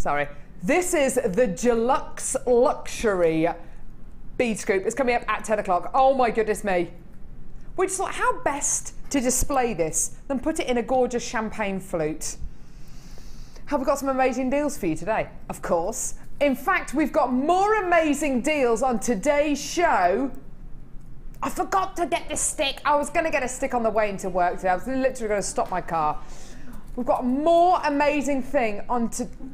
Sorry. This is the Deluxe Luxury bead scoop. It's coming up at 10 o'clock. Oh my goodness me. We just thought, how best to display this than put it in a gorgeous champagne flute. Have we got some amazing deals for you today? Of course. In fact, we've got more amazing deals on today's show. I forgot to get the stick. I was going to get a stick on the way into work today. I was literally going to stop my car. We've got more amazing thing on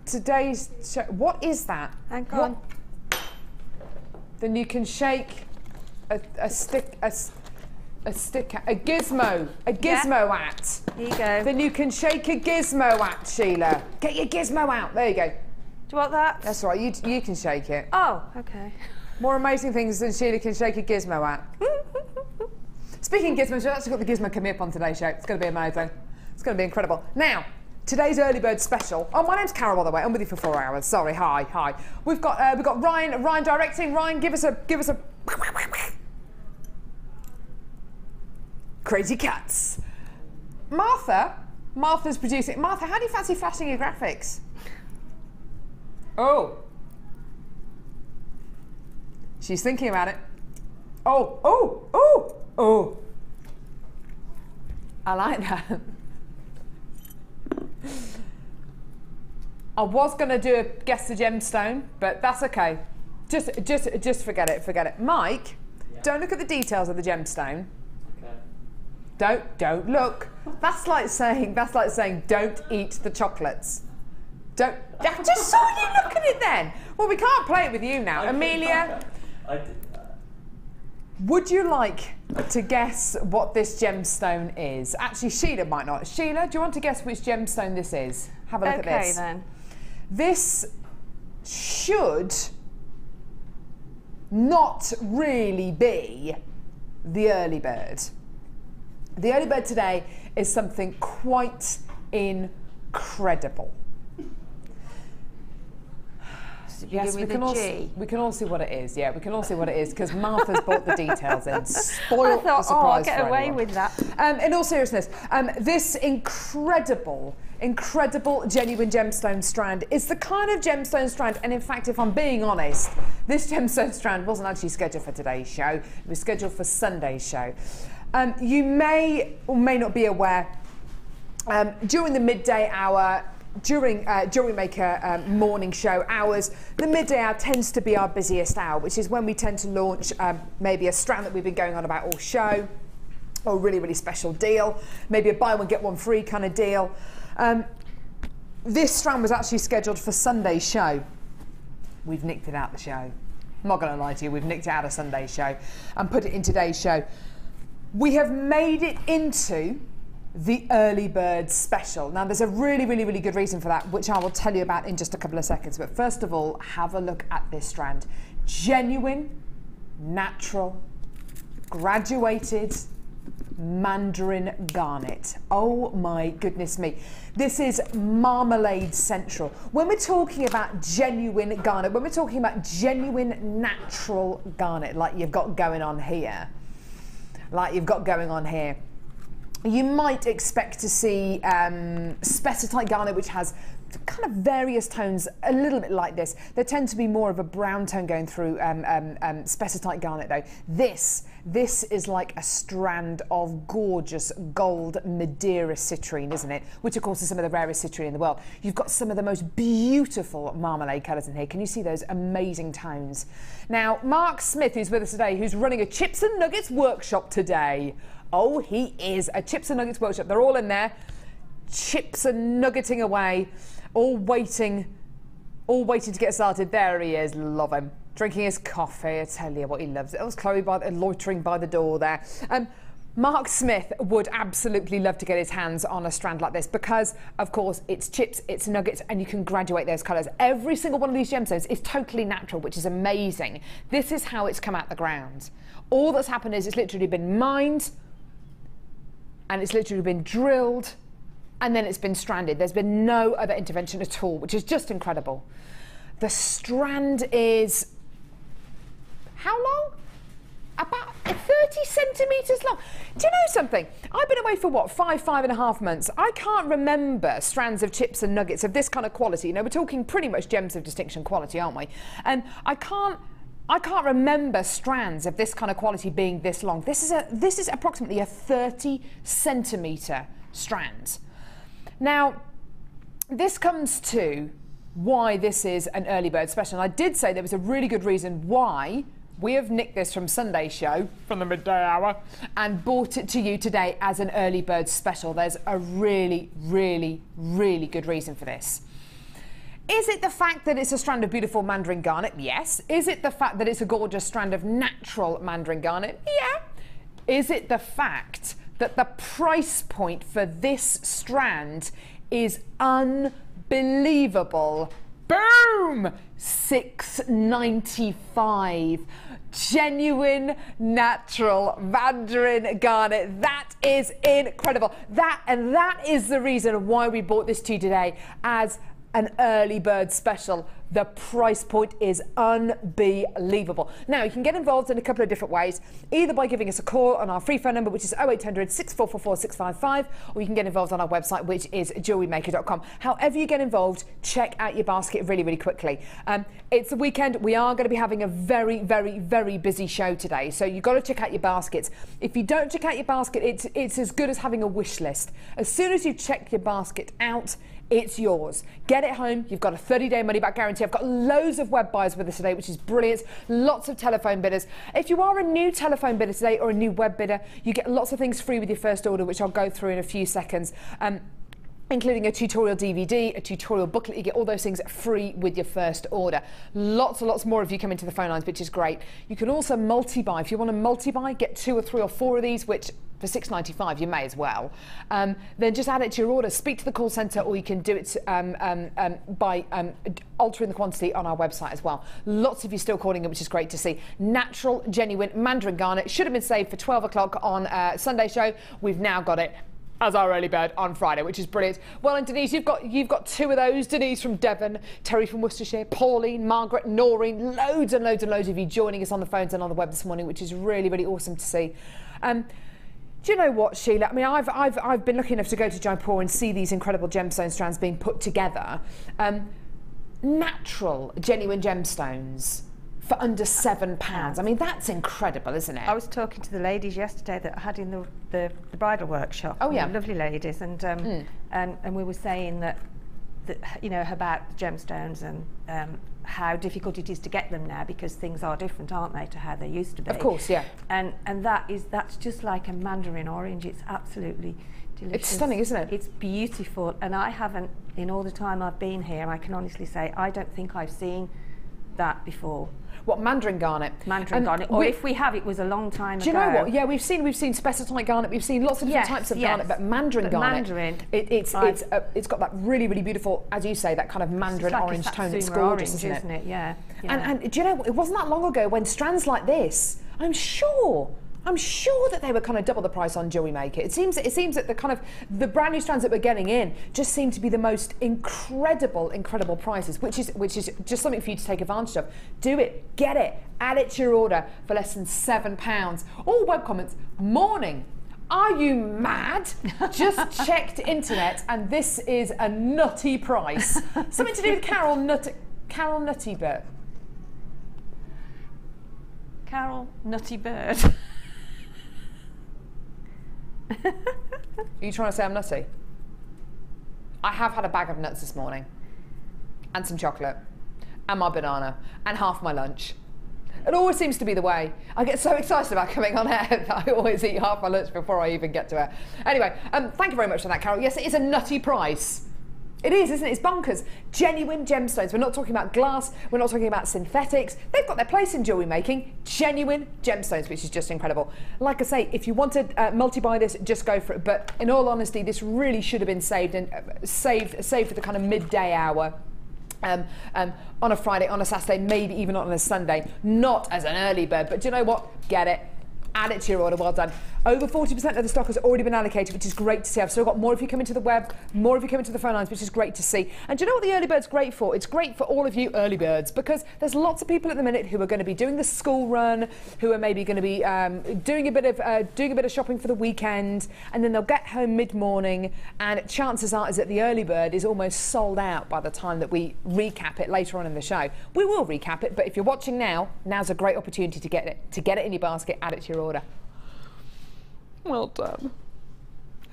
today's show. What is that? Hang on. Then you can shake a gizmo at. Here you go. Then you can shake a gizmo at, Sheila. Get your gizmo out. There you go. Do you want that? That's right. You can shake it. Oh, okay. More amazing things than Sheila can shake a gizmo at. Speaking of gizmos, we've actually got the gizmo coming up on today's show. It's going to be amazing. It's going to be incredible. Now, today's early bird special. Oh, my name's Carol, by the way. I'm with you for 4 hours. Sorry. Hi. We've got Ryan directing. Ryan, give us a crazy cuts. Martha's producing. Martha, how do you fancy flashing your graphics? Oh. She's thinking about it. Oh. I like that. I was going to do a guess the gemstone, but that's okay. Just forget it. Mike, yeah. Don't look at the details of the gemstone. Okay. Don't look. That's like saying don't eat the chocolates. I just saw you look at it then. Well, we can't play it with you now. Amelia, would you like to guess what this gemstone is? Actually, Sheila might not. Sheila, do you want to guess which gemstone this is? Have a look at this. Okay, then. This should not really be the early bird. The early bird today is something quite incredible. Yes, we can all see what it is. Yeah, we can all see what it is because Martha's brought the details in. Spoiled the surprise. I'll get away with that. In all seriousness, this incredible genuine gemstone strand is the kind of gemstone strand, and in fact, if I'm being honest, this gemstone strand wasn't actually scheduled for today's show. It was scheduled for Sunday's show. You may or may not be aware, during the midday hour, during Jewellery Maker morning show hours, the midday hour tends to be our busiest hour, which is when we tend to launch maybe a strand that we've been going on about all show, or a really special deal, maybe a buy one get one free kind of deal. This strand was actually scheduled for Sunday's show. We've nicked it out the show. I'm not going to lie to you, we've nicked it out of Sunday's show and put it in today's show. We have made it into the early bird special. Now there's a really good reason for that, which I will tell you about in just a couple of seconds. But first of all, have a look at this strand. Genuine, natural, graduated Mandarin garnet. Oh my goodness me. This is marmalade central. When we're talking about genuine garnet, when we're talking about genuine natural garnet, like you've got going on here, you might expect to see spessartite garnet, which has kind of various tones, a little bit like this. There tend to be more of a brown tone going through spessartite garnet though. This is like a strand of gorgeous gold Madeira citrine, isn't it? Which of course is some of the rarest citrine in the world. You've got some of the most beautiful marmalade colours in here. Can you see those amazing tones? Now, Mark Smith, who's with us today, who's running a Chips and Nuggets workshop today. Oh, he is. A Chips and Nuggets workshop. They're all in there, chips and nuggeting away, all waiting to get started. There he is. Love him. Drinking his coffee. I tell you what he loves. That was Chloe loitering by the door there. Mark Smith would absolutely love to get his hands on a strand like this because, of course, it's chips, it's nuggets, and you can graduate those colours. Every single one of these gemstones is totally natural, which is amazing. This is how it's come out the ground. All that's happened is it's literally been mined, and it's literally been drilled, and then it's been stranded. There's been no other intervention at all, which is just incredible. The strand is how long? about 30 centimetres long. Do you know something? I've been away for what, 5.5 months. I can't remember strands of chips and nuggets of this kind of quality. You know, we're talking pretty much gems of distinction quality, aren't we? And I can't remember strands of this kind of quality being this long. This is approximately a 30 centimetre strand. Now, this comes to why this is an early bird special. And I did say there was a really good reason why we have nicked this from Sunday's show, from the midday hour, and brought it to you today as an early bird special. There's a really, really, really good reason for this. Is it the fact that it's a strand of beautiful Mandarin garnet? Yes. Is it the fact that it's a gorgeous strand of natural Mandarin garnet? Yeah. Is it the fact that the price point for this strand is unbelievable? Boom! $6.95. Genuine, natural Mandarin garnet. That is incredible. That is the reason why we brought this to you today as an early bird special. The price point is unbelievable. Now, you can get involved in a couple of different ways, either by giving us a call on our free phone number, which is 0800 6444 655, or you can get involved on our website, which is JewelleryMaker.com. However you get involved, check out your basket really, really quickly. It's the weekend. We are going to be having a very, very, very busy show today, so you've got to check out your baskets. If you don't check out your basket, it's as good as having a wish list. As soon as you check your basket out, it's yours. Get it home. You've got a 30-day money-back guarantee. I've got loads of web buyers with us today, which is brilliant. Lots of telephone bidders. If you are a new telephone bidder today or a new web bidder, you get lots of things free with your first order, which I'll go through in a few seconds. Including a tutorial DVD, a tutorial booklet. You get all those things free with your first order. Lots and lots more of you come into the phone lines, which is great. You can also multi-buy. If you want to multi-buy, get 2 or 3 or 4 of these, which for $6.95 you may as well. Then just add it to your order. Speak to the call centre, or you can do it by altering the quantity on our website as well. Lots of you still calling in, which is great to see. Natural, genuine Mandarin garnet. Should have been saved for 12 o'clock on Sunday show. We've now got it as our early bird on Friday, which is brilliant. Well, and Denise, you've got 2 of those. Denise from Devon, Terry from Worcestershire, Pauline, Margaret, Noreen, loads and loads and loads of you joining us on the phones and on the web this morning, which is really, really awesome to see. Do you know what, Sheila? I mean, I've been lucky enough to go to Jaipur and see these incredible gemstone strands being put together. Natural, genuine gemstones for under £7. I mean, that's incredible, isn't it? I was talking to the ladies yesterday that I had in the bridal workshop. Oh yeah, lovely ladies, and we were saying that you know, about gemstones and how difficult it is to get them now, because things are different, aren't they, to how they used to be. Of course, yeah. And that's just like a mandarin orange. It's absolutely delicious. It's stunning, isn't it? It's beautiful, and I haven't, in all the time I've been here, I can honestly say I don't think I've seen that before. What, Mandarin garnet? Mandarin garnet, or if we have, it was a long time ago. Do you know what? Yeah, we've seen spessartite garnet, we've seen lots of different types of garnet, but Mandarin garnet, it's got that really, really beautiful, as you say, that kind of Mandarin like orange tone. It's gorgeous, isn't it? Yeah. And do you know what? It wasn't that long ago when strands like this, I'm sure that they were kind of double the price on Jewellery Maker. It seems that the brand new strands that we're getting in just seem to be the most incredible prices, which is just something for you to take advantage of. Do it, get it, add it to your order for less than £7. All web comments, morning. Are you mad? Just checked internet, and this is a nutty price. Something to do with Carol Nutty Bird. Carol Nutty Bird. Are you trying to say I'm nutty? I have had a bag of nuts this morning, and some chocolate, and my banana, and half my lunch. It always seems to be the way. I get so excited about coming on air that I always eat half my lunch before I even get to it. Anyway, thank you very much for that, Carol. Yes, it is a nutty price. It is, isn't it? It's bonkers. Genuine gemstones. We're not talking about glass. We're not talking about synthetics. They've got their place in jewellery making. Genuine gemstones, which is just incredible. Like I say, if you want to multi-buy this, just go for it. But in all honesty, this really should have been saved and saved for the kind of midday hour. On a Friday, on a Saturday, maybe even on a Sunday. Not as an early bird. But do you know what? Get it. Add it to your order. Well done. Over 40% of the stock has already been allocated, which is great to see. I've still got more of you coming to the web, more of you coming to the phone lines, which is great to see. And do you know what the early bird's great for? It's great for all of you early birds, because there's lots of people at the minute who are going to be doing the school run, who are maybe going to be doing a bit of shopping for the weekend, and then they'll get home mid-morning, and chances are is that the early bird is almost sold out by the time that we recap it later on in the show. We will recap it, but if you're watching now, now's a great opportunity to get it in your basket, add it to your order. Well done.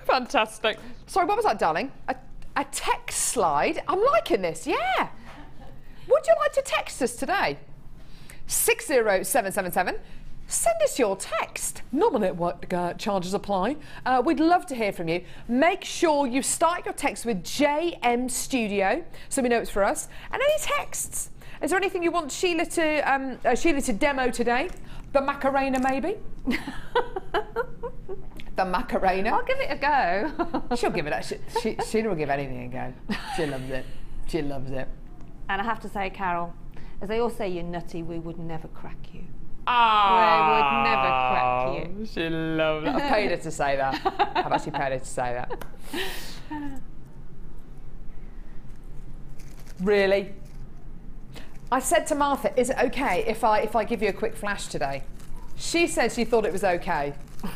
Fantastic. Sorry, what was that, darling? A text slide? I'm liking this, yeah. Would you like to text us today? 60777. Send us your text. Non-network charges apply. We'd love to hear from you. Make sure you start your text with JM Studio, so we know it's for us. And any texts. Is there anything you want Sheila to demo today? The Macarena, maybe? The Macarena. I'll give it a go. She'll give it a Sheila will give anything a go. She loves it. She loves it. And I have to say, Carol, as they all say you're nutty, we would never crack you. Ah, we would never crack you. She loves it. I paid her to say that. I've actually paid her to say that. Really? I said to Martha, is it okay if I give you a quick flash today? She said she thought it was okay.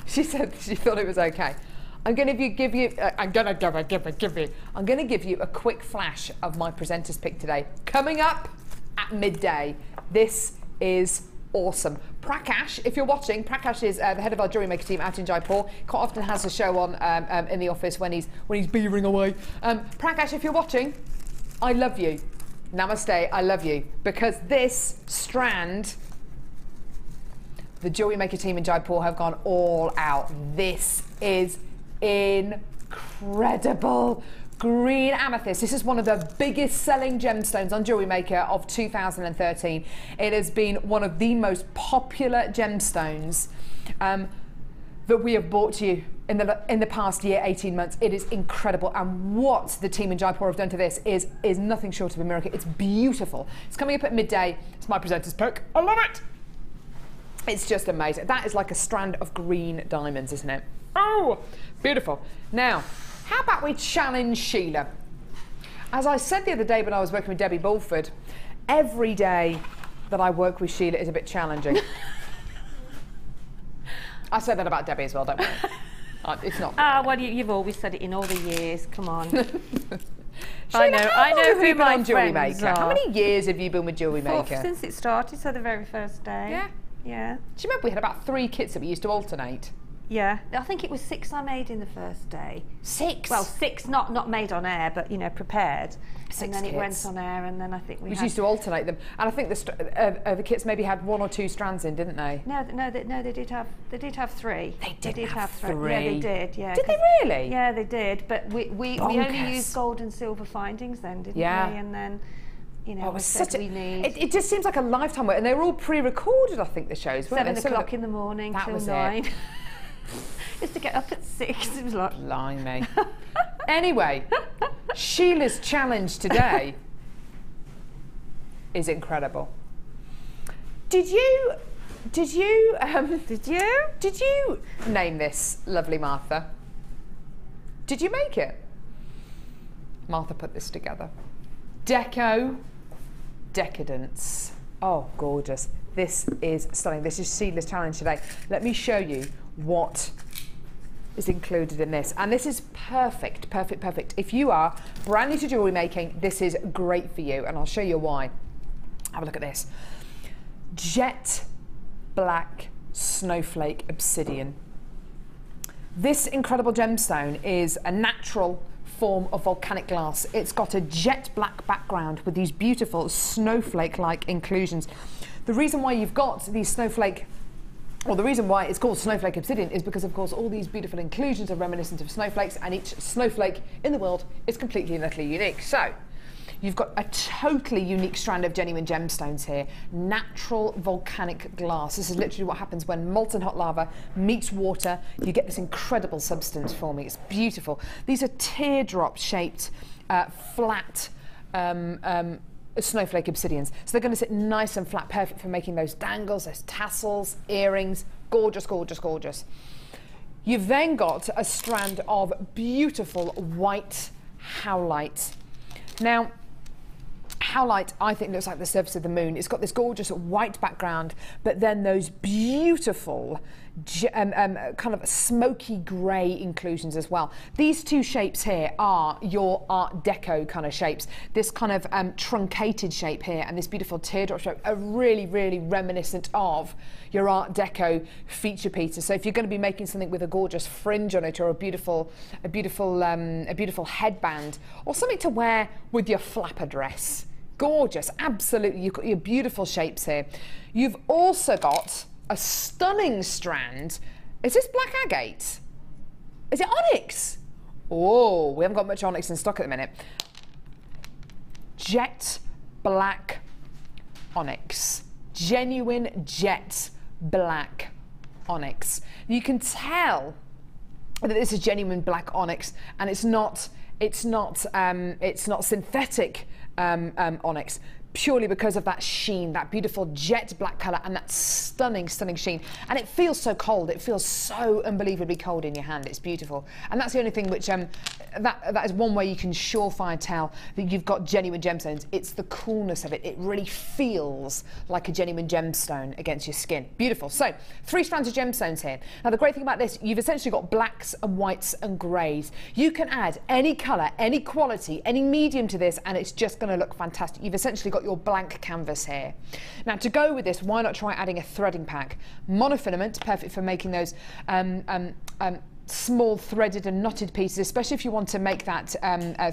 She said she thought it was okay. I'm going to give you a quick flash of my presenter's pick today. Coming up at midday. This is awesome. Prakash, if you're watching, Prakash is the head of our Jewellery Maker team out in Jaipur. Quite often has a show on in the office when he's beavering away. Prakash, if you're watching, I love you. Namaste, I love you. Because this strand, the Jewellery Maker team in Jaipur have gone all out. This is incredible. Green amethyst. This is one of the biggest selling gemstones on Jewellery Maker of 2013. It has been one of the most popular gemstones that we have brought to you in the past year, 18 months. It is incredible, and what the team in Jaipur have done to this is nothing short of a miracle. It's beautiful. It's coming up at midday. It's my presenter's pick. I love it. It's just amazing. That is like a strand of green diamonds, isn't it? Oh, beautiful. Now, how about we challenge Sheila? As I said the other day when I was working with Debbie Bulford, every day that I work with Sheila is a bit challenging. I said that about Debbie as well, don't worry. It's not. Well, you've always said it in all the years. Come on. Sheila, I know who my Jewellery friends Maker. are. How many years have you been with Jewellery Maker? Since it started, so the very first day. Yeah. Yeah. Do you remember we had about 3 kits that we used to alternate? Yeah, I think it was 6 I made in the first day. 6? Well, 6 not made on air, but prepared. 6 and then kits. It went on air, and then I think we used to alternate them, and I think the kits maybe had 1 or 2 strands in, didn't they? No, they did have 3. They did have 3. Yeah, they did. Yeah. Did they really? Yeah, they did. But we only used gold and silver findings then, didn't we? And then. It was such it just seems like a lifetime work, and they were all pre-recorded. I think the shows weren't 7 they? o'clock in the morning till 9. Just to get up at 6. It was like blimey. Anyway, Sheila's challenge today is incredible. Did you name this, lovely Martha? Did you make it? Martha put this together. Deco, decadence. Oh, gorgeous. This is stunning. This is Sheila's challenge today. Let me show you what is included in this. And this is perfect. If you are brand new to jewellery making, this is great for you. And I'll show you why. Have a look at this. Jet black snowflake obsidian. This incredible gemstone is a natural form of volcanic glass. It's got a jet black background with these beautiful snowflake-like inclusions. The reason why you've got these snowflake, or the reason why it's called snowflake obsidian, is because of course all these beautiful inclusions are reminiscent of snowflakes, and each snowflake in the world is completely and utterly unique. So you've got a totally unique strand of genuine gemstones here. Natural volcanic glass. This is literally what happens when molten hot lava meets water. You get this incredible substance forming. It's beautiful. These are teardrop-shaped, flat snowflake obsidians. So they're going to sit nice and flat, perfect for making those dangles, those tassels, earrings. Gorgeous, gorgeous, gorgeous. You've then got a strand of beautiful white howlite. Now, howlite, I think, looks like the surface of the moon. It's got this gorgeous white background, but then those beautiful kind of smoky grey inclusions as well. These two shapes here are your Art Deco kind of shapes. This kind of truncated shape here and this beautiful teardrop shape are really, really reminiscent of your Art Deco feature pieces. So if you're going to be making something with a gorgeous fringe on it, or a beautiful headband, or something to wear with your flapper dress, gorgeous, absolutely. You've got your beautiful shapes here. You've also got a stunning strand. Is this black agate? Is it onyx? Oh, we haven't got much onyx in stock at the minute. Jet black onyx. Genuine jet black onyx. You can tell that this is genuine black onyx, and it's not synthetic onyx, purely because of that sheen, that beautiful jet black colour and that stunning, stunning sheen. And it feels so cold. It feels so unbelievably cold in your hand. It's beautiful. And that's the only thing which, that is one way you can surefire tell that you've got genuine gemstones. It's the coolness of it. It really feels like a genuine gemstone against your skin. Beautiful. So, 3 strands of gemstones here. Now, the great thing about this, you've essentially got blacks and whites and greys. You can add any colour, any quality, any medium to this, and it's just going to look fantastic. You've essentially got your blank canvas here. Now, to go with this, why not try adding a threading pack? Monofilament, perfect for making those small threaded and knotted pieces, especially if you want to make that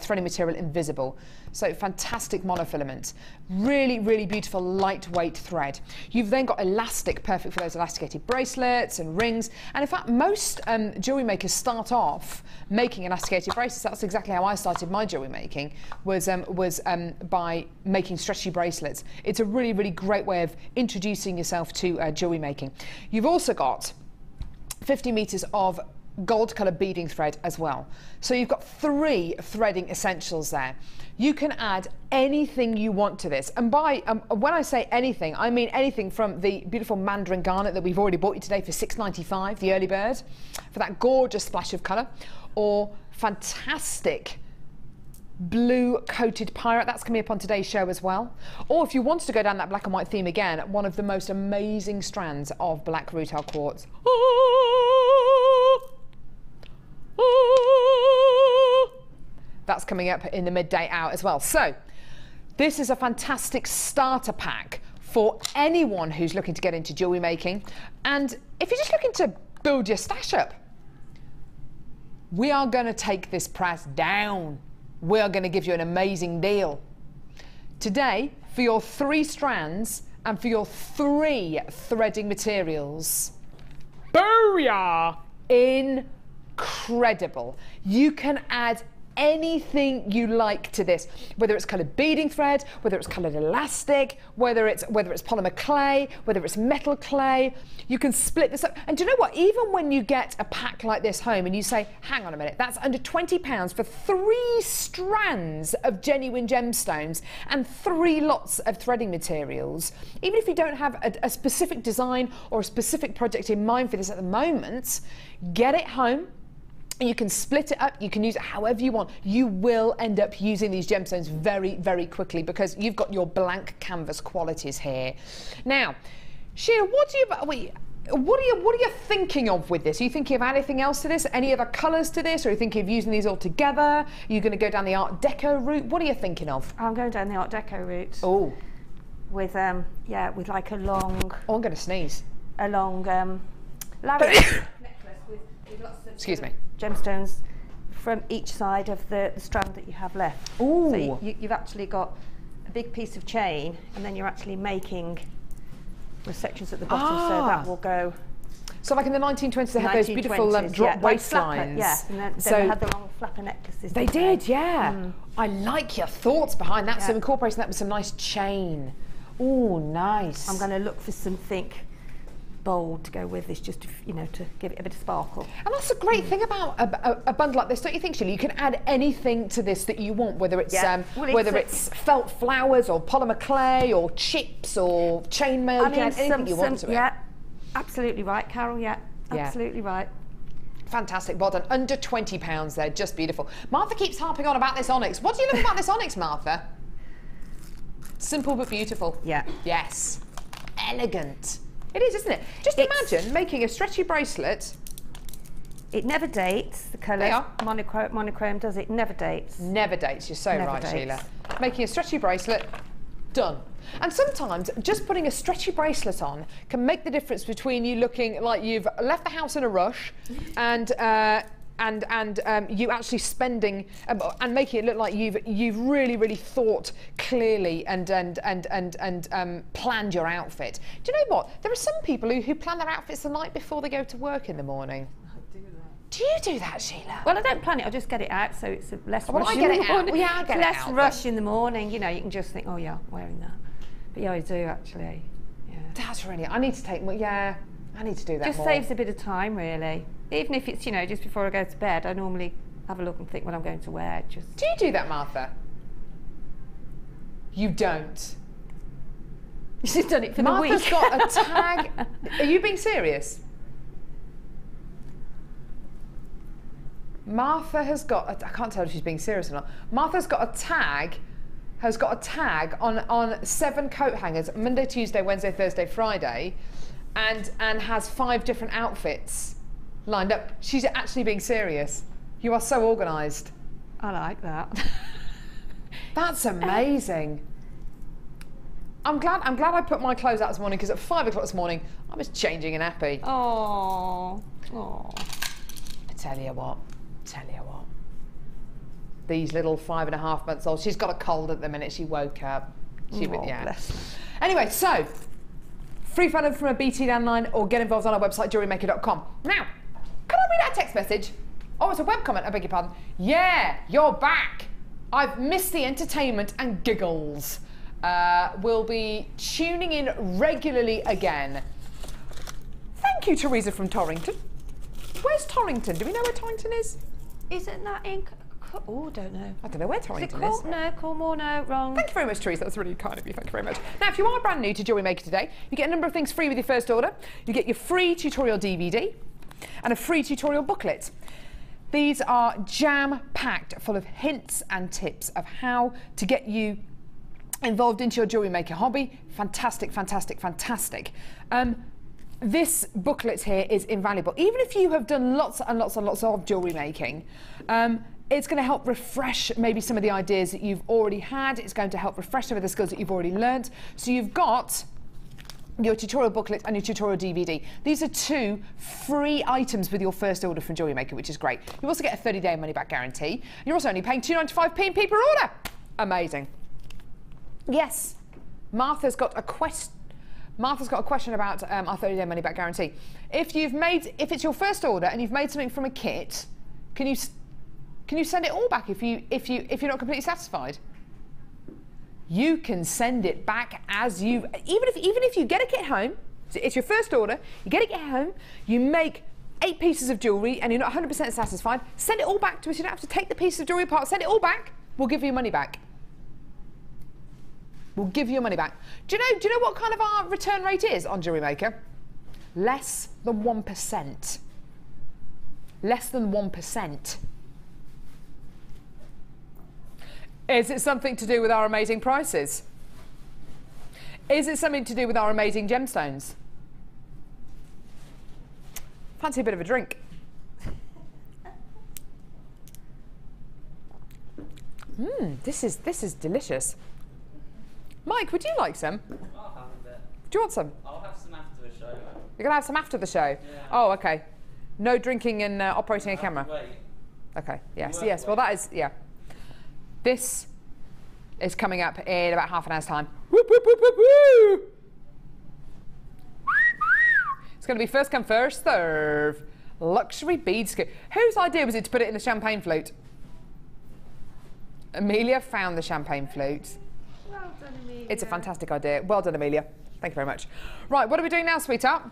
threading material invisible. So fantastic monofilament. Really, really beautiful lightweight thread. You've then got elastic, perfect for those elasticated bracelets and rings. And in fact, most jewellery makers start off making elasticated bracelets. That's exactly how I started my jewellery making, was by making stretchy bracelets. It's a really, really great way of introducing yourself to jewellery making. You've also got 50 metres of gold colour beading thread as well. So you've got 3 threading essentials there. You can add anything you want to this. And by when I say anything, I mean anything from the beautiful Mandarin garnet that we've already bought you today for $6.95, the early bird, for that gorgeous splash of colour, or fantastic blue coated pyrite, that's coming up on today's show as well. Or if you wanted to go down that black and white theme again, one of the most amazing strands of black rutile quartz. That's coming up in the midday hour as well. So this is a fantastic starter pack for anyone who's looking to get into jewellery making. And if you're just looking to build your stash up, we are going to take this price down. We are going to give you an amazing deal. Today, for your 3 strands and for your 3 threading materials, booyah! Incredible. You can add anything you like to this, whether it's coloured beading thread, whether it's coloured elastic, whether it's polymer clay, whether it's metal clay. You can split this up. And do you know what? Even when you get a pack like this home and you say, hang on a minute, that's under £20 for 3 strands of genuine gemstones and 3 lots of threading materials. Even if you don't have a specific design or a specific project in mind for this at the moment, get it home. You can split it up, you can use it however you want. You will end up using these gemstones very, very quickly because you've got your blank canvas qualities here. Now, Sheila, what are you thinking of with this? Are you thinking of anything else to this? Any other colours to this? Or are you thinking of using these all together? Are you going to go down the Art Deco route? What are you thinking of? I'm going down the Art Deco route. Oh. With with like a long... Oh, I'm going to sneeze. A long necklace with lots of... Excuse me. Gemstones from each side of the strand that you have left. Ooh. So you've actually got a big piece of chain, and then you're actually making the sections at the bottom, so that will go. So like in the 1920s, they had those beautiful drop waistlines. Yeah, and then they had the long flapper necklaces. They did, yeah. I like your thoughts behind that. So incorporating that with some nice chain. Oh, nice. I'm going to look for something bold to go with this, just to, to give it a bit of sparkle. And that's a great thing about a bundle like this, don't you think, Sheila? You can add anything to this that you want, whether it's it's felt flowers or polymer clay or chips or chainmail. You can add anything you want to it. Yeah, absolutely right, Carol. Yeah, absolutely right. Fantastic, well done. Under £20 there, just beautiful. Martha keeps harping on about this onyx. What do you love about this onyx, Martha? Simple but beautiful. Yeah. Yes. Elegant. It is, isn't it? Just imagine making a stretchy bracelet. It never dates, the colour. They are. Monochrome does it, never dates. Never dates, you're so Never right, dates. Sheila. Making a stretchy bracelet, done. And sometimes just putting a stretchy bracelet on can make the difference between you looking like you've left the house in a rush and you actually spending and making it look like you've really thought clearly and planned your outfit. Do you know what? There are some people who plan their outfits the night before they go to work in the morning. Do you do that, Sheila? Well, I don't plan it, I just get it out so it's less Well, rush I get in it the morning. out. Well, yeah, I get it less out, rush in the morning, you know, you can just think, oh yeah, I'm wearing that. But yeah, I do actually. Yeah. That's really, I need to take, yeah, I need to do that Just more. saves a bit of time, really. Even if it's, you know, just before I go to bed, I normally have a look and think what I'm going to wear. Just. Do you do that, Martha? You don't. She's done it for Martha's the week. got a tag. Are you being serious? Martha has got, I can't tell if she's being serious or not. Martha's got a tag, on 7 coat hangers, Monday, Tuesday, Wednesday, Thursday, Friday, and has 5 different outfits lined up. She's actually being serious. You are so organised. I like that. That's amazing. I'm glad I put my clothes out this morning because at 5 o'clock this morning I was changing a nappy. Oh. Oh. I tell you what. These little 5.5 months old. She's got a cold at the minute. She woke up. Yeah. Bless. Anyway, so free fund from a BT downline or get involved on our website JewelleryMaker.com. Now, can I read out a text message? Oh, it's a web comment. I beg your pardon. Yeah, you're back. I've missed the entertainment and giggles. We'll be tuning in regularly again. Thank you, Teresa from Torrington. Where's Torrington? Do we know where Torrington is? Isn't that in... Oh, don't know. I don't know where Torrington is. No, Cornwall, no, wrong. Thank you very much, Teresa. That's really kind of you. Thank you very much. Now, if you are brand new to Jewellery Maker today, you get a number of things free with your first order. You get your free tutorial DVD and a free tutorial booklet. These are jam-packed full of hints and tips of how to get you involved into your jewellery maker hobby. Fantastic, fantastic, fantastic. This booklet here is invaluable. Even if you have done lots and lots and lots of jewellery making, it's going to help refresh maybe some of the ideas that you've already had. It's going to help refresh some of the skills that you've already learned. So you've got your tutorial booklet and your tutorial DVD. These are 2 free items with your first order from Jewellery Maker, which is great. You also get a 30-day money-back guarantee. You're also only paying £2.95p per order. Amazing. Yes, Martha's got a question about our 30-day money-back guarantee. If it's your first order and you've made something from a kit, can you send it all back if you're not completely satisfied? You can send it back even if you get a kit home. So it's your first order. You get a kit home. You make 8 pieces of jewellery and you're not 100% satisfied. Send it all back to us. You don't have to take the pieces of jewellery apart. Send it all back. We'll give you your money back. We'll give you your money back. Do you know what kind of our return rate is on Jewellery Maker? Less than 1%. Less than 1%. Is it something to do with our amazing prices? Is it something to do with our amazing gemstones? Fancy a bit of a drink? This is delicious. Mike, would you like some? I'll have a bit. Do you want some? I'll have some after the show. You're going to have some after the show? Yeah. Oh, okay. No drinking and operating a camera? Wait. Okay, yes. Well, that is, yeah. This is coming up in about half an hour's time. Whoop, whoop, whoop, whoop, whoop. It's going to be first come, first serve. Luxury bead scoop. Whose idea was it to put it in the champagne flute? Amelia found the champagne flute. Well done, Amelia. It's a fantastic idea. Well done, Amelia. Thank you very much. Right, what are we doing now, sweetheart?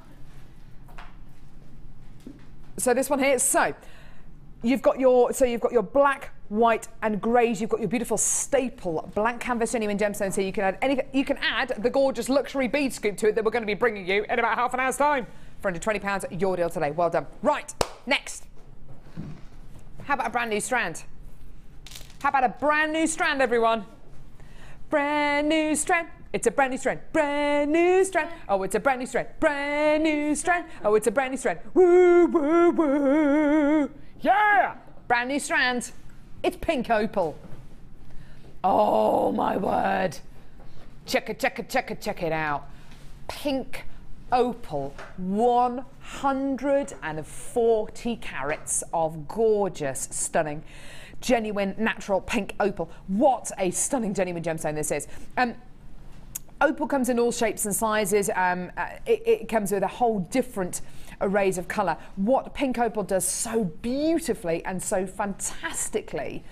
So this one here. So you've got your black, white, and greys. You've got your beautiful staple blank canvas genuine gemstones here. You can add anything. You can add the gorgeous luxury bead scoop to it that we're going to be bringing you in about half an hour's time for under £20. Your deal today. Well done. Right, next. How about a brand new strand? How about a brand new strand, everyone? Brand new strand. It's a brand new strand. Brand new strand. Oh, it's a brand new strand. Brand new strand. Oh, it's a brand new strand. Woo, woo, woo. Yeah! Brand new strand. It's pink opal. Oh, my word. Check it out. Pink opal. 140 carats of gorgeous, stunning, genuine, natural pink opal. What a stunning genuine gemstone this is. Opal comes in all shapes and sizes. It comes with a whole different arrays of colour. What pink opal does so beautifully and so fantastically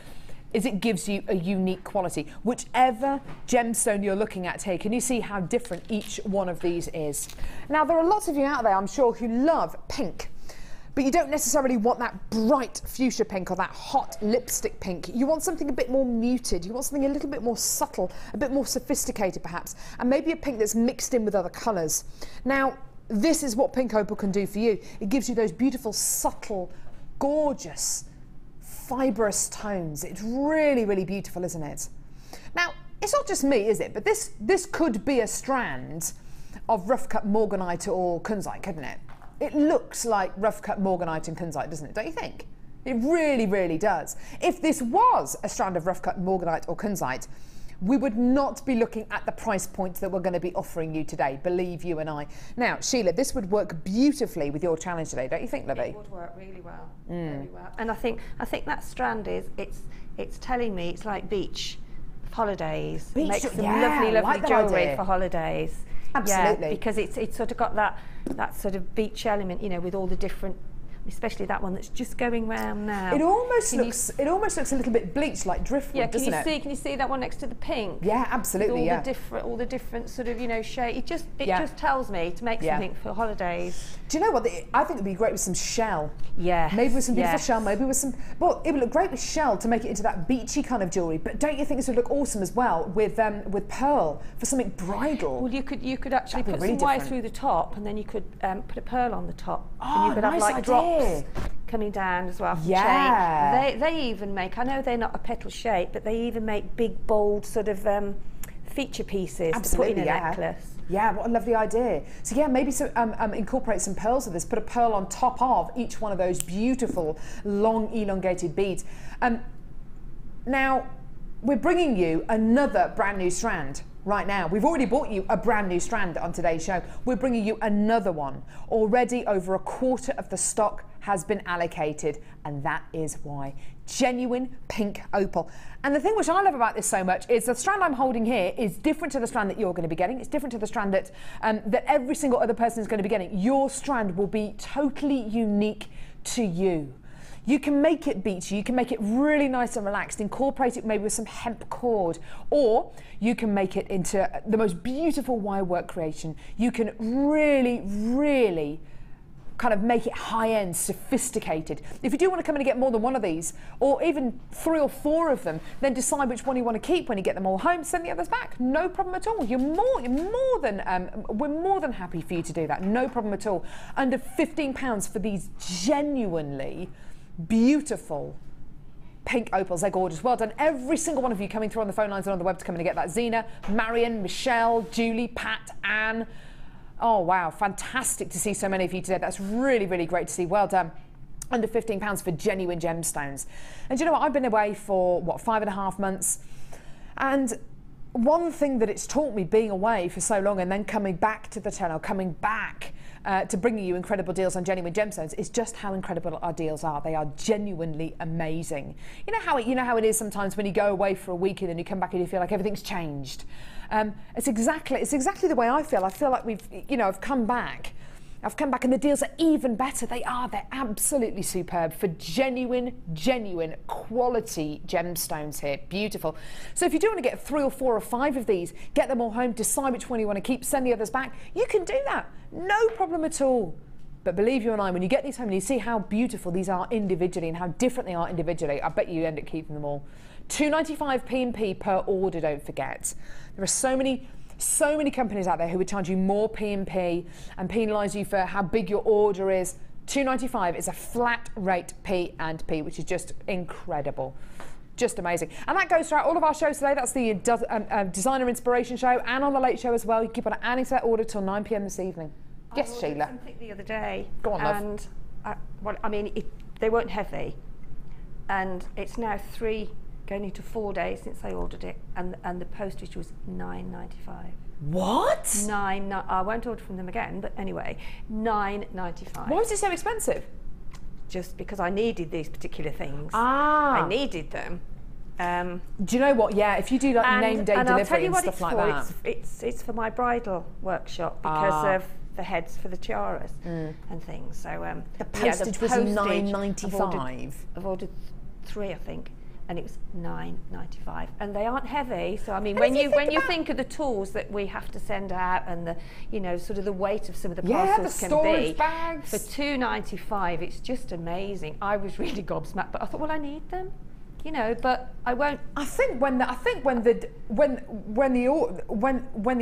is it gives you a unique quality. Whichever gemstone you're looking at here, can you see how different each one of these is? Now, there are lots of you out there, I'm sure, who love pink, but you don't necessarily want that bright fuchsia pink or that hot lipstick pink. You want something a bit more muted. You want something a little bit more subtle, a bit more sophisticated perhaps, and maybe a pink that's mixed in with other colours. Now, this is what pink opal can do for you. It gives you those beautiful, subtle, gorgeous, fibrous tones. It's really, really beautiful, isn't it? Now, it's not just me, is it? But this could be a strand of rough cut morganite or kunzite, couldn't it? It looks like rough cut morganite and kunzite, doesn't it? Don't you think? It really, really does. If this was a strand of rough cut morganite or kunzite, we would not be looking at the price point that we're going to be offering you today, believe you and I. Now, Sheila, this would work beautifully with your challenge today, don't you think, lovey? It would work really well, very well. And I think that strand it's telling me it's like beach holidays. Beach, Make some yeah, lovely like jewellery for holidays. Absolutely. Yeah, because it's sort of got that sort of beach element, you know, with all the different, especially that one that's just going round now. It almost looks a little bit bleached, like driftwood, yeah, doesn't it? Can you see that one next to the pink? Yeah, absolutely. With all the different sort of, you know, shade. It just tells me to make something for holidays. Do you know what? I think it'd be great with some shell. Yeah. Maybe with some beautiful shell. Maybe with some. Well, it would look great with shell to make it into that beachy kind of jewellery. But don't you think this would look awesome as well with pearl for something bridal? Well, you could actually put really some wire different. through the top, and then you could put a pearl on the top. Oh, and you could have nice like idea. drops coming down as well. Yeah. Chain. They even make. I know they're not a petal shape, but they even make big, bold sort of feature pieces to put in a necklace. Yeah, what a lovely idea. So yeah, maybe incorporate some pearls with this. Put a pearl on top of each one of those beautiful, long, elongated beads. Now, we're bringing you another brand new strand right now. We've already bought you a brand new strand on today's show. We're bringing you another one. Already over a quarter of the stock has been allocated, and that is why. Genuine pink opal. And the thing which I love about this so much is the strand I'm holding here is different to the strand that you're going to be getting. It's different to the strand that every single other person is going to be getting. Your strand will be totally unique to you. You can make it beachy, you can make it really nice and relaxed, incorporate it maybe with some hemp cord, or you can make it into the most beautiful wire work creation. You can really, really kind of make it high-end, sophisticated. If you do want to come in and get more than one of these, or even 3 or 4 of them, then decide which one you want to keep when you get them all home, send the others back. No problem at all. We're more than happy for you to do that. No problem at all. Under £15 for these genuinely beautiful pink opals. They're gorgeous. Well done, every single one of you coming through on the phone lines and on the web to come in and get that. Zena, Marion, Michelle, Julie, Pat, Anne. Oh wow, fantastic to see so many of you today. That's really, really great to see. Well done. Under £15 for genuine gemstones. And do you know what? I've been away for 5.5 months, and one thing that it's taught me being away for so long and then coming back to the channel, coming back to bringing you incredible deals on genuine gemstones is just how incredible our deals are. They are genuinely amazing. You know how it is sometimes when you go away for a weekend and you come back and you feel like everything's changed. It's exactly the way I feel. I feel like I've come back and the deals are even better. They're absolutely superb for genuine quality gemstones here. Beautiful. So if you do want to get 3 or 4 or 5 of these, get them all home, decide which one you want to keep, send the others back, you can do that. No problem at all. But believe you and I, when you get these home and you see how beautiful these are individually and how different they are individually, I bet you end up keeping them all. £2.95 P&P per order, don't forget. There are so many companies out there who would charge you more P&P and penalise you for how big your order is. £2.95 is a flat rate P&P, which is just incredible. Just amazing. And that goes throughout all of our shows today. That's the Designer Inspiration Show and on the Late Show as well. You keep on adding to that order till 9 p.m. this evening. Yes, Sheila. I ordered something the other day. Go on, love. And, well, I mean, they weren't heavy. And it's now going into 4 days since I ordered it. And the postage was £9.95. What? I won't order from them again, but anyway, £9.95. Why was it so expensive? Just because I needed these particular things. Ah. I needed them. Do you know what? Yeah, if you do like name day delivery and stuff like that. It's for my bridal workshop because of the heads for the tiaras and things. So the postage was £9.95. I've ordered 3, I think, and it was £9.95. And they aren't heavy. So I mean, when you think of the tools that we have to send out and the sort of the weight of some of the parcels the can storage be bags. For £2.95, it's just amazing. I was really gobsmacked, but I thought, well, I need them. But I won't. I think when the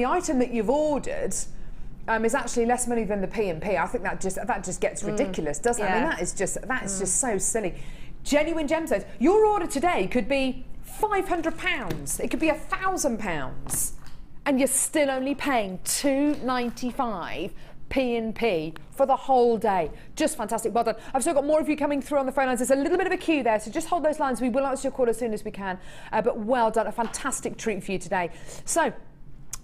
item that you've ordered is actually less money than the P&P, I think that just gets ridiculous, doesn't it? I mean, that is just so silly. Genuine gemstones. Your order today could be £500. It could be £1,000, and you're still only paying £2.95 P&P for the whole day. Just fantastic. Well done. I've still got more of you coming through on the phone lines. There's a little bit of a queue there, so just hold those lines. We will answer your call as soon as we can. But well done. A fantastic treat for you today. So,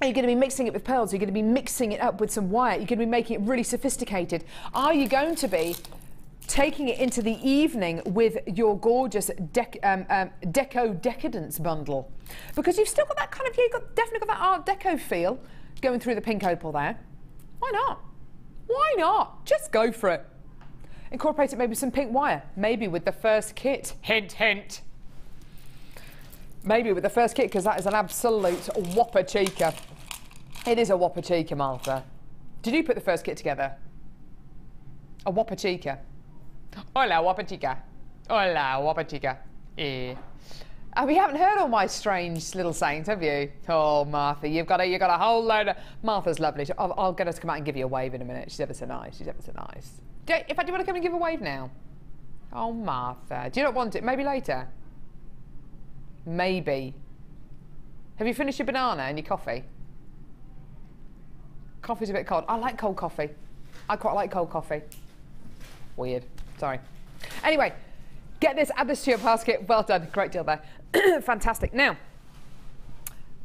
are you going to be mixing it with pearls? Are you going to be mixing it up with some wire? Are you going to be making it really sophisticated? Are you going to be taking it into the evening with your gorgeous Deco Decadence bundle? Because you've still got that kind of, you've definitely got that Art Deco feel going through the pink opal there. Why not? Why not? Just go for it. Incorporate it maybe with some pink wire, maybe with the first kit. Hint, hint. Maybe with the first kit, because that is an absolute whopper cheeker. It is a whopper cheeker, Martha. Did you put the first kit together? A whopper cheeker. Hola, whopper chica. Hola, whopper chica. Eh. Oh, you haven't heard all my strange little sayings, have you? Oh, Martha, you've got a whole load of... Martha's lovely. I'll get her to come out and give you a wave in a minute. She's ever so nice. She's ever so nice. In fact, do you want to come and give a wave now? Oh, Martha. Do you not want it? Maybe later? Maybe. Have you finished your banana and your coffee? Coffee's a bit cold. I like cold coffee. I quite like cold coffee. Weird. Sorry. Anyway, get this, add this to your basket. Well done. Great deal there. Fantastic. Now,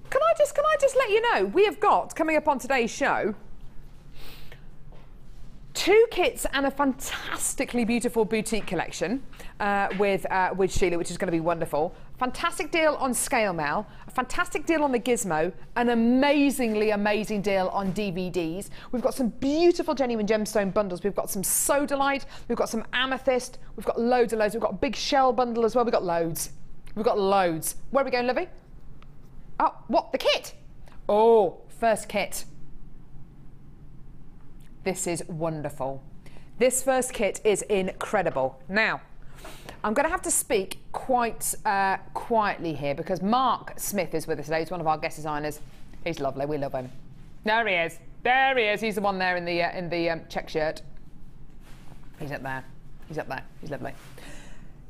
can I just let you know, we have got, coming up on today's show, 2 kits and a fantastically beautiful boutique collection with Sheila, which is going to be wonderful. Fantastic deal on scale mail, a fantastic deal on the Gizmo, an amazingly amazing deal on DVDs. We've got some beautiful genuine gemstone bundles. We've got some Sodalite, we've got some Amethyst, we've got loads and loads. We've got a big shell bundle as well. We've got loads. We've got loads. Where are we going, Livy? Oh, what? The kit? Oh, first kit. This is wonderful. This first kit is incredible. Now, I'm going to have to speak quite quietly here because Mark Smith is with us today. He's one of our guest designers. He's lovely. We love him. There he is. There he is. He's the one there in the check shirt. He's up there. He's up there. He's lovely.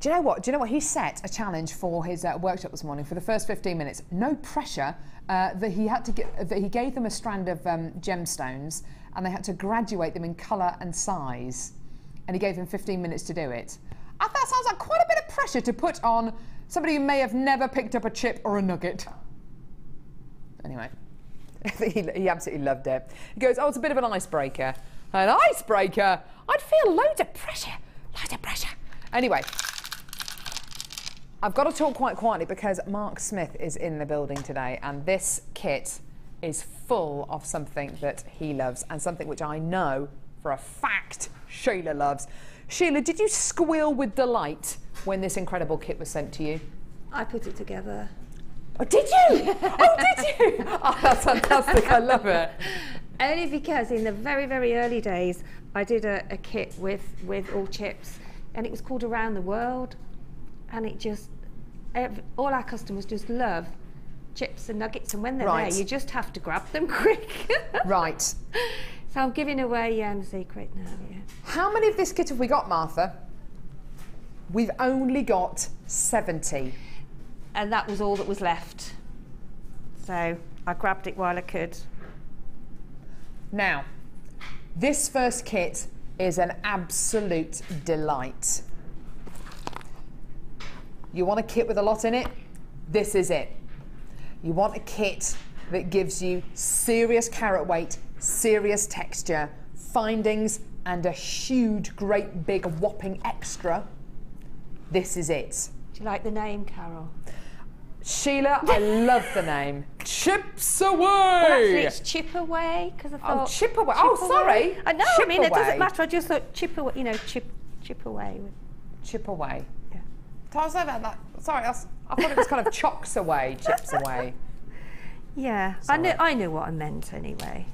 Do you know what? He set a challenge for his workshop this morning for the first 15 minutes. No pressure. That he gave them a strand of gemstones, and they had to graduate them in colour and size. And he gave them 15 minutes to do it. I thought that sounds like quite a bit of pressure to put on somebody who may have never picked up a chip or a nugget. Anyway, he absolutely loved it. He goes, oh, it's a bit of an icebreaker. An icebreaker? I'd feel loads of pressure. Loads of pressure. Anyway, I've got to talk quite quietly because Mark Smith is in the building today, and this kit is full of something that he loves and something which I know for a fact Sheila loves. Sheila, did you squeal with delight when this incredible kit was sent to you? I put it together. Oh, did you? Oh, did you? Oh, that's fantastic. I love it. Only because in the very, very early days, I did a kit with all chips, and it was called Around the World, and it just, all our customers just love chips and nuggets, and when they're there, you just have to grab them quick. Right. So I'm giving away the secret now, yeah. How many of this kit have we got, Martha? We've only got 70. And that was all that was left. So I grabbed it while I could. Now, this first kit is an absolute delight. You want a kit with a lot in it? This is it. You want a kit that gives you serious carat weight, serious texture, findings, and a huge, great, big, whopping extra. This is it. Do you like the name, Carol? Sheila, I love the name. Chips Away! Well, actually, it's Chip Away, because I thought... Oh, Chip Away. Oh, sorry. I know, Chip I mean, it doesn't Away. matter. I just thought Chip Away, you know, Chip Away. Chip Away. Yeah. I was about that. Sorry, I thought it was kind of chocks away, chips away. Yeah, Sorry. I knew what I meant anyway.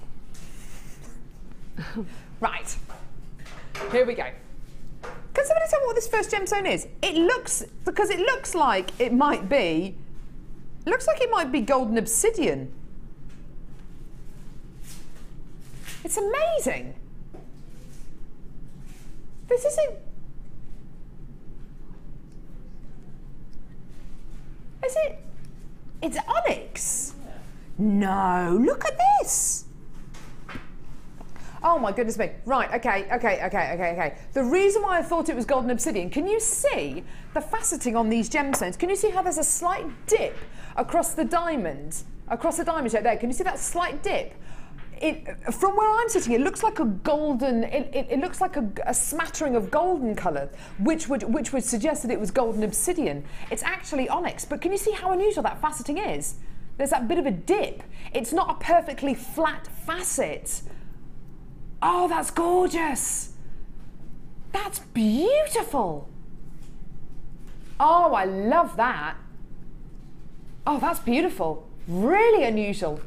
Right, here we go. Can somebody tell me what this first gemstone is? It looks, because it looks like it might be, golden obsidian. It's amazing. This isn't, is it, it's onyx. No, look at this. Oh my goodness me. Right, okay. The reason why I thought it was golden obsidian, can you see the faceting on these gemstones? Can you see how there's a slight dip across the diamond? Across the diamond shape there, can you see that slight dip? From where I'm sitting, it looks like a golden, it looks like a smattering of golden colour, which would suggest that it was golden obsidian. It's actually onyx, but can you see how unusual that faceting is? There's that bit of a dip. It's not a perfectly flat facet. Oh, that's gorgeous. That's beautiful. Oh, I love that. Oh, that's beautiful. Really unusual.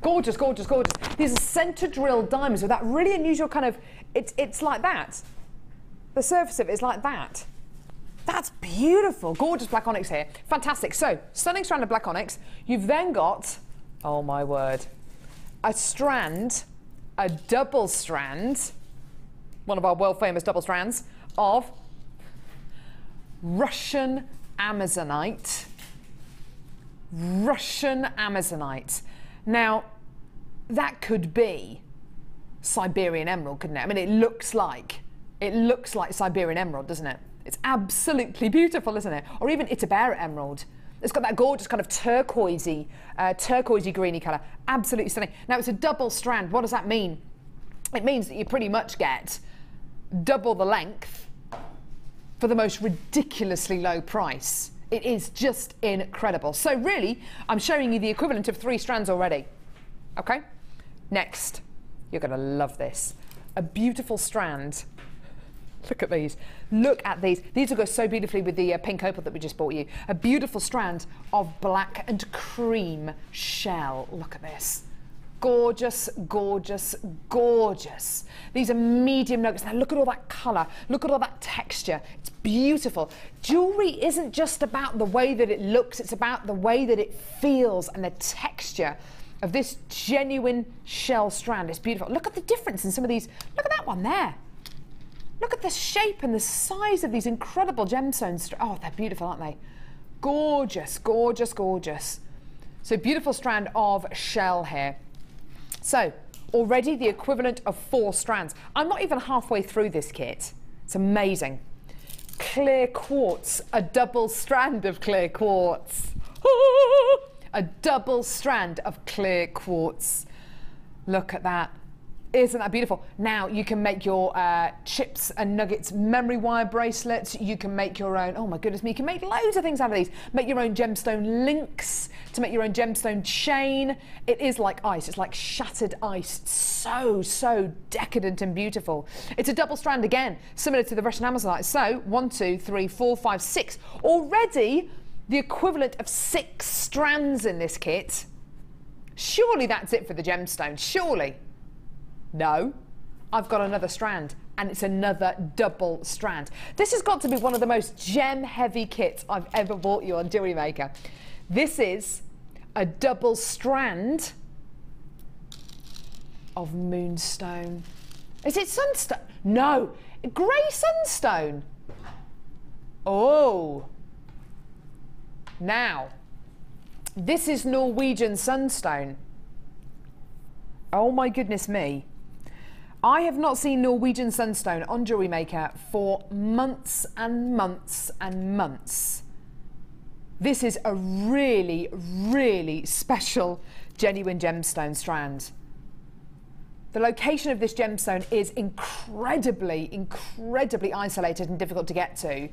Gorgeous, gorgeous, gorgeous. These are centre drilled diamonds with that really unusual kind of, it's like that. The surface of it is like that. That's beautiful. Gorgeous black onyx here. Fantastic. So, stunning strand of black onyx. You've then got, oh my word, a strand, a double strand, one of our world famous double strands of Russian Amazonite. Russian Amazonite. Now, that could be Siberian emerald, couldn't it? I mean, it looks like Siberian emerald, doesn't it? It's absolutely beautiful, isn't it? Or even Itabera emerald. It's got that gorgeous kind of turquoisey greeny colour. Absolutely stunning. Now, it's a double strand. What does that mean? It means that you pretty much get double the length for the most ridiculously low price. It is just incredible. So really, I'm showing you the equivalent of 3 strands already. Okay? Next, you're going to love this. A beautiful strand. Look at these. Look at these. These will go so beautifully with the pink opal that we just bought you. A beautiful strand of black and cream shell. Look at this. Gorgeous, gorgeous, gorgeous. These are medium nuggets. Now look at all that colour. Look at all that texture. It's beautiful. Jewellery isn't just about the way that it looks. It's about the way that it feels and the texture of this genuine shell strand. It's beautiful. Look at the difference in some of these. Look at that one there. Look at the shape and the size of these incredible gemstones. Oh, they're beautiful, aren't they? Gorgeous, gorgeous, gorgeous. So beautiful strand of shell here. So already the equivalent of 4 strands. I'm not even halfway through this kit. It's amazing. Clear quartz, a double strand of clear quartz. A double strand of clear quartz. Look at that. Isn't that beautiful? Now you can make your chips and nuggets memory wire bracelets. You can make your own, oh my goodness me, you can make loads of things out of these. Make your own gemstone links, to make your own gemstone chain. It is like ice, it's like shattered ice. It's so, so decadent and beautiful. It's a double strand again, similar to the Russian Amazonite. So 1, 2, 3, 4, 5, 6. Already the equivalent of 6 strands in this kit. Surely that's it for the gemstone, surely. No, I've got another strand, and it's another double strand. This has got to be one of the most gem-heavy kits I've ever bought you on Jewellery Maker. This is a double strand of moonstone. Is it sunstone? No, grey sunstone. Oh. Now, this is Norwegian sunstone. Oh my goodness me. I have not seen Norwegian sunstone on Jewellery Maker for months and months and months. This is a really, really special genuine gemstone strand. The location of this gemstone is incredibly, incredibly isolated and difficult to get to.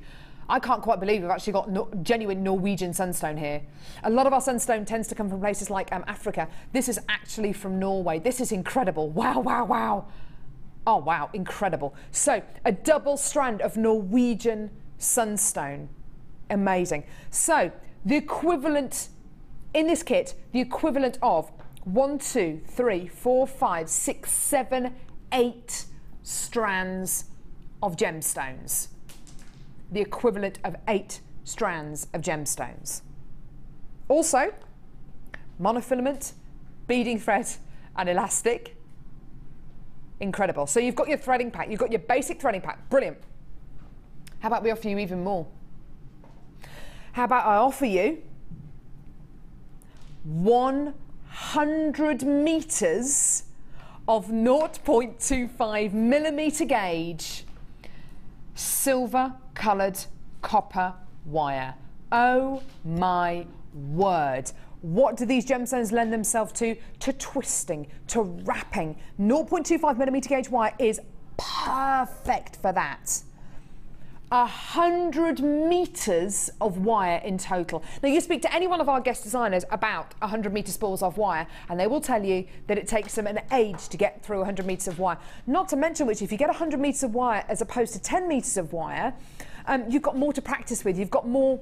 I can't quite believe we've actually got genuine Norwegian sunstone here. A lot of our sunstone tends to come from places like Africa. This is actually from Norway. This is incredible. Wow, wow, wow. Oh, wow, incredible. So, a double strand of Norwegian sunstone. Amazing. So, the equivalent, in this kit, the equivalent of 1, 2, 3, 4, 5, 6, 7, 8 strands of gemstones. The equivalent of 8 strands of gemstones. Also, monofilament, beading thread and elastic. Incredible. So you've got your threading pack, you've got your basic threading pack, brilliant. How about we offer you even more? How about I offer you 100 meters of 0.25 millimeter gauge silver coloured copper wire. Oh my word. What do these gemstones lend themselves to? To twisting, to wrapping. 0.25 millimeter gauge wire is perfect for that. 100 meters of wire in total. Now you speak to any one of our guest designers about 100 meter spools of wire and they will tell you that it takes them an age to get through 100 meters of wire. Not to mention which, if you get 100 meters of wire as opposed to 10 meters of wire, you've got more to practice with. You've got more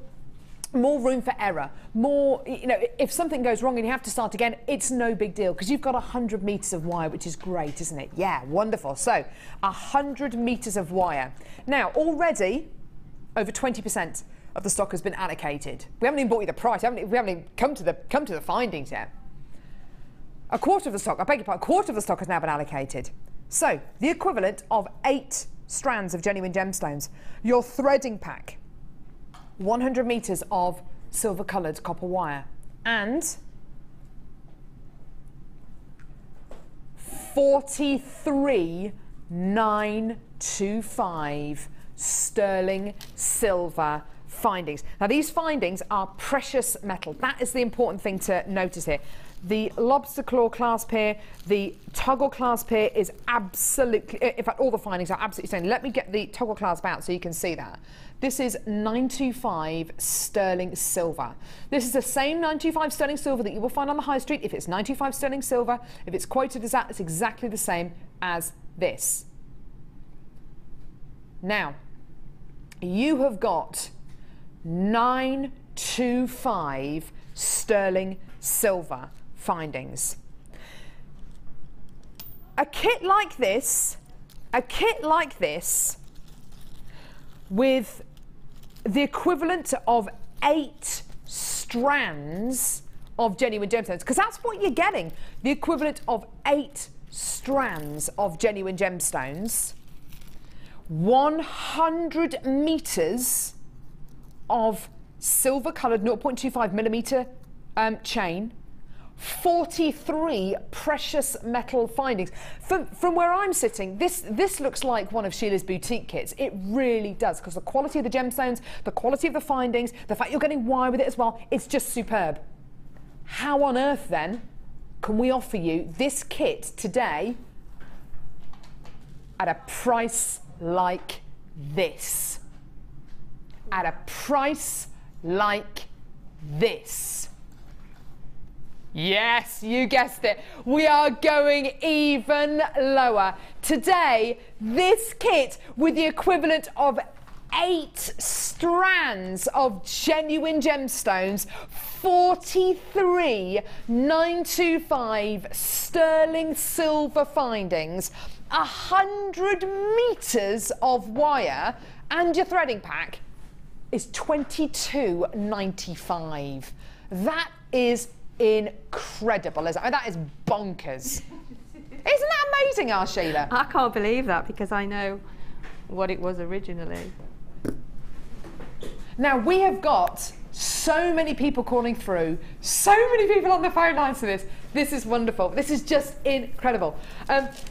room for error, more, you know, if something goes wrong and you have to start again, it's no big deal because you've got 100 meters of wire, which is great, isn't it? Yeah, wonderful. So 100 meters of wire. Now, already over 20% of the stock has been allocated. We haven't even bought you the price. We haven't even come to the findings yet. A quarter of the stock, I beg your pardon, a quarter of the stock has now been allocated. So the equivalent of 8 strands of genuine gemstones. Your threading pack. 100 meters of silver coloured copper wire and 43,925 sterling silver findings. Now these findings are precious metal. That is the important thing to notice here. The lobster claw clasp here, the toggle clasp here is absolutely, in fact all the findings are absolutely stunning. Let me get the toggle clasp out so you can see that. This is 925 sterling silver. This is the same 925 sterling silver that you will find on the high street. If it's 925 sterling silver, if it's quoted as that, it's exactly the same as this. Now, you have got 925 sterling silver findings. A kit like this with the equivalent of 8 strands of genuine gemstones, because that's what you're getting, the equivalent of 8 strands of genuine gemstones, 100 meters of silver coloured 0.25 millimeter chain, 43 precious metal findings. From where I'm sitting, this looks like one of Sheila's boutique kits. It really does, because the quality of the gemstones, the quality of the findings, the fact you're getting wire with it as well, it's just superb. How on earth then can we offer you this kit today at a price like this? At a price like this. Yes, you guessed it. We are going even lower. Today, this kit with the equivalent of 8 strands of genuine gemstones, 43,925 sterling silver findings, 100 meters of wire, and your threading pack is $22.95. That is incredible. That is bonkers. that amazing, our Sheila? I can't believe that because I know what it was originally. Now, we have got so many people calling through, so many people on the phone lines for this. This is wonderful. This is just incredible.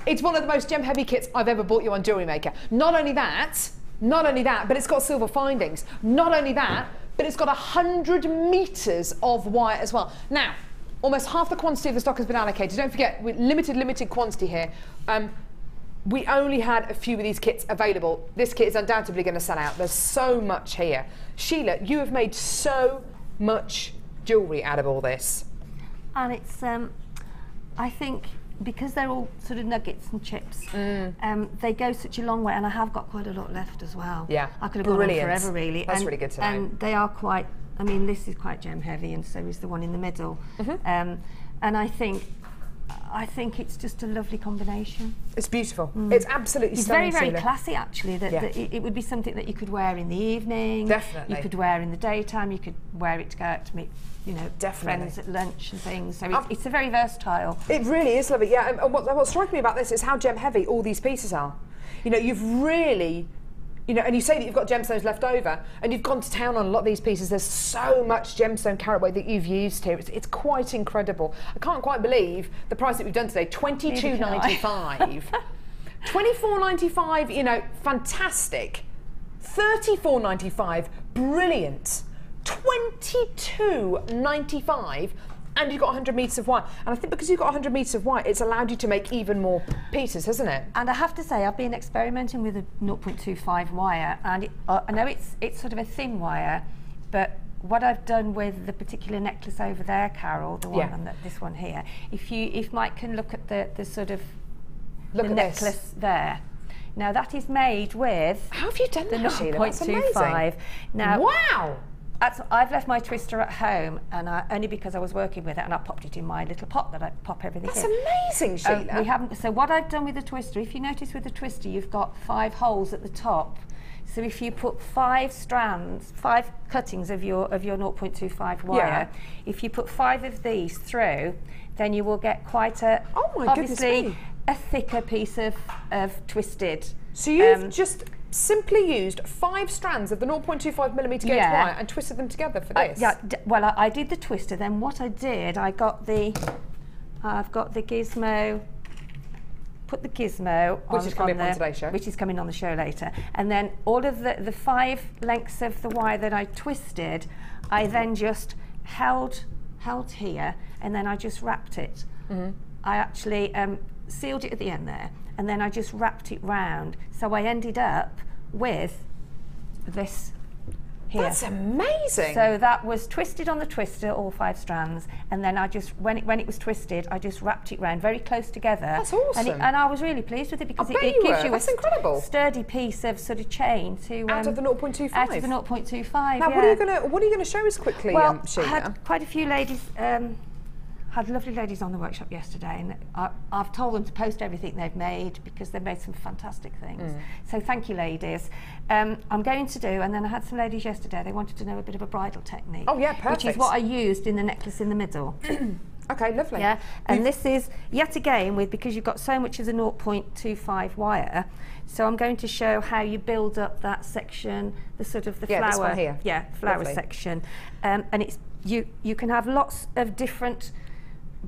It's one of the most gem-heavy kits I've ever bought you on Jewellery Maker. Not only that, but it's got silver findings. Not only that, but it's got 100 metres of wire as well. Now, almost half the quantity of the stock has been allocated. Don't forget, with limited quantity here. We only had a few of these kits available. This kit is undoubtedly going to sell out. There's so much here. Sheila, you have made so much jewellery out of all this. And it's, I think, because they're all sort of nuggets and chips, they go such a long way, and I have got quite a lot left as well. Yeah, I could have gone on forever, really. That's really good to know. And they are quite, I mean, this is quite gem heavy, and so is the one in the middle. And I think it's just a lovely combination. It's beautiful. It's absolutely stunning. It's very, very classy, actually. That it would be something that you could wear in the evening. Definitely. You could wear in the daytime. You could wear it to go out to meet, you know, friends at lunch and things. So it's a very versatile. It really is lovely. Yeah. And what struck me about this is how gem heavy all these pieces are. You know, you've really. You know, and you say that you've got gemstones left over, and you've gone to town on a lot of these pieces. There's so much gemstone carat weight that you've used here. It's quite incredible. I can't quite believe the price that we've done today. $22.95, $24.95. You know, fantastic. $34.95, brilliant. $22.95. And you've got 100 metres of wire. And I think because you've got 100 metres of wire, it's allowed you to make even more pieces, hasn't it? And I have to say, I've been experimenting with a 0.25 wire, and I know it's sort of a thin wire, but what I've done with the particular necklace over there, Carol, the one and this one here, if Mike can look at the sort of the necklace there. Now that is made with how have you done the 0.25. Now, wow. I've left my twister at home, and only because I was working with it, and I popped it in my little pot that I pop everything in. That's amazing, Sheila. So what I've done with the twister, if you notice with the twister, you've got 5 holes at the top. So if you put 5 strands, 5 cuttings of your 0.25 wire, if you put 5 of these through, then you will get quite a obviously a thicker piece of twisted. So you've just simply used 5 strands of the 0.25mm gauge wire and twisted them together for this? Well, I did the twister. Then what I did, I've got the gizmo. Put the gizmo which is coming on today's show. Which is coming on the show later. And then all of the 5 lengths of the wire that I twisted, I then just held here, and then I just wrapped it. I actually sealed it at the end there, and then I just wrapped it round. So I ended up with this here. That's amazing. So that was twisted on the twister, all 5 strands, and then I just, when it was twisted, I just wrapped it round very close together. That's awesome. And I was really pleased with it because it gives you a sturdy piece of sort of chain to out of the 0.25. Out of the 0.25. Now, what are you gonna show us quickly, Sheila? I had quite a few ladies. Had lovely ladies on the workshop yesterday, and I've told them to post everything they've made because they've made some fantastic things. So thank you, ladies. I'm going to do, and then I had some ladies yesterday, they wanted to know a bit of a bridal technique. Oh yeah, perfect. Which is what I used in the necklace in the middle. Okay, lovely. Yeah, and this is, yet again, because you've got so much of the 0.25 wire, so I'm going to show how you build up that section, the sort of the flower. This one here. Yeah, flower section. And it's you can have lots of different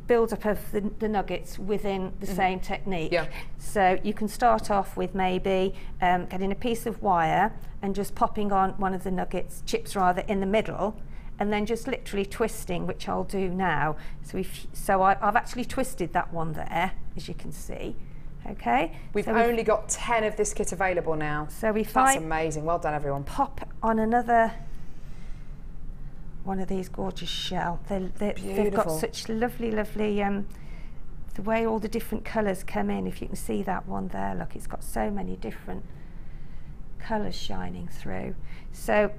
build-up of the nuggets within the same technique. So you can start off with maybe getting a piece of wire and just popping on one of the chips rather, in the middle, and then just literally twisting, which I'll do now. So I've actually twisted that one there, as you can see. Okay. We've only got 10 of this kit available now. So that's amazing. Well done, everyone. Pop on another one of these gorgeous shell. They've got such lovely, the way all the different colours come in. If you can see that one there, look, it's got so many different colours shining through. So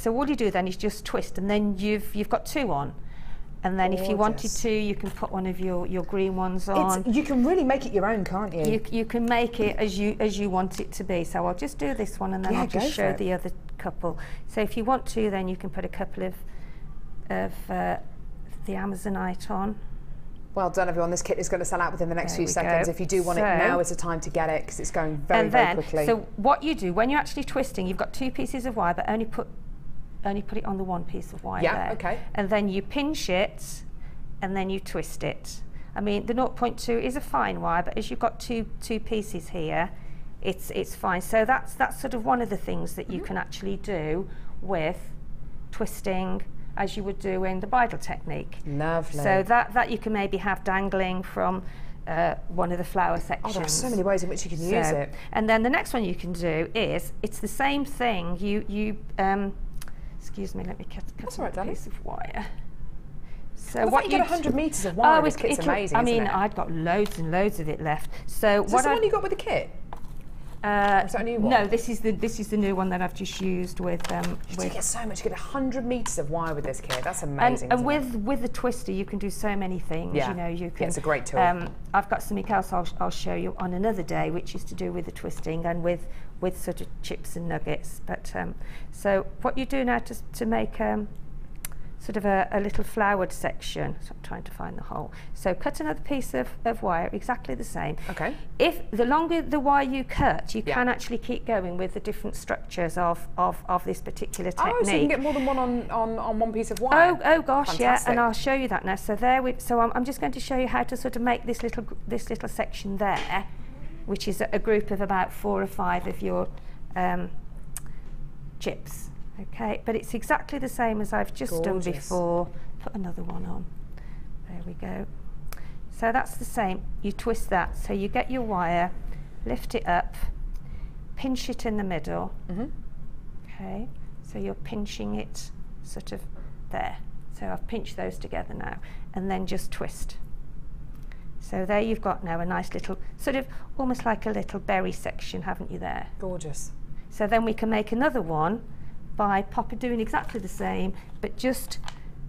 all you do then is just twist, and then you've got 2 on. And then if you wanted to, you can put one of your green ones on. You can really make it your own, can't you? You can make it as you want it to be. So I'll just do this one, and then I'll just show the other couple. So if you want to, then you can put a couple of the Amazonite on. Well done, everyone. This kit is going to sell out within the next few seconds. If you do want it, now is the time to get it because it's going very quickly. So what you do when you're actually twisting, you've got 2 pieces of wire, but only put it on the 1 piece of wire there. Okay. And then you pinch it, and then you twist it. I mean, the 0.2 is a fine wire, but as you've got two pieces here, it's fine. So that's sort of one of the things that you can actually do with twisting, as you would do in the bridal technique. Lovely. So that you can maybe have dangling from one of the flower sections. Oh, there are so many ways in which you can use it. And then the next one you can do is, it's the same thing. You excuse me, let me cut a piece of wire. So what you get 100 metres of wire. This kit's amazing. I mean, I'd got loads and loads of it left. So is this the one you got with the kit? Is that a new one? No, this is the new one that I've just used with. You do get so much. You get 100 metres of wire with this kit. That's amazing. And with the twister, you can do so many things. Yeah. You know, you can. It's a great tool. I've got something else I'll show you on another day, which is to do with the twisting and with sort of chips and nuggets. But so what you do now to make sort of a little flowered section. So I'm trying to find the hole. So cut another piece of wire, exactly the same. Okay. If the longer the wire you cut, you can actually keep going with the different structures of this particular technique. Oh, so you can get more than one on one piece of wire. Oh gosh, fantastic. Yeah, and I'll show you that now. So I'm just going to show you how to sort of make this little section there, which is a group of about 4 or 5 of your chips. Okay, but it's exactly the same as I've just done before. Put another one on. There we go. So that's the same. You twist that. So you get your wire, lift it up, pinch it in the middle. Okay, so you're pinching it sort of there. So I've pinched those together now, and then just twist. So there you've got now a nice little, sort of almost like a little berry section, haven't you there? Gorgeous. So then we can make another one by doing exactly the same, but just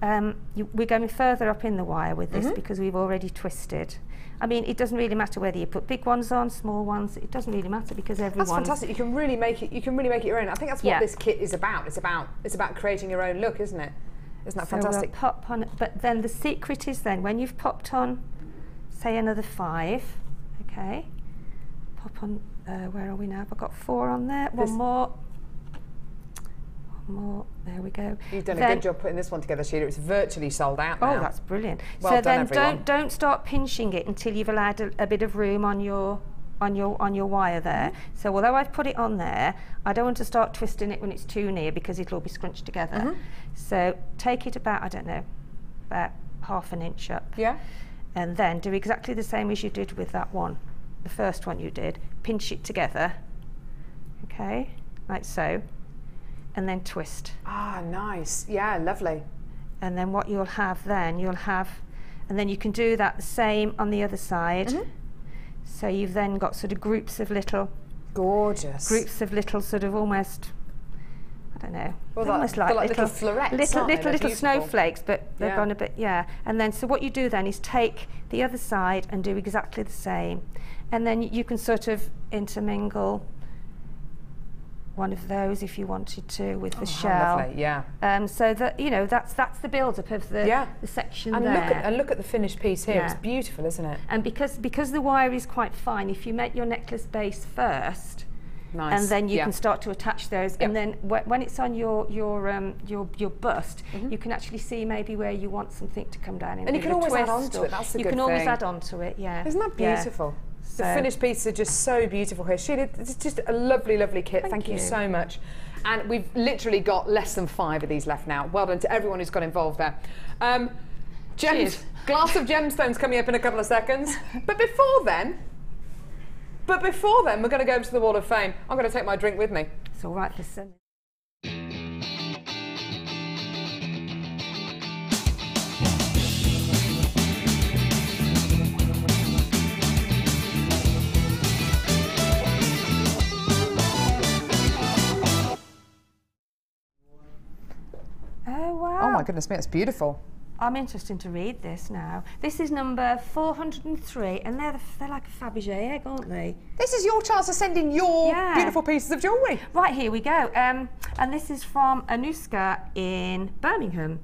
we're going further up in the wire with this because we've already twisted. I mean, it doesn't really matter whether you put big ones on, small ones. It doesn't really matter because everyone's. That's fantastic. You can really make it. You can really make it your own. I think that's what this kit is about. It's about creating your own look, isn't it? Isn't that fantastic? We'll pop on, but then the secret is then when you've popped on, say another 5. Okay. Pop on. Where are we now? I've got 4 on there. One more. There we go. You've done a good job putting this one together, Sheila. It's virtually sold out now. Oh, that's brilliant. Well so done, then everyone. don't start pinching it until you've allowed a bit of room on your wire there. So although I've put it on there, I don't want to start twisting it when it's too near because it'll all be scrunched together. So take it about, I don't know, about ½ an inch up. Yeah. And then do exactly the same as you did with that one, the first one you did. Pinch it together. Okay, like so. And then twist. Ah, nice. Yeah, lovely. And then what you'll have then, and then you can do that the same on the other side. So you've then got sort of groups of little. Gorgeous. Groups of little sort of almost, I don't know. Well, almost like little florets, little snowflakes, but they've gone a bit, And then so what you do then is take the other side and do exactly the same. And then you can sort of intermingle one of those if you wanted to with the shell. Lovely, yeah. So that that's the build-up of the section and there. Look at the finished piece here. It's beautiful, isn't it? And because the wire is quite fine, if you make your necklace base first, and then you can start to attach those, and then when it's on your bust, you can actually see maybe where you want something to come down in. And you can always add on to it. That's the good thing. You can always add on to it. Yeah. Isn't that beautiful? The finished pieces are just so beautiful here. Sheila, it's just a lovely, lovely kit. Thank you so much. And we've literally got less than 5 of these left now. Well done to everyone who's got involved there. Glass of gemstones coming up in a couple of seconds. But before then, we're going to go over to the Wall of Fame. I'm going to take my drink with me. It's all right, listen. Oh, wow. Oh my goodness me, it's beautiful. I'm interested to read this now. This is number 403, and they're like a Fabergé egg, aren't they? This is your chance to send in your beautiful pieces of jewellery. Right, here we go. And this is from Anuska in Birmingham.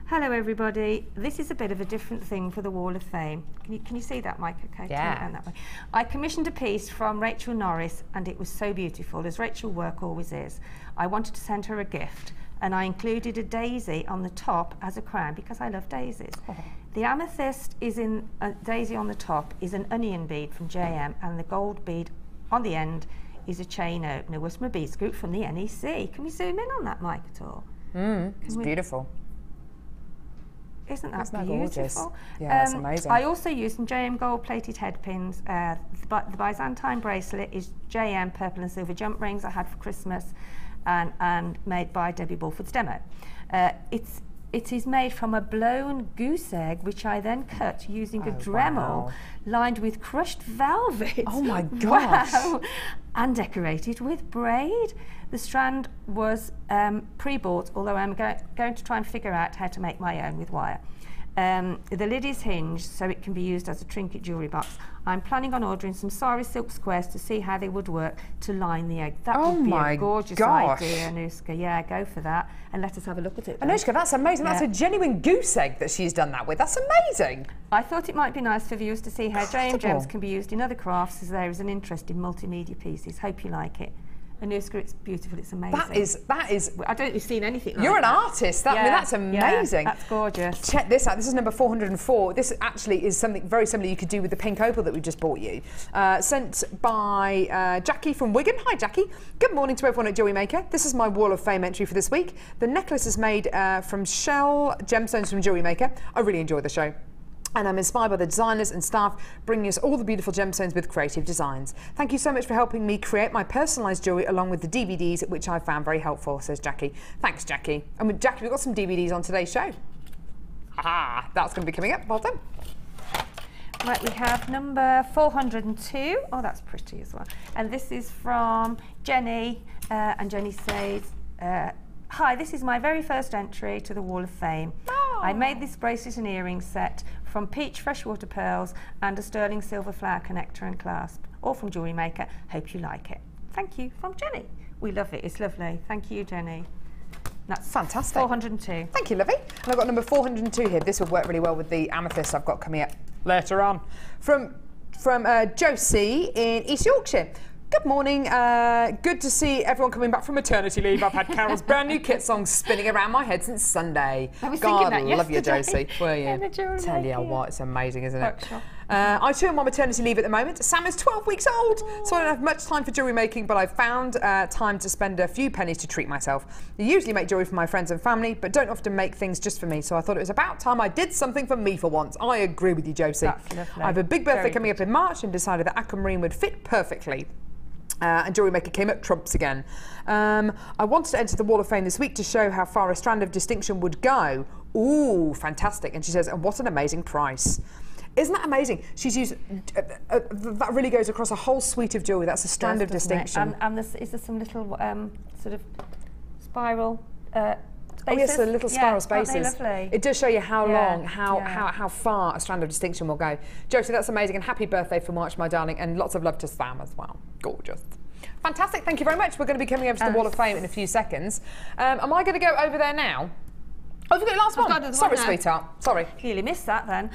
Hello everybody, this is a bit of a different thing for the Wall of Fame. Can you see that, Mike? Okay, Yeah. turn it around that way. I commissioned a piece from Rachel Norris and it was so beautiful, as Rachel work always is. I wanted to send her a gift and I included a daisy on the top as a crown because I love daisies. Oh. The amethyst is in a daisy on the top is an onion bead from JM and the gold bead on the end is a chain opener with my bead scoop from the NEC. Can we zoom in on that, Mike, at all? It's beautiful. Isn't that beautiful? gorgeous? Yeah, that's amazing. I also used some JM gold-plated head pins. The Byzantine bracelet is JM purple and silver jump rings I had for Christmas, and made by Debbie Bulford's demo. It is made from a blown goose egg, which I then cut using a Dremel lined with crushed velvet. Oh my gosh! Wow. And decorated with braid. The strand was pre-bought, although I'm going to try and figure out how to make my own with wire. The lid is hinged, so it can be used as a trinket jewellery box. I'm planning on ordering some sari silk squares to see how they would work to line the egg. That would be a gorgeous idea, Anushka. Yeah, go for that. And let us have a look at it then. Anushka, that's amazing. Yeah. That's a genuine goose egg that she's done that with. That's amazing. I thought it might be nice for viewers to see how JM gems can be used in other crafts, as there is an interest in multimedia pieces. Hope you like it. Anushka, it's beautiful, it's amazing. That is. I don't think you've seen anything like that. You're an artist. I mean, that's amazing. Yeah, that's gorgeous. Check this out. This is number 404. This actually is something very similar you could do with the pink opal that we just bought you. Sent by Jackie from Wigan. Hi, Jackie. Good morning to everyone at Jewellery Maker. This is my Wall of Fame entry for this week. The necklace is made from shell gemstones from Jewellery Maker. I really enjoy the show. And I'm inspired by the designers and staff bringing us all the beautiful gemstones with creative designs. Thank you so much for helping me create my personalised jewellery along with the DVDs, which I found very helpful, says Jackie. Thanks, Jackie. And with Jackie, we've got some DVDs on today's show. Ah, that's going to be coming up. Well done. Right, we have number 402. Oh, that's pretty as well. And this is from Jenny. And Jenny says, hi, this is my very first entry to the Wall of Fame. Oh. I made this bracelet and earring set from peach freshwater pearls and a sterling silver flower connector and clasp, all from Jewellery Maker. Hope you like it. Thank you, from Jenny. We love it, it's lovely. Thank you, Jenny. That's fantastic. 402. Thank you, Lovey. And I've got number 402 here. This would work really well with the amethyst I've got coming up later on. From Josie in East Yorkshire. Good morning. Good to see everyone coming back from maternity leave. I've had Carol's brand new kit song spinning around my head since Sunday. I was God, thinking that love you, Josie. Were you? Tell you what, it's amazing, isn't it? I too am on maternity leave at the moment. Sam is 12 weeks old, so I don't have much time for jewellery making, but I've found time to spend a few pennies to treat myself. I usually make jewellery for my friends and family, but don't often make things just for me, so I thought it was about time I did something for me for once. I agree with you, Josie. That's lovely. I have a big birthday coming up in March and decided that aquamarine would fit perfectly. And Jewellery Maker came up trumps again. I wanted to enter the Wall of Fame this week to show how far a strand of distinction would go. Ooh, fantastic. And she says, and what an amazing price. Isn't that amazing? She's used, that really goes across a whole suite of jewellery. That's a strand of distinction. And is there some little sort of spiral spaces? Oh yes, the little spiral spaces. Aren't they lovely? It does show you how long, how far a strand of distinction will go. Josie, that's amazing, and happy birthday for March, my darling, and lots of love to Sam as well. Gorgeous. Fantastic, thank you very much. We're going to be coming over to the Wall of Fame in a few seconds. Am I going to go over there now? Oh, have you got your last one? Sorry, sweetheart. Sorry. Clearly missed that then.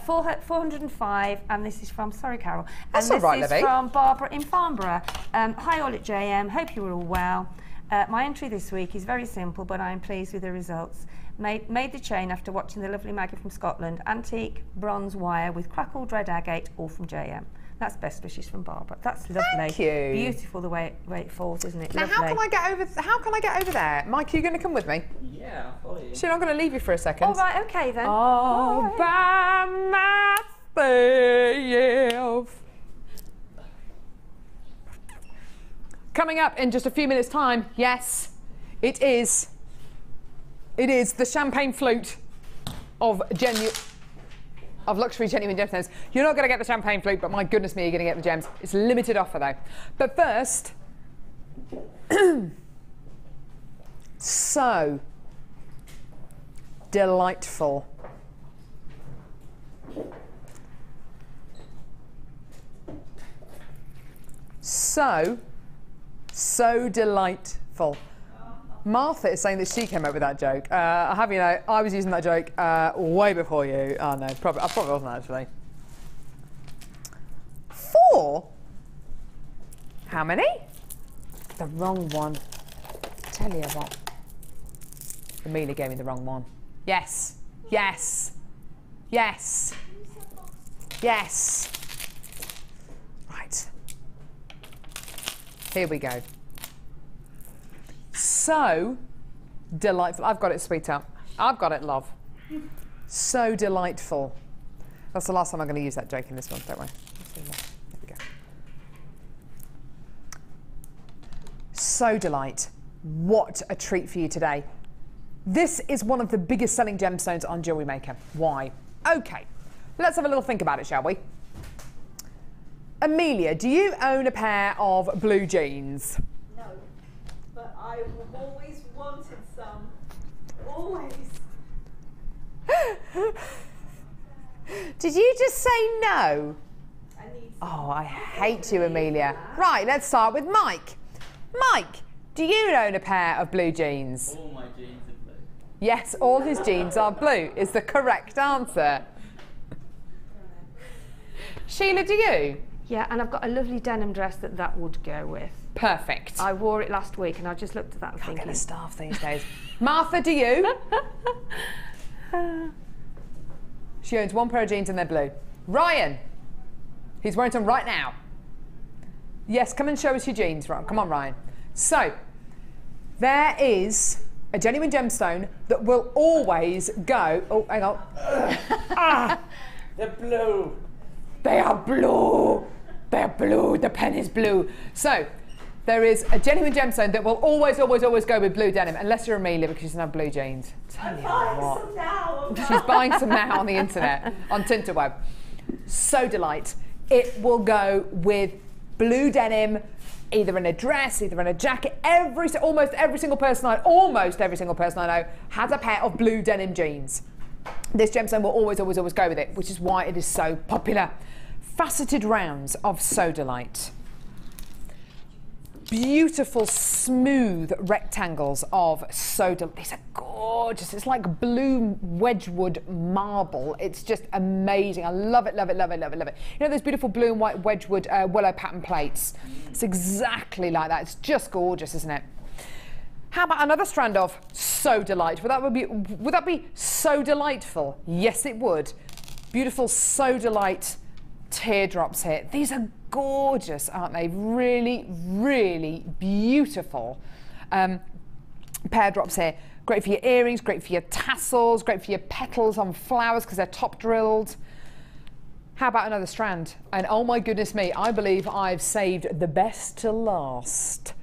405, and this is from, sorry, Carol. That's all right, Livy. This is from Barbara in Farnborough. Hi all at JM, hope you're all well. My entry this week is very simple, but I'm pleased with the results. Made the chain after watching the lovely Maggie from Scotland. Antique bronze wire with crackled red agate, all from JM. That's best wishes from Barbara. That's lovely. Thank you. Beautiful the way it falls, isn't it? Now, lovely. how can I get over there? Mike, are you going to come with me? Yeah, I'll follow you. She's not going to leave you for a second. All right, okay then. All by myself. Coming up in just a few minutes' time, yes, it is the champagne flute of luxury genuine gemstones. You're not going to get the champagne flute, but my goodness me, you're going to get the gems. It's a limited offer though. But first, so delightful. So delightful. Martha is saying that she came up with that joke. I have you know, I was using that joke way before you. Oh no, I probably wasn't actually. 4? How many? The wrong one. Tell you what. Amelia gave me the wrong one. Yes. Yes. Yes. Yes. Right. Here we go. So delightful. I've got it, sweetheart. I've got it, love. So delightful. That's the last time I'm going to use that joke in this one, don't worry. There we go. Sodalite. What a treat for you today. This is one of the biggest selling gemstones on Jewellery Maker. Why? Okay, let's have a little think about it, shall we? Amelia, do you own a pair of blue jeans? No, but I've always wanted some. Always. Did you just say no? I need some. Oh, I hate you, Amelia. Right, let's start with Mike. Mike, do you own a pair of blue jeans? All my jeans are blue. Yes, all his jeans are blue is the correct answer. Sheila, do you? Yeah, and I've got a lovely denim dress that would go with. Perfect. I wore it last week and I just looked at that and Can't get thinking, the staff these days. Martha, do you? She owns one pair of jeans and they're blue. Ryan, he's wearing them right now. Yes, come and show us your jeans. Right, come on, Ryan. So, there is a genuine gemstone that will always go. Oh, hang on. Ah, They're blue. they are blue. They're blue. The pen is blue. So, there is a genuine gemstone that will always, always, always go with blue denim, unless you're Amelia because she doesn't have blue jeans. Tell I'm you buying what. some now. She's buying some now on the internet, on Tinterweb. Sodalite. It will go with blue denim, either in a dress, either in a jacket. Almost every single person I know has a pair of blue denim jeans. This gemstone will always, always, always go with it, which is why it is so popular. Faceted rounds of Sodalite. Beautiful, smooth rectangles of Sodalite. These are gorgeous. It's like blue Wedgwood marble. It's just amazing. I love it, love it, love it, love it, love it. You know those beautiful blue and white Wedgwood willow pattern plates? It's exactly like that. It's just gorgeous, isn't it? How about another strand of Sodalite? Would that be so delightful? Yes, it would. Beautiful Sodalite teardrops here. These are gorgeous, aren't they? Really, really beautiful pear drops here. Great for your earrings, great for your tassels, great for your petals on flowers because they're top drilled. How about another strand? And oh my goodness me, I believe I've saved the best to last.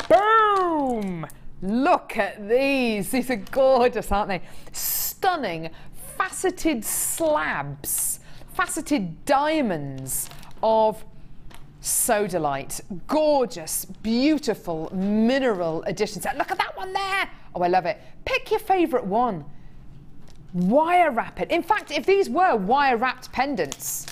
Boom! Look at these. These are gorgeous, aren't they? Stunning faceted slabs, faceted diamonds of Sodalite. Gorgeous, beautiful mineral additions. Look at that one there. Oh, I love it. Pick your favourite one. Wire wrap it. In fact, if these were wire wrapped pendants,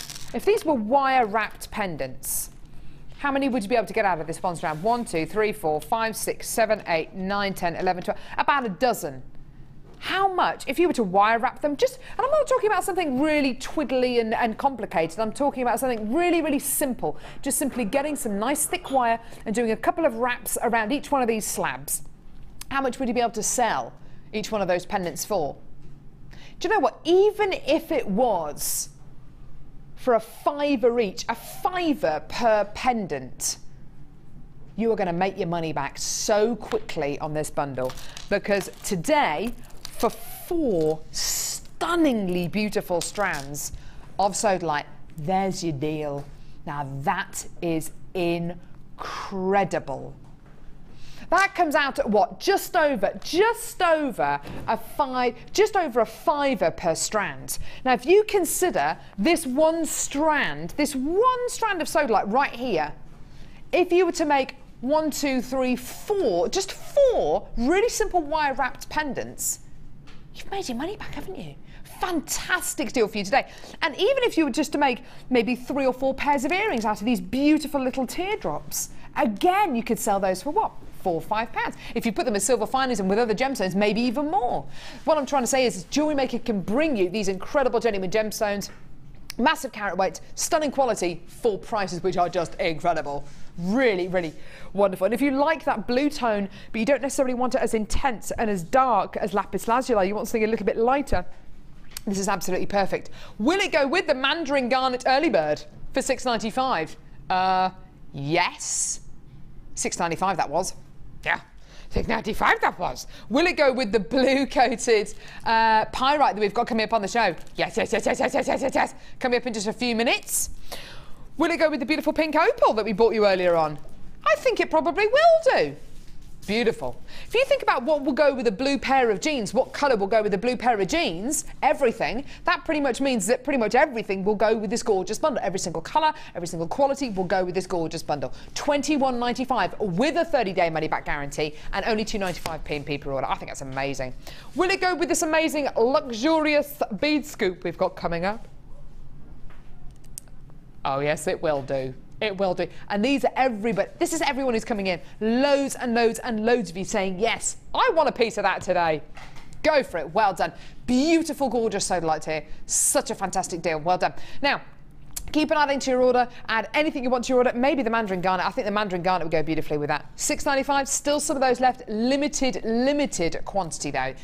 how many would you be able to get out of this one strand? 1, 2, 3, 4, 5, 6, 7, 8, 9, 10, 11, 12, about a dozen. How much, if you were to wire wrap them, and I'm not talking about something really twiddly and complicated, I'm talking about something really, really simple. Just simply getting some nice thick wire and doing a couple of wraps around each one of these slabs. How much would you be able to sell each one of those pendants for? Do you know what? Even if it was for £5 each, £5 per pendant, you are going to make your money back so quickly on this bundle, because today, for 4 stunningly beautiful strands of Sodalite, there's your deal. Now that is incredible. That comes out at what? Just over a £5 per strand. Now, if you consider this one strand of Sodalite right here, if you were to make 1, 2, 3, 4, just 4 really simple wire wrapped pendants, you've made your money back, haven't you? Fantastic deal for you today. And even if you were just to make maybe 3 or 4 pairs of earrings out of these beautiful little teardrops, again, you could sell those for what? 4 or 5 pounds. If you put them as silver finings and with other gemstones, maybe even more. What I'm trying to say is Jewellery Maker can bring you these incredible genuine gemstones, massive carat weight, stunning quality for prices which are just incredible. Really, really wonderful. And if you like that blue tone, but you don't necessarily want it as intense and as dark as lapis lazuli, you want something a little bit lighter, this is absolutely perfect. Will it go with the Mandarin Garnet Early Bird for £6.95? Yes. £6.95 that was. Yeah. £6.95 that was. Will it go with the blue coated pyrite that we've got coming up on the show? Yes, yes, yes, yes, yes, yes, yes, yes, yes. Coming up in just a few minutes. Will it go with the beautiful pink opal that we bought you earlier on? I think it probably will do. Beautiful. If you think about what will go with a blue pair of jeans, what colour will go with a blue pair of jeans, everything, that pretty much means that pretty much everything will go with this gorgeous bundle. Every single colour, every single quality will go with this gorgeous bundle. £21.95 with a 30-day money-back guarantee and only £2.95 P&P per order. I think that's amazing. Will it go with this amazing luxurious bead scoop we've got coming up? Oh yes, it will do. It will do. And these are everybody. This is everyone who's coming in. Loads and loads and loads of you saying, yes, I want a piece of that today. Go for it. Well done. Beautiful, gorgeous Sodalite here. Such a fantastic deal. Well done. Now, keep an eye into your order. Add anything you want to your order. Maybe the Mandarin Garnet. I think the Mandarin Garnet would go beautifully with that. £6.95. Still some of those left. Limited quantity though.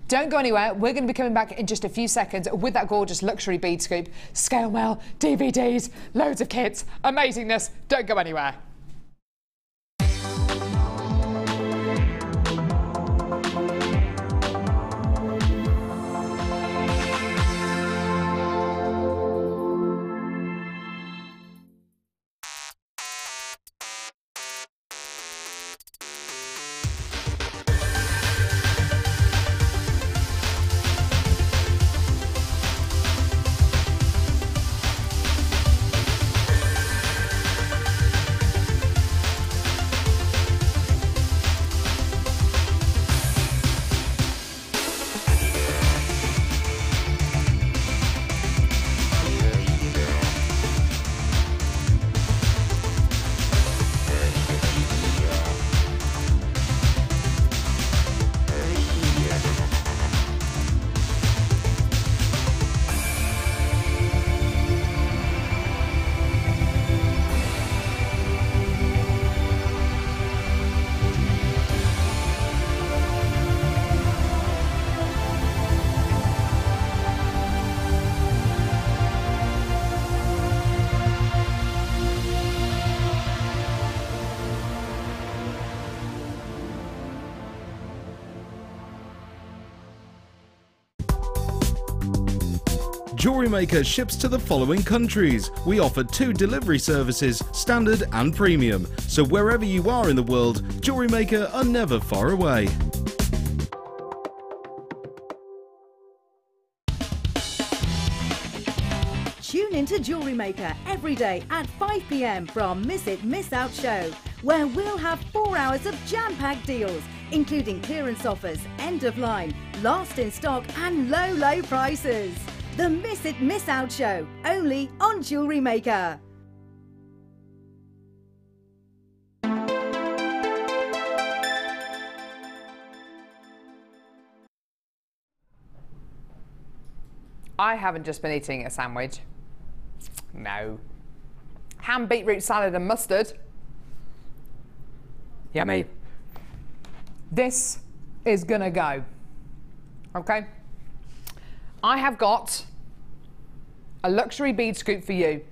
Don't go anywhere. We're going to be coming back in just a few seconds with that gorgeous luxury bead scoop. Scale mail, DVDs, loads of kits, amazingness. Don't go anywhere. Jewellery Maker ships to the following countries. We offer 2 delivery services, standard and premium. So wherever you are in the world, Jewellery Maker are never far away. Tune into Jewellery Maker every day at 5 p.m. for our Miss It, Miss Out show, where we'll have 4 hours of jam-packed deals, including clearance offers, end of line, last in stock and low, low prices. The Miss It, Miss Out show, only on Jewellery Maker. I haven't just been eating a sandwich. No. Ham, beetroot salad and mustard. Yummy. This is gonna go. Okay? I have got a luxury bead scoop for you.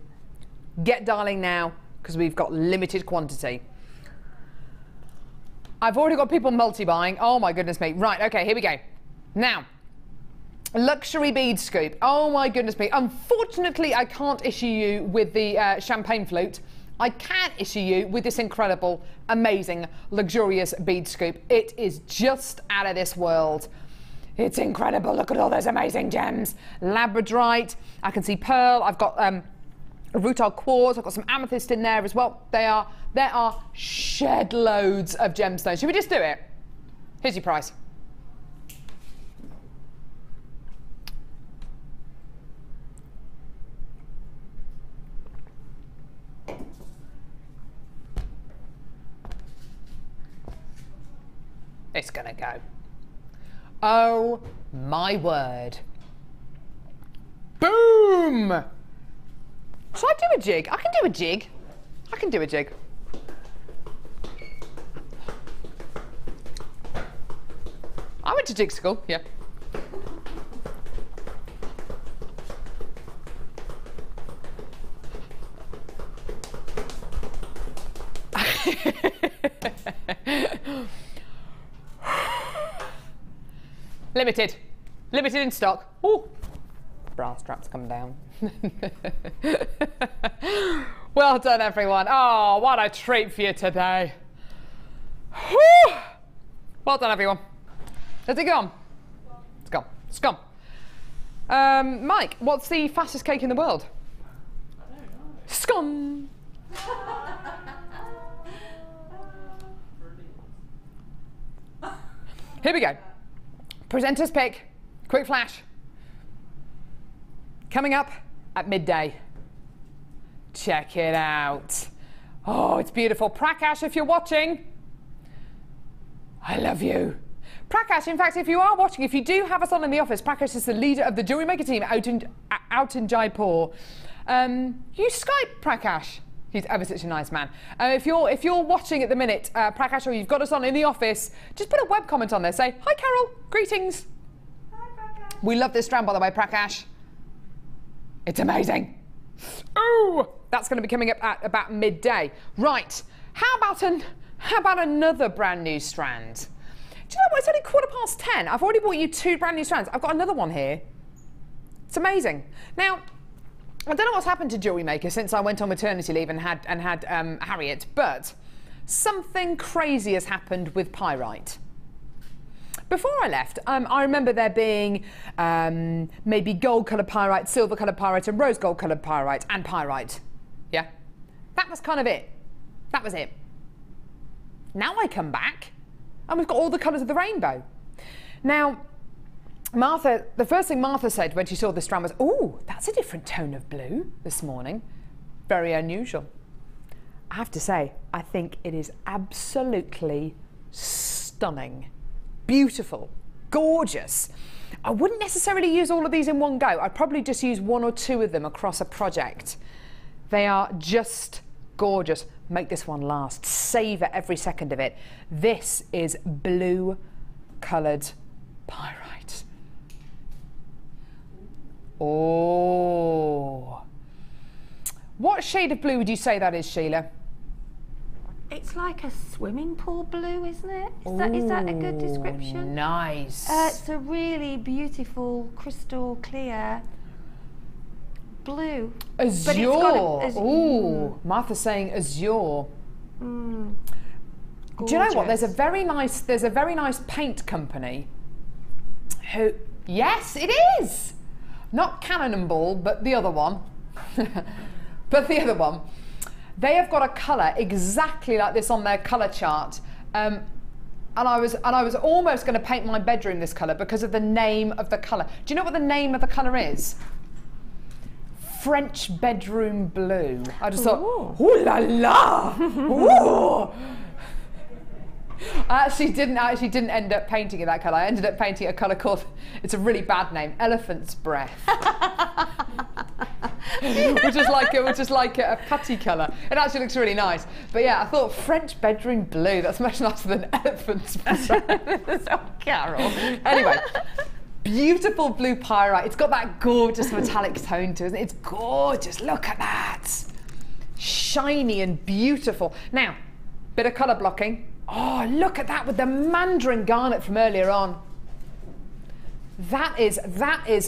Get dialing now, because we've got limited quantity. I've already got people multi-buying. Oh my goodness me. Right, okay, here we go. Now, luxury bead scoop. Oh my goodness me. Unfortunately, I can't issue you with the champagne flute. I can issue you with this incredible, amazing, luxurious bead scoop. It is just out of this world. It's incredible. Look at all those amazing gems. Labradorite. I can see pearl. I've got rutile quartz. I've got some amethyst in there as well. There are shed loads of gemstones. Should we just do it? Here's your price. it's gonna go. Oh my word. Boom! Should I do a jig? I can do a jig. I can do a jig. I went to jig school, yeah. Limited. Limited in stock. Ooh. Bra straps come down. Well done, everyone. Oh, what a treat for you today. Whew. Well done, everyone. Has it gone? It's gone. It's gone. Mike, what's the fastest cake in the world? I don't know. Scone. Here we go. Presenter's pick. Quick flash. Coming up at midday. Check it out. Oh, it's beautiful. Prakash, if you're watching, I love you. Prakash, in fact, if you are watching, if you do have us on in the office, Prakash is the leader of the Jewellery Maker team out in Jaipur. You Skype Prakash. He's ever such a nice man. If you're watching at the minute, Prakash, or you've got us on in the office, just put a web comment on there. Say, hi Carol, greetings. Hi, Becca. We love this strand, by the way, Prakash. It's amazing. Oh, that's going to be coming up at about midday. Right, how about another brand new strand? Do you know what, it's only 10:15. I've already bought you 2 brand new strands. I've got another one here. It's amazing. Now, I don't know what's happened to Jewellery Maker since I went on maternity leave and had Harriet, but something crazy has happened with pyrite. Before I left, I remember there being maybe gold-coloured pyrite, silver-coloured pyrite, and rose-gold-coloured pyrite, and pyrite. Yeah? That was kind of it. That was it. Now I come back, and we've got all the colours of the rainbow. Now, Martha, the first thing Martha said when she saw this strand was, "Ooh, that's a different tone of blue this morning. Very unusual." I have to say, I think it is absolutely stunning. Beautiful, gorgeous. I wouldn't necessarily use all of these in one go. I'd probably just use 1 or 2 of them across a project. They are just gorgeous. Make this one last. Savour every second of it. This is blue coloured pyrite. Oh. What shade of blue would you say that is, Sheila? It's like a swimming pool blue, isn't it? Is that a good description? Nice. It's a really beautiful, crystal clear blue. Azure. But it's got Ooh, Martha's saying azure. Do you know what? There's a very nice paint company who, yes, it is. Not Cannonball, but the other one. They have got a colour exactly like this on their colour chart. And I was almost going to paint my bedroom this colour because of the name of the colour. Do you know what the name of the colour is? French bedroom blue. I just thought, ooh la la! Ooh. I actually didn't end up painting it that colour. I ended up painting a colour called, it's a really bad name, Elephant's Breath. which is like a putty colour. It actually looks really nice. But yeah, I thought French bedroom blue, that's much nicer than Elephant's Breath. Oh, Carol. Anyway, beautiful blue pyrite. It's got that gorgeous metallic tone to it, isn't it? It's gorgeous. Look at that. Shiny and beautiful. Now, bit of colour blocking. Oh, look at that with the Mandarin garnet from earlier on. That is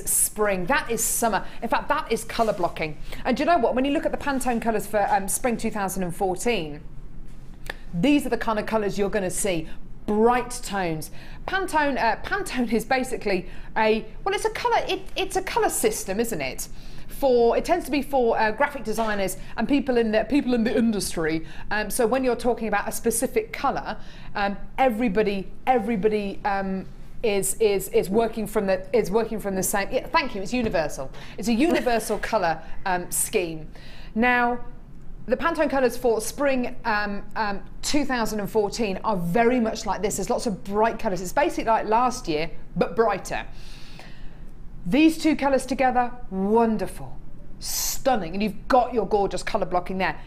spring, that is summer. In fact, that is colour blocking. And do you know what? When you look at the Pantone colours for spring 2014, these are the kind of colours you're going to see. Bright tones. Pantone is basically it's a colour system, isn't it? It tends to be for graphic designers and people in the industry. So when you're talking about a specific colour, everybody is working from the same. Yeah, thank you. It's universal. It's a universal colour scheme. Now, the Pantone colours for spring 2014 are very much like this. There's lots of bright colours. It's basically like last year, but brighter. These two colours together, wonderful, stunning, and you've got your gorgeous colour blocking there.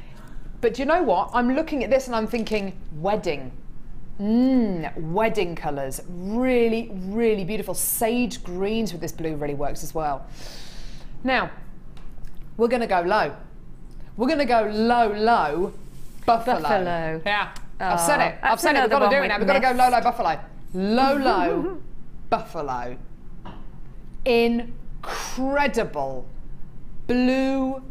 But you know what? I'm looking at this and I'm thinking wedding. Wedding colours, really, really beautiful. Sage greens with this blue really works as well. Now, we're going to go low. We're going to go low, low, buffalo. Buffalo. Yeah, I've said it. I've said it. We've got to do it now. We've got to go low, low, buffalo. Low, low, buffalo. Incredible blue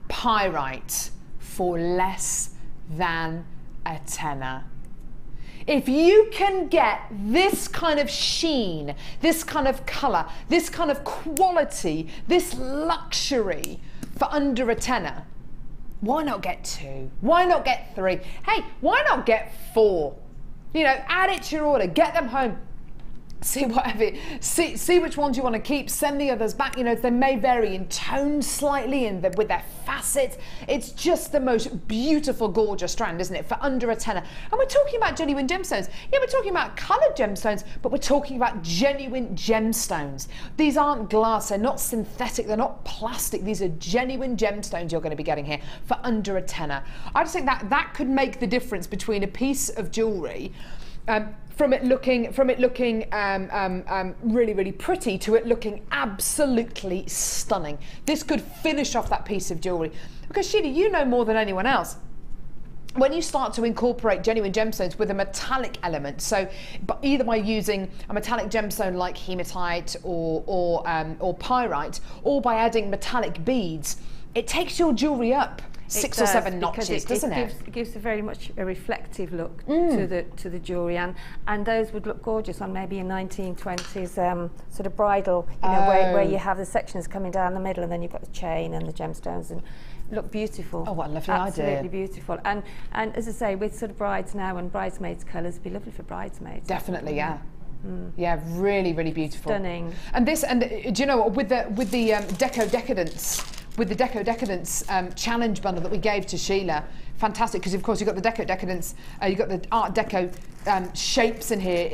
pyrite for less than a tenner. If you can get this kind of sheen, this kind of colour, this kind of quality, this luxury for under a tenner, why not get 2? Why not get 3? Hey, why not get 4? You know, add it to your order, get them home. See whatever, see which ones you want to keep, send the others back. You know, they may vary in tone slightly and with their facets. It's just the most beautiful, gorgeous strand, isn't it, for under a tenner. And we're talking about genuine gemstones. Yeah, we're talking about coloured gemstones, but we're talking about genuine gemstones. These aren't glass, they're not synthetic, they're not plastic. These are genuine gemstones you're going to be getting here for under a tenner. I just think that could make the difference between a piece of jewellery from it looking really, really pretty to it looking absolutely stunning. This could finish off that piece of jewellery. Because Sheila, you know more than anyone else, when you start to incorporate genuine gemstones with a metallic element, so either by using a metallic gemstone like hematite or pyrite, or by adding metallic beads, it takes your jewellery up 6 or 7 notches, doesn't it? It gives a very much a reflective look to the jewellery, and those would look gorgeous on maybe a 1920s sort of bridal, you know, where you have the sections coming down the middle, and then you've got the chain and the gemstones, and look beautiful. Oh, what a lovely Absolutely idea! Beautiful, and as I say, with sort of brides now and bridesmaids colours, it'd be lovely for bridesmaids. Definitely, yeah. Yeah, really, really beautiful. Stunning. And this, and do you know what? With the Deco decadence. With the Deco Decadence challenge bundle that we gave to Sheila, fantastic, because of course you've got the Deco Decadence, you've got the Art Deco shapes in here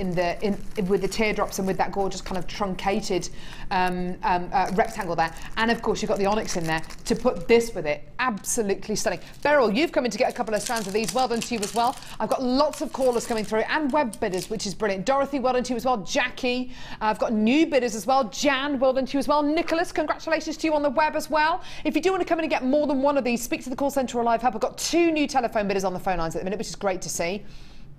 with the teardrops and with that gorgeous kind of truncated rectangle there, and of course you've got the onyx in there to put this with it. Absolutely stunning. Beryl, you've come in to get a couple of strands of these. Well done to you as well. I've got lots of callers coming through and web bidders, which is brilliant. Dorothy, well done to you as well. Jackie, I've got new bidders as well. Jan, well done to you as well. Nicholas, congratulations to you on the web as well. If you do want to come in and get more than one of these, speak to the call centre or live help. I've got 2 new telephone bidders on the phone lines at the minute, which is great to see.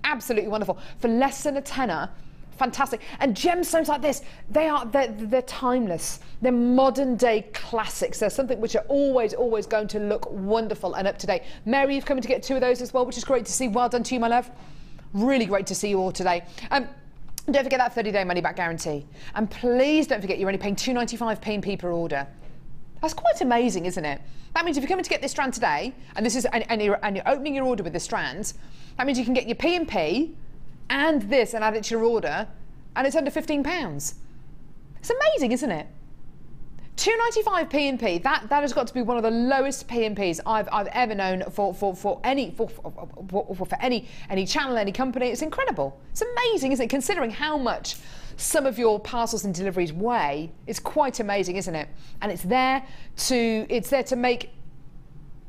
Absolutely wonderful. For less than a tenner, fantastic. And gemstones like this, they're timeless. They're modern day classics. They're something which are always going to look wonderful and up to date. Mary, you've come in to get 2 of those as well, which is great to see. Well done to you, my love. Really great to see you all today. Don't forget that 30-day money-back guarantee. And please don't forget you're only paying £2.95 P&P per order. That's quite amazing, isn't it? That means if you're coming to get this strand today, and you're opening your order with the strands, that means you can get your P&P and this and add it to your order, and it's under £15. It's amazing, isn't it? £2.95 P&P. That has got to be one of the lowest P&Ps I've ever known for any channel, any company. It's incredible. It's amazing, isn't it? Considering how much some of your parcels and deliveries weigh, it's quite amazing, isn't it? And it's there to make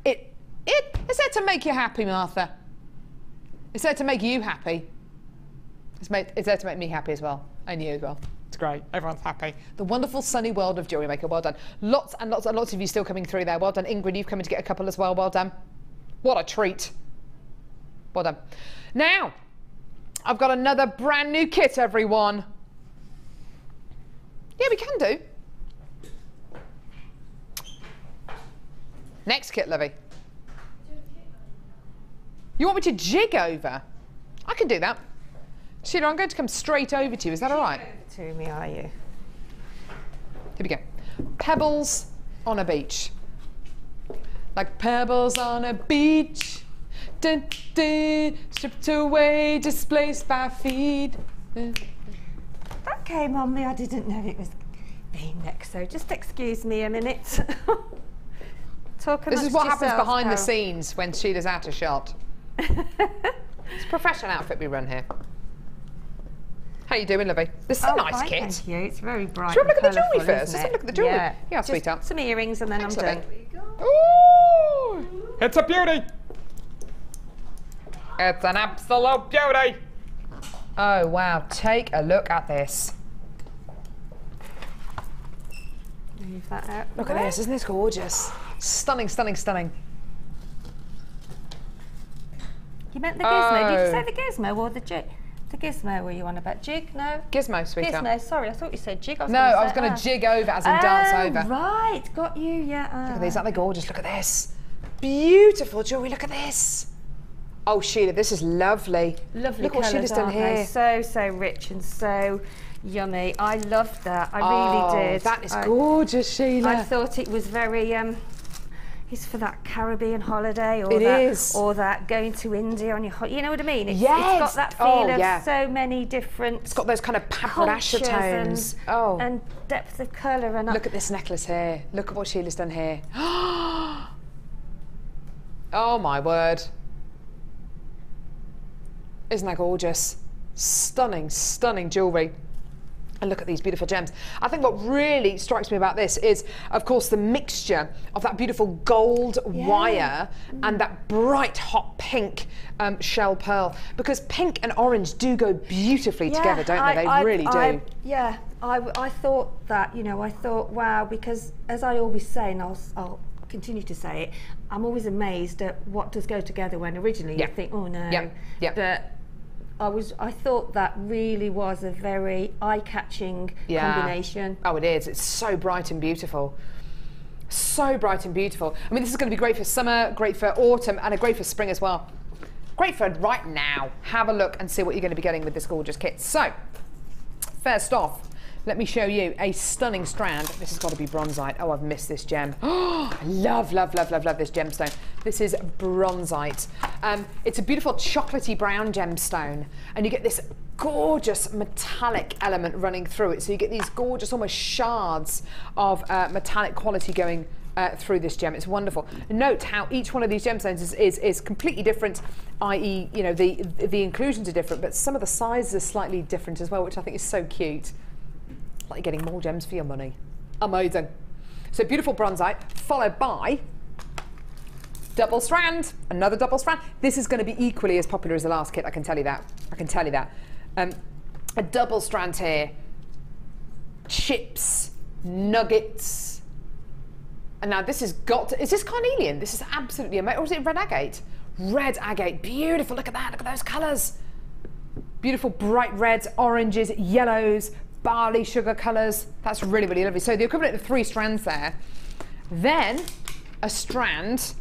it's there to make you happy, Martha. It's there to make you happy. It's there to make me happy as well, and you as well. It's great. Everyone's happy. The wonderful sunny world of Jewellery Maker. Well done. Lots and lots and lots of you still coming through there. Well done, Ingrid. You've come in to get a couple as well. Well done. What a treat. Well done. Now, I've got another brand new kit, everyone. Yeah, we can do. Next kit, Lovey. You want me to jig over? I can do that. Sheila, I'm going to come straight over to you. Is that all right? To me, are you? Here we go. Pebbles on a beach. Like pebbles on a beach. Dun, dun, stripped away, displaced by feet. Okay, Mummy, I didn't know it was being next, so just excuse me a minute. talk This is what happens yourselves, behind the Carol. scenes when Sheila's out of shot. It's a professional outfit we run here. How you doing, lovey? This is a nice fine, kit. Thank you. It's very bright. Should we look and at the jewellery colourful, first? isn't Let's have a it? look at the jewellery. Yeah, Yeah, just sweetheart. some earrings and then I'm done. Ooh! It's a beauty. It's an absolute beauty. Oh wow, take a look at this. Move that out. Look at this, isn't this gorgeous? Stunning, stunning, stunning. You meant the gizmo. Did you Oh. say the gizmo or the jig? The gizmo, were you on about jig? No. Gizmo, sweetheart. Gizmo, sorry, I thought you said jig. No, I was going to jig over as in dance over. Right, got you, yeah. Look at these, aren't they gorgeous? Look at this. Beautiful jewellery, look at this. Oh, Sheila, this is lovely. Lovely Look what colours, Sheila's done aren't they? here. So rich and so yummy. I loved that. I Oh, really did. that is gorgeous, Sheila. I thought it was very it's for that Caribbean holiday, or It that, is. or that going to India on your you know what I mean? It's Yes. got that Oh, feel of yeah. so many different. It's got those kind of paprasha cultures tones. Oh, and depth of colour and look at this necklace here. Look at what Sheila's done here. Oh my word. Isn't that gorgeous? Stunning, stunning jewellery. And look at these beautiful gems. I think what really strikes me about this is, of course, the mixture of that beautiful gold wire and that bright hot pink shell pearl. Because pink and orange do go beautifully together, don't they? They really do. I thought that, you know, I thought, wow, because as I always say, and I'll continue to say it, I'm always amazed at what does go together when originally you think, oh no. Yeah. But I thought that really was a very eye-catching combination. Oh, it is. It's so bright and beautiful. So bright and beautiful. I mean, this is going to be great for summer, great for autumn, and great for spring as well. Great for right now. Have a look and see what you're going to be getting with this gorgeous kit. So, first off, let me show you a stunning strand. This has got to be bronzite. Oh, I've missed this gem. Oh, I love, love, love, love, love this gemstone. This is bronzite. It's a beautiful chocolatey brown gemstone, and you get this gorgeous metallic element running through it. So you get these gorgeous, almost shards of metallic quality going through this gem. It's wonderful. Note how each one of these gemstones is completely different, i.e., you know, the inclusions are different, but some of the sizes are slightly different as well, which I think is so cute. Like you're getting more gems for your money. Amazing. So beautiful bronzite, followed by double strand, another double strand. This is going to be equally as popular as the last kit, I can tell you that. I can tell you that. A double strand here, chips, nuggets. And now this has got to, is this carnelian? This is absolutely amazing. Or is it red agate? Red agate, beautiful, look at that, look at those colours. Beautiful bright reds, oranges, yellows, barley sugar colours. That's really, really lovely. So the equivalent of 3 strands there. Then a strand,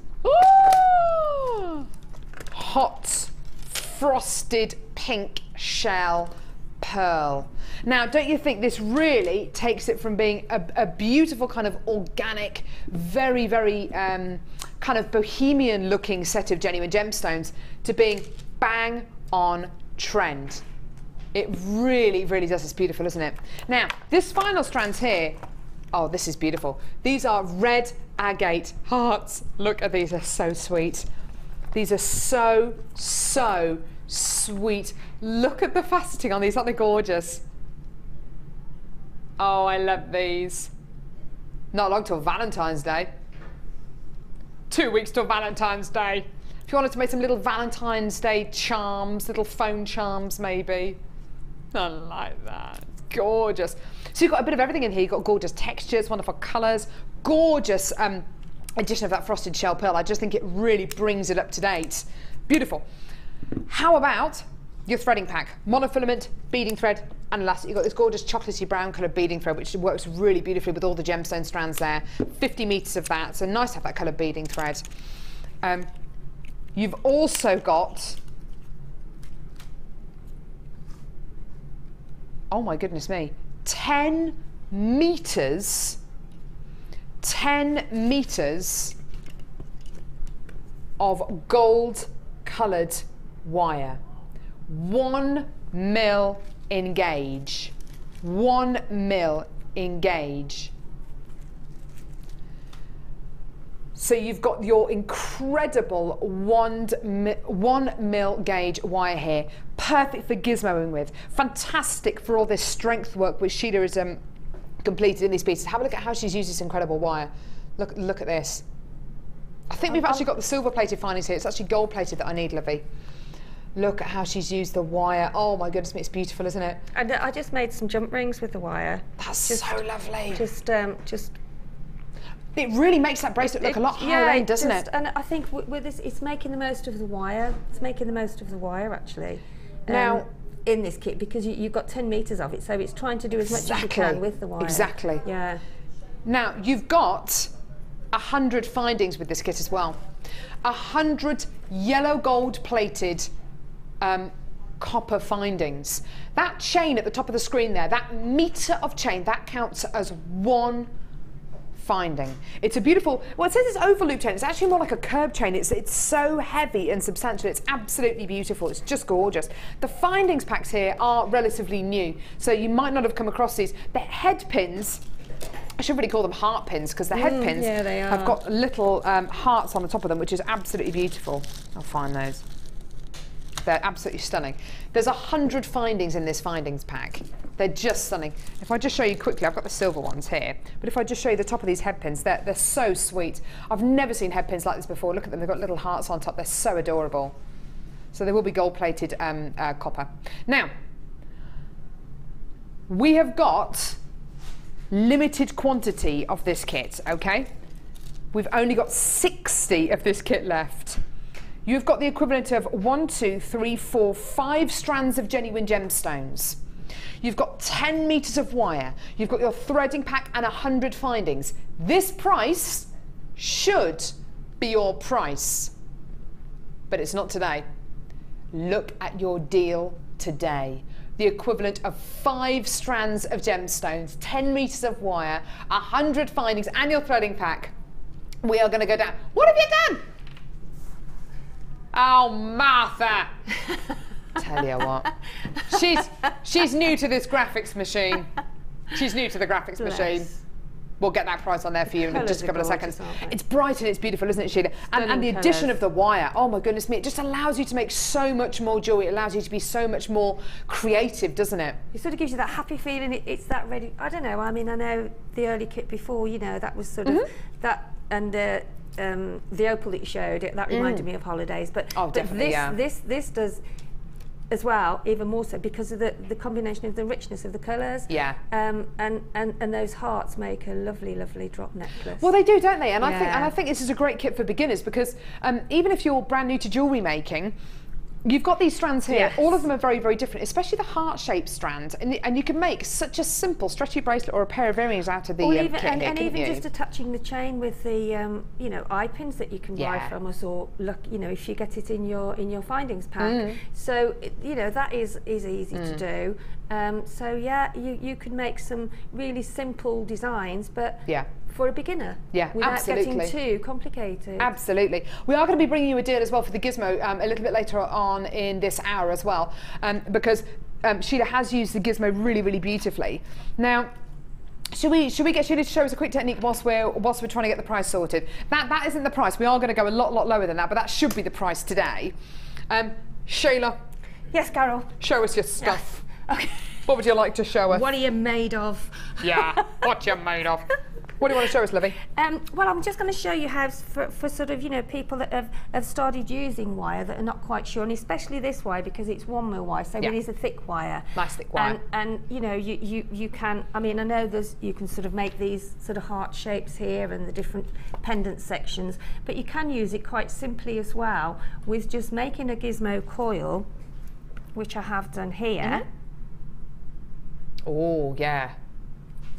hot frosted pink shell pearl. Now, don't you think this really takes it from being a beautiful kind of organic, very, very kind of bohemian looking set of genuine gemstones to being bang on trend? It really, really does. It's beautiful, isn't it? Now, this final strand here, oh, this is beautiful. These are red agate hearts. Look at these, they're so sweet. These are so, so sweet. Look at the faceting on these, aren't they gorgeous? Oh, I love these. Not long till Valentine's Day. 2 weeks till Valentine's Day. If you wanted to make some little Valentine's Day charms, little phone charms maybe. I like that. It's gorgeous. So you've got a bit of everything in here. You've got gorgeous textures, wonderful colours, gorgeous addition of that frosted shell pearl. I just think it really brings it up to date. Beautiful. How about your threading pack? Monofilament, beading thread, and elastic. You've got this gorgeous chocolatey brown coloured beading thread, which works really beautifully with all the gemstone strands there. 50 metres of that, so nice to have that coloured beading thread. You've also got, oh my goodness me, 10 metres of gold coloured wire. 1 mil in gauge. 1 mil in gauge. So you've got your incredible 1 mil gauge wire here, perfect for gizmoing with, fantastic for all this strength work which Sheila has completed in these pieces. Have a look at how she's used this incredible wire. Look at this. I think we've actually got the silver plated findings here. It's actually gold plated that I need, Livy. Look at how she's used the wire. Oh my goodness me, it's beautiful, isn't it? And I just made some jump rings with the wire. That's so lovely. Just it really makes that bracelet look a lot higher end, doesn't it? And I think with this, it's making the most of the wire. It's making the most of the wire, actually. Now, in this kit, because you've got 10 metres of it, so it's trying to do as much as you can with the wire. Exactly. Yeah. Now, you've got 100 findings with this kit as well. 100 yellow gold plated copper findings. That chain at the top of the screen there, that metre of chain, that counts as 1 finding. It's a beautiful, well, it says it's over loop chain. It's actually more like a curb chain. It's so heavy and substantial. It's absolutely beautiful. It's just gorgeous. The findings packs here are relatively new, so you might not have come across these. The head pins, I should really call them heart pins, because the head pins have got little hearts on the top of them, which is absolutely beautiful. I'll find those. They're absolutely stunning. There's 100 findings in this findings pack. They're just stunning. If I just show you quickly, I've got the silver ones here, but if I just show you the top of these head pins, they're so sweet. I've never seen head pins like this before. Look at them, they've got little hearts on top. They're so adorable. So they will be gold-plated copper. Now, we have got limited quantity of this kit, okay? We've only got 60 of this kit left. You've got the equivalent of 1, 2, 3, 4, 5 strands of genuine gemstones. You've got 10 metres of wire. You've got your threading pack and 100 findings. This price should be your price, but it's not today. Look at your deal today. The equivalent of 5 strands of gemstones, 10 metres of wire, 100 findings and your threading pack. We are going to go down. What have you done? Oh, Martha! Tell you what, she's new to this graphics machine. She's new to the graphics machine. We'll get that price on there for you in just a couple of seconds. It's bright and it's beautiful, isn't it, Sheila? And the addition of the wire, oh my goodness me, it just allows you to make so much more jewellery. It allows you to be so much more creative, doesn't it? It sort of gives you that happy feeling. It's that ready. I don't know. I mean, I know the early kit before, you know, that was sort of that, and the opal that you showed, that reminded me of holidays. But, this does as well, even more so, because of the combination of the richness of the colours. Yeah. And those hearts make a lovely, lovely drop necklace. Well, they do, don't they? And I think this is a great kit for beginners, because even if you're brand new to jewellery making, you've got these strands here. Yes. All of them are very, very different, especially the heart-shaped strand. And you can make such a simple stretchy bracelet or a pair of earrings out of the kit here, and even just attaching the chain with the you know, eye pins that you can buy from us, or look, you know, if you get it in your findings pack. So you know, that is easy to do. So yeah, you could make some really simple designs, but for a beginner, without getting too complicated. Absolutely. We are going to be bringing you a deal as well for the Gizmo a little bit later on in this hour as well, because Sheila has used the Gizmo really, really beautifully. Now, should we get Sheila to show us a quick technique whilst we're trying to get the price sorted? That isn't the price. We are going to go a lot lower than that, but that should be the price today. Sheila. Yes, Carol. Show us your stuff. Yes. Okay. What would you like to show us? What are you made of? Yeah, what you made of? What do you want to show us, Livy? Well, I'm just going to show you how, for sort of, you know, people that have started using wire that are not quite sure, and especially this wire, because it's 1 mil wire, so it is a thick wire. Nice thick wire. And you know, you can, I mean, I know you can sort of make these sort of heart shapes here and the different pendant sections, but you can use it quite simply as well with just making a gizmo coil, which I have done here. Oh, yeah.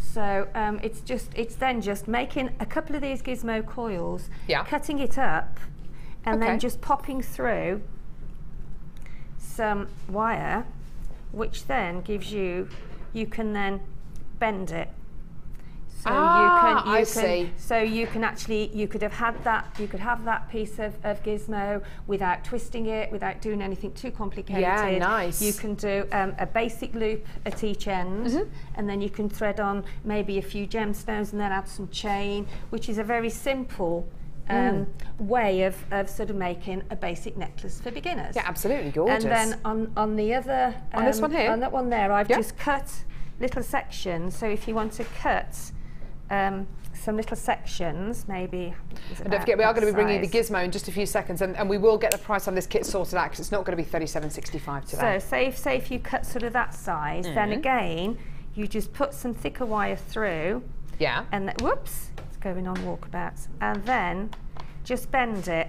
So it's then just making a couple of these gizmo coils, cutting it up, and then just popping through some wire, which then gives you can then bend it. So So you can actually, you could have that piece of gizmo without twisting it, without doing anything too complicated. Yeah, nice. You can do a basic loop at each end, and then you can thread on maybe a few gemstones and then add some chain, which is a very simple way of sort of making a basic necklace for beginners. Yeah, absolutely gorgeous. And then on the other, on this one here, on that one there, I've just cut little sections. So if you want to cut some little sections, maybe. And don't forget, we are going to be bringing the Gizmo in just a few seconds, and we will get the price on this kit sorted out because it's not going to be $37.65 today. So say if you cut sort of that size, then again, you just put some thicker wire through. Yeah. And whoops, it's going on walkabouts. And then just bend it,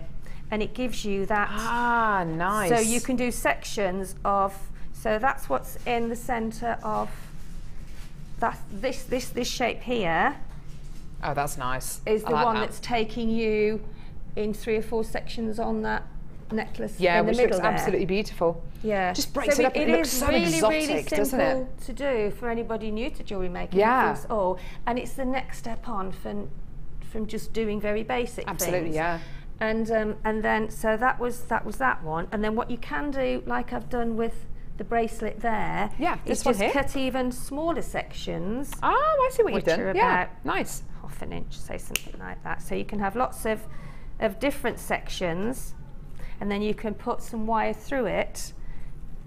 and it gives you that. Ah, nice. So you can do sections of. So that's what's in the centre of. That this shape here. Oh, that's nice. Is the one that's taking you in 3 or 4 sections on that necklace. Yeah, in the which middle looks there. absolutely beautiful. Yeah, just breaks it up. It looks so really, exotic, really doesn't it? simple to do for anybody new to jewellery making. Yeah. And it's the next step on from just doing very basic Absolutely, things. yeah. And then so that was that one. And then what you can do, like I've done with the bracelet there, this is one just here. cut even smaller sections. Oh, I see what you've which done. are Yeah, about nice. half an inch, say something like that. So you can have lots of different sections, and then you can put some wire through it,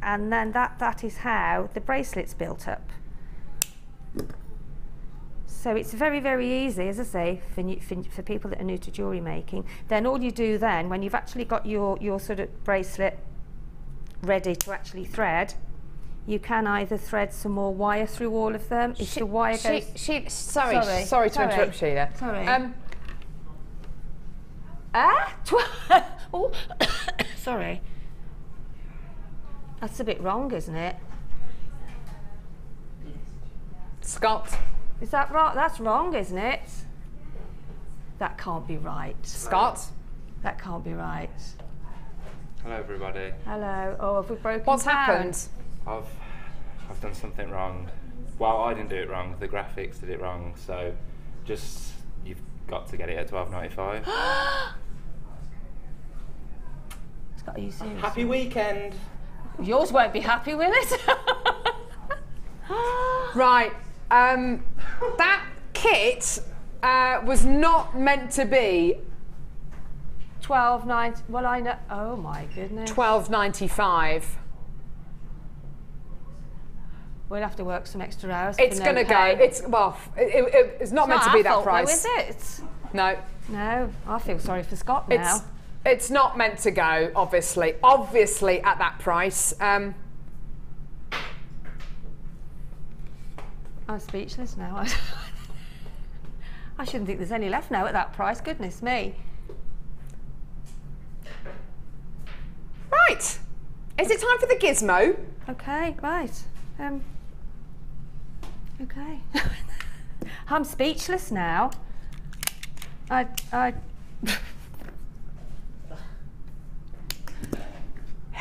and then that is how the bracelet's built up. So it's very, very easy, as I say, for people that are new to jewellery making. Then all you do then, when you've actually got your sort of bracelet ready to actually thread, you can either thread some more wire through all of them. If the wire goes... Sorry to interrupt, Sheila. Sorry. Oh, sorry. That's a bit wrong, isn't it? Scott. Is that right? That's wrong, isn't it? That can't be right. Scott. That can't be right. Hello everybody. Hello. Oh, have we broken What's down? happened? I've done something wrong. Well, I didn't do it wrong. The graphics did it wrong. So, just you've got to get it at $12.95. Scott, are you serious? Happy weekend. Yours won't be happy with it. Right. That kit was not meant to be $12.90. Well, I know. Oh my goodness. $12.95. We'll have to work some extra hours. It's for going to no go. pay. It's not meant to be that our fault, price. though, is it? No. No, I feel sorry for Scott now. It's not meant to go. Obviously at that price. I'm speechless now. I shouldn't think there's any left now at that price. Goodness me. Right. Is it time for the Gizmo? Okay, right. Okay. I'm speechless now.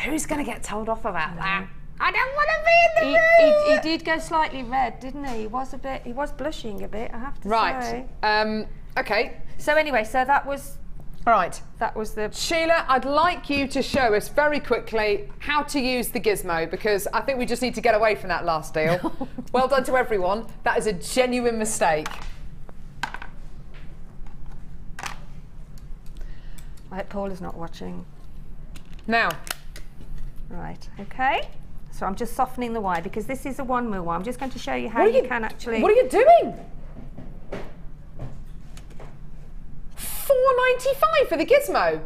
Who's going to get told off about that? I don't want to be in the room. He did go slightly red, didn't he? He was blushing a bit, I have to say. Right. Okay. So anyway, so that was the... Sheila, I'd like you to show us very quickly how to use the Gizmo, because I think we just need to get away from that last deal. Well done to everyone. That is a genuine mistake. I hope Paul is not watching. Now. Right, okay. So I'm just softening the wire because this is a 1 mil wire. I'm just going to show you how you can actually... What are you doing? $4.95 for the Gizmo.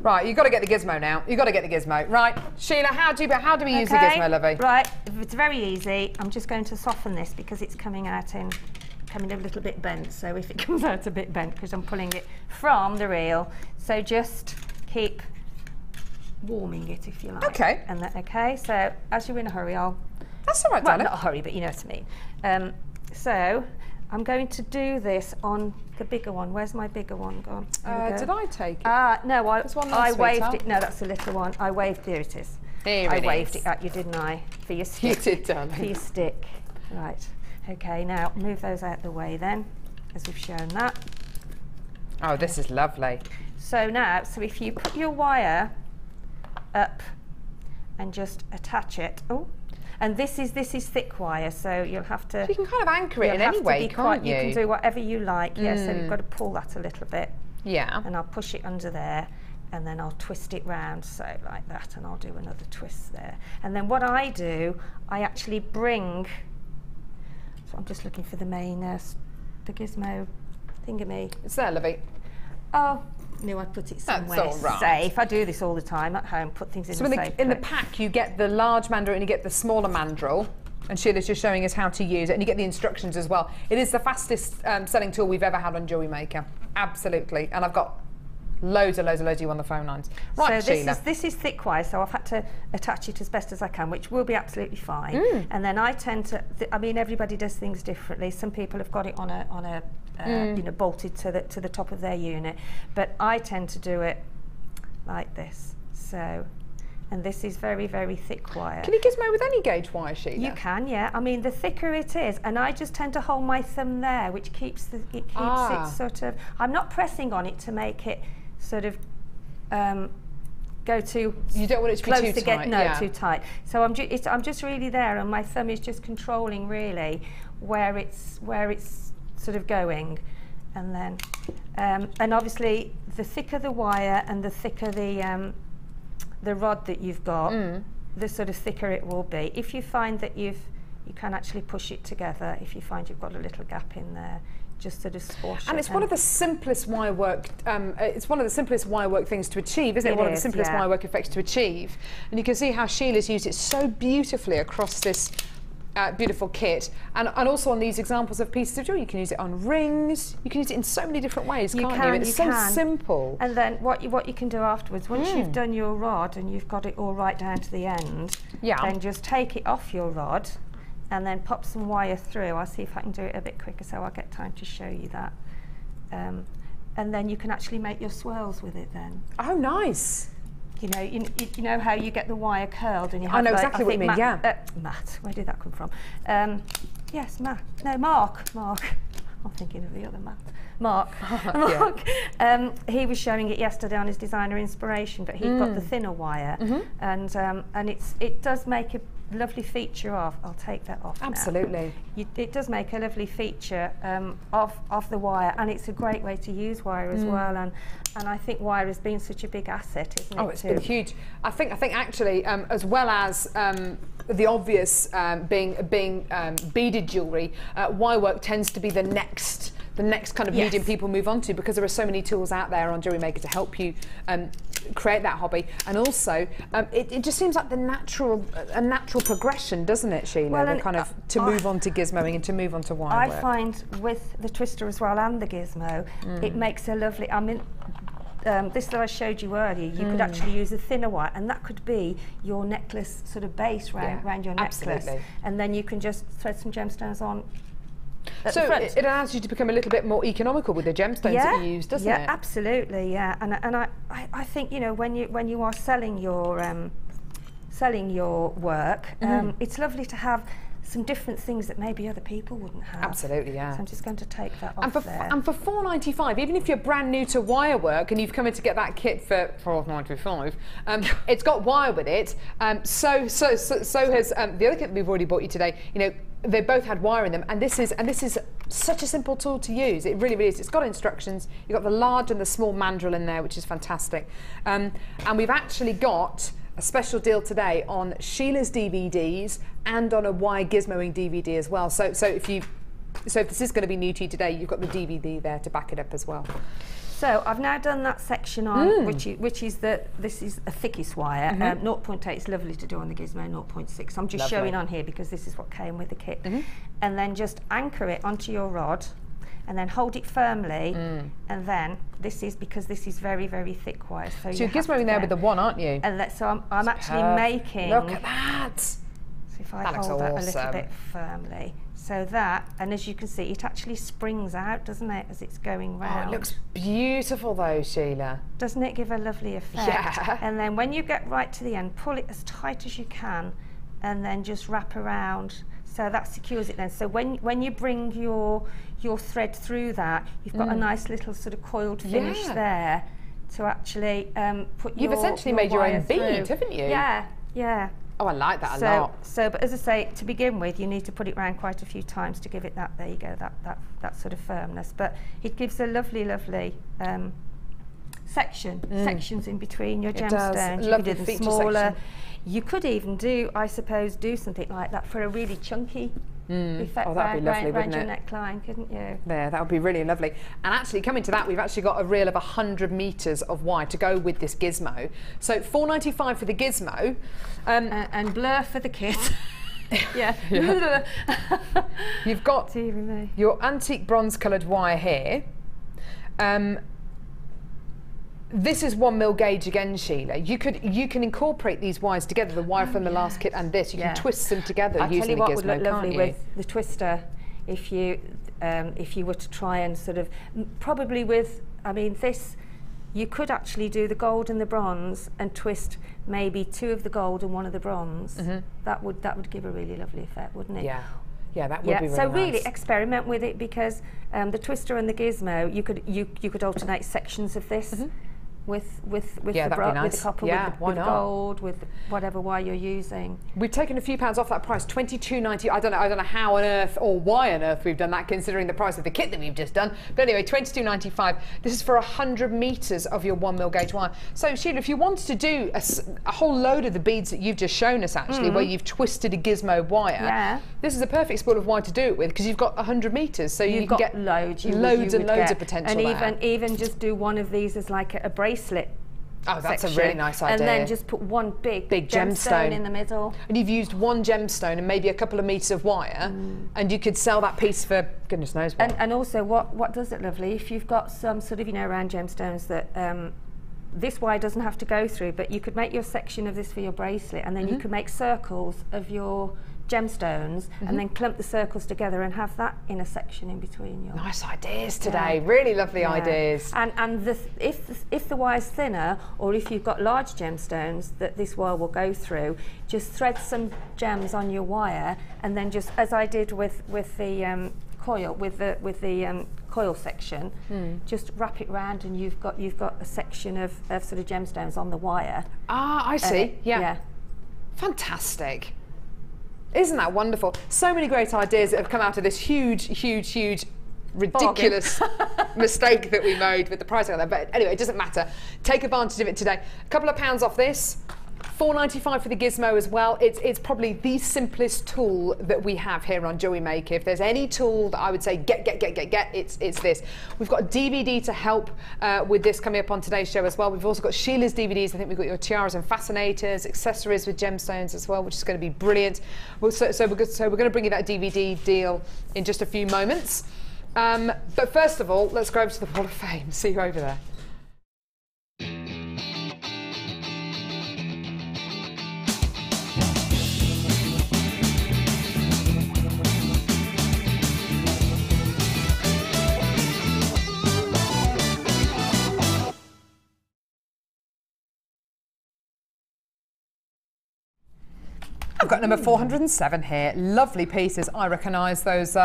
Right, you've got to get the Gizmo now. You've got to get the Gizmo. Right, Sheila, how do we use the Gizmo, lovey? Right, it's very easy. I'm just going to soften this because it's coming a little bit bent. So if it comes out a bit bent, because I'm pulling it from the reel, so just keep warming it if you like. Okay. And okay. So as you're in a hurry, That's all right, well, darling. not a hurry, but you know what I mean. So I'm going to do this on the bigger one. Where's my bigger one gone? Did I take it? No, I waved sweetheart. it. No, that's the little one. I waved. There it is. I waved it at you, didn't I? For your stick. You did, darling. For your stick. Right. Okay, now move those out the way then, as we've shown that. Oh, this is lovely. So now, if you put your wire up and just attach it. Oh, And this is thick wire, so you'll have to. You can kind of anchor it in any way, can't you? You can do whatever you like. Yeah, so you've got to pull that a little bit. Yeah. And I'll push it under there, and then I'll twist it round, so like that, and I'll do another twist there. And then what I do, I actually bring. So I'm just looking for the main, the gizmo thingammy. It's there, Lovey. Oh, no, I put it somewhere That's all right. safe. I do this all the time at home, put things in So the safe. in the pack, you get the large Mandarin and you get the smaller mandrel. And Sheila's just showing us how to use it, and you get the instructions as well. It is the fastest selling tool we've ever had on Jewellery Maker. Absolutely. And I've got loads of you on the phone lines. Right, so Sheila. this is thick wire, so I've had to attach it as best as I can, which will be absolutely fine. And then I tend to, I mean, everybody does things differently. Some people have got it on a you know, bolted to the top of their unit, but I tend to do it like this. So, and this is very, very thick wire. Can you gizmo with any gauge wire, Sheila? You can, yeah. I mean, the thicker it is, and I just tend to hold my thumb there, which keeps it sort of. I'm not pressing on it to make it sort of go too. You don't want it to be close too to tight. No, too tight. So I'm just really there, and my thumb is just controlling really where it's sort of going, and then and obviously the thicker the wire and the thicker the rod that you've got, the sort of thicker it will be. If you find that you can actually push it together, if you find you've got a little gap in there, just sort of squash it. And it's one of the simplest wire work. It's one of the simplest wire work things to achieve, isn't it? One of the simplest wire work effects to achieve. And you can see how Sheila's used it so beautifully across this beautiful kit, and also on these examples of pieces of jewellery. You can use it on rings. You can use it in so many different ways, can't you? It's so simple. And then what you can do afterwards, once you've done your rod and you've got it all right down to the end, then just take it off your rod and then pop some wire through. I'll see if I can do it a bit quicker so I'll get time to show you that. And then you can actually make your swirls with it then. Oh, nice. You know how you get the wire curled and you have. I know exactly what you mean. Matt, where did that come from? Yes, Matt. No, Mark. I'm thinking of the other Matt. Mark. He was showing it yesterday on his designer inspiration, but he's got the thinner wire, and it does make a lovely feature of. I'll take that off. Absolutely. Now. It does make a lovely feature of the wire, and it's a great way to use wire as well. And I think wire has been such a big asset, isn't it? Oh, it's been huge. I think actually, as well as the obvious being beaded jewellery, wire work tends to be the next kind of medium people move on to, because there are so many tools out there on Jewellery Maker to help you create that hobby. And also, it just seems like a natural progression, doesn't it, Sheila? Well, kind of to move on to gizmoing and to move on to wire work. I find with the twister as well and the gizmo, it makes a lovely. I mean, this that I showed you earlier, you could actually use a thinner wire, and that could be your necklace sort of base round your necklace. Absolutely. And then you can just thread some gemstones on. So it allows you to become a little bit more economical with the gemstones that you use, doesn't it? Yeah, absolutely. Yeah, and I think, you know, when you are selling your work, it's lovely to have some different things that maybe other people wouldn't have. Absolutely, yeah. So I'm just going to take that off and for $4.95, even if you're brand new to wire work and you've come in to get that kit for $4.95, it's got wire with it. So has the other kit that we've already bought you today. You know, they both had wire in them, and this is such a simple tool to use. It really, really is. It's got instructions. You've got the large and the small mandrel in there, which is fantastic. And we've actually got a special deal today on Sheila's DVDs and on a wire gizmoing DVD as well. So if this is going to be new to you today, you've got the DVD there to back it up as well. So I've now done that section on which is this is a thickest wire. 0.8 is lovely to do on the Gizmo. 0.6. I'm just showing on here because this is what came with the kit. And then just anchor it onto your rod, and then hold it firmly, and then this is very, very thick wire. So you're gizmoing there with the one, aren't you? And so I'm actually making. Look at that. So if I hold that a little bit firmly. So that, and as you can see, it actually springs out, doesn't it, as it's going round. Oh, it looks beautiful though, Sheila. Doesn't it give a lovely effect? Yeah. And then when you get right to the end, pull it as tight as you can, and then just wrap around. So that secures it then. So when you bring your thread through that, you've got a nice little sort of coiled finish there to actually put You've essentially made your own bead, haven't you? Yeah, yeah. Oh, I like that a lot. But as I say, to begin with, you need to put it round quite a few times to give it that, there you go, that sort of firmness. But it gives a lovely, lovely sections in between your gemstones. You could do them smaller. Section. You could even do, I suppose, do something like that for a really chunky effect around your neckline, couldn't you? There, that would be really lovely. And actually, coming to that, we've actually got a reel of 100 metres of wire to go with this gizmo. So $4.95 for the gizmo. And blur for the kit. Yeah. You've got your antique bronze coloured wire here. This is 1mm gauge again, Sheila. You can incorporate these wires together, the wire from the last kit and this. You can twist them together using the gizmo, would look lovely with the twister, if you were to try and sort of, probably with, I mean, this, you could actually do the gold and the bronze and twist maybe 2 of the gold and 1 of the bronze. That would give a really lovely effect, wouldn't it? Yeah. Yeah, that would be really so nice. Really experiment with it, because the twister and the gizmo, you could alternate sections of this. With the with the copper, with the gold, with whatever wire you're using. We've taken a few pounds off that price, $22.90. I don't know how on earth or why on earth we've done that, considering the price of the kit that we've just done. But anyway, $22.95. This is for 100 metres of your 1mm gauge wire. So Sheila, if you wanted to do a whole load of the beads that you've just shown us, actually, where you've twisted a gizmo wire, this is a perfect spool of wire to do it with, because you've got 100 metres, so you can get loads and loads of potential. And even just do one of these as like a bracelet. Oh, that's a really nice idea. And then just put one big gemstone in the middle. And you've used 1 gemstone and maybe a couple of metres of wire, and you could sell that piece for goodness knows what. And also, what does it lovely, if you've got some sort of, round gemstones that this wire doesn't have to go through, but you could make your section of this for your bracelet, and then you could make circles of your gemstones and then clump the circles together and have that in a section in between your... Nice ideas today, really lovely ideas. And if the wire's thinner, or if you've got large gemstones that this wire will go through, just thread some gems on your wire, and then just, as I did with the coil, with the coil section, just wrap it round, and you've got a section of sort of gemstones on the wire. Ah, I see. Yeah. Fantastic. Isn't that wonderful? So many great ideas that have come out of this huge, ridiculous mistake that we made with the pricing on that. But anyway, it doesn't matter. Take advantage of it today. A couple of pounds off this. $4.95 for the gizmo as well. It's probably the simplest tool that we have here on Jewellery Maker. If there's any tool that I would say get, it's this. We've got a DVD to help with this coming up on today's show as well. We've also got Sheila's DVDs. I think we've got your tiaras and fascinators, accessories with gemstones as well, which is going to be brilliant. So we're going to bring you that DVD deal in just a few moments. But first of all, let's go over to the Wall of Fame. See you over there. I've got number 407 here. Lovely pieces. I recognise those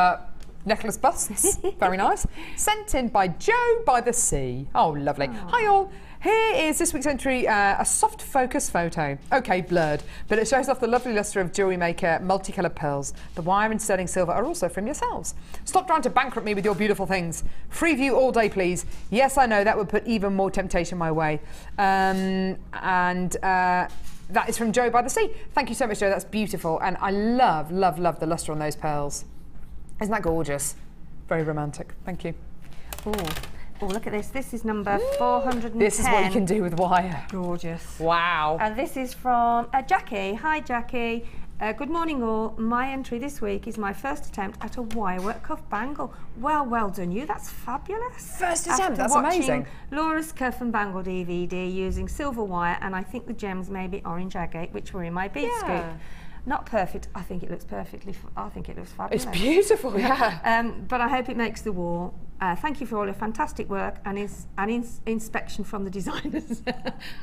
necklace busts. Very nice. Sent in by Joe by the Sea. Oh, lovely. Aww. Hi all. Here is this week's entry, a soft focus photo. Okay, blurred, but it shows off the lovely lustre of Jewellery Maker multicolour pearls. The wire and sterling silver are also from yourselves. Stop trying to bankrupt me with your beautiful things. Free view all day, please. Yes, I know, that would put even more temptation my way. That is from Joe by the Sea. Thank you so much, Joe. That's beautiful. And I love the lustre on those pearls. Isn't that gorgeous? Very romantic. Thank you. Oh, look at this. This is number 410. This is what you can do with wire. Gorgeous. Wow. And this is from Jackie. Hi, Jackie. Good morning, all. My entry this week is my first attempt at a wirework cuff bangle. Well done you. That's fabulous. First attempt, that's amazing. Laura's cuff and bangle DVD using silver wire, and I think the gems may be orange agate, which were in my bead scoop. Not perfect. I think it looks perfectly. I think it looks fabulous. It's beautiful, yeah. But I hope it makes the wall. Thank you for all your fantastic work and inspection from the designers.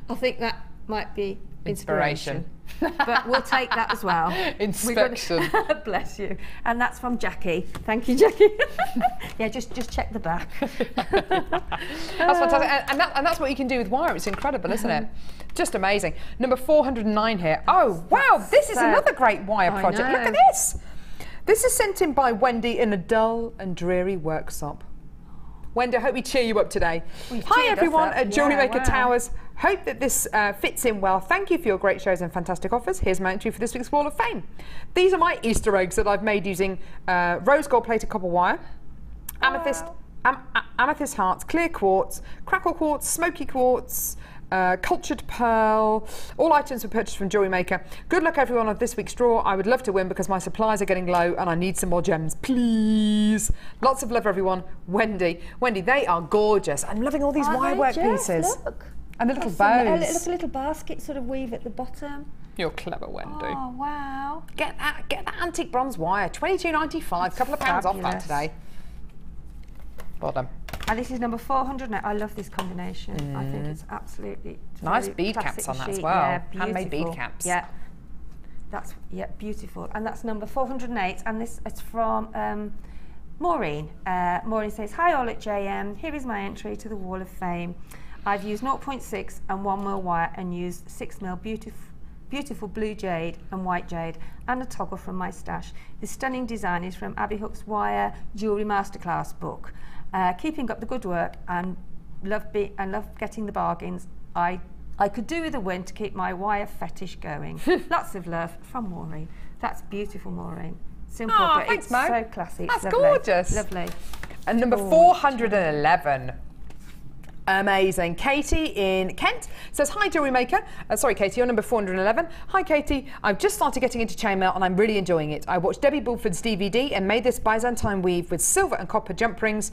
I think that might be Inspiration. But we'll take that as well. Inspection. Bless you. And that's from Jackie. Thank you, Jackie. Yeah, just check the back. That's fantastic. And that's what you can do with wire. It's incredible, isn't it? Just amazing. Number 409 here. Oh, wow. This is another great wire project. Look at this. This is sent in by Wendy in a dull and dreary workshop. Wendy, I hope we cheer you up today. Hi everyone at Jewellery Maker Towers. Hope that this fits in well. Thank you for your great shows and fantastic offers. Here's my entry for this week's Wall of Fame. These are my Easter eggs that I've made using rose gold plated copper wire, amethyst, amethyst hearts, clear quartz, crackle quartz, smoky quartz, cultured pearl. All items were purchased from Jewellery Maker. Good luck everyone on this week's draw. I would love to win because my supplies are getting low and I need some more gems, please. Lots of love everyone. Wendy, they are gorgeous. I'm loving all these wire work pieces. Look. And the little bows. A little basket sort of weave at the bottom. You're clever, Wendy. Oh wow. Get that antique bronze wire, £22.95, couple of pounds off that today. Well done. And this is number 400. I love this combination. I think it's absolutely nice bead caps on that as well. Yeah, handmade bead caps. Yeah, that's beautiful. And that's number 408. And this is from Maureen. Maureen says, "Hi all at JM. Here is my entry to the Wall of Fame. I've used 0.6 and 1mm wire and used 6mm beautiful blue jade and white jade and a toggle from my stash. This stunning design is from Abby Hook's Wire Jewellery Masterclass book. Keeping up the good work and love getting the bargains. I could do with a win to keep my wire fetish going." Lots of love from Maureen. That's beautiful, Maureen. Simple, but thanks, it's Mo. so classy. That's lovely. gorgeous. Lovely. And number 411. Amazing. Katie in Kent says, "Hi Jewellery Maker." Sorry Katie, you're number 411. "Hi Katie, I've just started getting into chainmail and I'm really enjoying it. I watched Debbie Bulford's DVD and made this Byzantine weave with silver and copper jump rings.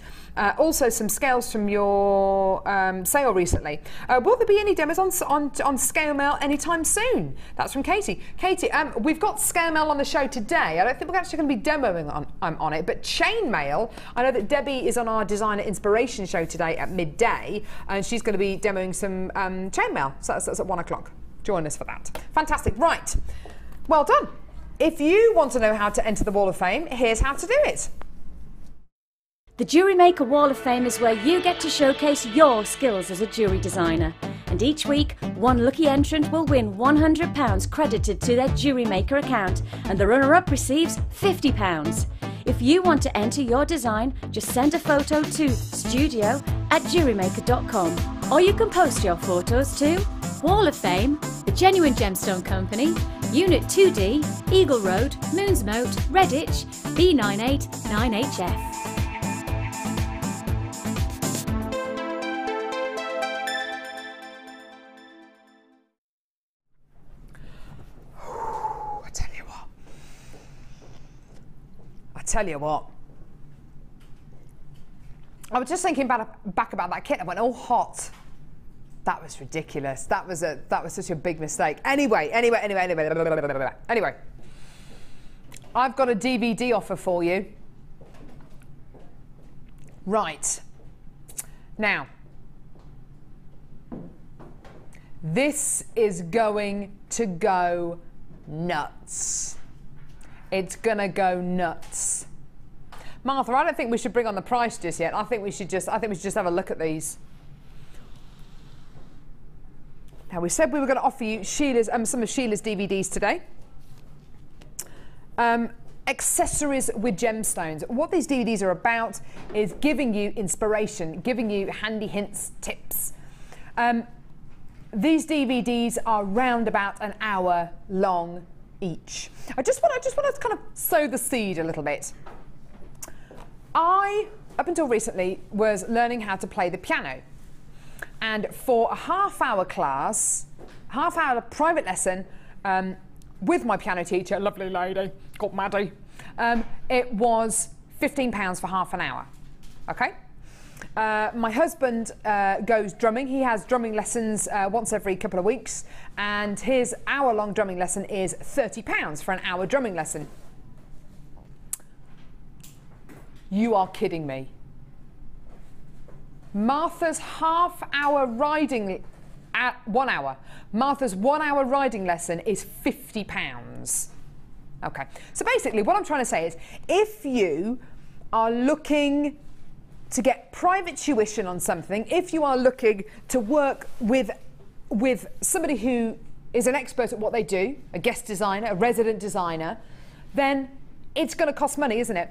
Also some scales from your sale recently. Will there be any demos on scale mail anytime soon?" That's from Katie. Katie, we've got scale mail on the show today. I don't think we're actually going to be demoing on it, but chainmail, I know that Debbie is on our Designer Inspiration show today at midday. And she's going to be demoing some chainmail. So that's at 1 o'clock. Join us for that. Fantastic. Right. Well done. If you want to know how to enter the Wall of Fame, here's how to do it. The Jewellery Maker Wall of Fame is where you get to showcase your skills as a jewellery designer. And each week, one lucky entrant will win £100 credited to their Jewellery Maker account, and the runner-up receives £50. If you want to enter your design, just send a photo to studio@jewellerymaker.com, or you can post your photos to Wall of Fame, The Genuine Gemstone Company, Unit 2D, Eagle Road, Moonsmote, Redditch, B989HF. Tell you what, I was just thinking back about that kit. I went, oh, hot. That was ridiculous. That was such a big mistake. Anyway, I've got a DVD offer for you. Right. Now, this is going to go nuts. It's gonna go nuts. Martha, I don't think we should bring on the price just yet. I think we should just have a look at these. Now, we said we were going to offer you Sheila's, some of Sheila's DVDs today. Accessories with gemstones. What these DVDs are about is giving you inspiration, giving you handy hints, tips. These DVDs are round about an hour long each. I just want to kind of sow the seed a little bit. I, up until recently, was learning how to play the piano. And for a half-hour class, half-hour private lesson with my piano teacher, a lovely lady called Maddie, it was £15 for half an hour. Okay? My husband goes drumming. He has drumming lessons once every couple of weeks, and his hour-long drumming lesson is £30 for an hour drumming lesson. You are kidding me. Martha's half-hour riding at 1 hour. Martha's 1 hour riding lesson is £50. Okay, so basically what I'm trying to say is, if you are looking to get private tuition on something, if you are looking to work with somebody who is an expert at what they do, a guest designer, a resident designer, then it's going to cost money, isn't it?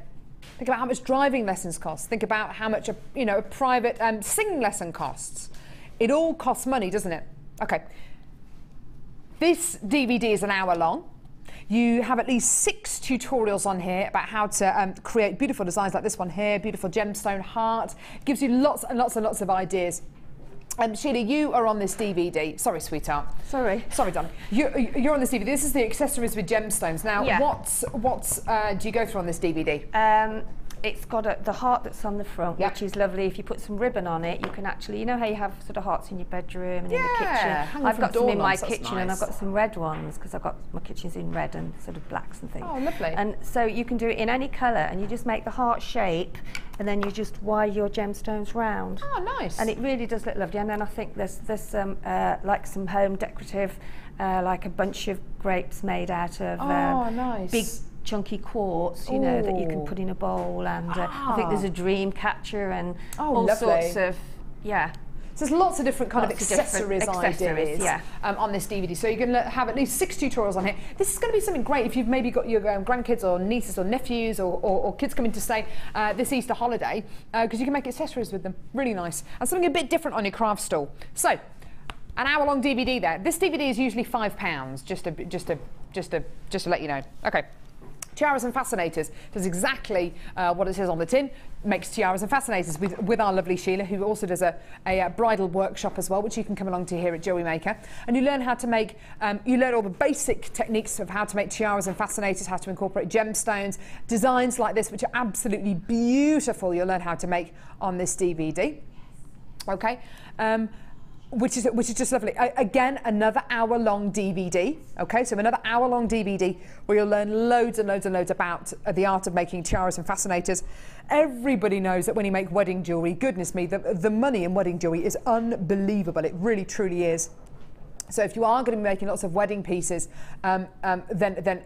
Think about how much driving lessons cost. Think about how much a private singing lesson costs. It all costs money, doesn't it? Okay. This DVD is an hour long. You have at least 6 tutorials on here about how to create beautiful designs like this one here, beautiful gemstone heart. Gives you lots and lots and lots of ideas. Sheila, you are on this DVD. Sorry, sweetheart. Sorry, darling. You're on this DVD. This is the accessories with gemstones. Now, yeah. what do you go through on this DVD? It's got the heart that's on the front, yep. which is lovely. If you put some ribbon on it, you can actually, you know how you have sort of hearts in your bedroom and in the kitchen? I've got some in my kitchen, nice. And I've got some red ones because my kitchen's in red and sort of blacks and things. Oh, lovely. And so you can do it in any colour, and you just make the heart shape, and then you just wire your gemstones round. Oh, nice. And it really does look lovely. And then I think there's like some home decorative, like a bunch of grapes made out of nice. Big chunky quartz, you know, that you can put in a bowl, and I think there's a dream catcher and all lovely. sorts of, yeah. So there's lots of different kind of accessories ideas on this DVD. So you can have at least 6 tutorials on here. This is going to be something great if you've maybe got your grandkids or nieces or nephews or kids coming to stay this Easter holiday, because you can make accessories with them. Really nice. And something a bit different on your craft stall. So, an hour-long DVD there. This DVD is usually £5, just to let you know. Okay. Tiaras and Fascinators does exactly what it says on the tin. Makes tiaras and fascinators with our lovely Sheila, who also does a bridal workshop as well, which you can come along to here at Jewellery Maker. And you learn how to make, you learn all the basic techniques of how to make tiaras and fascinators, how to incorporate gemstones, designs like this, which are absolutely beautiful. You'll learn how to make on this DVD. Okay. Which is just lovely. Again, another hour-long DVD. Okay, so another hour-long DVD where you'll learn loads and loads and loads about the art of making tiaras and fascinators. Everybody knows that when you make wedding jewellery, goodness me, the money in wedding jewellery is unbelievable. It really, truly is. So if you are going to be making lots of wedding pieces, then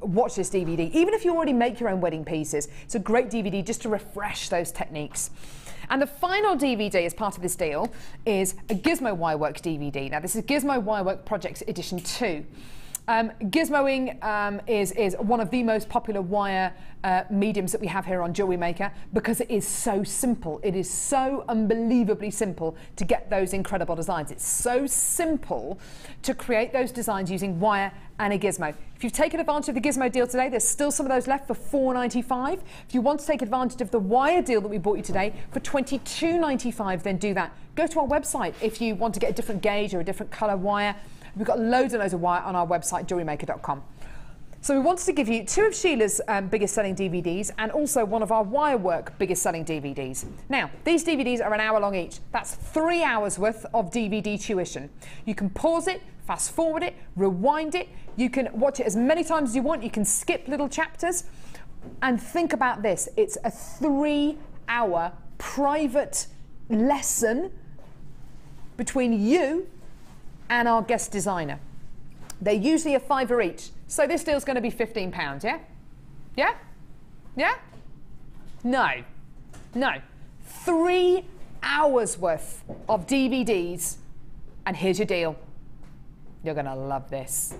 watch this DVD. Even if you already make your own wedding pieces, it's a great DVD just to refresh those techniques. And the final DVD as part of this deal is a Gizmo Wirework DVD. Now this is Gizmo Wirework Projects Edition 2. Gizmoing is one of the most popular wire mediums that we have here on Jewellery Maker because it is so simple. It is so unbelievably simple to get those incredible designs. It's so simple to create those designs using wire and a gizmo. If you've taken advantage of the Gizmo deal today, there's still some of those left for $4.95. If you want to take advantage of the wire deal that we bought you today for $22.95, then do that. Go to our website if you want to get a different gauge or a different colour wire. We've got loads and loads of wire on our website, JewelleryMaker.com. So we wanted to give you 2 of Sheila's biggest selling DVDs and also one of our Wirework biggest selling DVDs. Now, these DVDs are an hour long each. That's 3 hours worth of DVD tuition. You can pause it, fast forward it, rewind it. You can watch it as many times as you want. You can skip little chapters. And think about this. It's a 3-hour private lesson between you and our guest designer. They're usually a £5 each. So this deal's going to be £15, yeah? Yeah? Yeah? No. No. 3 hours worth of DVDs, and here's your deal. You're going to love this.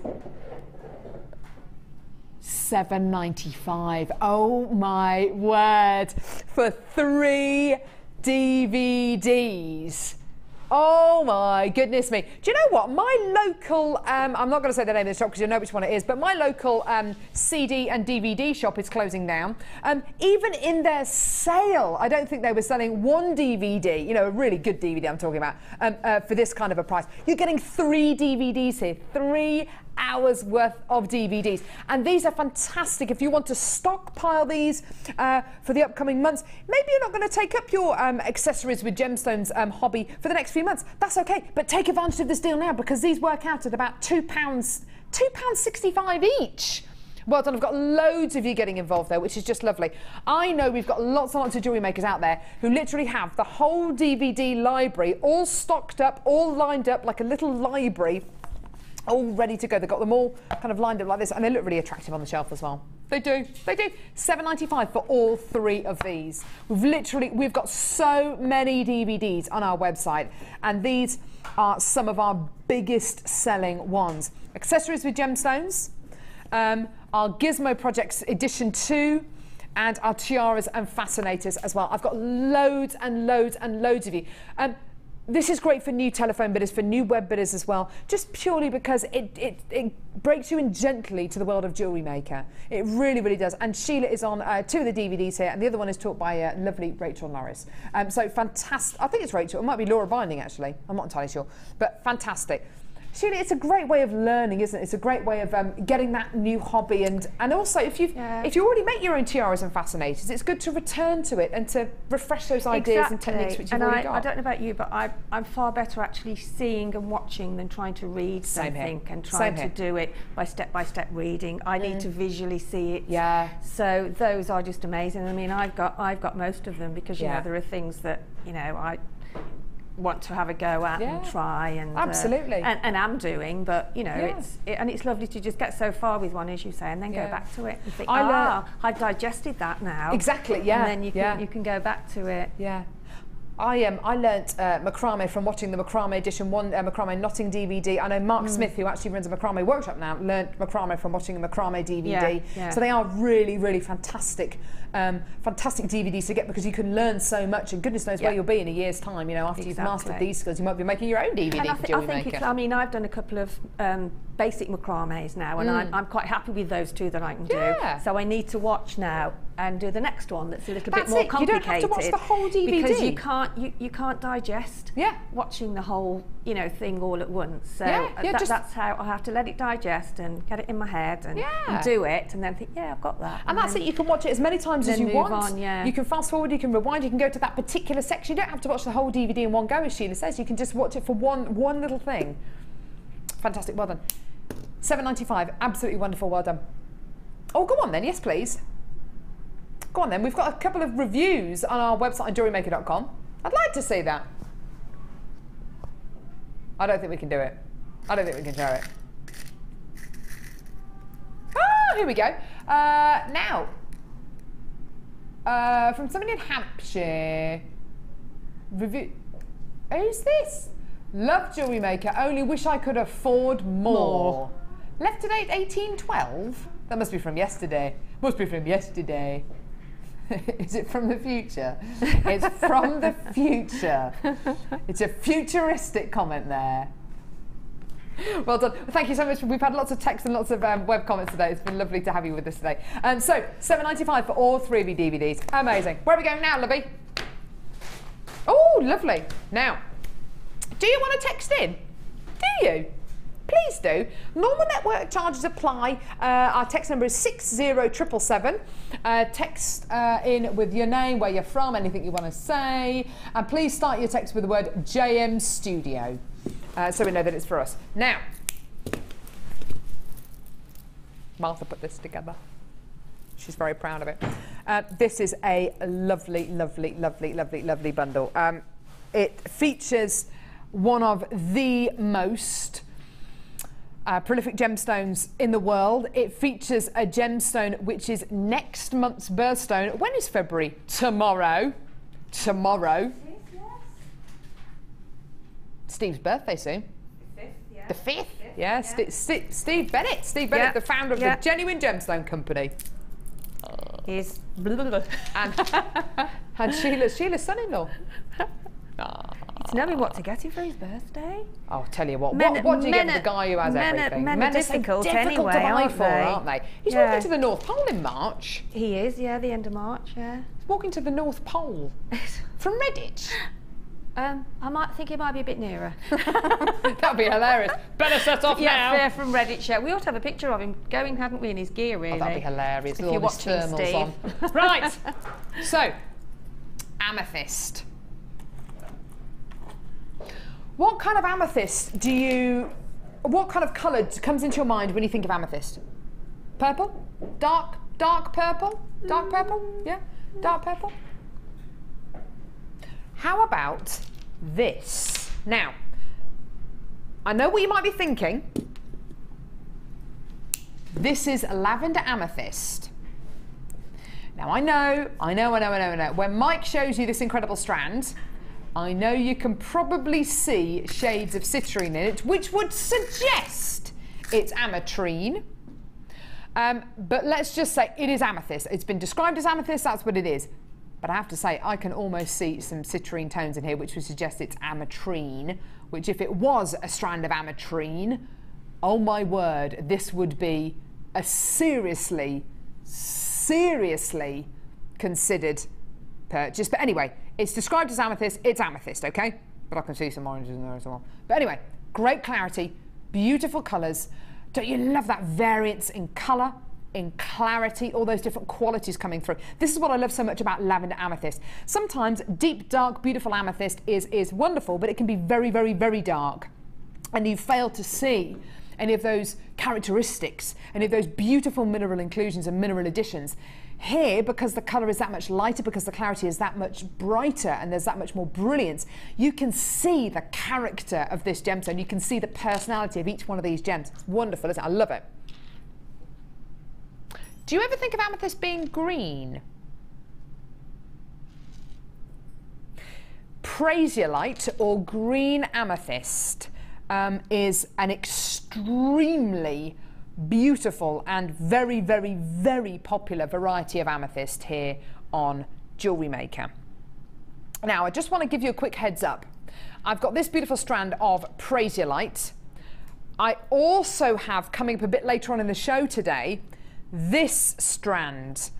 $7.95. Oh my word. For 3 DVDs. Oh my goodness me. Do you know what? My local, I'm not going to say the name of the shop because you know which one it is, but my local CD and DVD shop is closing down. Even in their sale, I don't think they were selling 1 DVD, you know, a really good DVD I'm talking about, for this kind of a price. You're getting 3 DVDs here, 3 hours worth of DVDs, and these are fantastic if you want to stockpile these for the upcoming months. Maybe you're not going to take up your accessories with gemstones hobby for the next few months. That's okay, but take advantage of this deal now because these work out at about £2.65 each. Well done. I've got loads of you getting involved there, which is just lovely. I know we've got lots and lots of jewellery makers out there who literally have the whole DVD library all stocked up, all lined up like a little library, all ready to go. They've got them all kind of lined up like this, and they look really attractive on the shelf as well. They do, they do. £7.95 for all 3 of these. We've got so many DVDs on our website, and these are some of our biggest selling ones. Accessories with gemstones, our Gizmo Projects Edition 2, and our tiaras and fascinators as well. I've got loads and loads and loads of you. This is great for new telephone bidders, for new web bidders as well, just purely because it breaks you in gently to the world of Jewellery Maker. It really, really does. And Sheila is on 2 of the DVDs here, and the other one is taught by lovely Rachel Norris. So fantastic. I think it's Rachel. It might be Laura Binding, actually. I'm not entirely sure. But fantastic. Sheila, it's a great way of learning, isn't it? It's a great way of getting that new hobby, and also if you already make your own tiaras and fascinators, it's good to return to it and to refresh those ideas and techniques which you've already got. I don't know about you, but I'm far better actually seeing and watching than trying to read something and trying to do it by step reading. I need to visually see it. Yeah. So those are just amazing. I mean, I've got most of them because you know there are things that I want to have a go at and try and absolutely and am doing, but it's lovely to just get so far with one, as you say, and then go back to it and think, I've digested that now. Exactly, and then you can go back to it. Yeah. I learnt macrame from watching the Macrame Edition 1 Macrame Knotting DVD. I know Mark Smith, who actually runs a macrame workshop now, learnt macrame from watching the Macrame DVD. So they are really, really fantastic, fantastic DVDs to get, because you can learn so much, and goodness knows where you'll be in a year's time. After you've mastered these skills, you might be making your own DVD for Jewellery Maker. I mean, I've done a couple of basic macrames now, and I'm quite happy with those 2 that I can do. So I need to watch now and do the next one that's a little bit more complicated. You don't have to watch the whole DVD because you can't digest watching the whole thing all at once. So that's how I have to let it digest and get it in my head and do it, and then think, I've got that. And that's it. You can watch it as many times as you want. You can fast forward, you can rewind, you can go to that particular section. You don't have to watch the whole DVD in one go, as Sheila says. You can just watch it for one little thing. Fantastic. Well done. £7.95. Absolutely wonderful. Well done. Oh, go on then. Yes, please. Go on then. We've got a couple of reviews on our website on JewelleryMaker.com. I'd like to see that. I don't think we can do it. I don't think we can show it. Ah, here we go. Now, from somebody in Hampshire. Review. Who's this? Love Jewellery Maker. Only wish I could afford more. Left to date 1812. That must be from yesterday. Must be from yesterday. Is it from the future? It's from the future. It's a futuristic comment there. Well done. Thank you so much. We've had lots of text and lots of web comments today. It's been lovely to have you with us today. So, £7.95 for all 3 of your DVDs. Amazing. Where are we going now, lovey? Oh, lovely. Now, do you want to text in? Do you? Please do. Normal network charges apply. Our text number is 60777. Text in with your name, where you're from, anything you want to say, and please start your text with the word JM Studio, so we know that it's for us. Now, Martha put this together. She's very proud of it. This is a lovely, lovely, lovely, lovely, lovely bundle. It features one of the most prolific gemstones in the world. It features a gemstone which is next month's birthstone. When is February? Tomorrow. Tomorrow. Steve's birthday soon. The 5th? Yeah. Steve Bennett. Steve Bennett, the founder of the Genuine Gemstone Company. Is and Sheila's son-in-law. It's knowing what to get him for his birthday. I'll tell you what. What do you get for the guy who has everything? Men are difficult anyway, to buy for, aren't they? He's walking to the North Pole in March. He is, the end of March, He's walking to the North Pole from Redditch. I might think it might be a bit nearer. That'd be hilarious. Better set off now. Yeah, from Redditch. We ought to have a picture of him going, hadn't we, in his gear, really? Oh, that'd be hilarious. If you're watching, Steve. On. Right. So, Amethyst. What kind of amethyst what kind of colour comes into your mind when you think of amethyst? Purple? Dark purple? Dark purple? Yeah, dark purple. How about this? Now, I know what you might be thinking. This is lavender amethyst. Now I know. When Mike shows you this incredible strand, I know you can probably see shades of citrine in it, which would suggest it's ametrine. But let's just say it is amethyst. It's been described as amethyst, that's what it is. But I have to say, I can almost see some citrine tones in here, which would suggest it's ametrine, which if it was a strand of ametrine, oh my word, this would be a seriously considered purchase. But anyway, it's described as amethyst, it's amethyst, okay? But I can see some oranges in there as well. But anyway, great clarity, beautiful colours. Don't you love that variance in colour, in clarity, all those different qualities coming through? This is what I love so much about lavender amethyst. Sometimes deep, dark, beautiful amethyst is wonderful, but it can be very, very, very dark. And you fail to see any of those characteristics, any of those beautiful mineral inclusions and mineral additions. Here, because the colour is that much lighter, because the clarity is that much brighter and there's that much more brilliance, you can see the character of this gemstone. You can see the personality of each one of these gems. It's wonderful, isn't it? I love it. Do you ever think of amethyst being green? Prasiolite, or green amethyst, is an extremely beautiful and very, very, very popular variety of amethyst here on Jewellery Maker. Now, I just want to give you a quick heads up. I've got this beautiful strand of Prasiolite. I also have, coming up a bit later on in the show today, this strand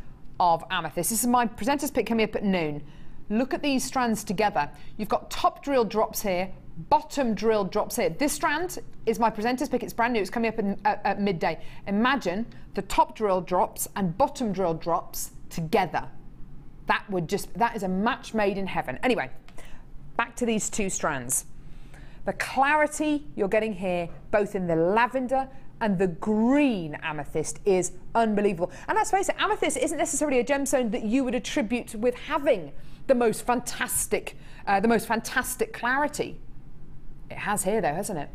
of amethyst. This is my presenter's pick coming up at noon. Look at these strands together. You've got top drill drops here, bottom drill drops here. This strand is my presenter's pick. It's brand new. It's coming up at midday. Imagine the top drill drops and bottom drill drops together. That is a match made in heaven. Anyway, back to these two strands. The clarity you're getting here, both in the lavender and the green amethyst, is unbelievable. And let's face it, amethyst isn't necessarily a gemstone that you would attribute with having the most fantastic clarity. It has here though, hasn't it?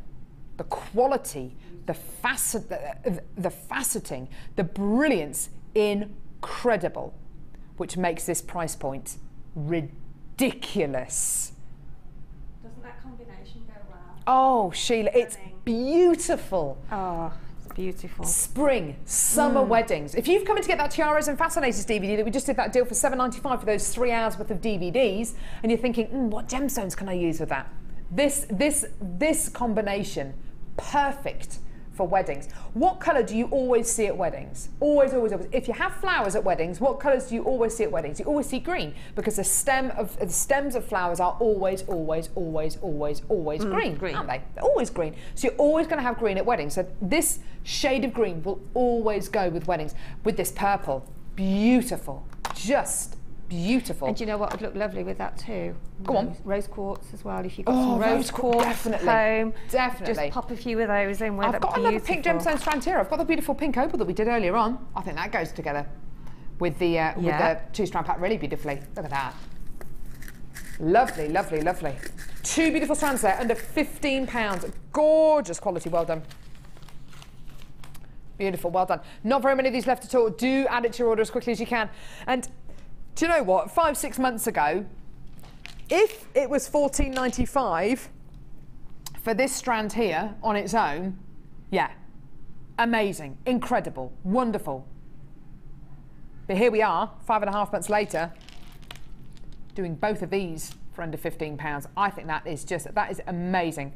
The quality, the faceting, the brilliance, incredible, which makes this price point ridiculous. Doesn't that combination go well? Oh, Sheila, it's beautiful. Oh, it's beautiful. Spring, summer weddings. If you've come in to get that Tiaras and Fascinators DVD that we just did that deal for $7.95 for those 3 hours worth of DVDs, and you're thinking, what gemstones can I use with that? This combination, perfect for weddings. What colour do you always see at weddings? Always, always, always. If you have flowers at weddings, what colours do you always see at weddings? You always see green, because the stems of flowers are always, always, always, always, always green, aren't they? They're always green. So you're always going to have green at weddings. So this shade of green will always go with weddings. With this purple, beautiful, just beautiful. And do you know what would look lovely with that too? Go on. Rose quartz as well. If you've got some rose quartz definitely, at home, definitely. just pop a few of those in with it. I've got another pink gemstone strand here. I've got the beautiful pink opal that we did earlier on. I think that goes together with the two strand pack really beautifully. Look at that. Lovely, lovely, lovely. Two beautiful strands there, under £15. Gorgeous quality, well done. Beautiful, well done. Not very many of these left at all. Do add it to your order as quickly as you can. And do you know what? 5-6 months ago, if it was $14.95 for this strand here on its own, yeah, amazing, incredible, wonderful. But here we are, 5.5 months later, doing both of these for under £15. I think that is amazing.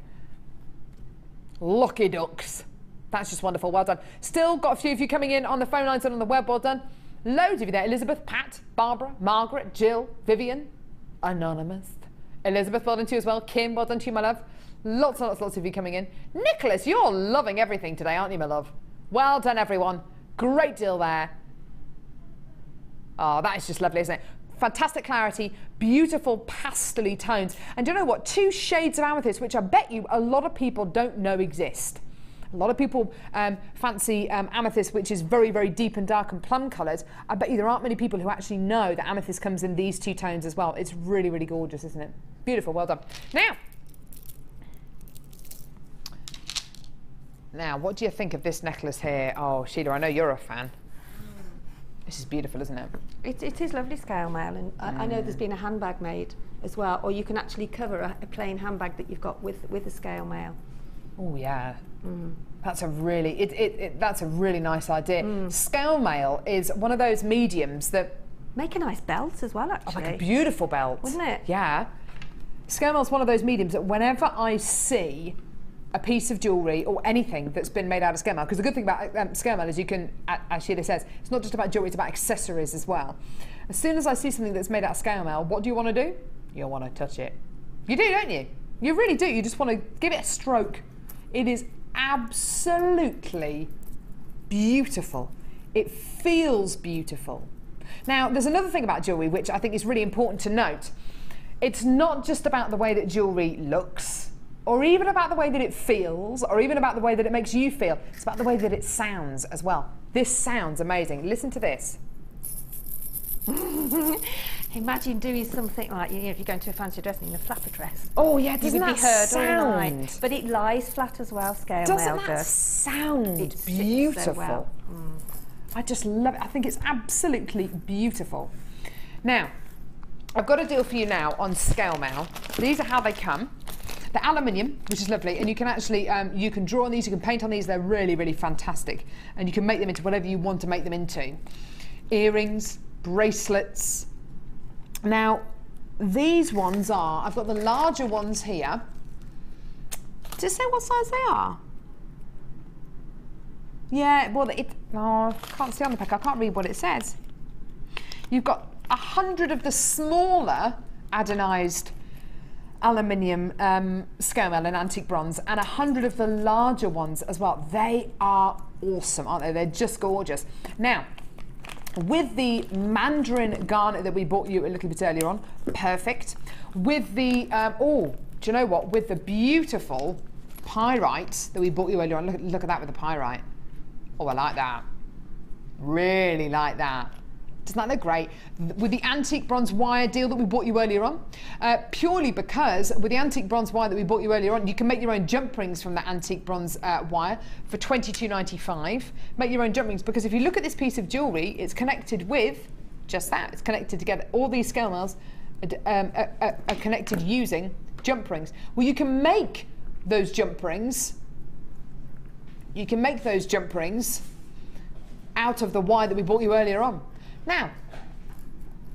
Lucky ducks. That's just wonderful, well done. Still got a few of you coming in on the phone lines and on the web, well done. Loads of you there. Elizabeth, Pat, Barbara, Margaret, Jill, Vivian, Anonymous. Elizabeth, well done to you as well. Kim, well done to you, my love. Lots and lots, lots of you coming in. Nicholas, you're loving everything today, aren't you, my love? Well done, everyone. Great deal there. Oh, that is just lovely, isn't it? Fantastic clarity, beautiful pastel-y tones. And do you know what? 2 shades of amethyst, which I bet you a lot of people don't know exist. A lot of people fancy amethyst, which is very, very deep and dark and plum coloured. I bet you there aren't many people who actually know that amethyst comes in these two tones as well. It's really, really gorgeous, isn't it? Beautiful, well done. Now, what do you think of this necklace here? Oh, Sheila, I know you're a fan. This is beautiful, isn't it? It is lovely scale mail, and I know there's been a handbag made as well, or you can actually cover a plain handbag that you've got with the scale mail. Oh yeah, that's a really that's a really nice idea. Scale mail is one of those mediums that make a nice belt as well, actually. like a beautiful belt, wouldn't it? Yeah. Scale mail is one of those mediums that whenever I see a piece of jewellery or anything that's been made out of scale mail, because the good thing about scale mail is you can, as Sheila says, it's not just about jewellery, it's about accessories as well. As soon as I see something that's made out of scale mail, what do you want to do? You want to touch it. You do, don't you? You really do. You just want to give it a stroke. It is absolutely beautiful. It feels beautiful. Now, there's another thing about jewellery which I think is really important to note. It's not just about the way that jewellery looks, or even about the way that it feels, or even about the way that it makes you feel. It's about the way that it sounds as well. This sounds amazing. Listen to this. Imagine doing something like, you know, if you're going to a fancy dress and in a flapper dress. Oh yeah, doesn't that be heard all night? night? But it lies flat as well, scale mail Doesn't that sound beautiful? So well. I just love it. I think it's absolutely beautiful. Now, I've got a deal for you now on scale mail. These are how they come. They're aluminium, which is lovely, and you can actually, you can draw on these, you can paint on these, they're really, really fantastic. And you can make them into whatever you want to make them into. Earrings, bracelets. Now, these ones are, I've got the larger ones here. Does it say what size they are? Yeah, well, I can't see on the pack, I can't read what it says. You've got 100 of the smaller adonized aluminium scale mail and antique bronze, and 100 of the larger ones as well. They are awesome, aren't they? They're just gorgeous. Now, with the Mandarin garnet that we bought you a little bit earlier on, perfect. With the, oh, do you know what? With the beautiful pyrite that we bought you earlier on, look at that with the pyrite. Oh, I like that. Really like that. Doesn't that look great? With the antique bronze wire deal that we bought you earlier on, purely because with the antique bronze wire that we bought you earlier on, you can make your own jump rings from the antique bronze wire for $22.95. Make your own jump rings, because if you look at this piece of jewellery, it's connected with just that. It's connected together. All these scale mails are connected using jump rings. Well, you can make those jump rings. You can make those jump rings out of the wire that we bought you earlier on. Now,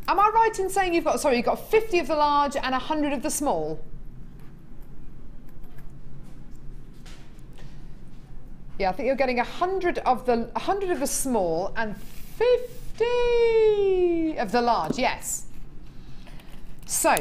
am I right in saying you've got 50 of the large and 100 of the small? Yeah, I think you're getting 100 of the small and 50 of the large, yes. So,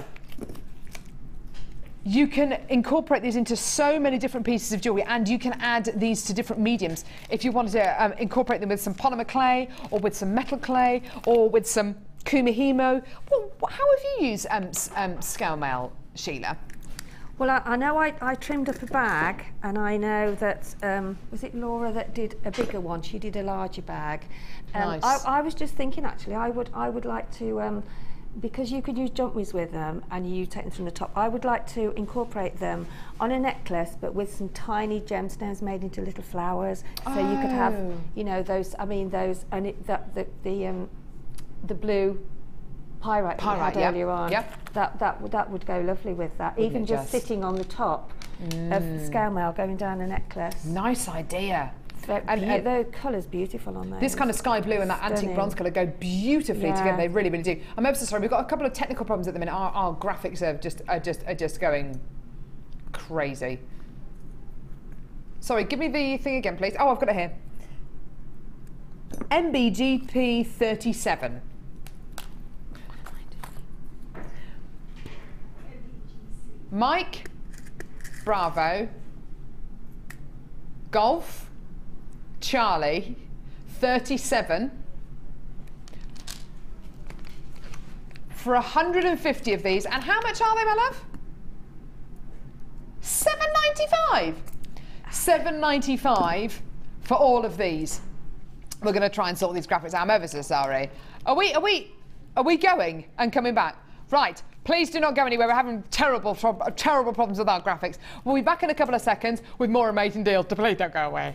you can incorporate these into so many different pieces of jewellery, and you can add these to different mediums. If you wanted to incorporate them with some polymer clay, or with some metal clay, or with some kumihimo. Well, how have you used scale mail, Sheila? Well, I know I trimmed up a bag, and I know that, was it Laura that did a bigger one? She did a larger bag. Nice. I was just thinking, actually, I would like to, because you could use jump rings with them and you take them from the top, I would like to incorporate them on a necklace, but with some tiny gemstones made into little flowers. So you could have, you know, those, I mean, those, and the blue pyrite that we had earlier on. Yep. That would go lovely with that. Wouldn't even just sitting on the top of the scale mail going down a necklace. Nice idea. And the colour's beautiful on those. This kind of sky blue and that antique bronze colour go beautifully together. They really, really do. I'm ever so sorry. We've got a couple of technical problems at the minute. Our graphics are just going crazy. Sorry, give me the thing again, please. Oh, I've got it here. MBGP 37. Mike, Bravo, Golf, Charlie, 37, for 150 of these. And how much are they, my love? $7.95. £7.95 for all of these. We're going to try and sort these graphics out. I'm ever so sorry. Are we going and coming back? Right. Please do not go anywhere. We're having terrible problems with our graphics. We'll be back in a couple of seconds with more amazing deals. So please don't go away.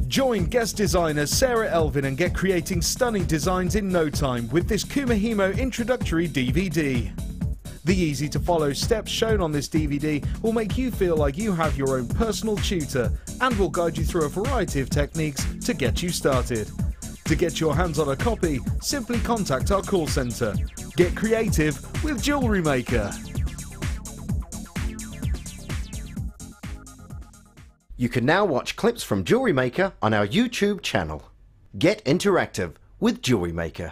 Join guest designer Sarah Elvin and get creating stunning designs in no time with this Kumahimo introductory DVD. The easy-to-follow steps shown on this DVD will make you feel like you have your own personal tutor and will guide you through a variety of techniques to get you started. To get your hands on a copy, simply contact our call centre. Get creative with Jewellery Maker. You can now watch clips from Jewellery Maker on our YouTube channel. Get interactive with Jewellery Maker.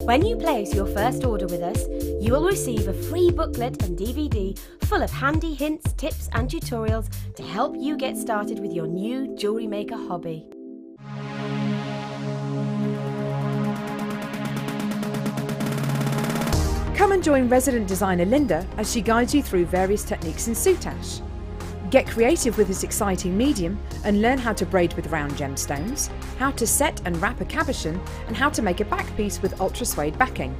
When you place your first order with us, you will receive a free booklet and DVD full of handy hints, tips and tutorials to help you get started with your new Jewellery Maker hobby. Come and join resident designer Linda as she guides you through various techniques in soutache. Get creative with this exciting medium and learn how to braid with round gemstones, how to set and wrap a cabochon, and how to make a back piece with ultra suede backing.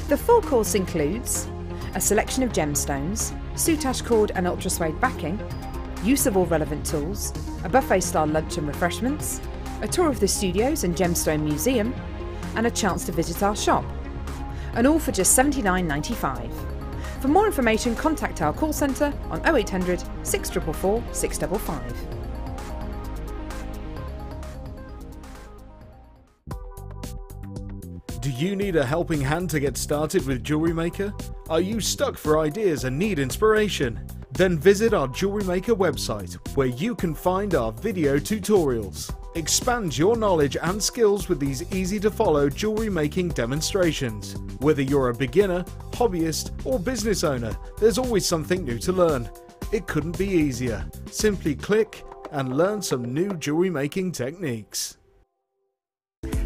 The full course includes a selection of gemstones, soutache cord and ultra suede backing, use of all relevant tools, a buffet style lunch and refreshments, a tour of the studios and gemstone museum, and a chance to visit our shop. And all for just $79.95. For more information, contact our call centre on 0800 644 655. Do you need a helping hand to get started with Jewellery Maker? Are you stuck for ideas and need inspiration? Then visit our Jewellery Maker website where you can find our video tutorials. Expand your knowledge and skills with these easy-to-follow jewellery making demonstrations. Whether you're a beginner, hobbyist or business owner, there's always something new to learn. It couldn't be easier. Simply click and learn some new jewellery making techniques.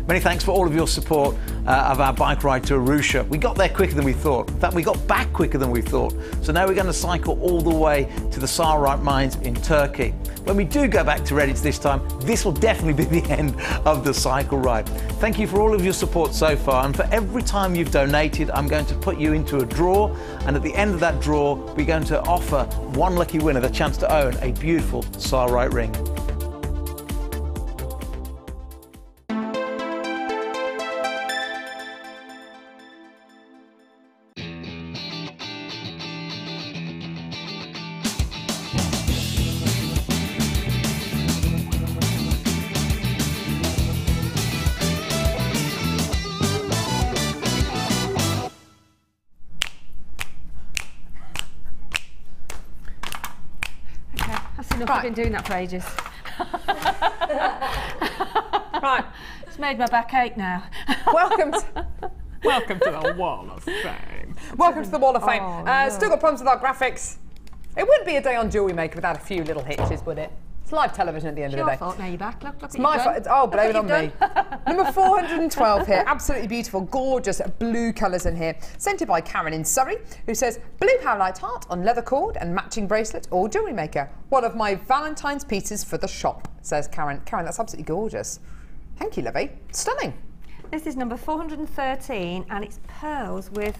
Many thanks for all of your support of our bike ride to Arusha. We got there quicker than we thought. In fact, we got back quicker than we thought. So now we're going to cycle all the way to the Sodalite mines in Turkey. When we do go back to Redditch this time, this will definitely be the end of the cycle ride. Thank you for all of your support so far, and for every time you've donated, I'm going to put you into a draw, and at the end of that draw, we're going to offer one lucky winner the chance to own a beautiful Sodalite ring. I've been doing that for ages. Right, it's made my back ache now. Welcome to the Wall of Fame. Welcome to the Wall of Fame. Oh, no. Still got problems with our graphics. It wouldn't be a day on Jewellery Maker without a few little hitches, would it? It's live television at the end It's of the your day. fault now you're back. Look It's my fault. Oh, blame it on me. Number 412 here. Absolutely beautiful, gorgeous blue colours in here. Sent it by Karen in Surrey, who says, blue howlite heart on leather cord and matching bracelet or Jewellery Maker. One of my Valentine's pieces for the shop, says Karen. Karen, that's absolutely gorgeous. Thank you, lovey. Stunning. This is number 413 and it's pearls with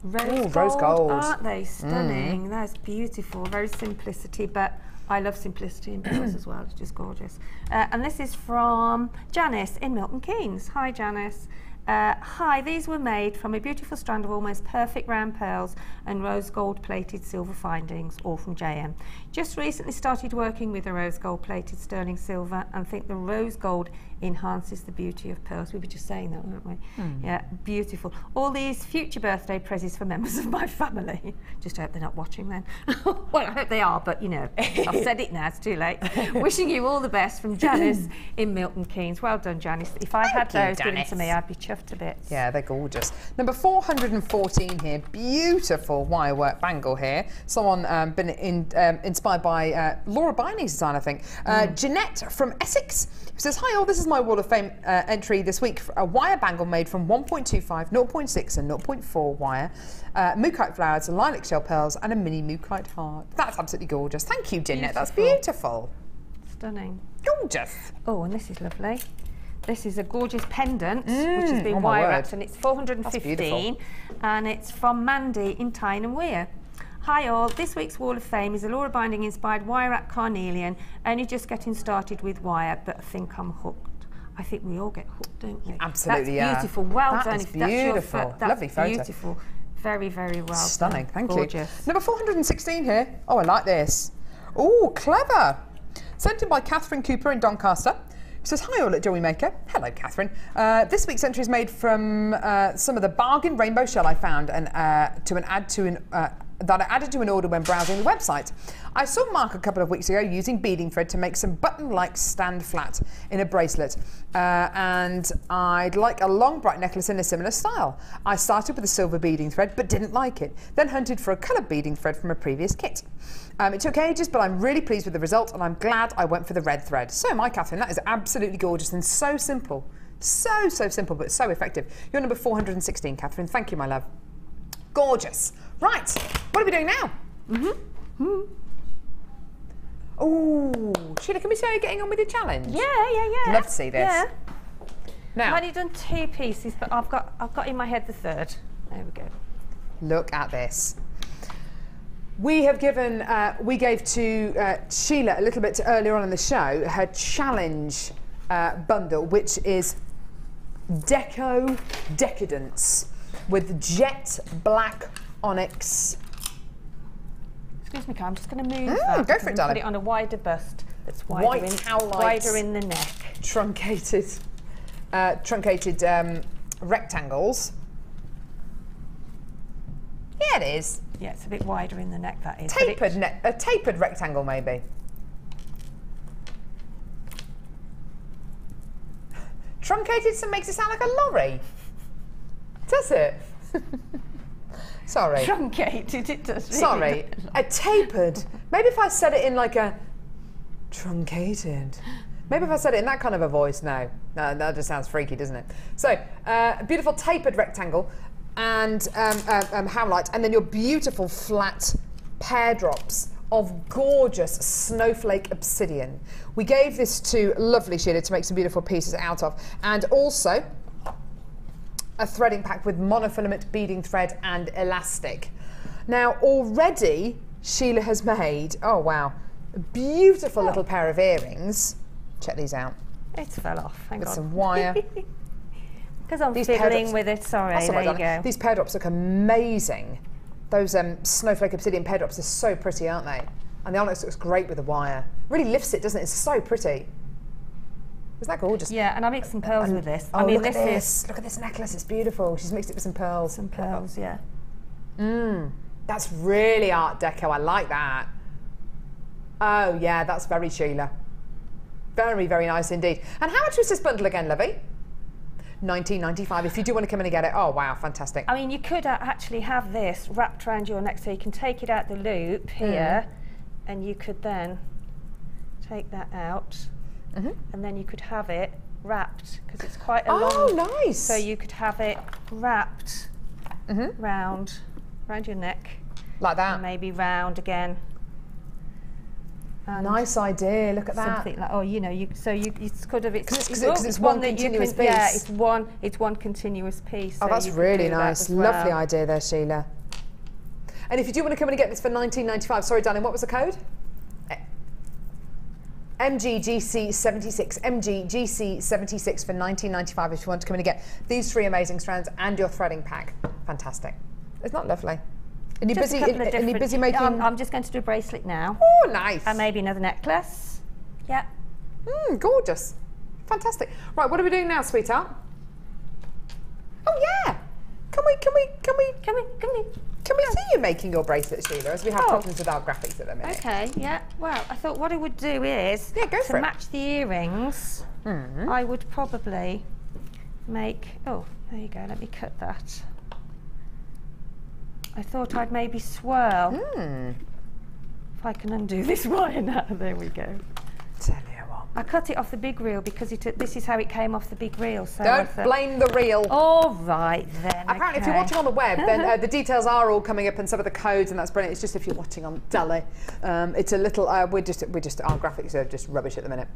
rose gold. Aren't they stunning? That's beautiful. Very simplicity, but I love simplicity in pearls as well. It's just gorgeous. And this is from Janice in Milton Keynes. Hi, Janice. Hi, these were made from a beautiful strand of almost perfect round pearls and rose gold plated silver findings, all from JM. Just recently started working with the rose gold plated sterling silver and think the rose gold enhances the beauty of pearls. We were just saying that, weren't we? Yeah, beautiful. All these future birthday presents for members of my family. Just hope they're not watching then. Well, I hope they are, but you know, I've said it now, it's too late. Wishing you all the best from Janice in Milton Keynes. Well done, Janice. If I had those given to me, I'd be chuffed to bits. Yeah, they're gorgeous. Number 414 here. Beautiful wirework bangle here. Someone been inspired by Laura Biney's design, I think. Jeanette from Essex, who says, hi all, this is my Wall of Fame entry this week. A wire bangle made from 1.25, 0.6 and 0.4 wire, mookaite flowers, lilac shell pearls and a mini mookaite heart. That's absolutely gorgeous. Thank you, Jeanette. That's beautiful. Stunning. Gorgeous. Oh, and this is lovely. This is a gorgeous pendant, which has been wire wrapped, and it's 415, and it's from Mandy in Tyne and Weir. Hi all, this week's Wall of Fame is a Laura Binding inspired wire wrap carnelian, only just getting started with wire, but I think I'm hooked. I think we all get hooked, don't we? Absolutely, that's beautiful. Well that done. Is beautiful. That's lovely photo. Beautiful. Very, very well. Stunning. Done. Thank Gorgeous. you. Number 416 here. Oh, I like this. Oh, clever. Sent in by Catherine Cooper in Doncaster. She says, hi all at Jewellery Maker. Hello, Catherine. This week's entry is made from some of the bargain rainbow shell I found and that I added to an order when browsing the website. I saw Mark a couple of weeks ago using beading thread to make some button-like stand flat in a bracelet, and I'd like a long bright necklace in a similar style. I started with a silver beading thread but didn't like it, then hunted for a coloured beading thread from a previous kit. It took ages, but I'm really pleased with the result and I'm glad I went for the red thread. So am I, Catherine. That is absolutely gorgeous and so simple. So simple but so effective. You're number 416, Catherine. Thank you, my love. Gorgeous. Right, what are we doing now? Oh, Sheila, can we see how you're getting on with your challenge? Yeah. Love to see this. Yeah. Now, I've only done 2 pieces, but I've got in my head the third. There we go. Look at this. We have given, we gave to Sheila a little bit earlier on in the show her challenge bundle, which is Deco Decadence with jet black onyx. Excuse me, Carl, I'm just going to move that. Go for it, darling. Put it on a wider bust that's wider in the neck. Truncated rectangles. Yeah, it is. Yeah, it's a bit wider in the neck, that is. A tapered rectangle, maybe. Truncated makes it sound like a lorry. Does it? Sorry. Truncated, it does. Really. Sorry. A tapered. Maybe if I said it in like a truncated. Maybe if I said it in that kind of a voice. No, that just sounds freaky, doesn't it? So, beautiful tapered rectangle and howlite, and then your beautiful flat pear drops of gorgeous snowflake obsidian. We gave this to lovely Sheila to make some beautiful pieces out of, and also a threading pack with monofilament beading thread and elastic. Now already Sheila has made, oh wow, a beautiful little pair of earrings. Check these out. It fell off, hang with on. some wire. Because I'm fiddling with it, sorry, there you go. These pear drops look amazing. Those snowflake obsidian pear drops are so pretty, aren't they? And the onyx looks great with the wire. Really lifts it, doesn't it? It's so pretty. Isn't that gorgeous? Yeah, and I mixed some pearls with this. Oh, I mean, look at this necklace, it's beautiful. She's mixed it with some pearls. Some pearls, yeah. That's really Art Deco, I like that. Oh yeah, that's very Sheila. Very, very nice indeed. And how much was this bundle again, Lovey? $19.95 if you do want to come in and get it. Oh wow, fantastic. I mean, you could actually have this wrapped around your neck so you can take it out the loop here, and you could then take that out, and then you could have it wrapped, because it's quite a long. Oh, nice. So you could have it wrapped round your neck. Like that. And maybe round again. And nice idea. Look at that. Something like, oh, you know, it's kind of because it's one continuous piece. Yeah, it's one continuous piece. Oh, so that's really nice. Lovely idea there, Sheila. And if you do want to come in and get this for $19.95, sorry, darling, what was the code? MGGC76. MGGC76 for $19.95 if you want to come in and get these 3 amazing strands and your threading pack. Fantastic. Isn't that lovely? And you're busy making... I'm just going to do a bracelet now. Oh, nice. And maybe another necklace. Yeah. Gorgeous. Fantastic. Right, what are we doing now, sweetheart? Oh, yeah. Can we see you making your bracelet, Sheila, as we have problems with our graphics at the minute? Okay, yeah. Well, I thought what I would do is, to match the earrings, I would probably make... Oh, there you go. Let me cut that. I thought I'd maybe swirl. If I can undo this wire now, there we go. Tell you what. I cut it off the big reel because this is how it came off the big reel. So Don't blame the reel. All right then. Apparently, if you're watching on the web, then the details are all coming up and some of the codes, and that's brilliant. It's just if you're watching on telly, it's a little. Our graphics are just rubbish at the minute.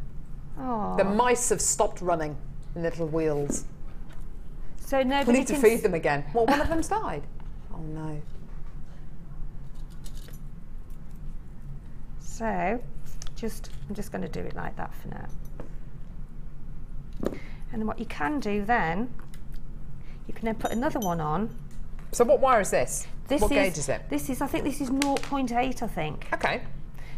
Oh. The mice have stopped running in little wheels. So nobody We need to feed them again. Well, one of them's died. Oh no. So, I'm just going to do it like that for now. And then what you can do then, you can then put another one on. So what wire is this? What gauge is it? This is, I think this is 0.8, I think. Okay.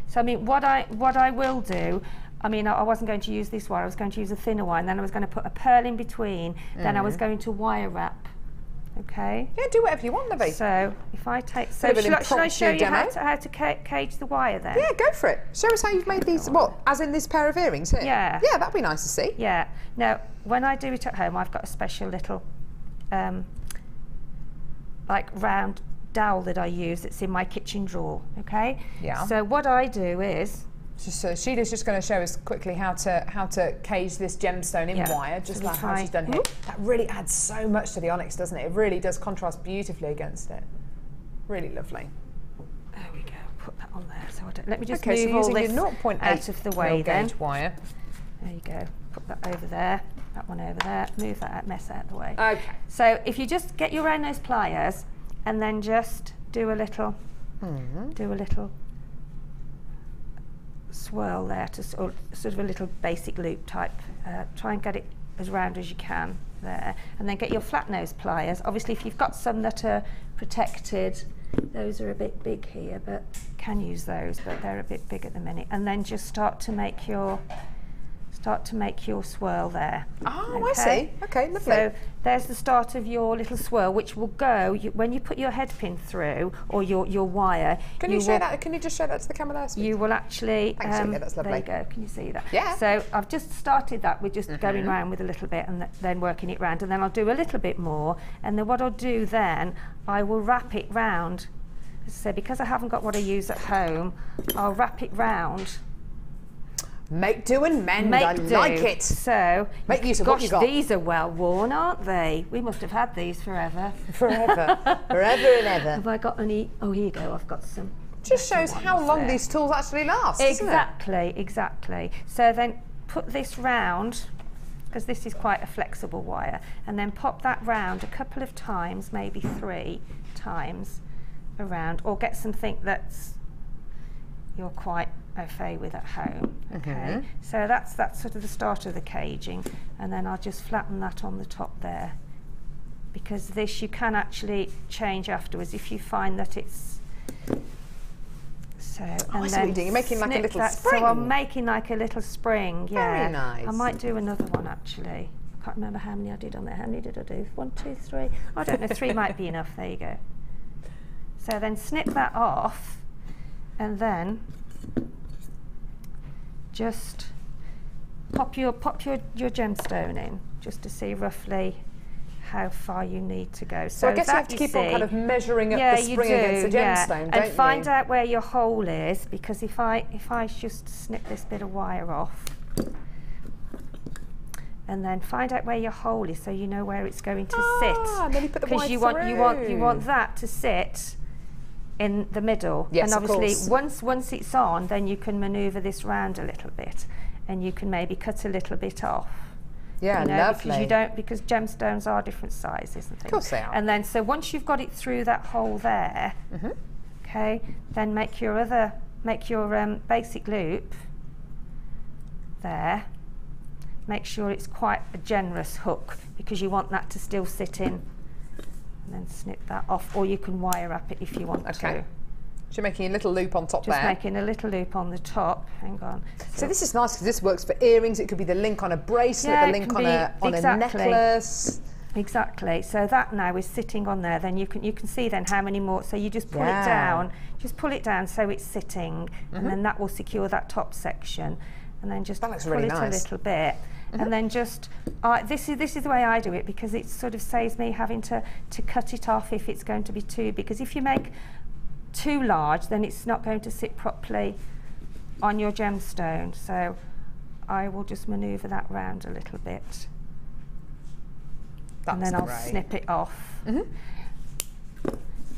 So I mean, what I will do, I mean, I wasn't going to use this wire, I was going to use a thinner wire, and then I was going to put a pearl in between, then I was going to wire wrap. Okay. Yeah, do whatever you want, Libby. So if I take, so shall I show you how to cage the wire then? Yeah, go for it. Show us how you've made these. What, as in this pair of earrings here? Yeah. Yeah, that'd be nice to see. Yeah. Now, when I do it at home, I've got a special little, like round dowel that I use. That's in my kitchen drawer. Okay. Yeah. So what I do is. So Sheila's just going to show us quickly how to cage this gemstone in wire, just like how she's done here. That really adds so much to the onyx, doesn't it? It really does contrast beautifully against it. Really lovely. There we go. Put that on there. So let me just move all using this your 0.8 out of the way then. Wire. There you go. Put that over there. That one over there. Move that mess out of the way. Okay. So if you just get your round nose pliers and then just do a little, swirl there to sort of a little basic loop type. Try and get it as round as you can there, and then get your flat nose pliers. Obviously, if you've got some that are protected, those are a bit big here, but can use those, but they're a bit big at the minute. And then just start to make your swirl there. Oh, okay. I see. Okay, lovely. So there's the start of your little swirl, which will go when you put your head pin through, or your wire. Can you show that? Can you just show that to the camera there? Sweet? You will actually. Thanks, Sheila, that's lovely. There you go. Can you see that? Yeah. So I've just started that with just going round with a little bit and then working it round, and then I'll do a little bit more, and then what I'll do then, I will wrap it round. So because I haven't got what I use at home, I'll wrap it round. Make do and mend. I like it. So, make use of what you got. These are well worn, aren't they? We must have had these forever. Forever. Forever and ever. Have I got any? Oh, here you go. I've got some. Just shows how long these tools actually last. Exactly, exactly. So then put this round, because this is quite a flexible wire, and then pop that round a couple of times, maybe 3 times around, or get something that's you're quite au fait with at home. Okay, so that's sort of the start of the caging, and then I'll just flatten that on the top there, because this you can actually change afterwards if you find that it's so. I see and what then you're doing. You're making like a little spring. So I'm making like a little spring. Yeah, very nice. I might do another one actually. I can't remember how many I did on there. How many did I do? 1, 2, 3. I don't know. 3 might be enough. There you go. So then snip that off, and then just pop your gemstone in, just to see roughly how far you need to go. So I guess you have to keep on kind of measuring up the spring against the gemstone, don't you? And find out where your hole is, because if I just snip this bit of wire off, and then find out where your hole is, so you know where it's going to sit. And then you put the wire because you want that to sit in the middle. Yes, and obviously of course. once it's on, then you can manoeuvre this round a little bit, and you can maybe cut a little bit off. Yeah, you know, lovely. because gemstones are different sizes and things. Of course they are. And then so once you've got it through that hole there, okay, then make your basic loop there. Make sure it's quite a generous hook, because you want that to still sit in. And then snip that off, or you can wire wrap it if you want to. So you're making a little loop on top there. Just making a little loop on the top. Hang on. So this is nice, because this works for earrings. It could be the link on a bracelet, the link on a necklace. Exactly. So that now is sitting on there. Then you can see then how many more. So you just pull it down. Just pull it down so it's sitting, and then that will secure that top section. And then just pull it a little bit. And then just, this is the way I do it, because it sort of saves me having to cut it off if it's going to be too big. Because if you make too large, then it's not going to sit properly on your gemstone. So I will just manoeuvre that round a little bit. That's and then I'll great. snip it off.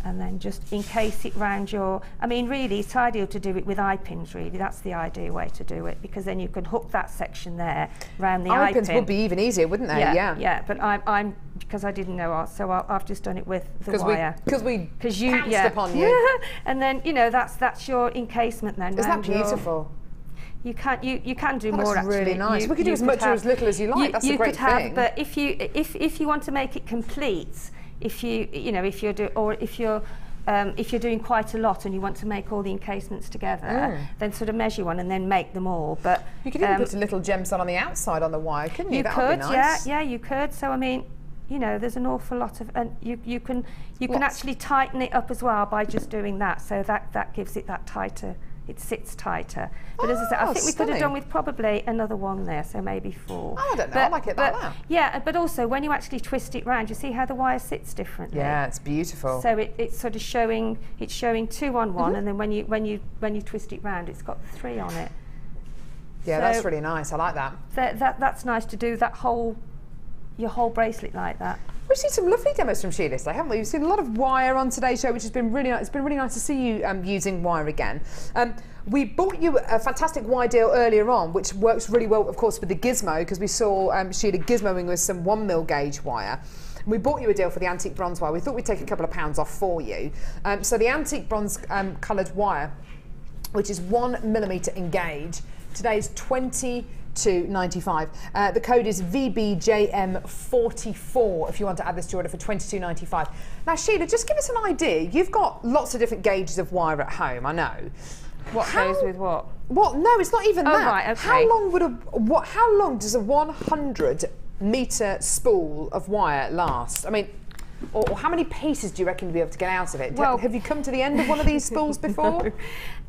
And then just encase it round your, I mean really it's ideal to do it with eye pins really, that's the ideal way to do it, because then you can hook that section there round the eye pin. Eye pins would be even easier, wouldn't they? Yeah, but I'm because I didn't know, so I've just done it with the wire. Because we pounced upon you. And then, you know, that's your encasement then. Isn't that beautiful? You can do That more looks actually. really nice. We could do as much or as little as you like. That's a great thing. But if you want to make it complete, if you're doing quite a lot and you want to make all the encasements together, then sort of measure one and then make them all. But you could even put a little gemstone on the outside on the wire, couldn't you? You That could, would be nice. yeah, you could. So I mean, you know, there's an awful lot of, and you can actually tighten it up as well by just doing that. So that gives it that tighter. It sits tighter. But as I said, I think we could have done with probably another one there, so maybe 4. Oh, I don't know. I like it like that. Yeah, but also when you actually twist it round, you see how the wire sits differently. Yeah, it's beautiful. So it's sort of showing 2 on 1, and then when you twist it round, it's got 3 on it. Yeah, so that's really nice. I like that. That's nice to do your whole bracelet like that. We've seen some lovely demos from Sheila today, haven't we? We've seen a lot of wire on today's show, which has been really nice. It's been really nice to see you using wire again. We bought you a fantastic wire deal earlier on, which works really well, of course, with the Gizmo, because we saw Sheila Gizmoing with some 1mm gauge wire. We bought you a deal for the antique bronze wire. We thought we'd take a couple of pounds off for you. So the antique bronze coloured wire, which is 1mm in gauge, today is $22.95. The code is VBJM44 if you want to add this to your order for $22.95. Now, Sheila, just give us an idea. You've got lots of different gauges of wire at home, I know. What goes with what? Well, no, it's not even that. Right, okay. How long does a 100-metre spool of wire last? I mean, or how many pieces do you reckon you'll be able to get out of it? Well, have you come to the end of one of these spools before? No.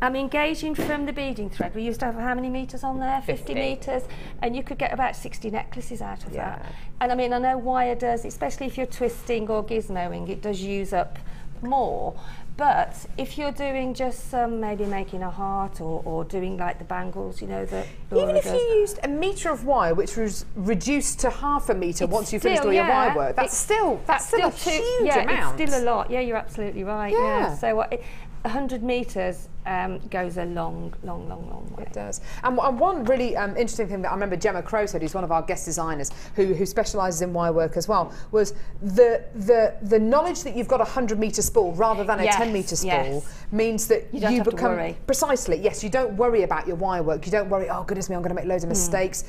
I'm engaging from the beading thread. We used to have how many metres on there? 50 metres, and you could get about 60 necklaces out of that. And I mean, I know wire does, especially if you're twisting or gizmoing, it does use up more. But if you're doing just maybe making a heart or doing like the bangles, you know, that even if you used a metre of wire, which was reduced to half a metre once you finished all your wire work, that's still a huge amount. It's still a lot. Yeah, you're absolutely right. Yeah. So 100 metres goes a long way. It does. And one really interesting thing that I remember Gemma Crow said, who's one of our guest designers, who specialises in wire work as well, was the knowledge that you've got a 100-metre spool rather than a 10-metre spool means that you don't have to worry. Precisely, yes, you don't worry about your wire work. You don't worry, oh goodness me, I'm going to make loads of mistakes.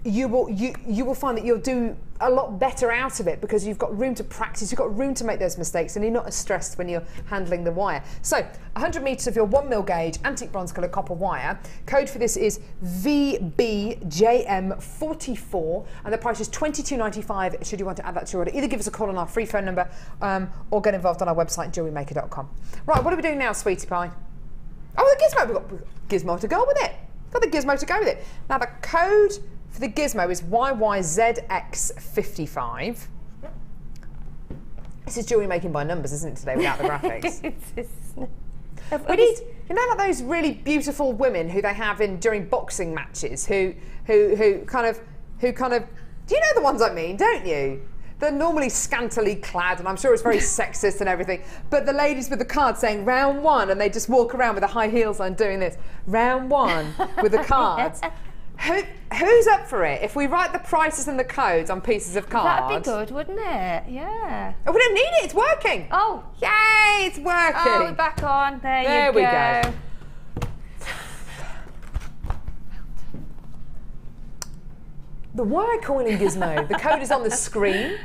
You will find that you'll do a lot better out of it because you've got room to practice, you've got room to make those mistakes, and you're not as stressed when you're handling the wire. So 100 metres of your 1mm gauge antique bronze coloured copper wire. Code for this is VBJM44, and the price is $22.95 should you want to add that to your order. Either give us a call on our free phone number or get involved on our website, JewelleryMaker.com. Right, what are we doing now, sweetie pie? Oh, the Gizmo. We've got Gizmo to go with it. Got the Gizmo to go with it. Now, the code for the Gizmo is YYZX55. This is jewellery making by numbers, isn't it, today, without the graphics? We need, you know, like those really beautiful women who they have during boxing matches, who kind of, do you know the ones I mean, don't you? They're normally scantily clad, and I'm sure it's very sexist and everything, but the ladies with the card saying round 1, and they just walk around with the high heels on doing this. Round 1 with the cards. Who's up for it? If we write the prices and the codes on pieces of card. That'd be good, wouldn't it? Yeah. Oh, we don't need it, it's working. Oh. Yay, it's working. Oh, we're back on. There you go. We go. The wire coiling Gizmo. The code is on the screen.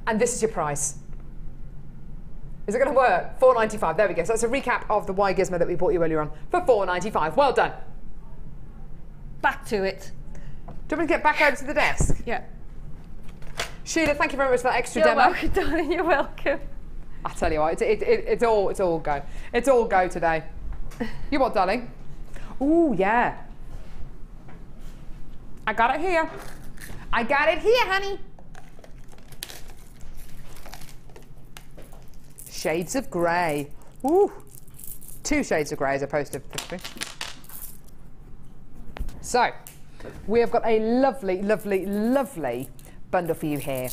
And this is your price. Is it going to work? $4.95. There we go. So that's a recap of the wire Gizmo that we bought you earlier on for $4.95. Well done. Back to it. Do you want me to get back over to the desk? Yeah. Sheila, thank you very much for that extra You're demo. welcome, darling. You're welcome. I tell you what, it's all go. It's all go today. You what, darling? Ooh, yeah. I got it here. I got it here, honey. Shades of grey. Ooh. 2 shades of grey as opposed to 50. So, we have got a lovely, lovely, lovely bundle for you here.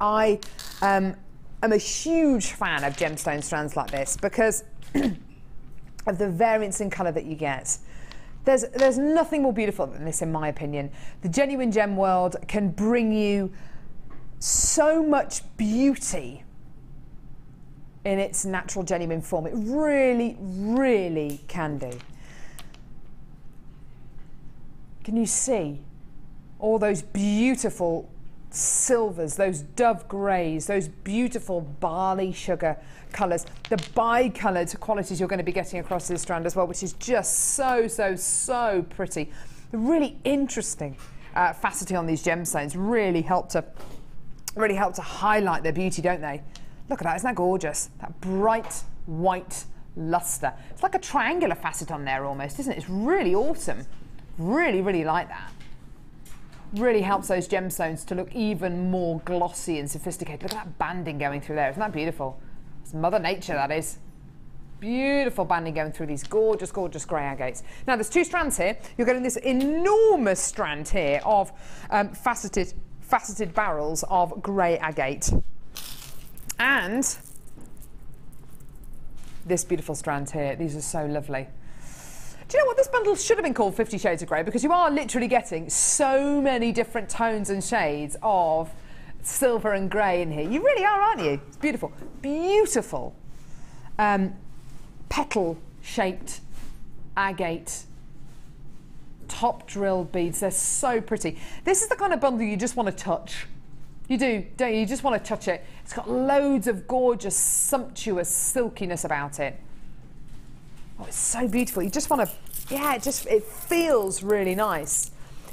I am a huge fan of gemstone strands like this because of the variance in colour that you get. There's nothing more beautiful than this, in my opinion. The genuine gem world can bring you so much beauty in its natural, genuine form. It really, really can do. Can you see all those beautiful silvers, those dove greys, those beautiful barley sugar colours, the bi-coloured qualities you're going to be getting across this strand as well, which is just so, so, so pretty. The really interesting faceting on these gemstones really help to highlight their beauty, don't they? Look at that, isn't that gorgeous? That bright white lustre. It's like a triangular facet on there almost, isn't it? It's really awesome. Really, really like that. Really helps those gemstones to look even more glossy and sophisticated. Look at that banding going through there. Isn't that beautiful? It's Mother Nature, that is. Beautiful banding going through these gorgeous, gorgeous grey agates. Now, there's two strands here. You're getting this enormous strand here of faceted barrels of grey agate. And this beautiful strand here. These are so lovely. Do you know what? This bundle should have been called 50 Shades of Grey, because you are literally getting so many different tones and shades of silver and grey in here. You really are, aren't you? It's beautiful. Beautiful petal-shaped agate top drilled beads. They're so pretty. This is the kind of bundle you just want to touch. You do, don't you? You just want to touch it. It's got loads of gorgeous, sumptuous silkiness about it. Oh, it's so beautiful. You just want to, yeah, it feels really nice.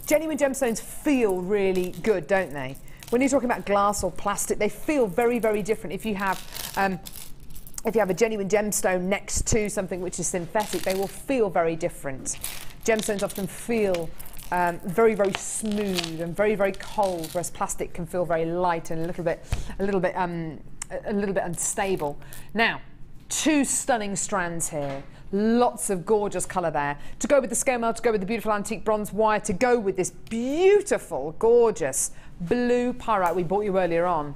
Genuine gemstones feel really good, don't they? When you're talking about glass or plastic, they feel very, very different. If you have a genuine gemstone next to something which is synthetic, they will feel very different. Gemstones often feel very, very smooth and very, very cold, whereas plastic can feel very light and a little bit unstable. Now, two stunning strands here. Lots of gorgeous colour there. To go with the scale mail, to go with the beautiful antique bronze wire, to go with this beautiful, gorgeous blue pyrite we bought you earlier on.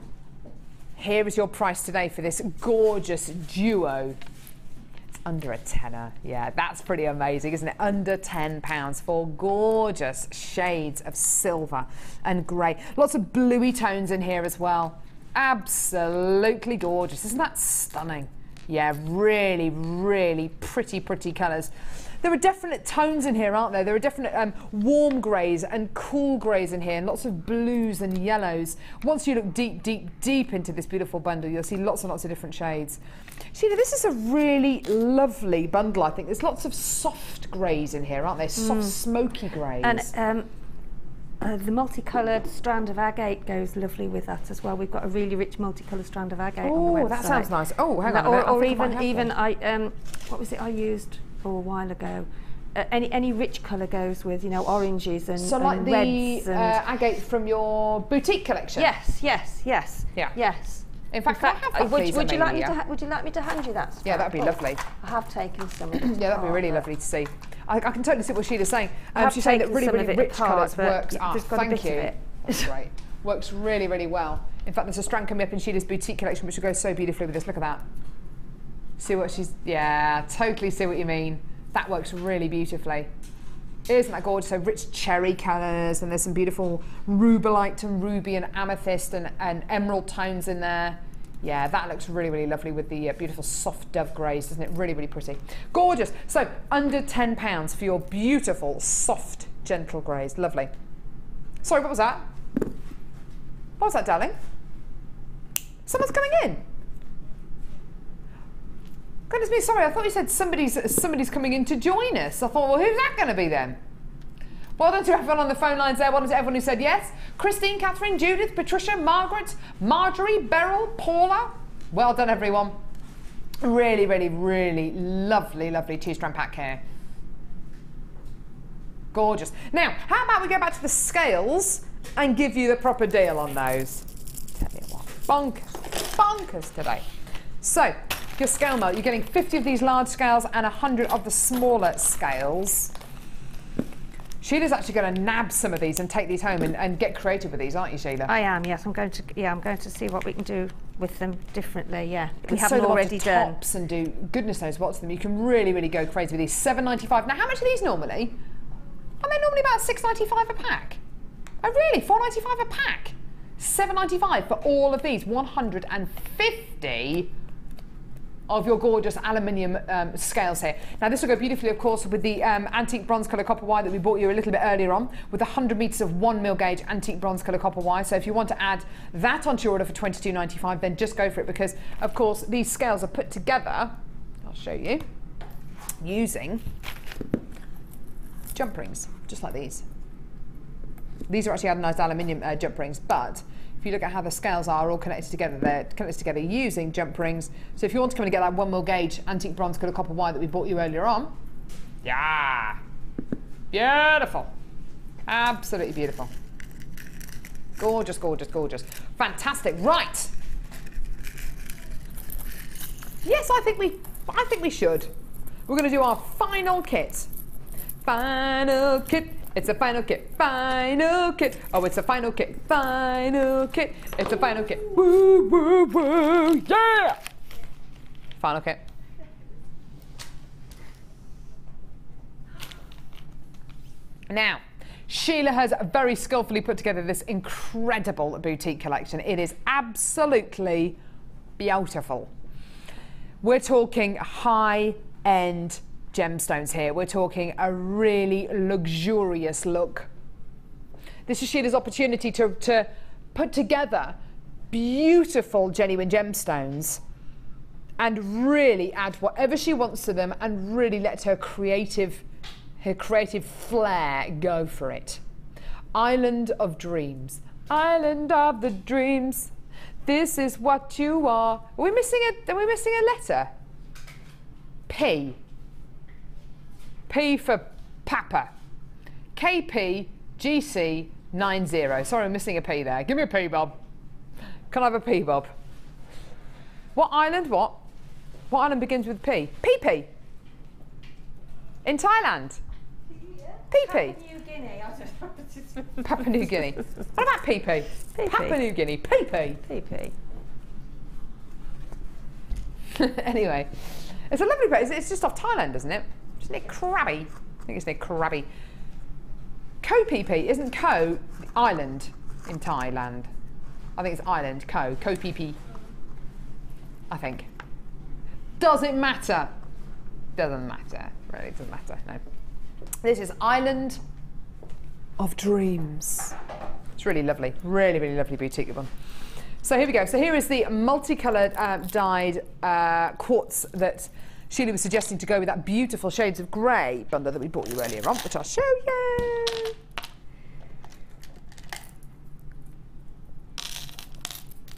Here is your price today for this gorgeous duo. It's under a tenner. Yeah, that's pretty amazing, isn't it? Under £10 for gorgeous shades of silver and grey. Lots of bluey tones in here as well. Absolutely gorgeous. Isn't that stunning? Yeah, really, really pretty, pretty colours. There are definite tones in here, aren't there? There are definite warm greys and cool greys in here, and lots of blues and yellows. Once you look deep, deep, deep into this beautiful bundle, you'll see lots and lots of different shades. Sheila, this is a really lovely bundle, I think. There's lots of soft greys in here, aren't there? Soft, smoky greys. And the multicoloured strand of agate goes lovely with that as well. We've got a really rich multicoloured strand of agate on the website. Oh, that sounds nice. Oh, hang on a minute. Or even what was it I used a while ago? Any rich colour goes with, you know, oranges and so like and the reds and agate from your boutique collection. Yes. Yeah. Yes. In fact, I have that, please, would you like me to hand you that strand? Yeah, that'd be lovely. I have taken some of it. Yeah, that'd be really lovely to see. I can totally see what Sheila's saying. She's saying that really, really rich apart, colours works. Thank you. That's great. Works really, really well. In fact, there's a strand coming up in Sheila's boutique collection which will go so beautifully with this. Look at that. See what she's... Yeah, totally see what you mean. That works really beautifully. Isn't that gorgeous? So rich cherry colours, and there's some beautiful rubellite and ruby and amethyst and emerald tones in there. Yeah, that looks really, really lovely with the beautiful soft dove greys, doesn't it? Really, really pretty. Gorgeous. So, under £10 for your beautiful, soft, gentle greys. Lovely. Sorry, what was that? What was that, darling? Someone's coming in. Goodness me, sorry, I thought you said somebody's coming in to join us. I thought, well, who's that going to be then? Well done to everyone on the phone lines there. Well done to everyone who said yes. Christine, Catherine, Judith, Patricia, Margaret, Marjorie, Beryl, Paula. Well done, everyone. Really, really, really lovely, lovely two-strand pack here. Gorgeous. Now, how about we go back to the scales and give you the proper deal on those? Tell you what, bonkers today. So, your scale mode, you're getting 50 of these large scales and 100 of the smaller scales. Sheila's actually going to nab some of these and take these home and get creative with these, aren't you, Sheila? I am, yes. I'm going to see what we can do with them differently, yeah. We haven't haven't already done. Tops and do goodness knows what to them. You can really, really go crazy with these. $7.95. Now, how much are these normally? Are they normally about $6.95 a pack? Oh, really? $4.95 a pack? $7.95 for all of these. 150 of your gorgeous aluminium scales here. Now this will go beautifully, of course, with the antique bronze colour copper wire that we bought you a little bit earlier on, with 100 metres of 1mm gauge antique bronze colour copper wire. So if you want to add that onto your order for $22.95, then just go for it, because of course these scales are put together, I'll show you, using jump rings, just like these. These are actually anodised aluminium jump rings, but if you look at how the scales are all connected together, they're connected together using jump rings. So if you want to come and get that 1mm gauge antique bronze colour copper wire that we bought you earlier on, yeah, beautiful, absolutely beautiful, gorgeous, gorgeous, gorgeous, fantastic. Right, yes, I think we should. We're going to do our final kit. Final kit. It's a final kit, final kit. Oh, it's a final kit, final kit. It's a final kit. Woo, woo, woo, yeah! Final kit. Now, Sheila has very skillfully put together this incredible boutique collection. It is absolutely beautiful. We're talking high-end gemstones here. We're talking a really luxurious look. This is Sheila's opportunity to put together beautiful genuine gemstones and really add whatever she wants to them and really let her creative flair go for it. Island of dreams, island of the dreams, this is what you are. Are we missing a letter? P. P for Papa. KPGC90. Sorry, I'm missing a P there. Give me a P, Bob. Can I have a P, Bob? What island? What? What island begins with P? PP. In Thailand. PP. Papua New Guinea. Papua New Guinea. What about PP? Papua New Guinea. PP. PP. Anyway, it's a lovely place. It's just off Thailand, isn't it? Isn't it Krabi? I think it's near Krabi. Koh Phi Phi, isn't Koh island in Thailand? I think it's island, Koh Phi Phi. I think. Does it matter? Doesn't matter. Really doesn't matter, no. This is Island of Dreams. It's really lovely. Really, really lovely boutique one. So here we go. So here is the multicoloured dyed quartz that Sheila was suggesting to go with that beautiful shades of grey bundle that we bought you earlier on, which I'll show you.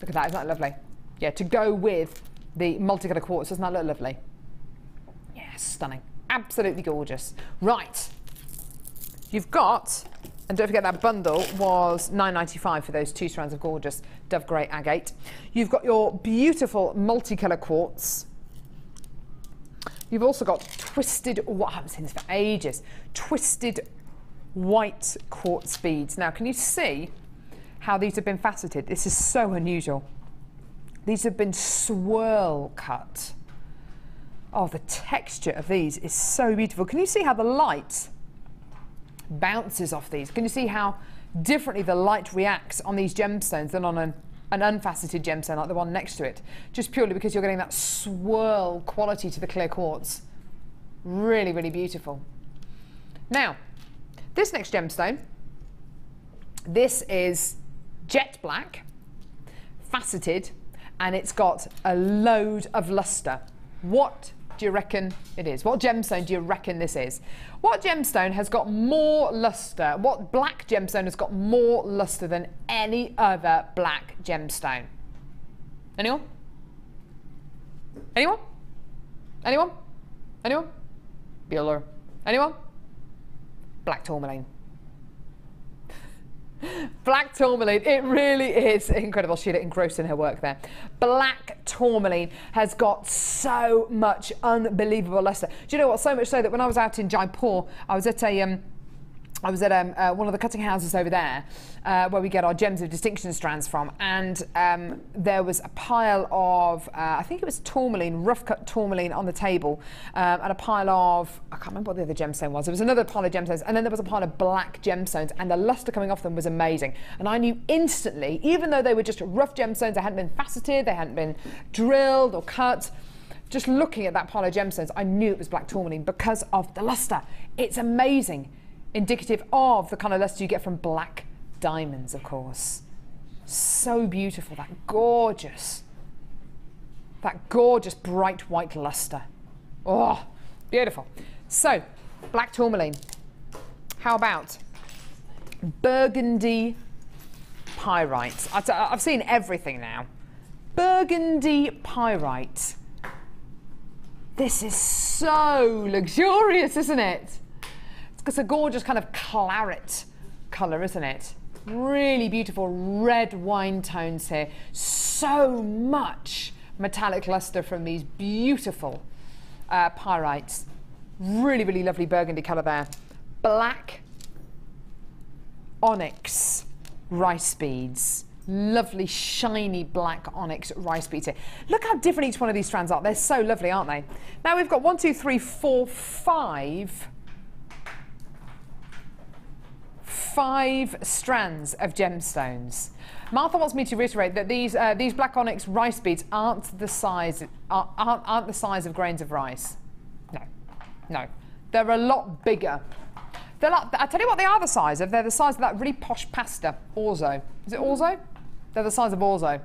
Look at that, isn't that lovely? Yeah, to go with the multicoloured quartz, doesn't that look lovely? Yeah, stunning. Absolutely gorgeous. Right, you've got, and don't forget that bundle was $9.95 for those 2 strands of gorgeous dove grey agate. You've got your beautiful multicolour quartz. You've also got twisted, oh, I haven't seen this for ages, twisted white quartz beads. Now, can you see how these have been faceted? This is so unusual. These have been swirl cut. Oh, the texture of these is so beautiful. Can you see how the light bounces off these? Can you see how differently the light reacts on these gemstones than on an unfaceted gemstone like the one next to it? Just purely because you're getting that swirl quality to the clear quartz. Really, really beautiful. Now, this next gemstone, this is jet black, faceted, and it's got a load of luster. What do you reckon it is? What gemstone do you reckon this is? What gemstone has got more luster? What black gemstone has got more luster than any other black gemstone? Anyone? Anyone? Anyone? Anyone? Bueller. Anyone? Black tourmaline. Black tourmaline, it really is incredible. Sheila engrossed in her work there. Black tourmaline has got so much unbelievable luster. Do you know what? So much so that when I was out in Jaipur, I was at a I was at one of the cutting houses over there where we get our Gems of Distinction strands from, and there was a pile of, I think it was tourmaline, rough cut tourmaline on the table, and a pile of, I can't remember what the other gemstone was. There was another pile of gemstones, and then there was a pile of black gemstones, and the luster coming off them was amazing. And I knew instantly, even though they were just rough gemstones, they hadn't been faceted, they hadn't been drilled or cut, just looking at that pile of gemstones, I knew it was black tourmaline because of the luster. It's amazing. Indicative of the kind of luster you get from black diamonds, of course. So beautiful, that gorgeous bright white luster. Oh, beautiful. So, black tourmaline. How about burgundy pyrite? I've seen everything now. Burgundy pyrite. This is so luxurious, isn't it? It's a gorgeous kind of claret colour, isn't it? Really beautiful red wine tones here. So much metallic luster from these beautiful pyrites. Really, really lovely burgundy colour there. Black onyx rice beads. Lovely shiny black onyx rice beads here. Look how different each one of these strands are. They're so lovely, aren't they? Now we've got 1, 2, 3, 4, 5 strands of gemstones. Martha wants me to reiterate that these black onyx rice beads aren't the size of grains of rice. No, they're a lot bigger. They're like, I tell you what, they are the size of. They're the size of that really posh pasta, orzo. Is it orzo? They're the size of orzo.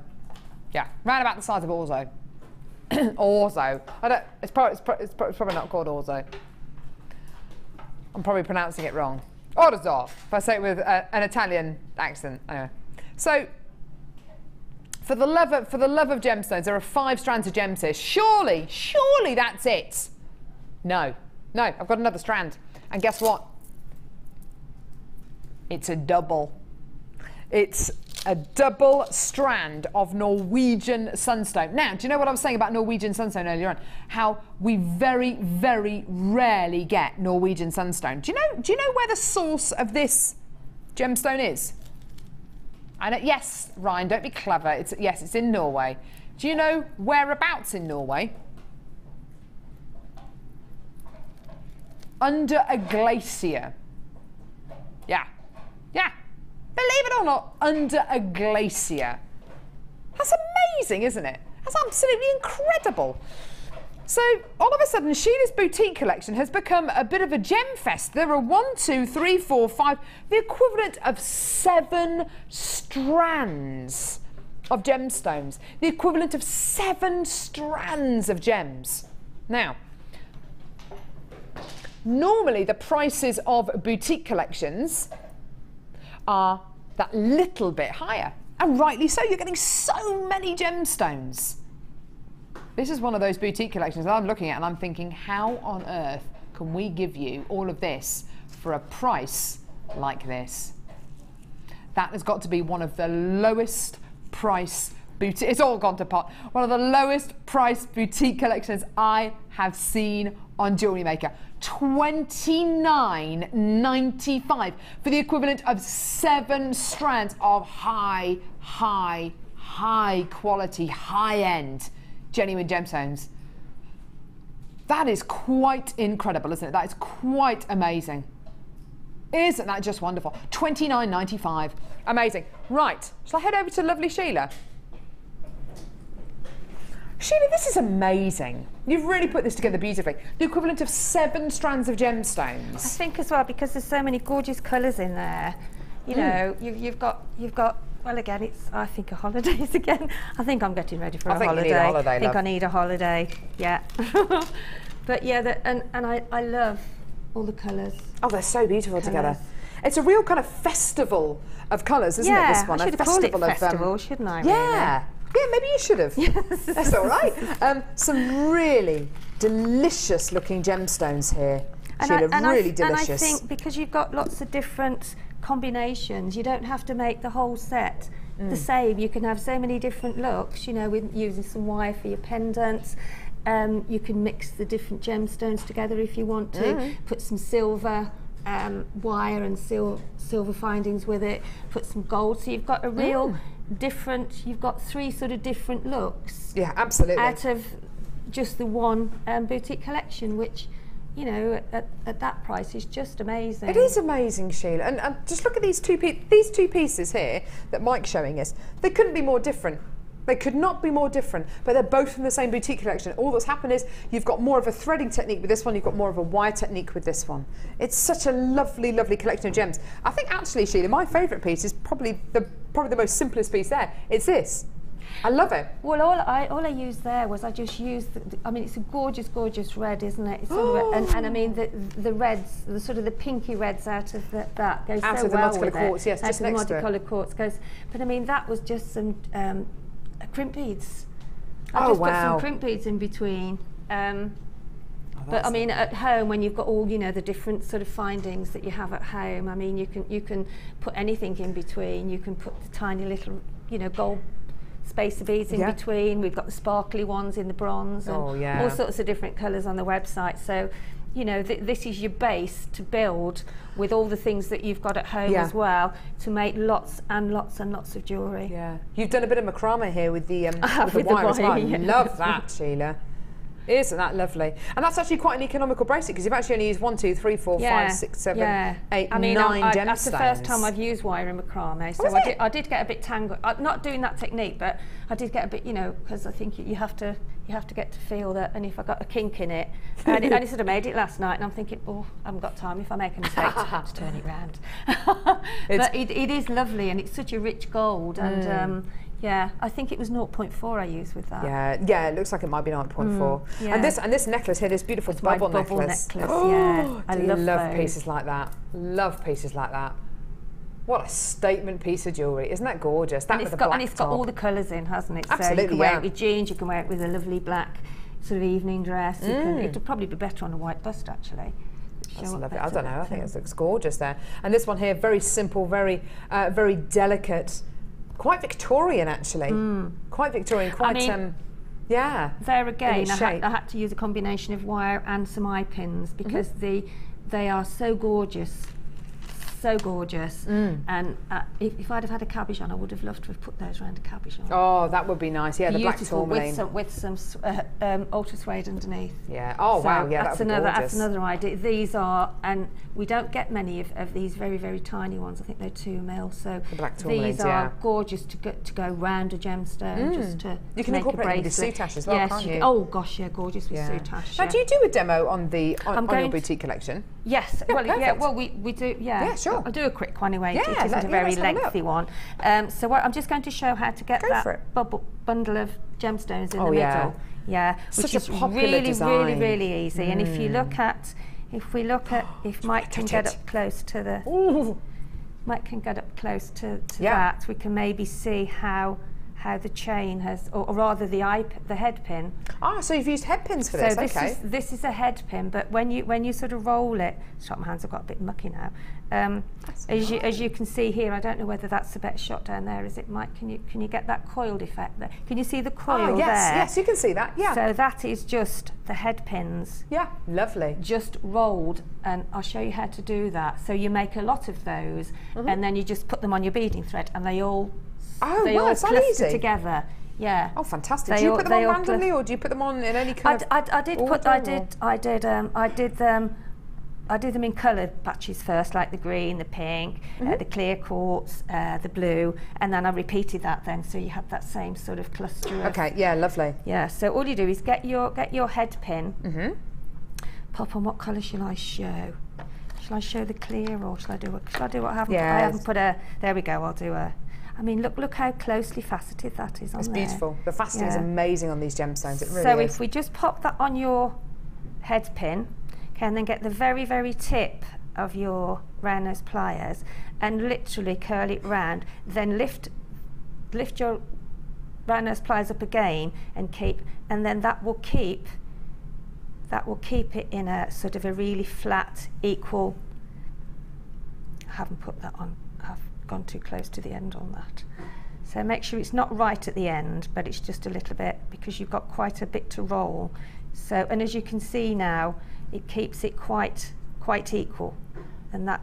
Yeah, round about the size of orzo. Orzo. It's probably not called orzo. I'm probably pronouncing it wrong. Orzo, if I say it with an Italian accent. Anyway. So, for the love of gemstones, there are 5 strands of gems here. Surely that's it. No, I've got another strand. And guess what? It's a double. It's a double strand of Norwegian sunstone. Now, do you know what I was saying about Norwegian sunstone earlier on? How we very, very rarely get Norwegian sunstone. Do you know where the source of this gemstone is? I know, yes, Ryan, don't be clever. Yes, it's in Norway. Do you know whereabouts in Norway? Under a glacier. Yeah. Believe it or not, under a glacier. That's amazing, isn't it? That's absolutely incredible. So, all of a sudden, Sheila's boutique collection has become a bit of a gem fest. There are 1, 2, 3, 4, 5, the equivalent of 7 strands of gemstones. The equivalent of 7 strands of gems. Now, normally the prices of boutique collections are that little bit higher, and rightly so. You're getting so many gemstones. This is one of those boutique collections that I'm looking at and I'm thinking, how on earth can we give you all of this for a price like this? That has got to be one of the lowest price boutique, it's all gone to pot, one of the lowest price boutique collections I have seen on Jewellery Maker. $29.95 for the equivalent of 7 strands of high quality, high-end genuine gemstones. That is quite incredible, isn't it? That is quite amazing. Isn't that just wonderful? $29.95. Amazing. Right, shall I head over to lovely Sheila? Sheila, this is amazing. You've really put this together beautifully. The equivalent of 7 strands of gemstones. I think as well, because there's so many gorgeous colours in there. You know, you've got. Well, again, it's, I think, a holidays again. I think I'm getting ready for a holiday. You need a holiday, I think I need a holiday, yeah. But yeah, and I love all the colours. Oh, they're so beautiful together. It's a real kind of festival of colours, isn't it, this one? I should have called it festival, shouldn't I? Yeah. Really? Yeah, maybe you should have. Yes. That's all right. Some really delicious looking gemstones here, Sheila, really delicious. And I think because you've got lots of different combinations, you don't have to make the whole set the same. You can have so many different looks, you know, with using some wire for your pendants. You can mix the different gemstones together if you want to. Put some silver wire and silver findings with it, put some gold, so you've got a real different, you've got 3 sort of different looks. Yeah, absolutely. Out of just the one boutique collection, which, you know, at that price is just amazing. It is amazing, Sheila. And just look at these two pieces here that Mike's showing us. They couldn't be more different. They could not be more different, but they're both from the same boutique collection. All that's happened is you've got more of a threading technique with this one, you've got more of a wire technique with this one. It's such a lovely, lovely collection of gems. I think actually, Sheila, my favourite piece is probably the most simplest piece there. It's this. I love it. Well, all I used there was I just used, I mean, it's a gorgeous, gorgeous red, isn't it? It's sort of and I mean, the reds, the sort of the pinky reds out of that goes out so of the well multicolor with quartz, yes, out just of the next to it. multicolor quartz goes, but I mean, that was just some crimp beads. Oh, I just wow. put some crimp beads in between. But I mean, at home, when you've got all, you know, the different sort of findings that you have at home, I mean, you can put anything in between. You can put the tiny little, you know, gold spacer beads in between. We've got the sparkly ones in the bronze and all sorts of different colours on the website. So, you know, this is your base to build with all the things that you've got at home as well, to make lots and lots and lots of jewellery. Yeah, you've done a bit of macrame here with the wire as well. Yeah. Love that, Sheila. Isn't that lovely? And that's actually quite an economical bracelet because you've actually only used 1, 2, 3, 4, 5, 6, 7, 8, I mean, 9 gemstones. That's the first time I've used wire and macrame, so I did get a bit tangled. I'm not doing that technique, but I did get a bit, you know, because I think you have to get to feel that. And if I got a kink in it, and I only sort of made it last night, and I'm thinking, oh, I haven't got time. If I make a mistake, I have to turn it round. But it is lovely, and it's such a rich gold, and. Yeah, I think it was 0.4 I used with that. Yeah, it looks like it might be 0.4. Yeah. And this necklace here, this beautiful bubble necklace. Yeah, I love pieces like that. Love pieces like that. What a statement piece of jewellery! Isn't that gorgeous? That with the black and it's got all the colours in, hasn't it? Absolutely, so you can wear it with jeans, you can wear it with a lovely black sort of evening dress. It would probably be better on a white bust, actually. That's lovely. I don't know. I think it looks gorgeous there. And this one here, very simple, very delicate. Quite Victorian, actually. Quite Victorian, quite, I mean, yeah. There again, I had to use a combination of wire and some eye pins because they are so gorgeous. So gorgeous. And if I'd have had a cabochon, I would have loved to have put those around a cabochon. Oh, that would be nice. Yeah, beautiful, the black tourmaline. with some ultra suede underneath. Yeah. Oh, so wow. Yeah, that's another. gorgeous. That's another idea. These are, and we don't get many of these very, very tiny ones. I think they're 2 mil. So the black these are gorgeous to go round a gemstone, just to you can make incorporate a it with the soutache as well, yes, can't you? Oh gosh, yeah, gorgeous with soutache. Now, do you do a demo on your boutique collection? Yes. Well, we do. Yeah. Yeah, sure. I'll do a quick one anyway. Yeah, it isn't a very lengthy one. So I'm just going to show how to get that bundle of gemstones in the middle. Yeah, which is really, really easy. And if we look at, if Mike can get up close to the, Mike can get up close to that, we can maybe see how the chain has, or rather the head pin. Ah, so you've used head pins for this. So this is a head pin, but when you sort of roll it, sorry, my hands have got a bit mucky now. As you can see here, I don't know whether that's the best shot down there. Is it, Mike? Can you get that coiled effect there? Can you see the coil there? Yes, you can see that. Yeah. So that is just the head pins. Yeah, lovely. Just rolled, and I'll show you how to do that. So you make a lot of those, and then you just put them on your beading thread, and they all cluster together. Yeah. Oh, fantastic. Do you put them on randomly, or do you put them on in any kind of? I did them in coloured patches first, like the green, the pink, the clear quartz, the blue, and then I repeated that then, so you had that same sort of cluster. Okay. Yeah. Lovely. Yeah. So all you do is get your head pin. Pop on. What colour shall I show? Shall I show the clear, or shall I do what I haven't? I haven't put a. There we go. I'll do a. I mean, look how closely faceted that is on there. It's beautiful. The faceting is amazing on these gemstones. It really is. So if we just pop that on your head pin, okay, and then get the very, very tip of your round nose pliers and literally curl it round, then lift your round nose pliers up again and keep, and then that will keep it in a sort of a really flat, equal. I haven't put that on. I've gone too close to the end on that. So make sure it's not right at the end, but it's just a little bit, because you've got quite a bit to roll. So, and as you can see now, it keeps it quite equal. and that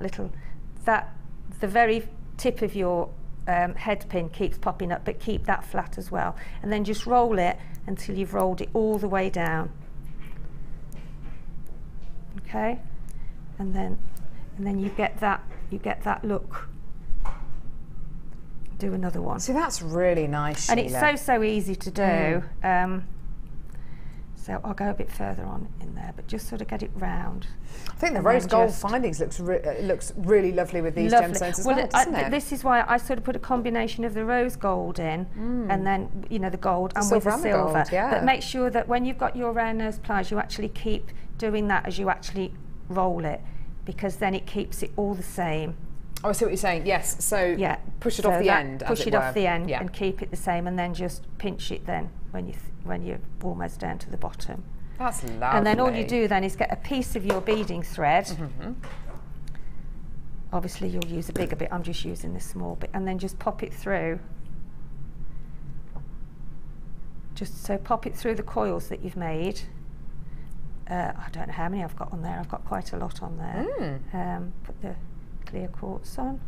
the very tip of your head pin keeps popping up, but keep that flat as well, and then just roll it until you've rolled it all the way down. Okay, and then you get that look. Do another one. So that's really nice, Sheila. And it's so easy to do. So I'll go a bit further on in there, but just sort of get it round. I think the rose gold findings looks really lovely with these gemstones as well, doesn't it? This is why I sort of put a combination of the rose gold in, and then the gold and with the silver. Gold, yeah. But make sure that when you've got your round nose pliers, you actually keep doing that as you actually roll it, because then it keeps it all the same. Oh, I see what you're saying. Yes. So yeah, push it off the end. Push it off the end and keep it the same, and then just pinch it then when you're almost down to the bottom. That's lovely. And then all you do then is get a piece of your beading thread. Obviously you'll use a bigger bit, I'm just using this small bit, and then just pop it through. So pop it through the coils that you've made. I don't know how many I've got on there, I've got quite a lot on there. Put the clear quartz on.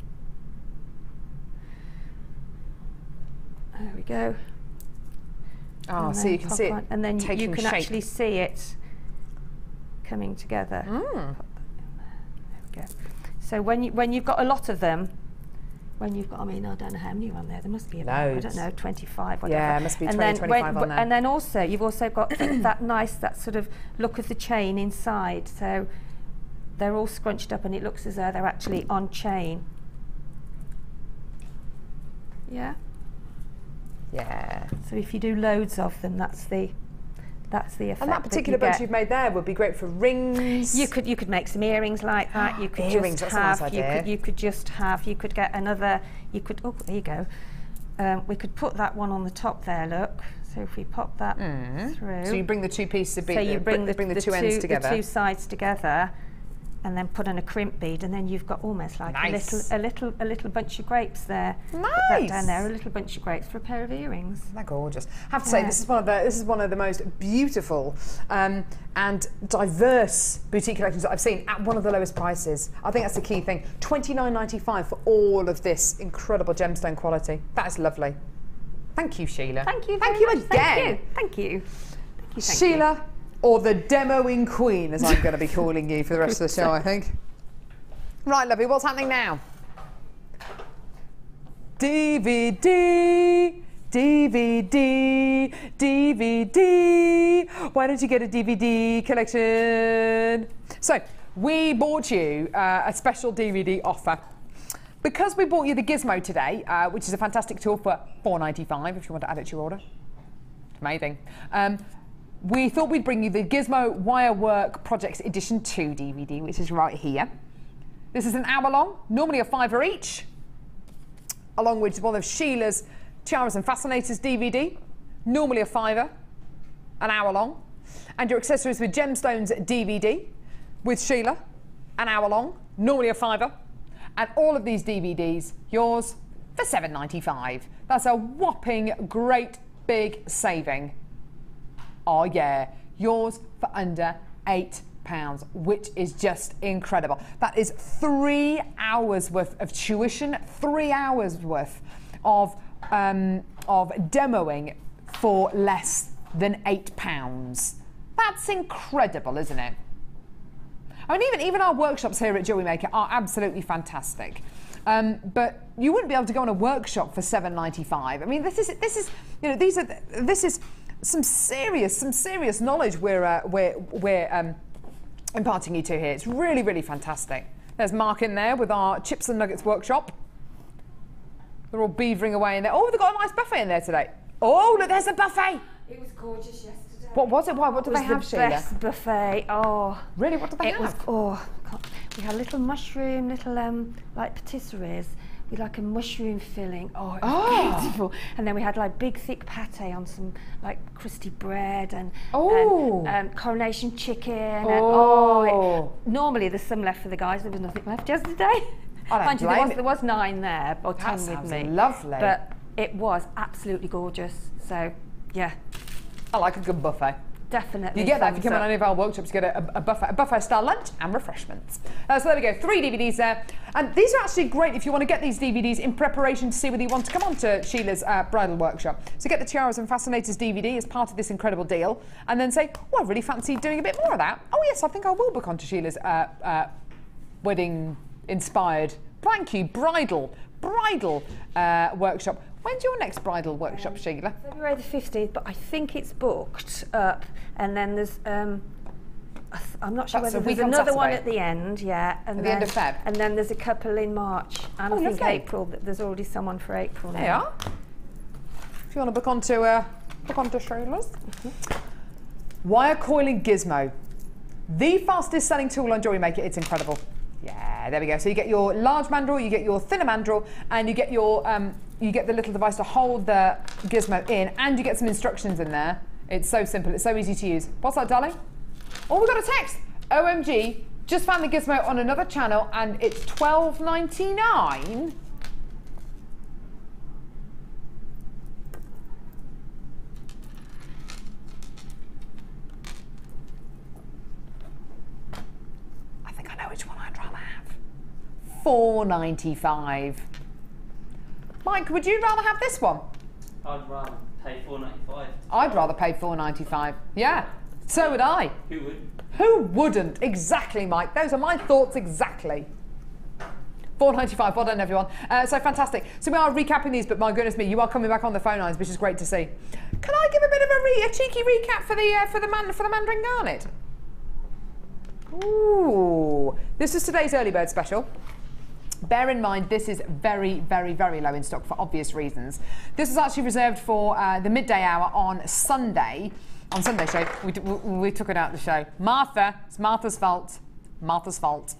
There we go. Oh, so you can see it, and then you can shape. actually see it coming together. There we go. So when you've got a lot of them, I mean, I don't know how many are on there. There must be about, I don't know, 25, whatever. Yeah, must be 20, 25 on there. And then also, you've also got that sort of look of the chain inside. So they're all scrunched up, and it looks as though they're actually on chain. Yeah. Yeah. So if you do loads of them, that's the effect. And that particular bunch you've made there would be great for rings. You could make some earrings like that. You could earrings, just that's have. a nice idea. You could get another. You could. Oh, there you go. We could put that one on the top there. Look. So if we pop that through. So you bring the two pieces of bead. So you bring the two ends together. The two sides together, and then put on a crimp bead, and then you've got almost like a little bunch of grapes there. Nice. Put that down there, a little bunch of grapes for a pair of earrings. They're gorgeous. I have to say, this is one of the most beautiful and diverse boutique collections that I've seen at one of the lowest prices. I think that's the key thing. $29.95 for all of this incredible gemstone quality. That is lovely. Thank you, Sheila. Thank you. Thank you again. Thank you. Sheila, or the demoing queen, as I'm going to be calling you for the rest of the show, I think. Right, lovely, what's happening now? DVD, DVD, DVD. Why don't you get a DVD collection? So, we bought you a special DVD offer. Because we bought you the Gizmo today, which is a fantastic tool for $4.95 if you want to add it to your order. Amazing. We thought we'd bring you the Gizmo Wire Work Projects Edition 2 DVD, which is right here. This is an hour long, normally a $5 each, along with one of Sheila's Tiaras and Fascinators DVD, normally a $5, an hour long. And your accessories with Gemstones DVD with Sheila, an hour long, normally a $5. And all of these DVDs, yours for $7.95. That's a whopping great big saving. Oh yeah, yours for under £8, which is just incredible. That is 3 hours worth of tuition, 3 hours worth of demoing for less than £8. That's incredible, isn't it? I mean, even our workshops here at Jewellery Maker are absolutely fantastic. But you wouldn't be able to go on a workshop for $7.95. I mean, this is some serious knowledge we're imparting you to here. It's really, really fantastic. There's Mark in there with our Chips and Nuggets workshop. They're all beavering away in there. Oh, they've got a nice buffet in there today. Oh, look, there's a buffet. It was gorgeous yesterday. What was it? Why? What did they have, Sheila? It was the best buffet. Oh, really? What did they have? We had little mushroom, like patisseries with like a mushroom filling. Oh, it was beautiful. And then we had like big thick pate on some like crusty bread and coronation chicken. Normally there's some left for the guys. There was nothing left yesterday. Mind you, there was 9 there, or 10 with me. Lovely. But it was absolutely gorgeous. So yeah. I like a good buffet. Definitely. You get that if you thumbs come on up. any of our workshops, you get a buffet style lunch and refreshments. So there we go, 3 DVDs there. And these are actually great if you want to get these DVDs in preparation to see whether you want to come on to Sheila's bridal workshop. So get the Tiaras and Fascinators DVD as part of this incredible deal, and then say, oh, I really fancy doing a bit more of that. Oh yes, I think I will book onto Sheila's wedding inspired, thank you, bridal workshop. When's your next bridal workshop, Sheila? February the 15th, but I think it's booked up. And then there's, I'm not sure That's whether a week there's on another one Saturday. at the end, yeah. And At the end of Feb? And then there's a couple in March. And Oh, I think lovely. April, there's already someone for April now. There you are. If you want to book onto Sheila's. Wire coiling Gizmo. The fastest selling tool on Jewellery Maker. It's incredible. Yeah, there we go. So you get your large mandrel, you get your thinner mandrel, and you get your you get the little device to hold the gizmo in, and you get some instructions in there. It's so simple, it's so easy to use. What's that, darling? Oh, we got a text. OMG, just found the gizmo on another channel and it's $12.99. I think I know which one I'd rather have. $4.95. Mike, would you rather have this one? I'd rather pay $4.95. I'd rather pay $4.95. Yeah, so would I. Who would? Who wouldn't? Exactly, Mike. Those are my thoughts exactly. $4.95. Well done, everyone. So fantastic. So we are recapping these, but my goodness me, you are coming back on the phone lines, which is great to see. Can I give a bit of a cheeky recap for the Mandarin garnet? Ooh, this is today's early bird special. Bear in mind, this is very, very, very low in stock for obvious reasons. This is actually reserved for the midday hour on Sunday. On Sunday show, we took it out of the show. Martha, it's Martha's fault. Martha's fault.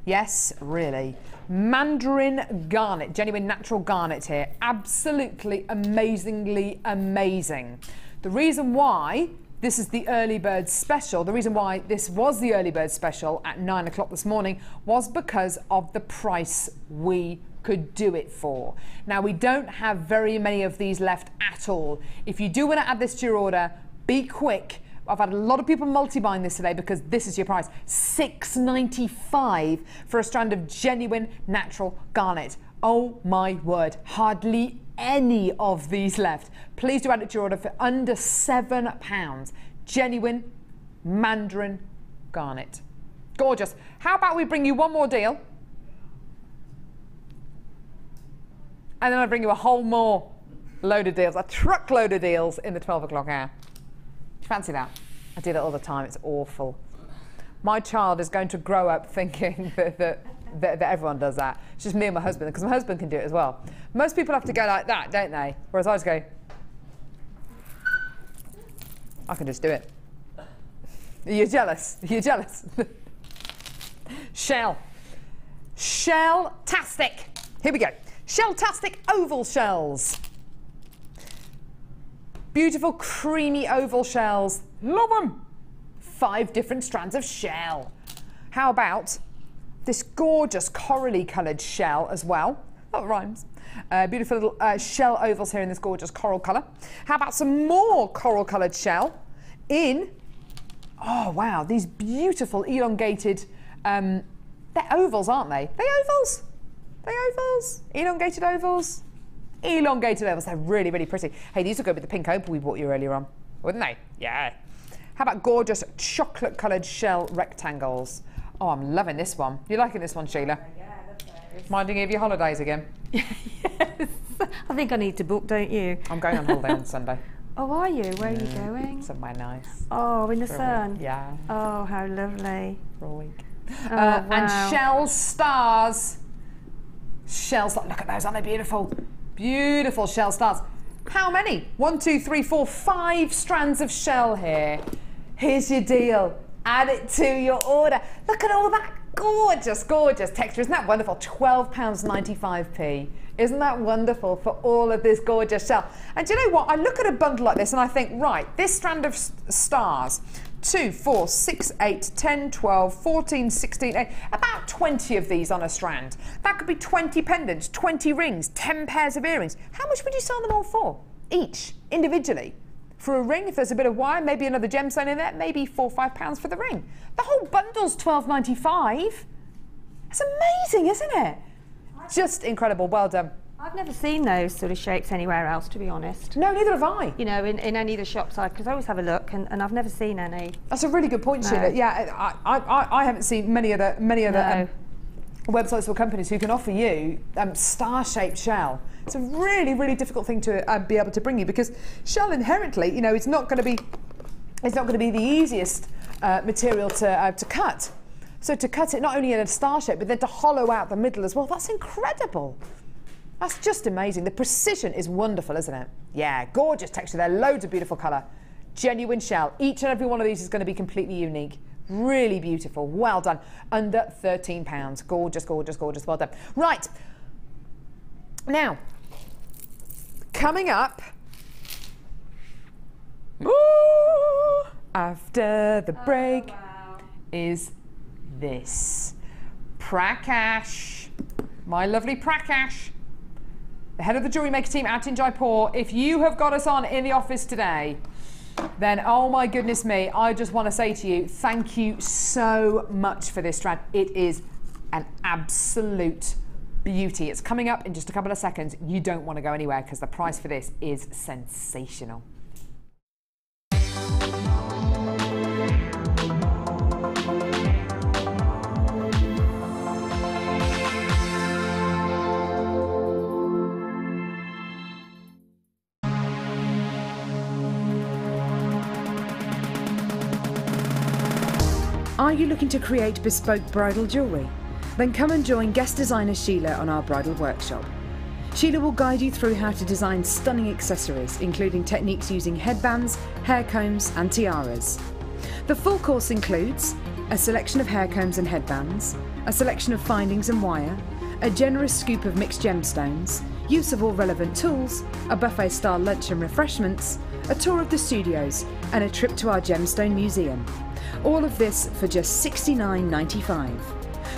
Yes, really. Mandarin garnet, genuine natural garnet here. Absolutely amazingly amazing. The reason why this is the early bird special, the reason why this was the early bird special at 9 o'clock this morning was because of the price we could do it for. Now, we don't have very many of these left at all. If you do want to add this to your order, be quick. I've had a lot of people multi-buying this today because this is your price. $6.95 for a strand of genuine natural garnet. Oh my word, hardly any of these left. Please do add it to your order for under £7. Genuine Mandarin garnet. Gorgeous. How about we bring you one more deal? And then I'll bring you a whole more load of deals, a truckload of deals in the 12 o'clock hour. Do you fancy that? I do that all the time, it's awful. My child is going to grow up thinking that everyone does that. It's just me and my husband, because my husband can do it as well. Most people have to go like that, don't they? Whereas I just go, I can just do it. You're jealous, you're jealous. Shell. Shell-tastic. Here we go. Shell-tastic oval shells. Beautiful, creamy oval shells. Love them. 5 different strands of shell. How about this gorgeous corally coloured shell as well? That rhymes. Beautiful little shell ovals here in this gorgeous coral colour. How about some more coral coloured shell in, oh wow, these beautiful elongated, they're ovals, aren't they? They ovals? They ovals? Elongated ovals? Elongated ovals, they're really, really pretty. Hey, these would go with the pink opal we bought you earlier on, wouldn't they? Yeah. How about gorgeous chocolate coloured shell rectangles? Oh, I'm loving this one. You liking this one, Sheila? Yeah, that's nice. Minding of your holidays again? Yes. I think I need to book, don't you? I'm going on holiday on Sunday. Oh, are you? Where are you going? Somewhere nice. Oh, in the For a sun? week. Yeah. Oh, how lovely. For a week. Oh, wow. And shell stars. Shell stars. Look at those, aren't they beautiful? Beautiful shell stars. How many? 1, 2, 3, 4, 5 strands of shell here. Here's your deal. Add it to your order. Look at all that gorgeous, gorgeous texture. Isn't that wonderful? £12.95p. Isn't that wonderful for all of this gorgeous shell? And do you know what? I look at a bundle like this and I think, right, this strand of stars, 2, 4, 6, 8, 10, 12, 14, 16, 8, about 20 of these on a strand. That could be 20 pendants, 20 rings, 10 pairs of earrings. How much would you sell them all for? Each, individually? for a ring. If there's a bit of wire, maybe another gemstone in there, maybe £4 or £5 for the ring. The whole bundle's £12.95. It's amazing, isn't it? Just incredible. Well done. I've never seen those sort of shapes anywhere else, to be honest. No, neither have I. You know, in any of the shops, because I always have a look, and I've never seen any. That's a really good point, No. Sheila. Yeah, I haven't seen many other websites or companies who can offer you star-shaped shell. It's a really, really difficult thing to be able to bring you, because shell inherently, you know, it's not going to be the easiest material to cut. So to cut it not only in a star shape, but then to hollow out the middle as well, that's incredible. That's just amazing. The precision is wonderful, isn't it? Yeah, gorgeous texture there, loads of beautiful colour. Genuine shell. Each and every one of these is going to be completely unique. Really beautiful. Well done. Under £13. Gorgeous, gorgeous, gorgeous. Well done. Right. Now, coming up, after the break, is this. Prakash. My lovely Prakash, the head of the Jewellery Maker team out in Jaipur. If you have got us on in the office today, then oh my goodness me, I just want to say to you, thank you so much for this strand. It is an absolute beauty. It's coming up in just a couple of seconds. You don't want to go anywhere because the price for this is sensational. Are you looking to create bespoke bridal jewellery? Then come and join guest designer Sheila on our bridal workshop. Sheila will guide you through how to design stunning accessories, including techniques using headbands, hair combs and tiaras. The full course includes a selection of hair combs and headbands, a selection of findings and wire, a generous scoop of mixed gemstones, use of all relevant tools, a buffet-style lunch and refreshments, a tour of the studios and a trip to our Gemstone museum. All of this for just $69.95.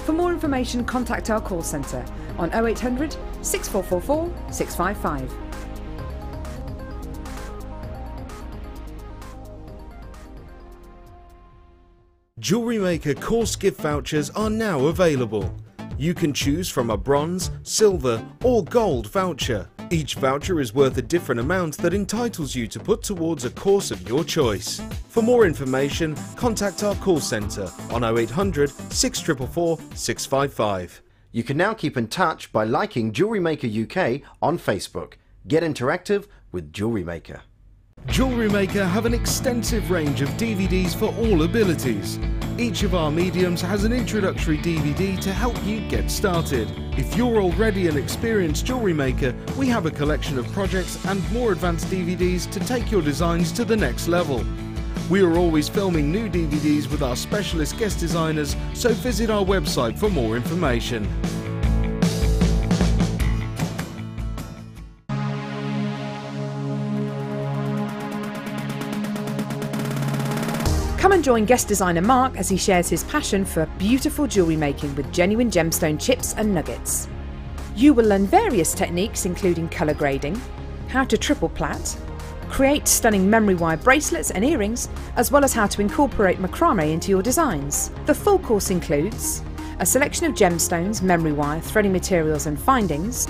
For more information, contact our call centre on 0800 6444 655. Jewellery Maker course gift vouchers are now available. You can choose from a bronze, silver or gold voucher. Each voucher is worth a different amount that entitles you to put towards a course of your choice. For more information, contact our call centre on 0800 644 655. You can now keep in touch by liking Jewellery Maker UK on Facebook. Get interactive with Jewellery Maker. Jewellery Maker have an extensive range of DVDs for all abilities. Each of our mediums has an introductory DVD to help you get started. If you're already an experienced jewellery maker, we have a collection of projects and more advanced DVDs to take your designs to the next level. We are always filming new DVDs with our specialist guest designers, so visit our website for more information. Come and join guest designer Mark as he shares his passion for beautiful jewellery making with genuine gemstone chips and nuggets. You will learn various techniques including colour grading, how to triple plait, create stunning memory wire bracelets and earrings, as well as how to incorporate macrame into your designs. The full course includes a selection of gemstones, memory wire, threading materials and findings,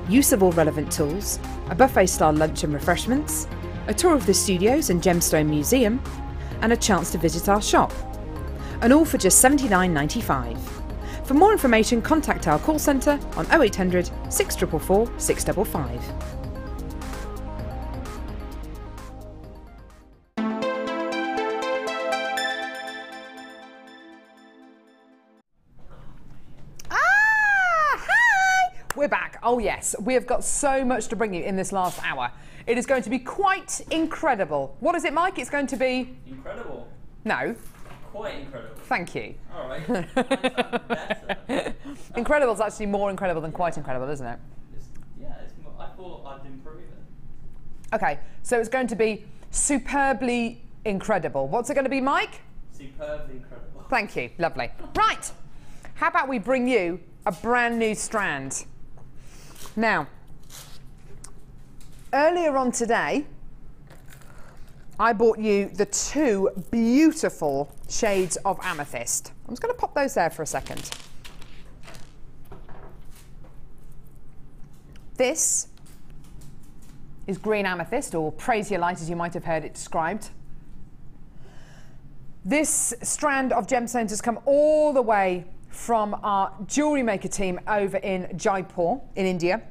use of all relevant tools, a buffet-style lunch and refreshments, a tour of the studios and Gemstone Museum, and a chance to visit our shop. And all for just $79.95. For more information, contact our call centre on 0800 644 655. We're back. Oh yes, we have got so much to bring you in this last hour. It is going to be quite incredible. What is it, Mike? It's going to be... Incredible. No. Quite incredible. Thank you. All right. Better. Incredible is actually more incredible than quite incredible, isn't it? I thought I'd improve it. Okay, so it's going to be superbly incredible. What's it going to be, Mike? Superbly incredible. Thank you. Lovely. Right. How about we bring you a brand new strand? Now, earlier on today, I bought you the 2 beautiful shades of amethyst. I'm just going to pop those there for a second. This is green amethyst, or Prasiolite as you might have heard it described. This strand of gemstones has come all the way from our Jewellery Maker team over in Jaipur in India.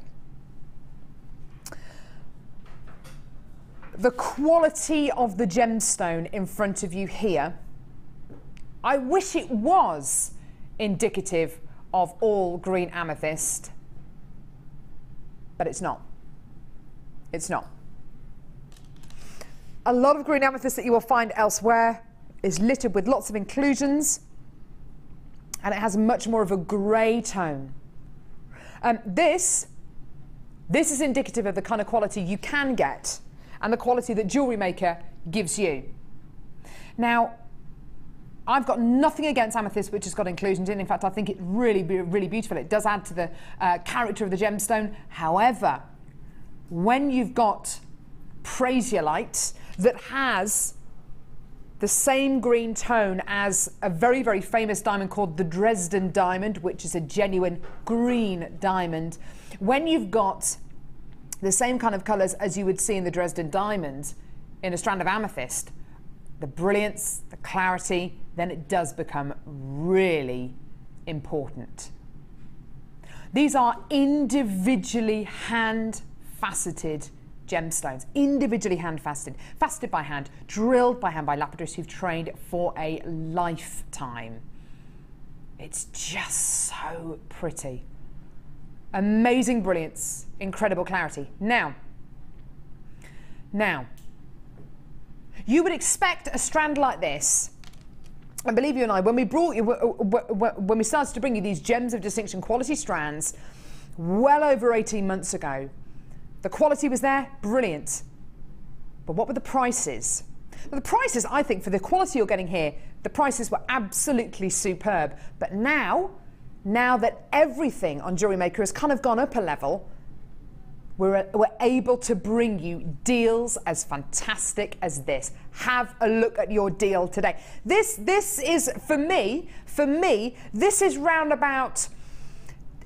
The quality of the gemstone in front of you here, I wish it was indicative of all green amethyst, but it's not. It's not. A lot of green amethyst that you will find elsewhere is littered with lots of inclusions, and it has much more of a grey tone. This is indicative of the kind of quality you can get and the quality that Jewellery Maker gives you. Now, I've got nothing against amethyst, which has got inclusions in. In fact, I think it's really beautiful. It does add to the character of the gemstone. However, when you've got Prasiolite that has the same green tone as a very famous diamond called the Dresden diamond, which is a genuine green diamond, when you've got the same kind of colours as you would see in the Dresden diamond in a strand of amethyst, the brilliance, the clarity, then it does become really important. These are individually hand-faceted gemstones, individually hand-faceted, faceted by hand, drilled by hand by lapidarists who've trained for a lifetime. It's just so pretty. Amazing brilliance, incredible clarity. Now, you would expect a strand like this, and believe you and I, when we started to bring you these gems of distinction quality strands well over 18 months ago, the quality was there, brilliant. But what were the prices? Well, the prices, I think, for the quality you're getting here, the prices were absolutely superb. But now that everything on Jewellery Maker has kind of gone up a level, we're able to bring you deals as fantastic as this. Have a look at your deal today. This is, for me, this is round about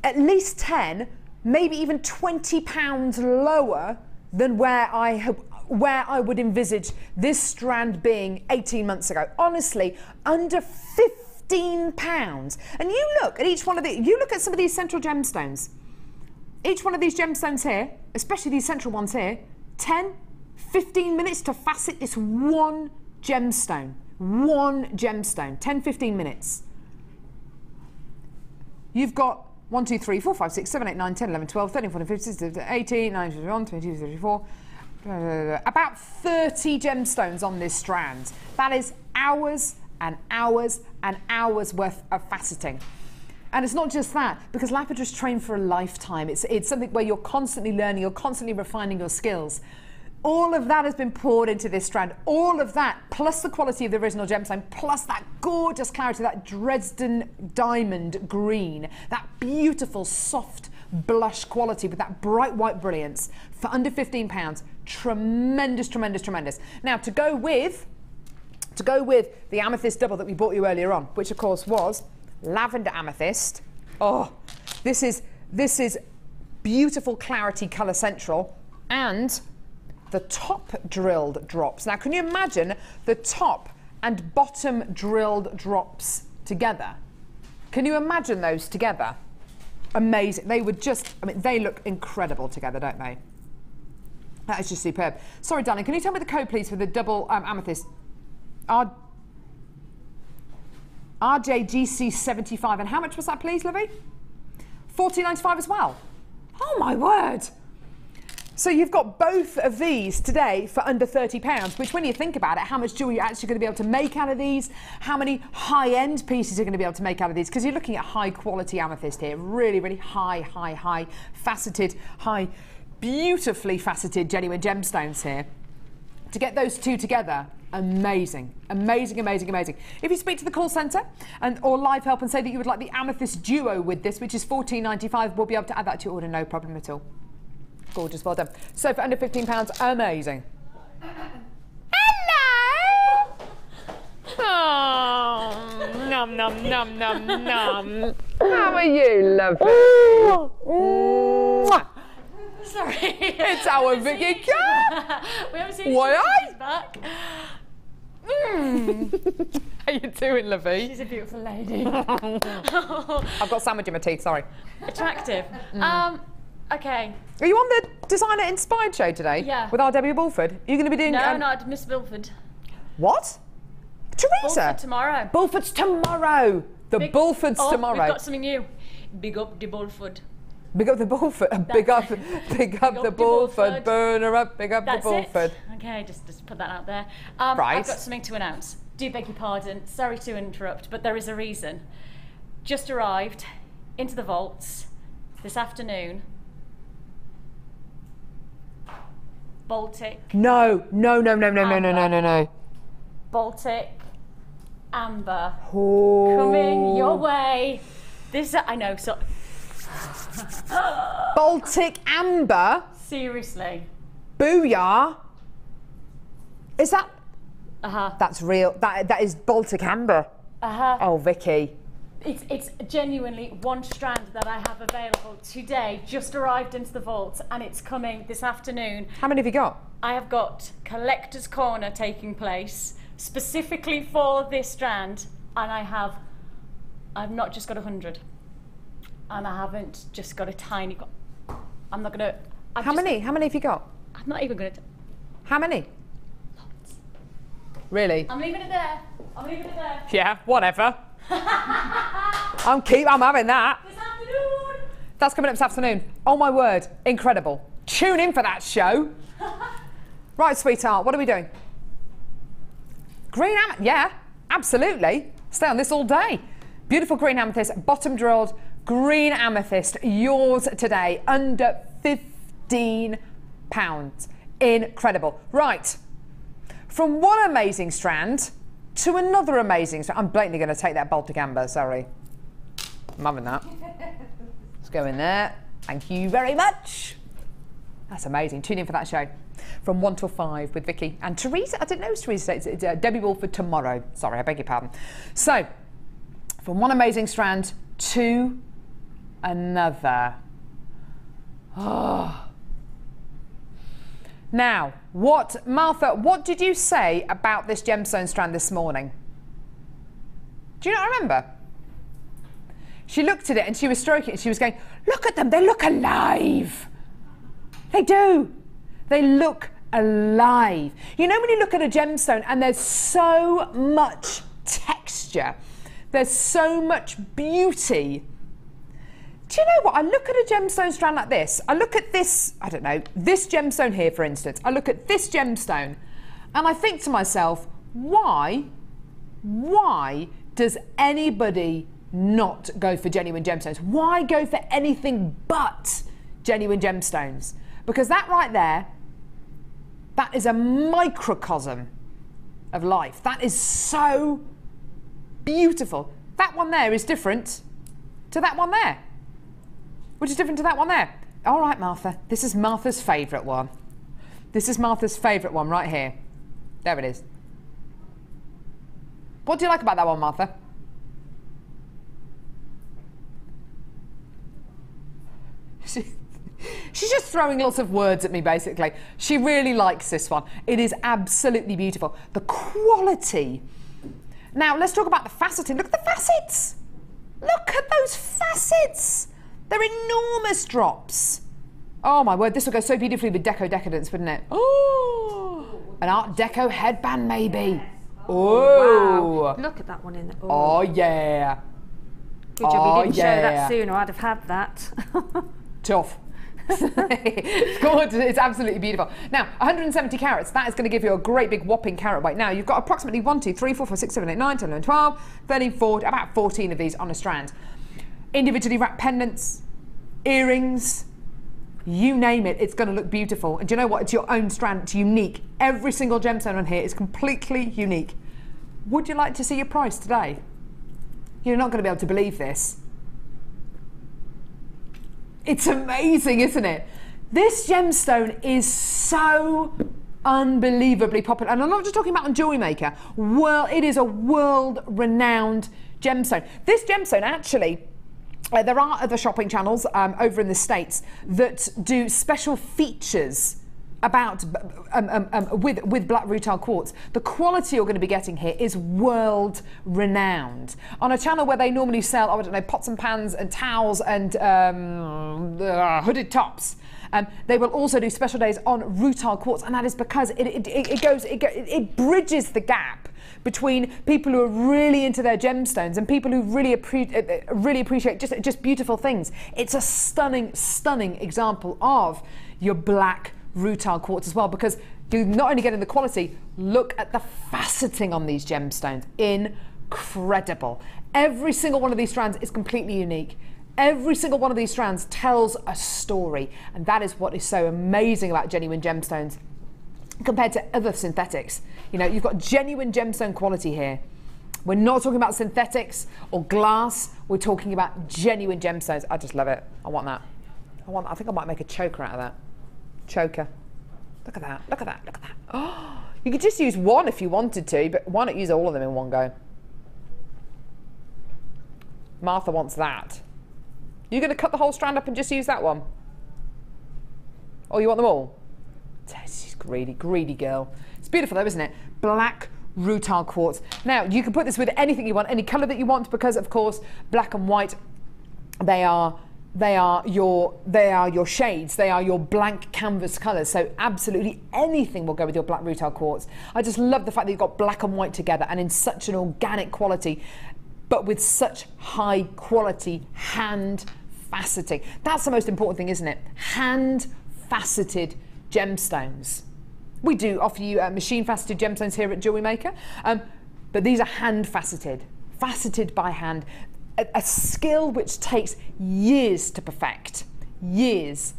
at least 10, maybe even £20 lower than where I would envisage this strand being 18 months ago. Honestly, under £15. And you look at each one of you look at some of these central gemstones. Each one of these gemstones here, especially these central ones here, 10, 15 minutes to facet this one gemstone. One gemstone, 10, 15 minutes. You've got 1, 2, 3, 4, 5, 6, 7, 8, 9, 10, 11, 12, 13, 14, 15, 16, 18, 19, 21, 22, 24, about 30 gemstones on this strand. That is hours and hours and hours worth of faceting. And it's not just that, because lapidarists train for a lifetime. It's something where you're constantly learning, you're constantly refining your skills. All of that has been poured into this strand. All of that, plus the quality of the original gemstone, plus that gorgeous clarity, that Dresden diamond green, that beautiful soft blush quality with that bright white brilliance for under £15. Tremendous, tremendous, tremendous. Now, to go with the amethyst double that we bought you earlier on, which of course was lavender amethyst. Oh, this is beautiful clarity colour central, and the top drilled drops. Now, can you imagine the top and bottom drilled drops together? Can you imagine those together? Amazing. They would just, I mean, they look incredible together, don't they? That is just superb. Sorry, darling, can you tell me the code, please, for the double amethyst? RJGC75. And how much was that, please, Livy? $14.95 as well. Oh, my word. So you've got both of these today for under £30, which, when you think about it, how much jewelry you're actually going to be able to make out of these, how many high-end pieces you're going to be able to make out of these, because you're looking at high-quality amethyst here, really, really high faceted, beautifully faceted genuine gemstones here. To get those two together, amazing, amazing, amazing, amazing. If you speak to the call centre or live help and say that you would like the amethyst duo with this, which is $14.95, we'll be able to add that to your order, no problem at all. Gorgeous, well done. So for under £15, amazing. Oh, nom nom nom nom nom. How are you, lovely? Sorry. It's our Vicky cat. We haven't seen Why? she's back. How you doing, lovey? She's a beautiful lady. I've got sandwich in my teeth, sorry. Attractive. Okay. Are you on the Designer Inspired show today? Yeah. With R.W. Bulford? Are you going to be doing... No, not Miss Bulford. What? Teresa? Bulford tomorrow. Bulford's tomorrow. The Bulford's tomorrow. We've got something new. Big up the Bulford. Big up the Bulford. Big up the Bulford. Burn her up. Big up the Bulford. Okay, just put that out there. Right. I've got something to announce. Do beg your pardon. Sorry to interrupt, but there is a reason. Just arrived into the vaults this afternoon. Baltic. No. Baltic amber Oh. coming your way. This I know. So Baltic amber. seriously. Booyah. Is that? Uh-huh. That's real. That is Baltic amber. Uh-huh. Oh, Vicky. It's genuinely one strand that I have available today. Just arrived into the vault and it's coming this afternoon. How many have you got? I have got Collector's Corner taking place specifically for this strand, and I've not just got 100, and I haven't just got a tiny. I'm not gonna. How many? How many have you got? I'm not even gonna. How many? Lots. Really? I'm leaving it there. Yeah, whatever. I'm having that. This afternoon. That's coming up this afternoon. Oh my word, incredible. Tune in for that show. Right, sweetheart, what are we doing? Green amethyst, yeah, absolutely. Stay on this all day. Beautiful green amethyst, bottom drilled, green amethyst, yours today, under £15. Incredible. Right, from one amazing strand to another amazing strand. I'm blatantly going to take that Baltic amber, sorry. I'm having that. Let's go in there. Thank you very much. That's amazing. Tune in for that show from 1 till 5 with Vicky and Teresa. I didn't know it was Teresa. It's Debbie Wolford tomorrow. Sorry, I beg your pardon. So, from one amazing strand to another. Oh. Now, Martha, what did you say about this gemstone strand this morning? Do you not remember? She looked at it and she was stroking it and she was going, look at them, they look alive. They do. They look alive. You know when you look at a gemstone and there's so much texture, there's so much beauty. Do you know what? I look at a gemstone strand like this. I look at this, I don't know, this gemstone here, for instance. I look at this gemstone and I think to myself, why does anybody not go for genuine gemstones? Why go for anything but genuine gemstones? Because that right there, that is a microcosm of life. That is so beautiful. That one there is different to that one there, which is different to that one there. All right, Martha, this is Martha's favourite one. This is Martha's favourite one right here. There it is. What do you like about that one, Martha? She's just throwing lots of words at me, basically. She really likes this one. It is absolutely beautiful. The quality. Now, let's talk about the faceting. Look at the facets. Look at those facets. They're enormous drops. Oh, my word. This will go so beautifully with Deco decadence, wouldn't it? Oh, an Art Deco headband, maybe. Oh. Wow. Look at that one in there. Oh, yeah. Good job you didn't show that sooner. I'd have had that. Tough. It's gorgeous. It's absolutely beautiful. Now, 170 carats, that is going to give you a great big whopping carat weight. Now, you've got approximately 1, 2, 3, 4, 5, 6, 7, 8, 9, 10, 11, 12, 13, 14, about 14 of these on a strand. Individually wrapped pendants, earrings, you name it, it's going to look beautiful. And do you know what? It's your own strand. It's unique. Every single gemstone on here is completely unique. Would you like to see your price today? You're not going to be able to believe this. It's amazing, isn't it? This gemstone is so unbelievably popular. And I'm not just talking about on Jewellery Maker. Well, it is a world-renowned gemstone. This gemstone actually, there are other shopping channels over in the States that do special features about with black rutile quartz. The quality you're going to be getting here is world renowned. On a channel where they normally sell, I don't know, pots and pans and towels and hooded tops, they will also do special days on rutile quartz, and that is because it bridges the gap between people who are really into their gemstones and people who really appreciate just beautiful things. It's a stunning example of your black rutile quartz as well, because you not only getting the quality, look at the faceting on these gemstones. Incredible. Every single one of these strands is completely unique. Every single one of these strands tells a story, and that is what is so amazing about genuine gemstones compared to other synthetics. You know, you've got genuine gemstone quality here. We're not talking about synthetics or glass, we're talking about genuine gemstones. I just love it. I want that. I think I might make a choker out of that. Choker. Look at that, look at that, look at that. Oh, you could just use one if you wanted to, but why not use all of them in one go? Martha wants that. You're going to cut the whole strand up and just use that one? Oh, you want them all? She's greedy, greedy girl. It's beautiful though, isn't it? Black rutile quartz. Now, you can put this with anything you want, any colour that you want, because of course, black and white, they are your shades, they are your blank canvas colours, so absolutely anything will go with your black rutile quartz. I just love the fact that you've got black and white together and in such an organic quality, but with such high quality hand faceting. That's the most important thing, isn't it? Hand faceted gemstones. We do offer you machine faceted gemstones here at Jewellery Maker, but these are hand faceted by hand. A skill which takes years to perfect. Years.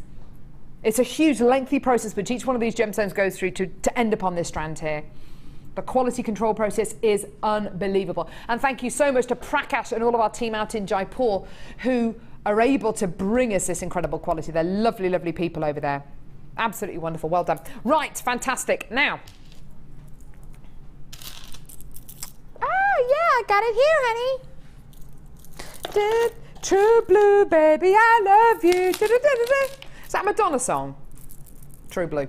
It's a huge, lengthy process which each one of these gemstones goes through to end up on this strand here. The quality control process is unbelievable. And thank you so much to Prakash and all of our team out in Jaipur who are able to bring us this incredible quality. They're lovely, lovely people over there. Absolutely wonderful. Well done. Right, fantastic. Now. Oh, yeah, I got it here, honey. True blue, baby, I love you. Is that a Madonna song? True blue.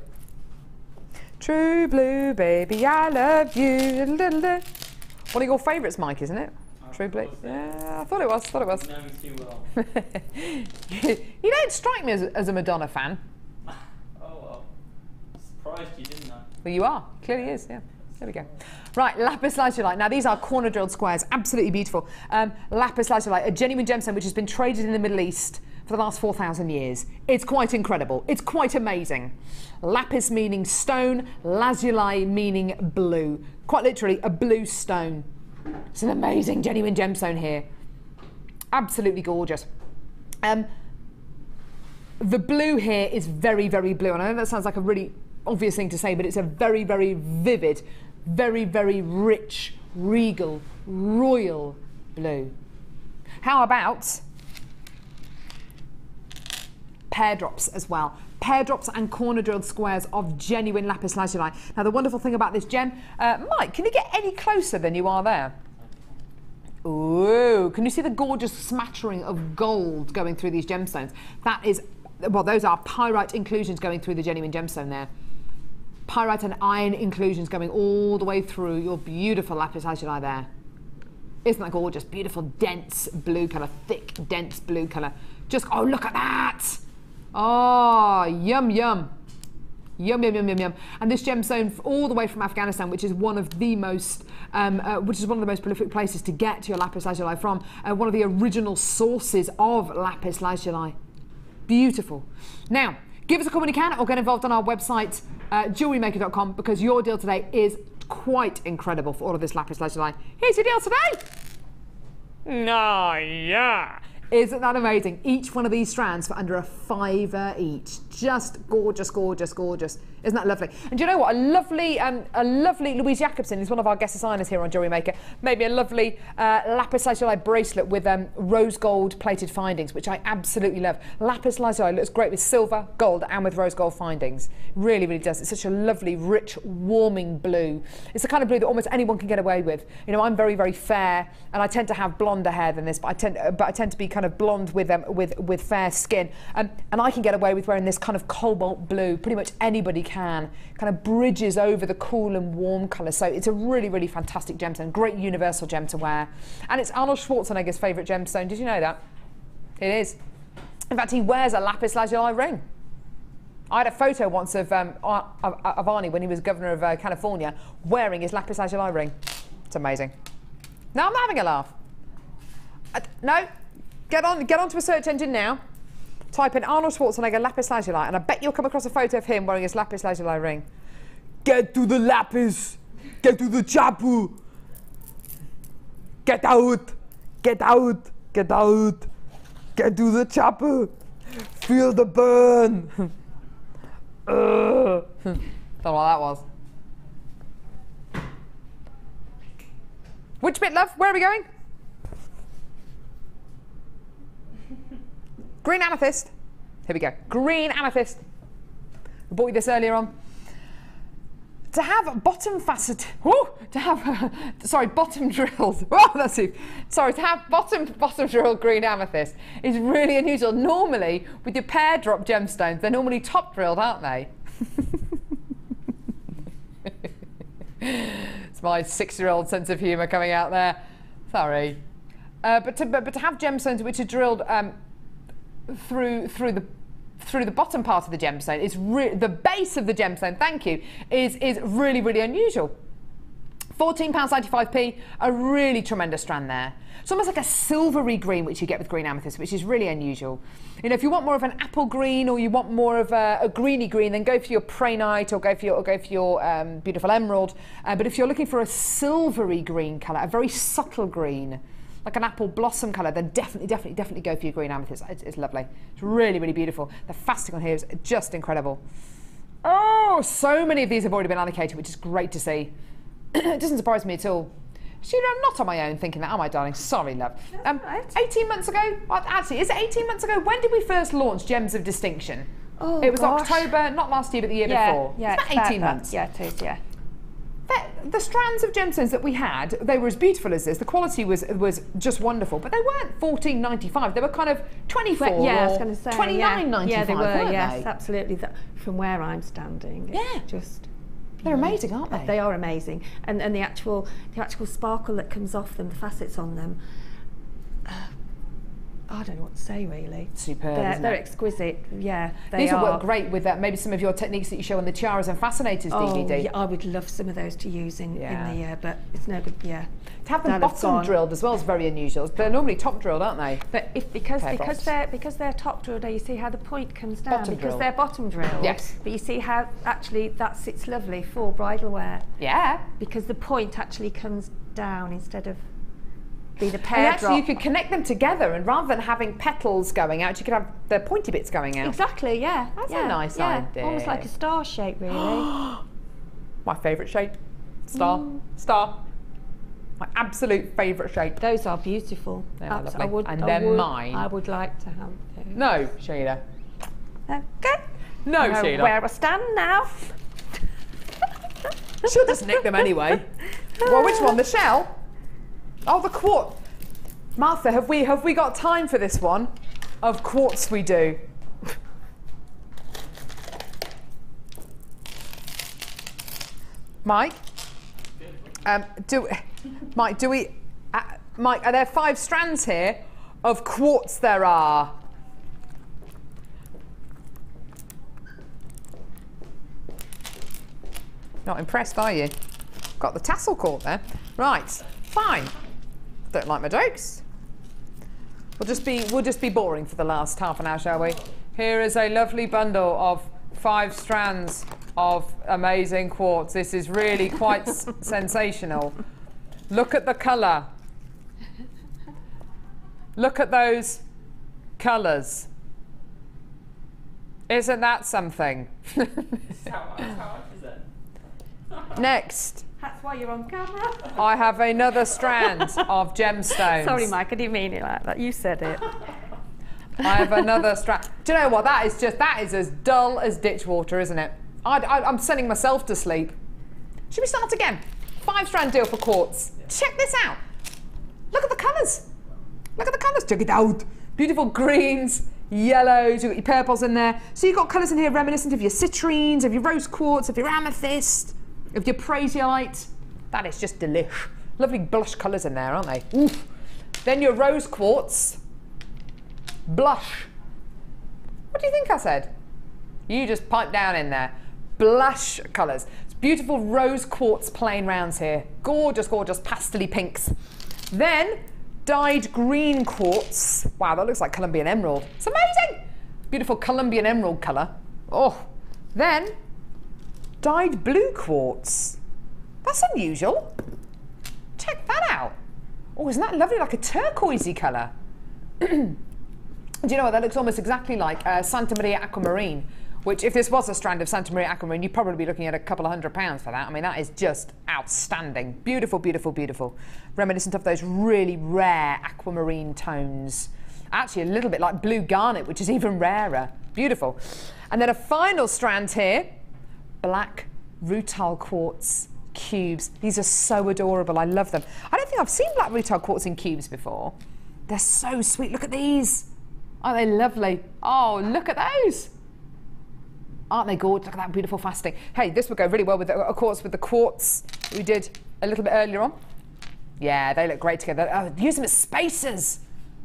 True blue, baby, I love you. One of your favourites, Mike, isn't it? True blue. Yeah, I thought it was. You know me too well. You don't strike me as a Madonna fan. Oh well. Surprised you, didn't I? Well, you are. Clearly is. Yeah. There we go. Right, lapis lazuli. Now these are corner drilled squares, absolutely beautiful. Lapis lazuli, a genuine gemstone which has been traded in the Middle East for the last 4,000 years. It's quite incredible. It's quite amazing. Lapis meaning stone, lazuli meaning blue. Quite literally a blue stone. It's an amazing genuine gemstone here. Absolutely gorgeous. The blue here is very, very blue, and I know that sounds like a really obvious thing to say, but it's a very, very vivid, very, very rich, regal, royal blue. How about pear drops as well? Pear drops and corner drilled squares of genuine lapis lazuli. Now the wonderful thing about this gem, Mike, can you get any closer than you are there? Ooh, can you see the gorgeous smattering of gold going through these gemstones? That is, well, those are pyrite inclusions going through the genuine gemstone there. Pyrite and iron inclusions going all the way through your beautiful lapis lazuli there. Isn't that gorgeous? Beautiful, dense blue colour, thick, dense blue colour. Just, oh, look at that! Oh, yum, yum. Yum, yum, yum, yum, yum. And this gemstone all the way from Afghanistan, which is one of the most, prolific places to get your lapis lazuli from, one of the original sources of lapis lazuli. Beautiful. Now, give us a call when you can, or get involved on our website, JewelleryMaker.com, because your deal today is quite incredible for all of this lapis lazuli. Here's your deal today. Oh, yeah. Isn't that amazing? Each one of these strands for under a £5 each. Just gorgeous, gorgeous, gorgeous. Isn't that lovely? And do you know what? A lovely Louise Jacobson, who's one of our guest designers here on Jewellery Maker, made me a lovely lapis lazuli bracelet with rose gold plated findings, which I absolutely love. Lapis lazuli looks great with silver, gold, and with rose gold findings. Really, really does. It's such a lovely, rich, warming blue. It's the kind of blue that almost anyone can get away with. You know, I'm very, very fair, and I tend to have blonder hair than this, but I tend to be kind of blonde with fair skin, and I can get away with wearing this kind of cobalt blue. Pretty much anybody can. Kind of bridges over the cool and warm colour. So it's a really, really fantastic gemstone. Great universal gem to wear, and it's Arnold Schwarzenegger's favourite gemstone. Did you know that? It is. In fact, he wears a lapis lazuli ring. I had a photo once of Arnie when he was governor of California wearing his lapis lazuli ring. It's amazing. No, I'm not having a laugh. No. Get onto a search engine now, type in Arnold Schwarzenegger lapis lazuli, and I bet you'll come across a photo of him wearing his lapis lazuli ring. Get to the lapis, get to the chapu, get out, get out, get out, get to the chapu, feel the burn. Don't know what that was. Which bit, love? Where are we going? Green amethyst. Here we go. Green amethyst. We bought you this earlier on. To have bottom facet. Whoo, to have bottom drilled. Oh, that's it. Sorry, to have bottom drilled green amethyst is really unusual. Normally, with your pear drop gemstones, they're normally top drilled, aren't they? It's my 6-year-old sense of humour coming out there. Sorry. But to have gemstones which are drilled through the bottom part of the gemstone, is the base of the gemstone, thank you, is really, really unusual. £14.95p, a really tremendous strand there. It's almost like a silvery green, which you get with green amethyst, which is really unusual. You know, if you want more of an apple green, or you want more of a greeny green, then go for your prehnite, or go for your beautiful emerald. But if you're looking for a silvery green colour, a very subtle green, like an apple blossom colour, then definitely go for your green amethyst. It's lovely. It's really, really beautiful. The fasting on here is just incredible. Oh, so many of these have already been allocated, which is great to see. It doesn't surprise me at all. Sheila, I'm not on my own thinking that, am I, darling? Sorry, love. 18 months ago, actually, is it 18 months ago? When did we first launch Gems of Distinction? Oh, it was gosh. October, not last year, but the year before. Yeah, it's about 18 months. Yeah, it is, yeah. The strands of gemstones that we had, they were as beautiful as this. The quality was just wonderful, but they weren't $14.95. They were kind of $24 yeah, I was going to say, $29.95. Yeah, they were. Weren't Yes, they? Absolutely. From where I'm standing, it's just. They're amazing, aren't they? They are amazing, and the actual sparkle that comes off them, the facets on them. I don't know what to say, really. Superb, They're exquisite, yeah. These will work great with maybe some of your techniques that you show on the Tiaras and Fascinators DVD. Yeah, I would love some of those to use in the but it's no good, To have them bottom drilled as well is very unusual. They're normally top drilled, aren't they? But because they're top drilled, you see how the point comes down they're bottom drilled. Yes. But you see how actually that sits lovely for bridal wear. Yeah. Because the point actually comes down instead of be the pear drop. You could connect them together, and rather than having petals going out, you could have the pointy bits going out. Exactly, yeah. That's a nice idea. Almost like a star shape, really. My favourite shape. Star. Star. My absolute favourite shape. Those are beautiful. They are lovely. They're mine. I would like to have those. No, Sheila. Okay. No, Sheila. Where I stand now. She'll just nick them anyway. Well, which one? The shell? Oh, the quartz. Martha, have we got time for this one? Of quartz we do. Mike? Mike, are there 5 strands here? Of quartz there are. Not impressed, are you? Got the tassel caught there. Right, fine. Don't like my jokes. We'll just be boring for the last half an hour, shall we? Here is a lovely bundle of 5 strands of amazing quartz. This is really quite sensational. Look at the colour. Look at those colours. Isn't that something? How much is it? Next, That's why you're on camera. I have another strand of gemstones. Sorry, Mike, I didn't mean it like that. You said it. I have another strand. Do you know what? That is as dull as ditch water, isn't it? I'm sending myself to sleep. Should we start again? 5-strand deal for quartz. Check this out. Look at the colours. Look at the colours. Check it out. Beautiful greens, yellows, you've got your purples in there. So you've got colours in here reminiscent of your citrines, of your rose quartz, of your amethyst, of your bracelets. That is just delish. Lovely blush colours in there, aren't they? Oof. Then your rose quartz. Blush. What do you think I said? You just pipe down in there. Blush colours. It's beautiful rose quartz plain rounds here. Gorgeous, gorgeous pastel-y pinks. Then dyed green quartz. Wow, that looks like Colombian emerald. It's amazing. Beautiful Colombian emerald colour. Oh. Then dyed blue quartz. That's unusual. Check that out. Oh, isn't that lovely? Like a turquoisey colour. Do you know what? That looks almost exactly like Santa Maria Aquamarine, which if this was a strand of Santa Maria Aquamarine, you'd probably be looking at a couple of £100 for that. I mean, that is just outstanding. Beautiful, beautiful, beautiful. Reminiscent of those really rare aquamarine tones. Actually, a little bit like blue garnet, which is even rarer. Beautiful. And then a final strand here, black rutile quartz cubes. These are so adorable. I love them. I don't think I've seen black rutile quartz in cubes before. They're so sweet. Look at these. Aren't they lovely? Oh, look at those. Aren't they gorgeous? Look at that beautiful faceting. Hey, this would go really well with, of course, with the quartz we did a little bit earlier on. Yeah, they look great together. Oh, use them as spacers.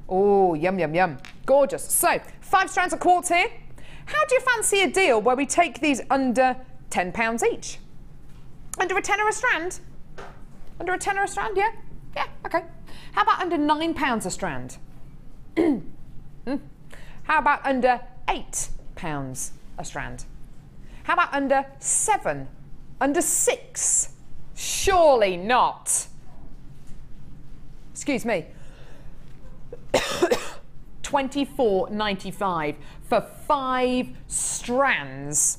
Oh, yum, yum, yum. Gorgeous. So, 5 strands of quartz here. How do you fancy a deal where we take these under £10 each? Under a tenner a strand? Under a tenner a strand, yeah? Yeah, okay. How about under £9 a strand? How about under £8 a strand? How about under 7? Under 6? Surely not. Excuse me. £24.95 for 5 strands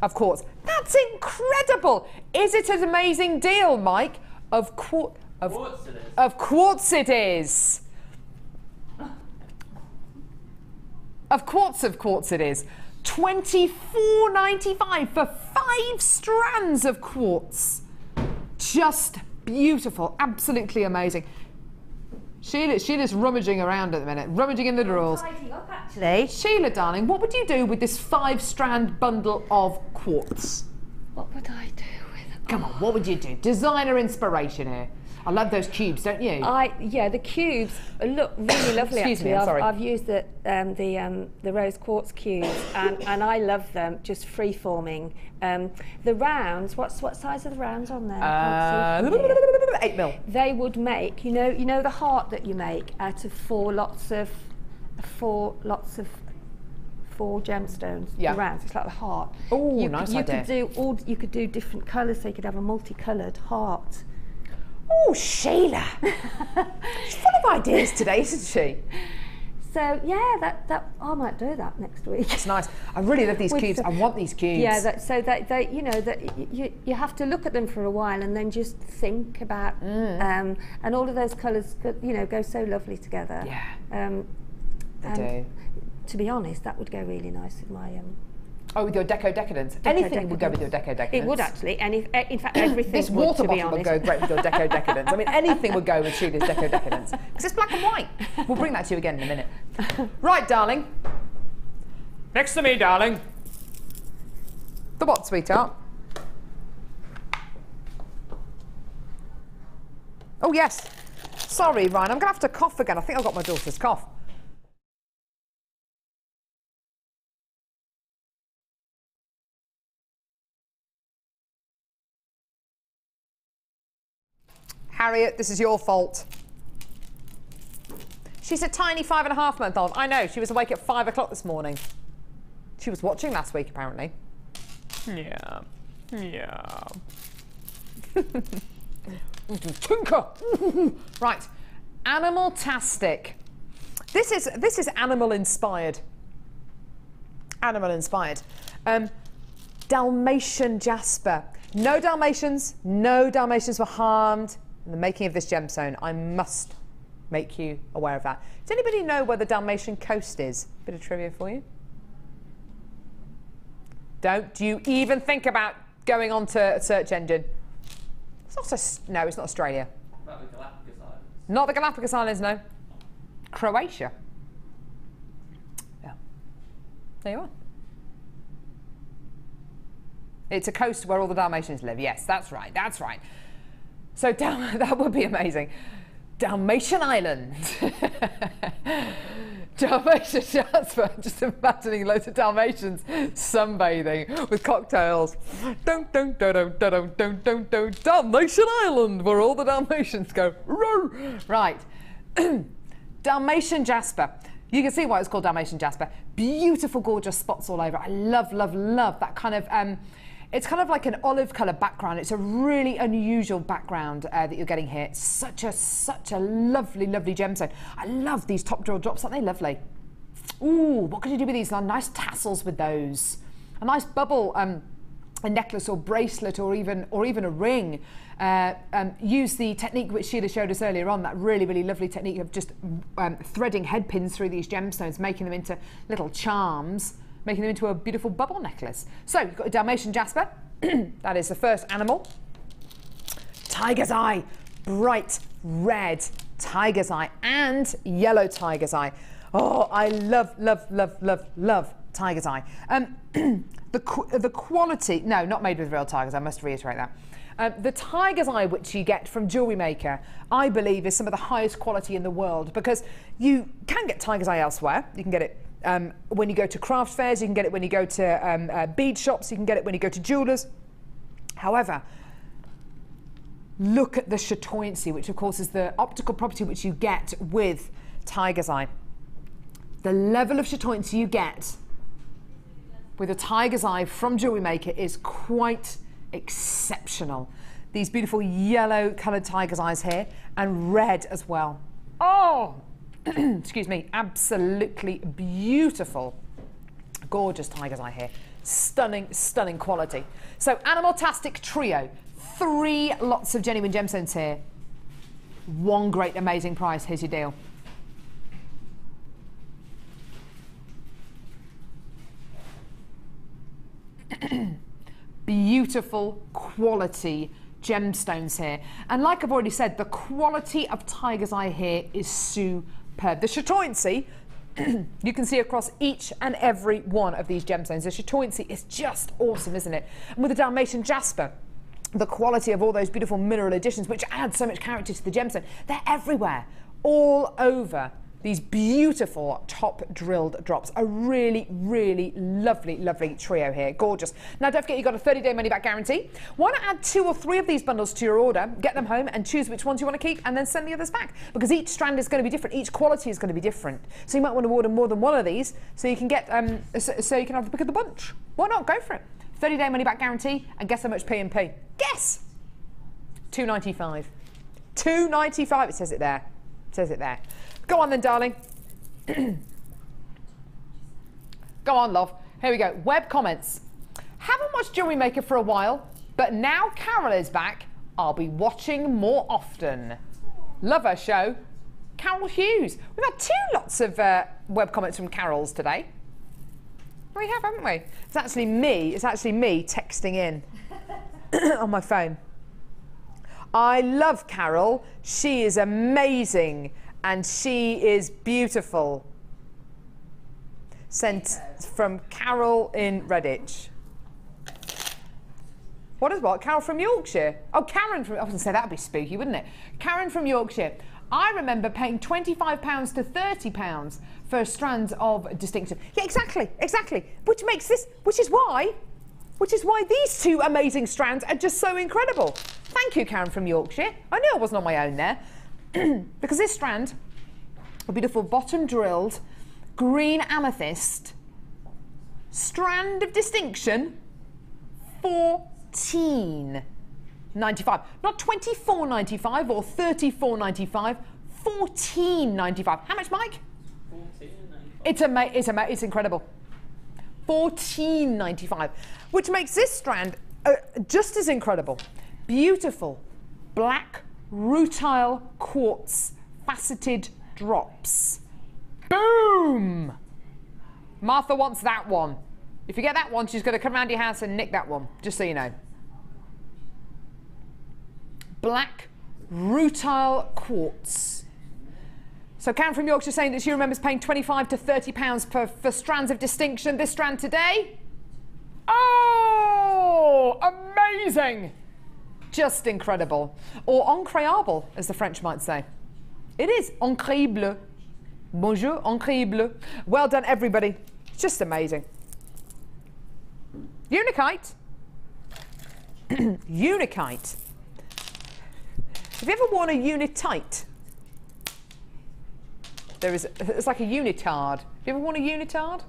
of quartz. That's incredible. Is it an amazing deal, Mike? Of quartz it is. Of quartz it is. Of quartz it is. £24.95 for 5 strands of quartz. Just beautiful, absolutely amazing. Sheila's rummaging around at the minute, rummaging in the drawers. Tidying up, actually. Sheila, darling, what would you do with this 5-strand bundle of quartz? What would I do with it? Come on, what would you do? Designer inspiration here. I love those cubes, don't you? Yeah, the cubes look really lovely. Excuse actually. me, I'm sorry. I've used the rose quartz cubes, and I love them, just free forming. The rounds, what size are the rounds on there? 8mm. They would make, you know the heart that you make out of 4 lots of gemstones. Yeah. The rounds. It's like the heart. Oh, nice idea. You could do different colours, so you could have a multicoloured heart. Oh, Sheila. She's full of ideas today, isn't she? So yeah, that I might do that next week. It's nice. I really love these cubes. I want these cubes. Yeah, that you have to look at them for a while and then just think about and all of those colours go so lovely together. Yeah. They do. To be honest, that would go really nice with my Oh, with your Deco decadence. Anything would go with your Deco decadence. It would actually. In fact, everything. This would, water to be bottle would honest. go great with your Deco decadence. I mean, anything would go with Sheila's Deco decadence because it's black and white. We'll bring that to you again in a minute. Right, darling. Next to me, darling. The what, sweetheart? Oh yes. Sorry, Ryan. I'm gonna have to cough again. I think I've got my daughter's cough. Harriet, this is your fault. She's a tiny 5.5-month-old. I know, she was awake at 5 o'clock this morning. She was watching last week, apparently. Yeah. Yeah. Tinker! Right, Animal-tastic. This is animal inspired. Animal inspired. Dalmatian jasper. No Dalmatians were harmed in the making of this gemstone. I must make you aware of that. Does anybody know where the Dalmatian coast is? Bit of trivia for you. Don't you even think about going onto a search engine. No, it's not Australia. About the Galapagos Islands. Not the Galapagos Islands, no. Croatia. Yeah. There you are. It's a coast where all the Dalmatians live. Yes, that's right. That's right. So that would be amazing. Dalmatian Island. Dalmatian jasper. Just imagining loads of Dalmatians sunbathing with cocktails. Dalmatian Island, where all the Dalmatians go. Right. Dalmatian jasper. You can see why it's called Dalmatian jasper. Beautiful, gorgeous spots all over. I love, love, love that kind of. It's kind of like an olive colour background. It's a really unusual background that you're getting here. It's such a lovely, lovely gemstone. I love these top drill drops. Aren't they lovely? Ooh, what could you do with these? Nice tassels with those. A nice bubble, a necklace or bracelet, or even a ring. Use the technique which Sheila showed us earlier on. That really, really lovely technique of just threading head pins through these gemstones, making them into little charms, making them into a beautiful bubble necklace. So you've got a Dalmatian jasper. That is the first animal. Tiger's eye, bright red tiger's eye and yellow tiger's eye. Oh, I love, love, love, love, love tiger's eye. The quality, no, not made with real tigers, I must reiterate that. The tiger's eye which you get from Jewellery Maker, I believe, is some of the highest quality in the world, because you can get tiger's eye elsewhere. You can get it when you go to craft fairs, you can get it when you go to bead shops, you can get it when you go to jewellers. However, look at the chatoyancy, which of course is the optical property which you get with tiger's eye. The level of chatoyancy you get with a tiger's eye from Jewellery Maker is quite exceptional. These beautiful yellow coloured tiger's eyes here, and red as well. Oh, excuse me, absolutely beautiful, gorgeous tiger's eye here. Stunning, stunning quality. So Animaltastic Trio, 3 lots of genuine gemstones here. 1 great, amazing price. Here's your deal. Beautiful quality gemstones here, and like I've already said, the quality of tiger's eye here is superb. The chatoyancy you can see across each and every one of these gemstones. The chatoyancy is just awesome, isn't it? And with the Dalmatian jasper, the quality of all those beautiful mineral additions which add so much character to the gemstone, they're everywhere, all over these beautiful top drilled drops. A really, really lovely, lovely trio here. Gorgeous. Now don't forget, you've got a 30-day money-back guarantee. Why not add 2 or 3 of these bundles to your order, get them home and choose which ones you want to keep, and then send the others back, because each strand is going to be different, each quality is going to be different. So you might want to order more than one of these so you can get so you can have the pick of the bunch. Why not? Go for it. 30-day money-back guarantee, and guess how much P&P? Guess! £2.95. £2.95. It says it there. It says it there. Go on then, darling. Go on, love. Here we go. Web comments. Haven't watched Jewellery Maker for a while, but now Carol is back, I'll be watching more often. Love her show. Carol Hughes. We've had 2 lots of web comments from Carol's today. We have, haven't we? It's actually me texting in on my phone. I love Carol. She is amazing. And she is beautiful. Sent from Carol in Redditch. What is what? Carol from Yorkshire? Oh, Karen from... I was going to say, that would be spooky, wouldn't it? Karen from Yorkshire. I remember paying £25 to £30 for a strand of distinction. Yeah, exactly, exactly. Which is why these 2 amazing strands are just so incredible. Thank you, Karen from Yorkshire. I knew I wasn't on my own there. Because this strand, a beautiful bottom drilled green amethyst strand of distinction, $14.95, not $24.95 or $34.95, $14.95. How much, Mike? It's incredible. $14.95, which makes this strand just as incredible. Beautiful black rutile quartz faceted drops. Boom! Martha wants that one. If you get that one, she's going to come around your house and nick that one, just so you know. Black rutile quartz. So Karen from Yorkshire saying that she remembers paying £25 to £30 for strands of distinction. This strand today? Oh, amazing! Just incredible. Or incroyable, as the French might say. It is incroyable. Bonjour, incroyable. Well done, everybody. It's just amazing. Unikite. Unikite. Have you ever worn a unitite? It's like a unitard. Have you ever worn a unitard?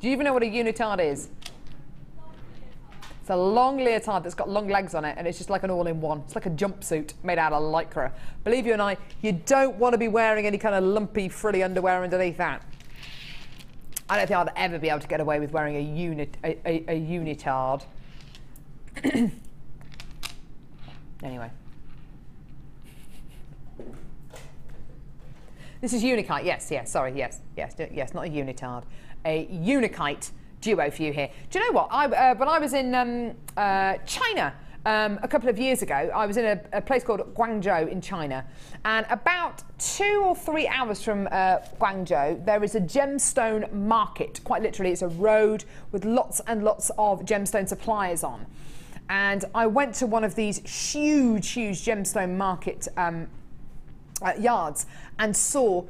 Do you even know what a unitard is? It's a long leotard that's got long legs on it, and it's just like an all-in-one. It's like a jumpsuit made out of lycra. Believe you and I, you don't want to be wearing any kind of lumpy, frilly underwear underneath that. I don't think I'd ever be able to get away with wearing a unitard. Anyway. This is Unikite, yes, sorry, yes, not a unitard. A Unikite duo for you here. Do you know what? When I was in China a couple of years ago, I was in a place called Guangzhou in China, and about 2 or 3 hours from Guangzhou, there is a gemstone market. Quite literally, it's a road with lots and lots of gemstone suppliers on. And I went to one of these huge gemstone market yards and saw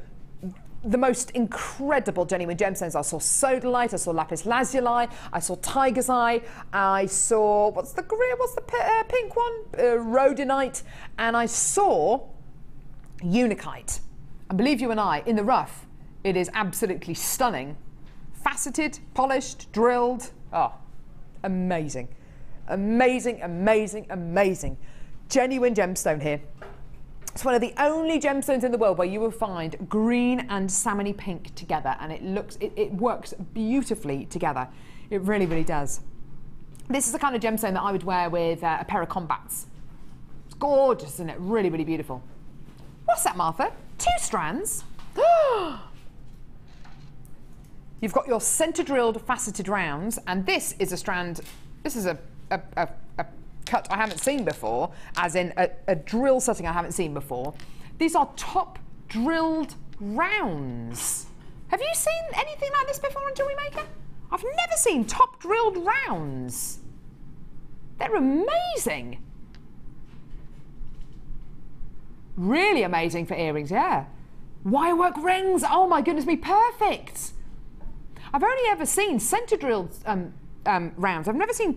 the most incredible genuine gemstones. I saw Sodalite, I saw lapis lazuli, I saw tiger's eye, I saw what's the pink one, rhodonite, and I saw unikite. And believe you and I, in the rough, it is absolutely stunning, faceted, polished, drilled. Oh, amazing, amazing, amazing, amazing. Genuine gemstone here. It's one of the only gemstones in the world where you will find green and salmony pink together, and it works beautifully together. It really, really does. This is the kind of gemstone that I would wear with a pair of combats. It's gorgeous, isn't it? Really, really beautiful. What's that, Martha? 2 strands. You've got your centre drilled faceted rounds, and this is a strand. This is a cut I haven't seen before, as in a drill setting I haven't seen before. These are top drilled rounds. Have you seen anything like this before on Jewellery Maker? I've never seen top drilled rounds. They're amazing. Really amazing for earrings, yeah. Wirework rings, oh my goodness me, perfect. I've only ever seen centre drilled rounds. Have you ever seen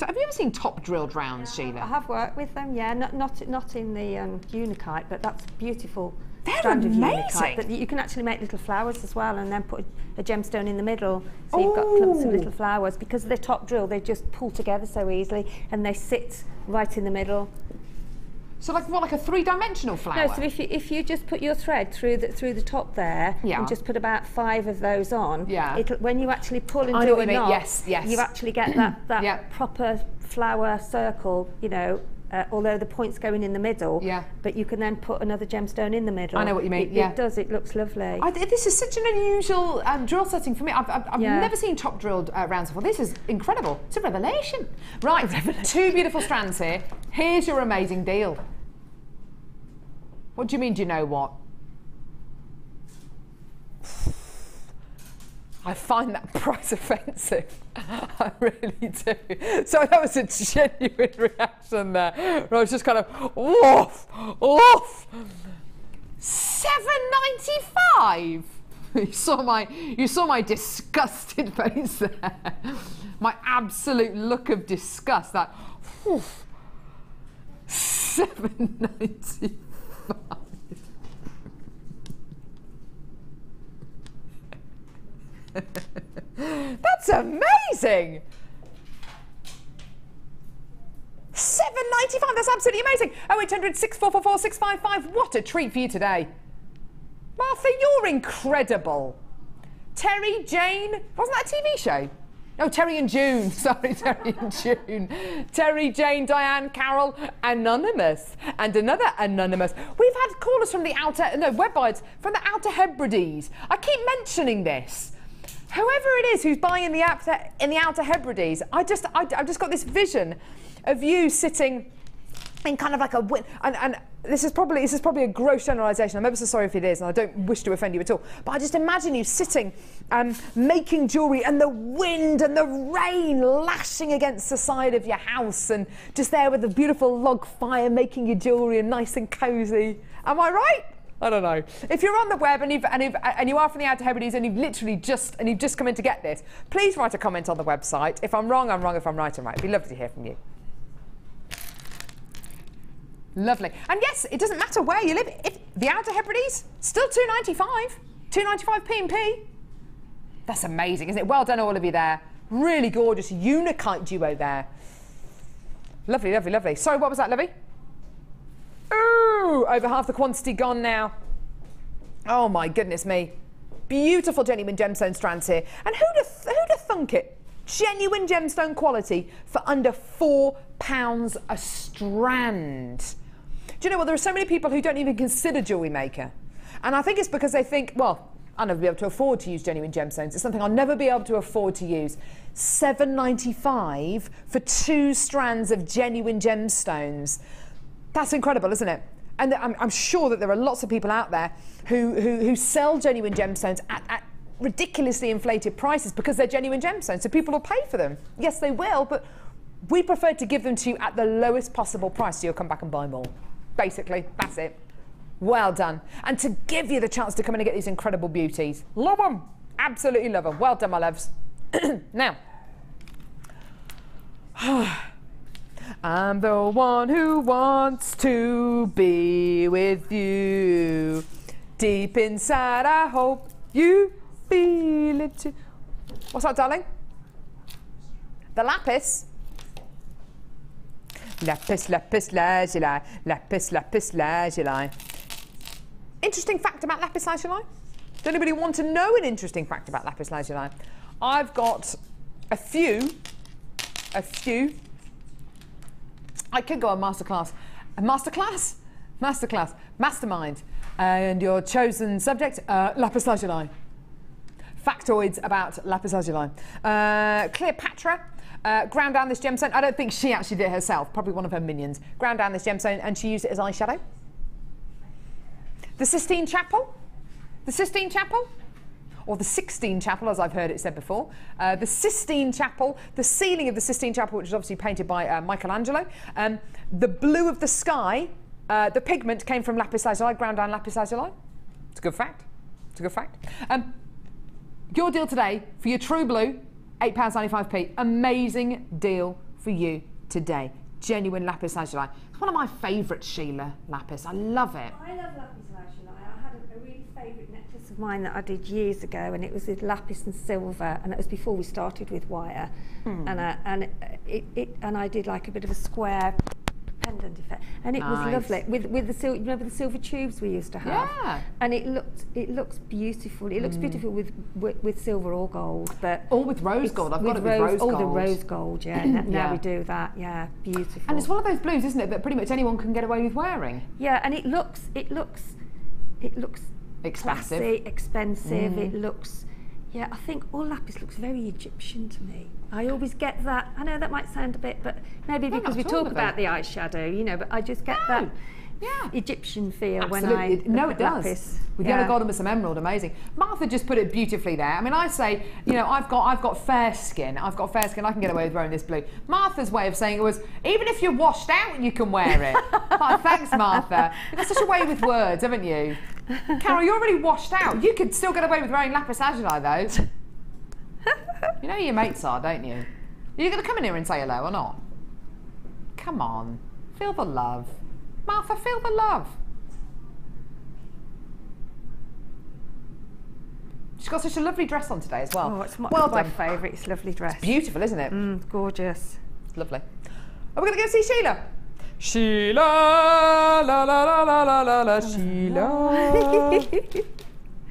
top drilled rounds, Sheila? I have worked with them, yeah. Not in the unikite, but that's beautiful. They're strand amazing. Of unikite that you can actually make little flowers as well, and then put a gemstone in the middle, so you've got clumps of little flowers. Because they're top drilled, they just pull together so easily, and they sit right in the middle. So like what, like a 3-dimensional flower? No, so if you just put your thread through the top there, and just put about 5 of those on, when you actually pull and do a knot, yes. you actually get that proper flower circle, you know, although the point's going in the middle, but you can then put another gemstone in the middle. I know what you mean, It does, it looks lovely. This is such an unusual drill setting for me. I've never seen top drilled rounds before. This is incredible. It's a revelation. Right, 2 beautiful strands here. Here's your amazing deal. What do you mean, do you know what? I find that price offensive. I really do. So that was a genuine reaction there. I was just kind of, woof. $7.95. You saw my disgusted face there. My absolute look of disgust. That, woof. $7.95. That's amazing. $7.95. That's absolutely amazing. 0800 644 655. What a treat for you today. Martha, you're incredible. Terry Jane, wasn't that a TV show? No, Terry and June, sorry, Terry and June. Terry, Jane, Diane, Carol, Anonymous, and another Anonymous. We've had callers from the outer, no, webbites from the Outer Hebrides. I keep mentioning this. Whoever it is who's buying in the Outer Hebrides, I've just got this vision of you sitting in kind of like a, and this is probably a gross generalisation. I'm ever so sorry if it is, and I don't wish to offend you at all. But I just imagine you sitting, making jewellery, and the wind and the rain lashing against the side of your house, and just there with a beautiful log fire, making your jewellery and nice and cosy. Am I right? I don't know. If you're on the web and you are from the Outer Hebrides and you've just come in to get this, please write a comment on the website. If I'm wrong, I'm wrong. If I'm right, I'm right. It'd be lovely to hear from you. Lovely. And yes, it doesn't matter where you live. If the Outer Hebrides, still $2.95 P&P. That's amazing, isn't it? Well done, all of you there. Really gorgeous Unakite duo there. Lovely, lovely, lovely. Sorry, what was that, Lovey? Ooh, over half the quantity gone now. Oh my goodness me. Beautiful genuine gemstone strands here. And who'd have thunk it? Genuine gemstone quality for under £4 a strand. Do you know what? There are so many people who don't even consider Jewellery Maker. And I think it's because they think, well, I'll never be able to afford to use genuine gemstones. It's something I'll never be able to afford to use. $7.95 for 2 strands of genuine gemstones. That's incredible, isn't it? And I'm sure that there are lots of people out there who sell genuine gemstones at ridiculously inflated prices because they're genuine gemstones, so people will pay for them. Yes, they will, but we prefer to give them to you at the lowest possible price so you'll come back and buy more. Basically, that's it. Well done. And to give you the chance to come in and get these incredible beauties. Love them. Absolutely love them. Well done, my loves. Now, I'm the one who wants to be with you. Deep inside, I hope you feel it too. What's that, darling? The lapis. Lapis, lapis lazuli. Lapis, lapis lazuli. Interesting fact about lapis lazuli? Does anybody want to know an interesting fact about lapis lazuli? I've got a few. I could go on masterclass. A masterclass? Masterclass. Mastermind. And your chosen subject, lapis lazuli. Factoids about lapis lazuli. Cleopatra ground down this gemstone. I don't think she actually did it herself, probably one of her minions. Ground down this gemstone and she used it as eyeshadow. The Sistine Chapel. The Sistine Chapel. Or the Sixtine Chapel, as I've heard it said before. The Sistine Chapel, the ceiling of the Sistine Chapel, which was obviously painted by Michelangelo. The blue of the sky, the pigment came from lapis lazuli, ground down lapis lazuli. It's a good fact. It's a good fact. Your deal today for your true blue, £8.95p. Amazing deal for you today. Genuine lapis lazuli. It's one of my favourites, Sheila, lapis. I love it. I love lapis lazuli. I had a really favourite necklace of mine that I did years ago, and it was with lapis and silver, and it was before we started with wire. And I did like a bit of a square pendant effect, and it was lovely with the silver. Remember the silver tubes we used to have? Yeah. And it looks beautiful. It looks beautiful with silver or gold, but with rose gold. I've got it with rose gold. Oh, the rose gold. Yeah. Now we do that. Yeah, beautiful. And it's one of those blues, isn't it, that pretty much anyone can get away with wearing. Yeah, and it looks expensive. Classy, expensive. It looks. Yeah, I think all lapis looks very Egyptian to me. I always get that. I know that might sound a bit, but maybe because we talk about the eyeshadow, you know, but I just get that Egyptian feel when I No, it does. Lapis. With yellow gold and with some emerald, amazing. Martha just put it beautifully there. I mean, I say, you know, I've got fair skin. I can get away with wearing this blue. Martha's way of saying it was, even if you're washed out, you can wear it. Oh, thanks, Martha. You've got such a way with words, haven't you? Carol, you're already washed out. You could still get away with wearing lapis lazuli, though. You know who your mates are, don't you? Are you going to come in here and say hello or not? Come on. Feel the love. Martha, feel the love. She's got such a lovely dress on today as well. Oh, it's my favourite. It's a lovely dress. It's beautiful, isn't it? Gorgeous. It's lovely. Are we going to go see Sheila? Sheila, la la la la la la la, Sheila.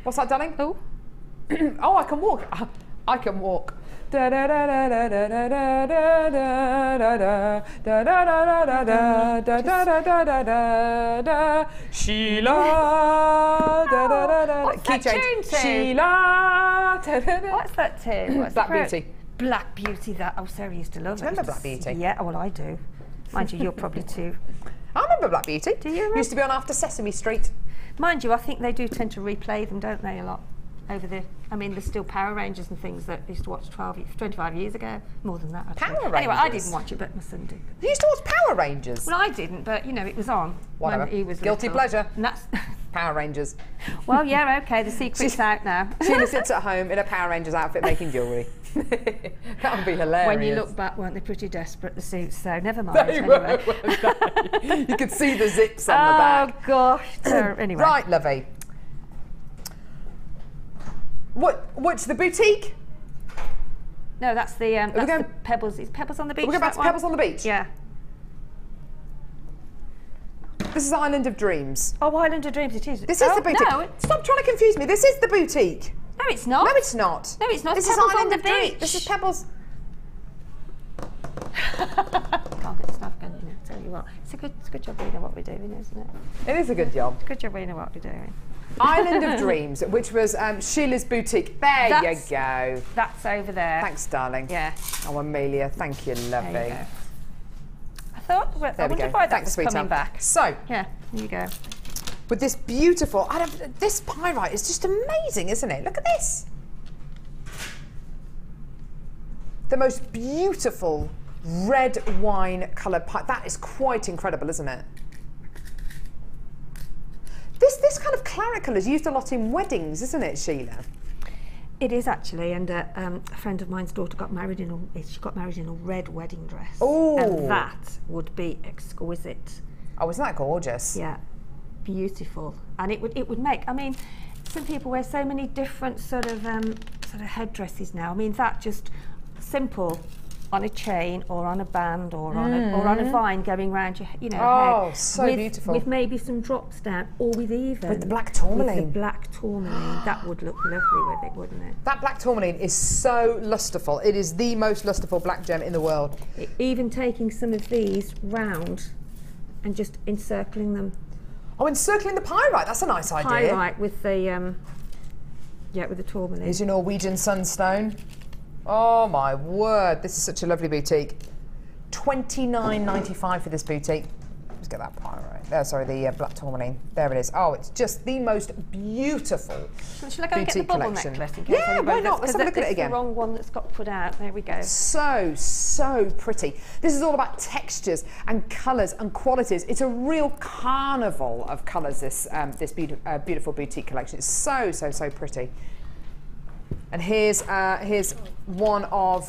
What's that, darling? Oh. Oh, I can walk. I can walk. Da da da da da da da da da da da da da da da da. Sheila. Da da da da. What's that tune to? Sheila. What's that tune? What's Black the pro- Beauty. Black Beauty. That Sarah used to love. Do you remember Black Beauty? Yeah. Well, I do. Mind you, you're probably too. I remember Black Beauty. Do you remember? Used to be on after Sesame Street. Mind you, I think they do tend to replay them, don't they, a lot over the. I mean, there's still Power Rangers and things that I used to watch 25 years ago. More than that, actually. Power Anyway, I Rangers? didn't watch it, but my son did. You used to watch Power Rangers? Well, I didn't, but you know, it was on. Whatever. When he was Guilty little. pleasure. And that's. Power Rangers. Well, yeah, okay. The secret's out now. Sheila sits at home in a Power Rangers outfit making jewellery. That would be hilarious. When you look back, weren't they pretty desperate, the suits? So never mind. They anyway. were, weren't they? You could see the zips on the back. Oh gosh. So, anyway. Right, lovey. What's the boutique? No, that's the going- the Pebbles. It's Pebbles on the Beach. We're going back to that one? Pebbles on the Beach. Yeah. This is Island of Dreams. Oh, Island of Dreams. It is. This is the boutique. No, Stop trying to confuse me. This is the boutique. no, it's not. No, it's not. No, it's not. This Pebbles is Island on of the Dreams. Beach. This is Pebbles. Can't get the stuff going, you know. Tell you what, it's a good job we know what we're doing, isn't it? It is a good job. Good job we know what we're doing. Island of Dreams, which was Sheila's boutique. There you go. That's over there. Thanks, darling. Yeah. Oh, Amelia, thank you, lovely. There you go. I thought. Well, I There we wonder go. why that Thanks, was sweetheart. coming back. So, Yeah. There you go. with this beautiful, this pyrite is just amazing, isn't it? Look at this. The most beautiful red wine coloured pyrite. That is quite incredible, isn't it? This kind of claret colour is used a lot in weddings, isn't it, Sheila? It is actually, and a friend of mine's daughter got married in a red wedding dress. Oh. And that would be exquisite. Oh, isn't that gorgeous? Yeah, beautiful. And it would make. I mean, some people wear so many different sort of headdresses now. I mean, that just simple on a chain or on a band or on a vine going round your head. So beautiful. With maybe some drops down, or with even With the black tourmaline. With the black tourmaline, that would look lovely with it, wouldn't it? That black tourmaline is so lustreful. It is the most lustreful black gem in the world. Even taking some of these round and just encircling them. Oh, encircling the pyrite. That's a nice idea. Pyrite with the with the tourmaline. Here's your Norwegian sunstone. Oh my word, this is such a lovely boutique. $29.95 for this boutique. Let's get that pyrite. The black tourmaline. There it is. Oh, it's just the most beautiful Shall I go and get the boutique bubble collection. necklace? In case Yeah, anybody why not? does- Let's have a look at it It's again. the wrong one that's got put out. There we go. So pretty. This is all about textures and colours and qualities. It's a real carnival of colours, this beautiful boutique collection. It's so pretty. And here's one of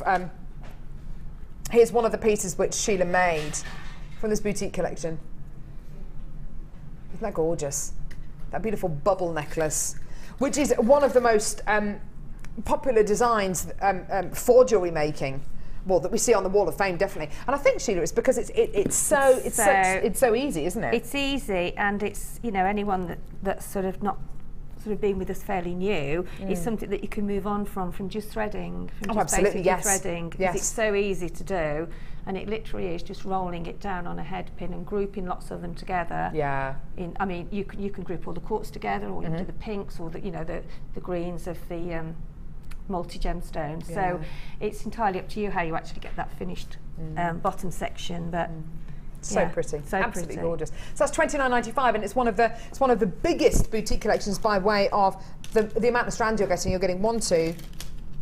the pieces which Sheila made from this boutique collection. Isn't that gorgeous? That beautiful bubble necklace, which is one of the most popular designs for jewellery making. Well, that we see on the Wall of Fame, definitely. And I think, Sheila, it's because it's so easy, isn't it? It's easy, and it's anyone that's sort of not been with us fairly new is something that you can move on from just threading, from just basically threading, because it's so easy to do, and it literally is just rolling it down on a head pin and grouping lots of them together. Yeah. I mean, you can group all the quartz together, or you can do the pinks, or the greens of the multi gemstones. Yeah. So it's entirely up to you how you actually get that finished bottom section, but. So pretty, so absolutely pretty. gorgeous. So that's $29.95, and it's one of the biggest boutique collections by way of the amount of strands you're getting. You're getting 1, 2,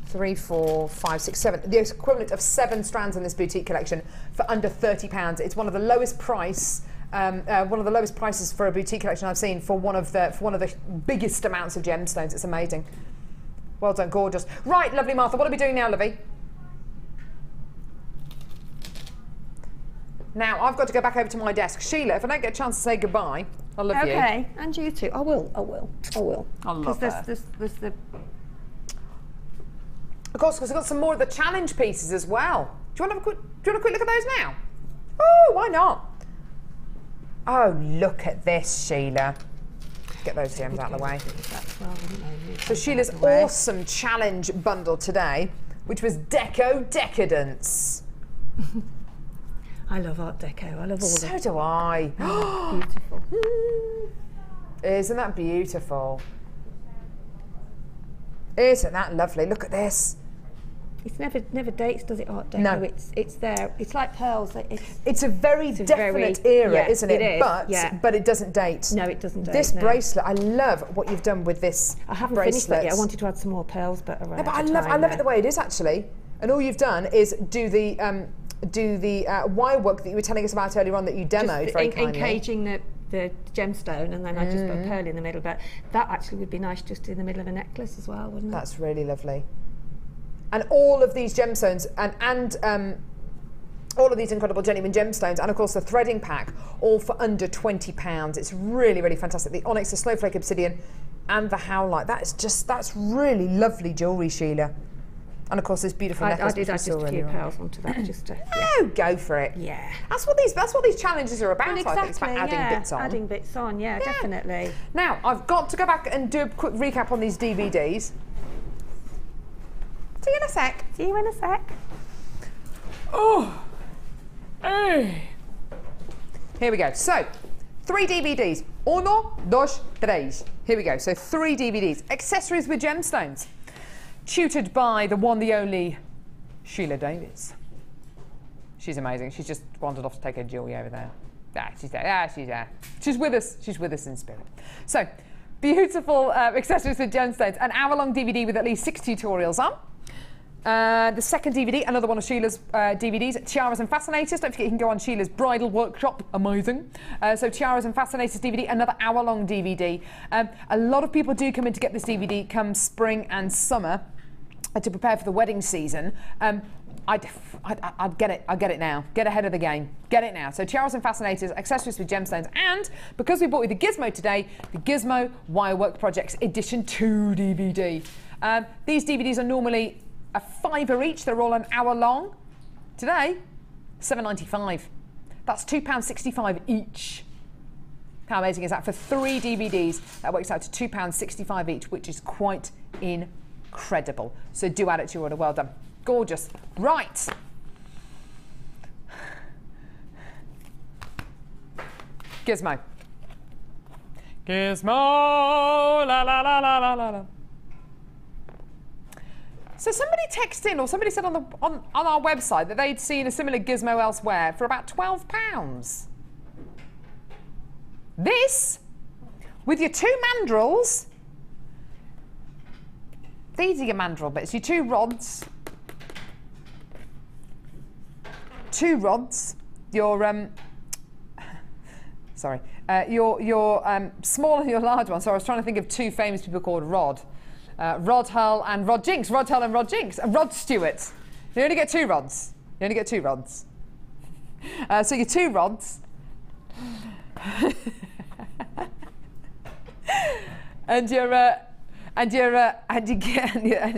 3, 4, 5, 6, 7. The equivalent of 7 strands in this boutique collection for under £30. It's one of the lowest prices for a boutique collection I've seen for one of the biggest amounts of gemstones. It's amazing. Well done, gorgeous. Right, lovely Martha. What are we doing now, lovey? Now, I've got to go back over to my desk. Sheila, if I don't get a chance to say goodbye, I love you. Okay, and you too. I will. I love that. There's the... Of course, because I've got some more of the challenge pieces as well. Do you want to have a quick look at those now? Oh, why not? Oh, look at this, Sheila. Get those gems out of the way. That's well, wouldn't they? So Sheila's awesome challenge bundle today, which was Deco Decadence. I love Art Deco. I love all So do I. Beautiful. Isn't that beautiful? Isn't that lovely? Look at this. It's never dates, does it, Art Deco? No. It's there. It's like pearls. It's a very definite era, yeah, isn't it? It is, But it doesn't date. No, it doesn't date. This no. bracelet, I love what you've done with this. I haven't bracelet. finished that yet. I wanted to add some more pearls, but No, but I love it the way it is actually. And all you've done is do the wire work that you were telling us about earlier on that you demoed very kindly. Encaging the gemstone, and then I just put a pearl in the middle. But that actually would be nice just in the middle of a necklace as well, wouldn't it? That's really lovely. And all of these gemstones and all of these incredible genuine gemstones, and of course the threading pack, all for under £20. It's really, really fantastic. The onyx, the snowflake obsidian, and the howlite. That's really lovely jewellery, Sheila. And of course this beautiful necklace. I did add just a few pearls onto that, just to. Oh, go for it. Yeah. That's what these challenges are about. Well, exactly, I think it's about adding bits on. Adding bits on, yeah, definitely. Now I've got to go back and do a quick recap on these DVDs. See you in a sec. See you in a sec. Oh, hey. Here we go. So, 3 DVDs. Uno, dos, tres. Here we go. So 3 DVDs. Accessories with gemstones. Tutored by the one, the only Sheila Davies. She's amazing. She's just wandered off to take her jewellery over there. She's there. She's there. She's with us. She's with us in spirit. So, beautiful accessories with gemstones. An hour-long DVD with at least 6 tutorials on. The second DVD, another one of Sheila's DVDs, Tiaras and Fascinators. Don't forget you can go on Sheila's bridal workshop. Amazing. So Tiaras and Fascinators DVD, another hour-long DVD. A lot of people do come in to get this DVD come spring and summer to prepare for the wedding season. I'd get it. I'd get it now. Get ahead of the game. Get it now. So Tiaras and Fascinators, accessories with gemstones, and because we bought you the Gizmo today, the Gizmo Wirework Projects Edition 2 DVD. These DVDs are normally a £5 each. They're all an hour long. Today, £7.95. That's £2.65 each. How amazing is that? For 3 DVDs, that works out to £2.65 each, which is quite incredible. So do add it to your order. Well done. Gorgeous. Right. Gizmo. Gizmo, la la la la la la. So somebody texted in, or somebody said on our website that they'd seen a similar gizmo elsewhere for about £12. This, with your 2 mandrels, these are your mandrel bits, your 2 rods, your sorry, your small and your large one. So I was trying to think of 2 famous people called Rod. Rod Hull and Rod Jinks. Rod Hull and Rod Jinks. And Rod Stewart. You only get 2 rods. You only get 2 rods. So your 2 rods. and your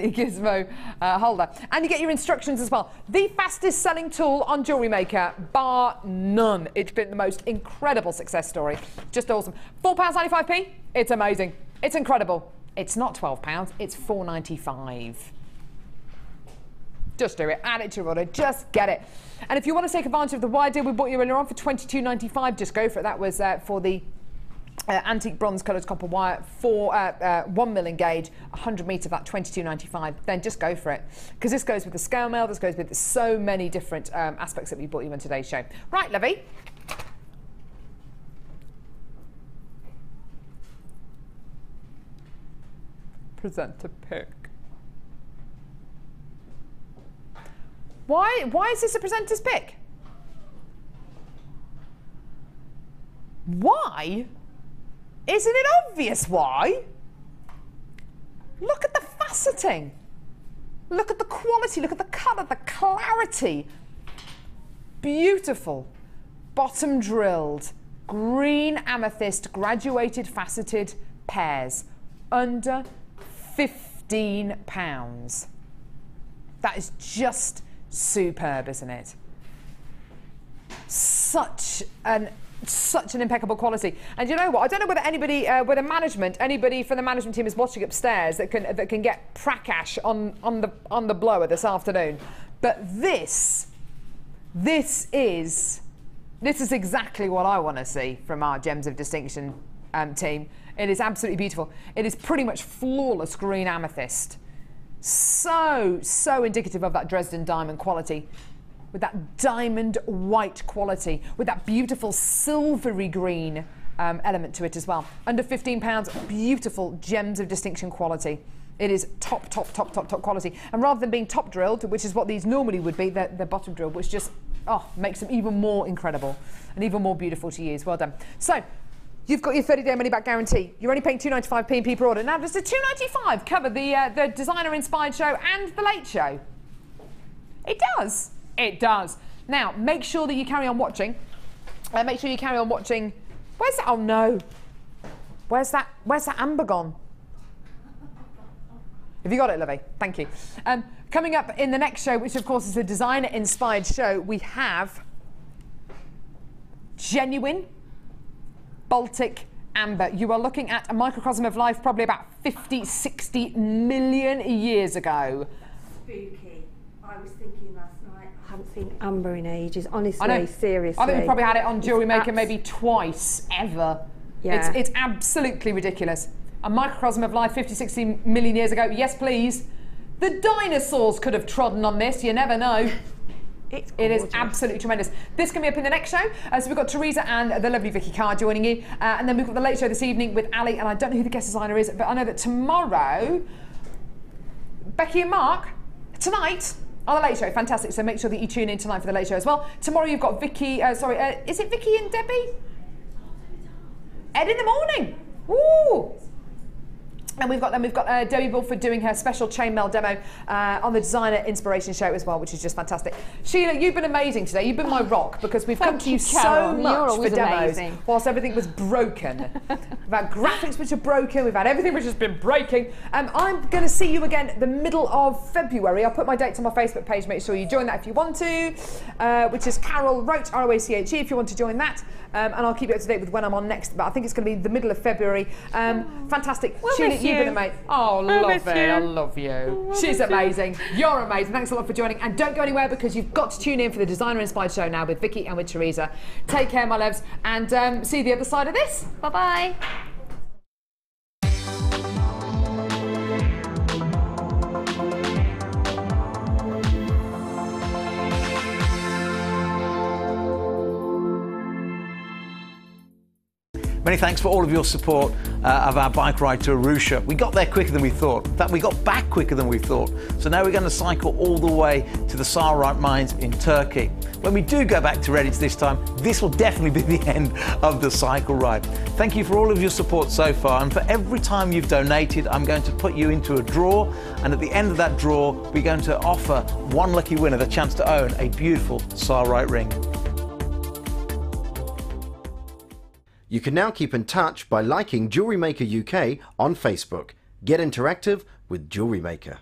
gizmo holder. And you get your instructions as well. The fastest selling tool on Jewellery Maker, bar none. It's been the most incredible success story. Just awesome. £4.95p. It's amazing. It's incredible. It's not £12, it's $4.95. Just do it, add it to your order, just get it. And if you want to take advantage of the wire deal we bought you earlier on for $22.95, just go for it. That was for the antique bronze coloured copper wire for 1mm gauge, 100 metre of that, $22.95. Then just go for it. Because this goes with the scale mail, this goes with so many different aspects that we bought you on today's show. Right, Lovey. Presenter pick. Why is this a presenter's pick? Why? Isn't it obvious why? Look at the faceting. Look at the quality, look at the colour, the clarity. Beautiful. Bottom drilled, green amethyst, graduated faceted pairs. Under £15. That is just superb, isn't it? Such an such an impeccable quality. And you know what? I don't know whether anybody, anybody from the management team is watching upstairs that can get Prakash on the blower this afternoon. But this is exactly what I want to see from our Gems of Distinction team. It is absolutely beautiful. It is pretty much flawless green amethyst. So indicative of that Dresden diamond quality, with that diamond white quality, with that beautiful silvery green element to it as well. Under £15, beautiful Gems of Distinction quality. It is top quality. And rather than being top drilled, which is what these normally would be, they're bottom drilled, which just makes them even more incredible and even more beautiful to use. Well done. So, you've got your 30-day money-back guarantee. You're only paying £2.95 P&P per order. Now, does the £2.95 cover the designer-inspired show and the late show? It does. It does. Now, make sure that you carry on watching. Make sure you carry on watching. Where's that? Oh no. Where's that amber gone? Have you got it, Lovey? Thank you. Coming up in the next show, which of course is a designer-inspired show, we have genuine Baltic amber. You are looking at a microcosm of life probably about 50, 60 million years ago. Spooky. I was thinking last night, I haven't seen amber in ages, honestly, I know. seriously. I think we've probably had it on Jewellery Maker maybe twice, ever. Yeah. It's absolutely ridiculous. A microcosm of life 50, 60 million years ago. Yes, please. The dinosaurs could have trodden on this. You never know. It is absolutely tremendous. This can be up in the next show. So we've got Teresa and the lovely Vicky Carr joining you. And then we've got the late show this evening with Ali. And I don't know who the guest designer is, but I know that tomorrow, Becky and Mark, tonight, on the late show. Fantastic. So make sure that you tune in tonight for the late show as well. Tomorrow you've got Vicky, is it Vicky and Debbie? Ed in the morning. Ooh. And we've got Debbie Bulford doing her special chainmail demo on the Designer Inspiration Show as well, which is just fantastic. Sheila, you've been amazing today. You've been my rock because we've come to you so much for demos whilst everything was broken. We've had graphics which are broken. We've had everything which has been breaking. I'm going to see you again the middle of February. I'll put my dates on my Facebook page. Make sure you join that if you want to, which is Carol Roache, R-O-A-C-H-E, if you want to join that. And I'll keep you up to date with when I'm on next. But I think it's going to be the middle of February. Fantastic. Sheila, you've been amazing. Oh, love it. I love you. She's amazing. You're amazing. Thanks a lot for joining. And don't go anywhere because you've got to tune in for the Designer Inspired Show now with Vicky and with Teresa. Take care, my loves. And see you the other side of this. Bye-bye. Many thanks for all of your support of our bike ride to Arusha. We got there quicker than we thought. In fact, we got back quicker than we thought. So now we're going to cycle all the way to the Sodalite mines in Turkey. When we do go back to Redditch this time, this will definitely be the end of the cycle ride. Thank you for all of your support so far, and for every time you've donated, I'm going to put you into a draw, and at the end of that draw, we're going to offer one lucky winner the chance to own a beautiful Sodalite ring. You can now keep in touch by liking Jewellery Maker UK on Facebook. Get interactive with Jewellery Maker.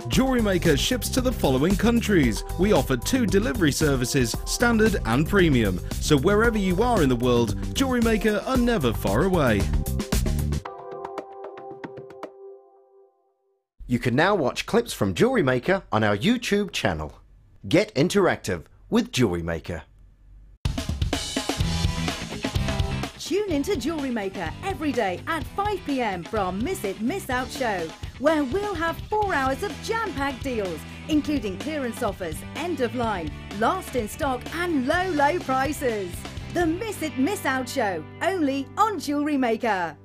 Jewellery Maker ships to the following countries. We offer 2 delivery services, standard and premium. So wherever you are in the world, Jewellery Maker are never far away. You can now watch clips from Jewellery Maker on our YouTube channel. Get interactive with Jewellery Maker. Tune into Jewellery Maker every day at 5 p.m. from Miss It, Miss Out show, where we'll have 4 hours of jam-packed deals, including clearance offers, end of line, last in stock and low, low prices. The Miss It, Miss Out show, only on Jewellery Maker.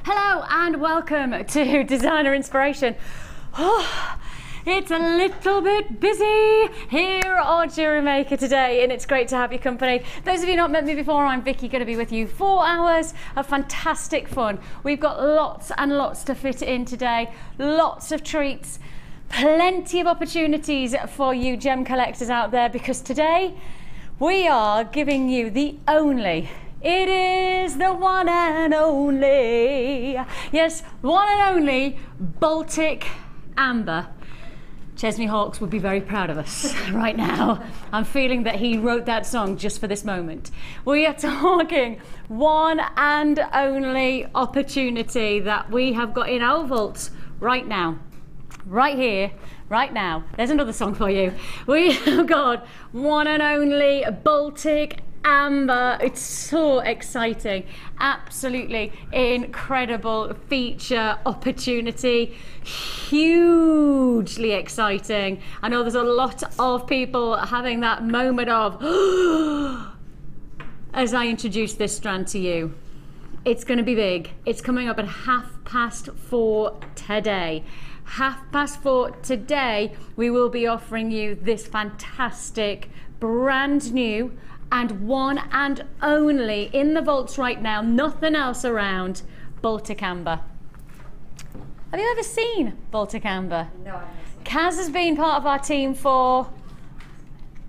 Hello and welcome to Designer Inspiration. Oh, it's a little bit busy here on Jewellery Maker today, and it's great to have your company. Those of you not met me before, I'm Vicky, going to be with you 4 hours of fantastic fun. We've got lots and lots to fit in today, lots of treats, plenty of opportunities for you gem collectors out there, because today we are giving you the only, it is the one and only, yes, one and only Baltic amber. Chesney Hawkes would be very proud of us right now. I'm feeling that he wrote that song just for this moment. We are talking one and only opportunity that we have got in our vaults right now, right here, right now. There's another song for you. We have got one and only Baltic amber. It's so exciting, absolutely incredible feature opportunity, hugely exciting. I know there's a lot of people having that moment of as I introduce this strand to you. It's going to be big. It's coming up at 4:30 today. 4:30 today we will be offering you this fantastic brand new and one and only in the vaults right now, nothing else around, Baltic amber. Have you ever seen Baltic amber? No, I haven't. Kaz has been part of our team for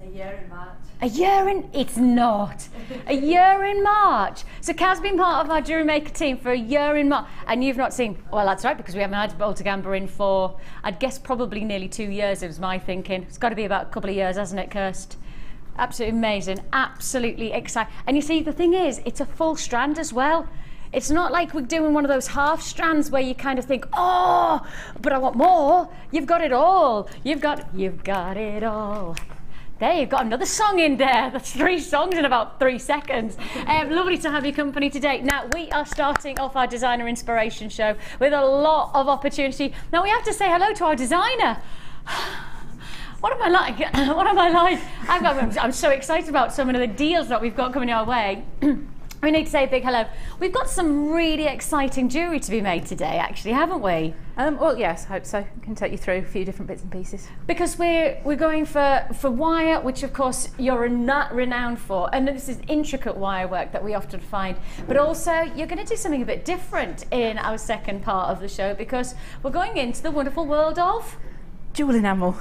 A year in March. a year in, it's not, a year in March. So Kaz has been part of our Jewellery Maker team for a year in March, and you've not seen, well that's right, because we haven't had Baltic amber in for, I'd guess probably nearly 2 years, it was my thinking. It's got to be about a couple of years, hasn't it, Kirst? Absolutely amazing, absolutely exciting. And you see, the thing is, it's a full strand as well. It's not like we're doing one of those half strands where you kind of think, oh, but I want more. You've got it all. You've got it all. There, you've got another song in there. That's 3 songs in about 3 seconds. Lovely to have your company today. Now, we are starting off our Designer Inspiration show with a lot of opportunity. Now, we have to say hello to our designer. What am I like? What am I like? I'm so excited about some of the deals that we've got coming our way. We need to say a big hello. We've got some really exciting jewellery to be made today, actually, haven't we? Well, yes, I hope so. I can take you through a few different bits and pieces. Because we're going for wire, which of course you're renowned for, and this is intricate wire work that we often find. But also, you're going to do something a bit different in our second part of the show, because we're going into the wonderful world of Jewel enamel.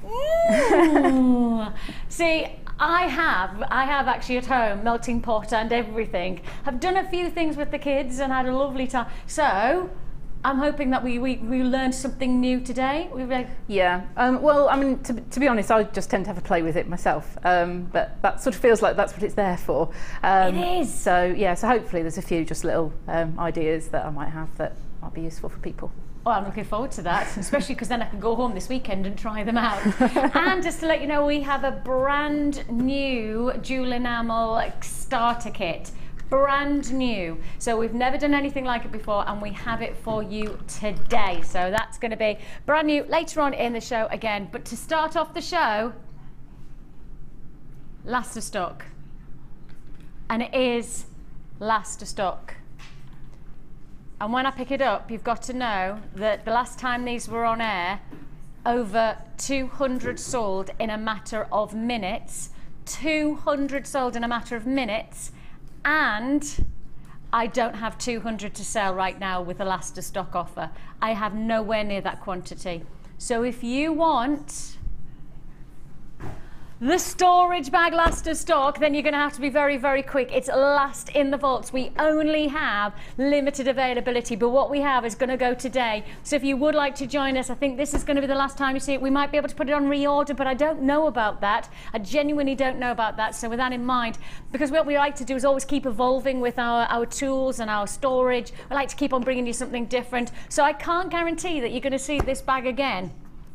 Ooh. See, I have actually at home melting pot and everything. I've done a few things with the kids and had a lovely time. So I'm hoping that we learned something new today. Yeah. Well, I mean, to be honest, I just tend to have a play with it myself. But that sort of feels like that's what it's there for. It is. So yeah. So hopefully there's a few just little ideas that I might have that might be useful for people. Well, I'm looking forward to that, especially because then I can go home this weekend and try them out. And just to let you know, we have a brand new jewel enamel starter kit. Brand new. So we've never done anything like it before, and we have it for you today. So that's going to be brand new later on in the show again. But to start off the show, last of stock. And it is last of stock. And when I pick it up, you've got to know that the last time these were on air, over 200 sold in a matter of minutes. 200 sold in a matter of minutes, and I don't have 200 to sell right now with the last of stock offer. I have nowhere near that quantity. So if you want the storage bag last of stock, then you're going to have to be very, very quick. It's last in the vaults. We only have limited availability, but what we have is going to go today. So if you would like to join us, I think this is going to be the last time you see it. We might be able to put it on reorder, but I don't know about that. I genuinely don't know about that. So with that in mind, because what we like to do is always keep evolving with our tools and our storage. We like to keep on bringing you something different. So I can't guarantee that you're going to see this bag again.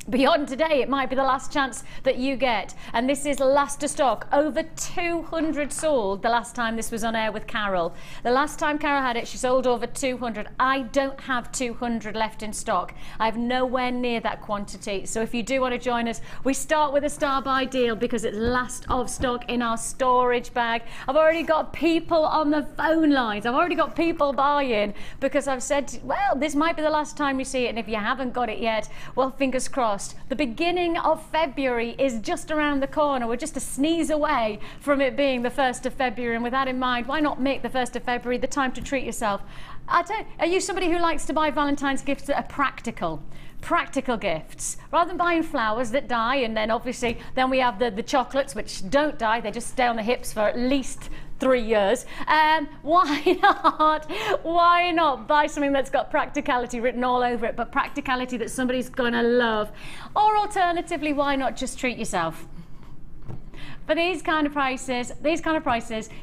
Beyond today, it might be the last chance that you get. And this is last to stock. Over 200 sold the last time this was on air with Carol. The last time Carol had it, she sold over 200. I don't have 200 left in stock. I have nowhere near that quantity. So if you do want to join us, we start with a star buy deal because it's last of stock in our storage bag. I've already got people on the phone lines. I've already got people buying because I've said, well, this might be the last time you see it. And if you haven't got it yet, well, fingers crossed. The beginning of February is just around the corner. We're just a sneeze away from it being the 1st of February. And with that in mind, why not make the 1st of February the time to treat yourself? Are you somebody who likes to buy Valentine's gifts that are practical? Practical gifts, rather than buying flowers that die, and then obviously then we have the chocolates which don't die, they just stay on the hips for at least 3 years. Why not buy something that's got practicality written all over it, but practicality that somebody's gonna love? Or alternatively, why not just treat yourself? For these kind of prices,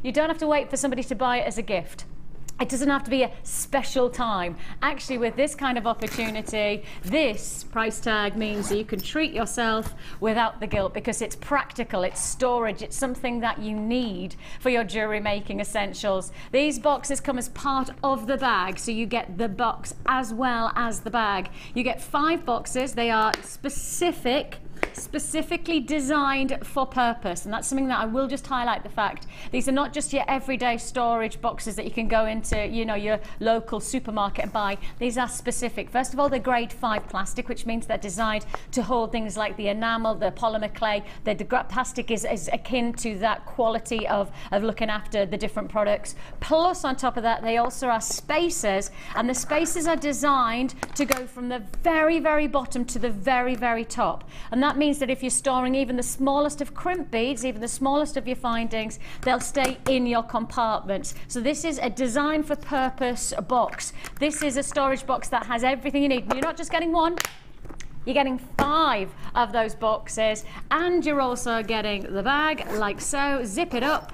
you don't have to wait for somebody to buy it as a gift. It doesn't have to be a special time. Actually, with this kind of opportunity, this price tag means that you can treat yourself without the guilt because it's practical, it's storage, it's something that you need for your jewellery making essentials. These boxes come as part of the bag, so you get the box as well as the bag. You get 5 boxes. They are specifically designed for purpose, and that's something that I will just highlight the fact. These are not just your everyday storage boxes that you can go into, you know, your local supermarket and buy. These are specific. First of all, they're grade 5 plastic, which means they're designed to hold things like the enamel, the polymer clay. The plastic is akin to that quality of looking after the different products. Plus, on top of that, they also are spacers, and the spacers are designed to go from the very, very bottom to the very, very top. And that means that if you're storing even the smallest of crimp beads, even the smallest of your findings, they'll stay in your compartments. So this is a design for purpose box. This is a storage box that has everything you need. You're not just getting one, you're getting 5 of those boxes, and you're also getting the bag like so. Zip it up.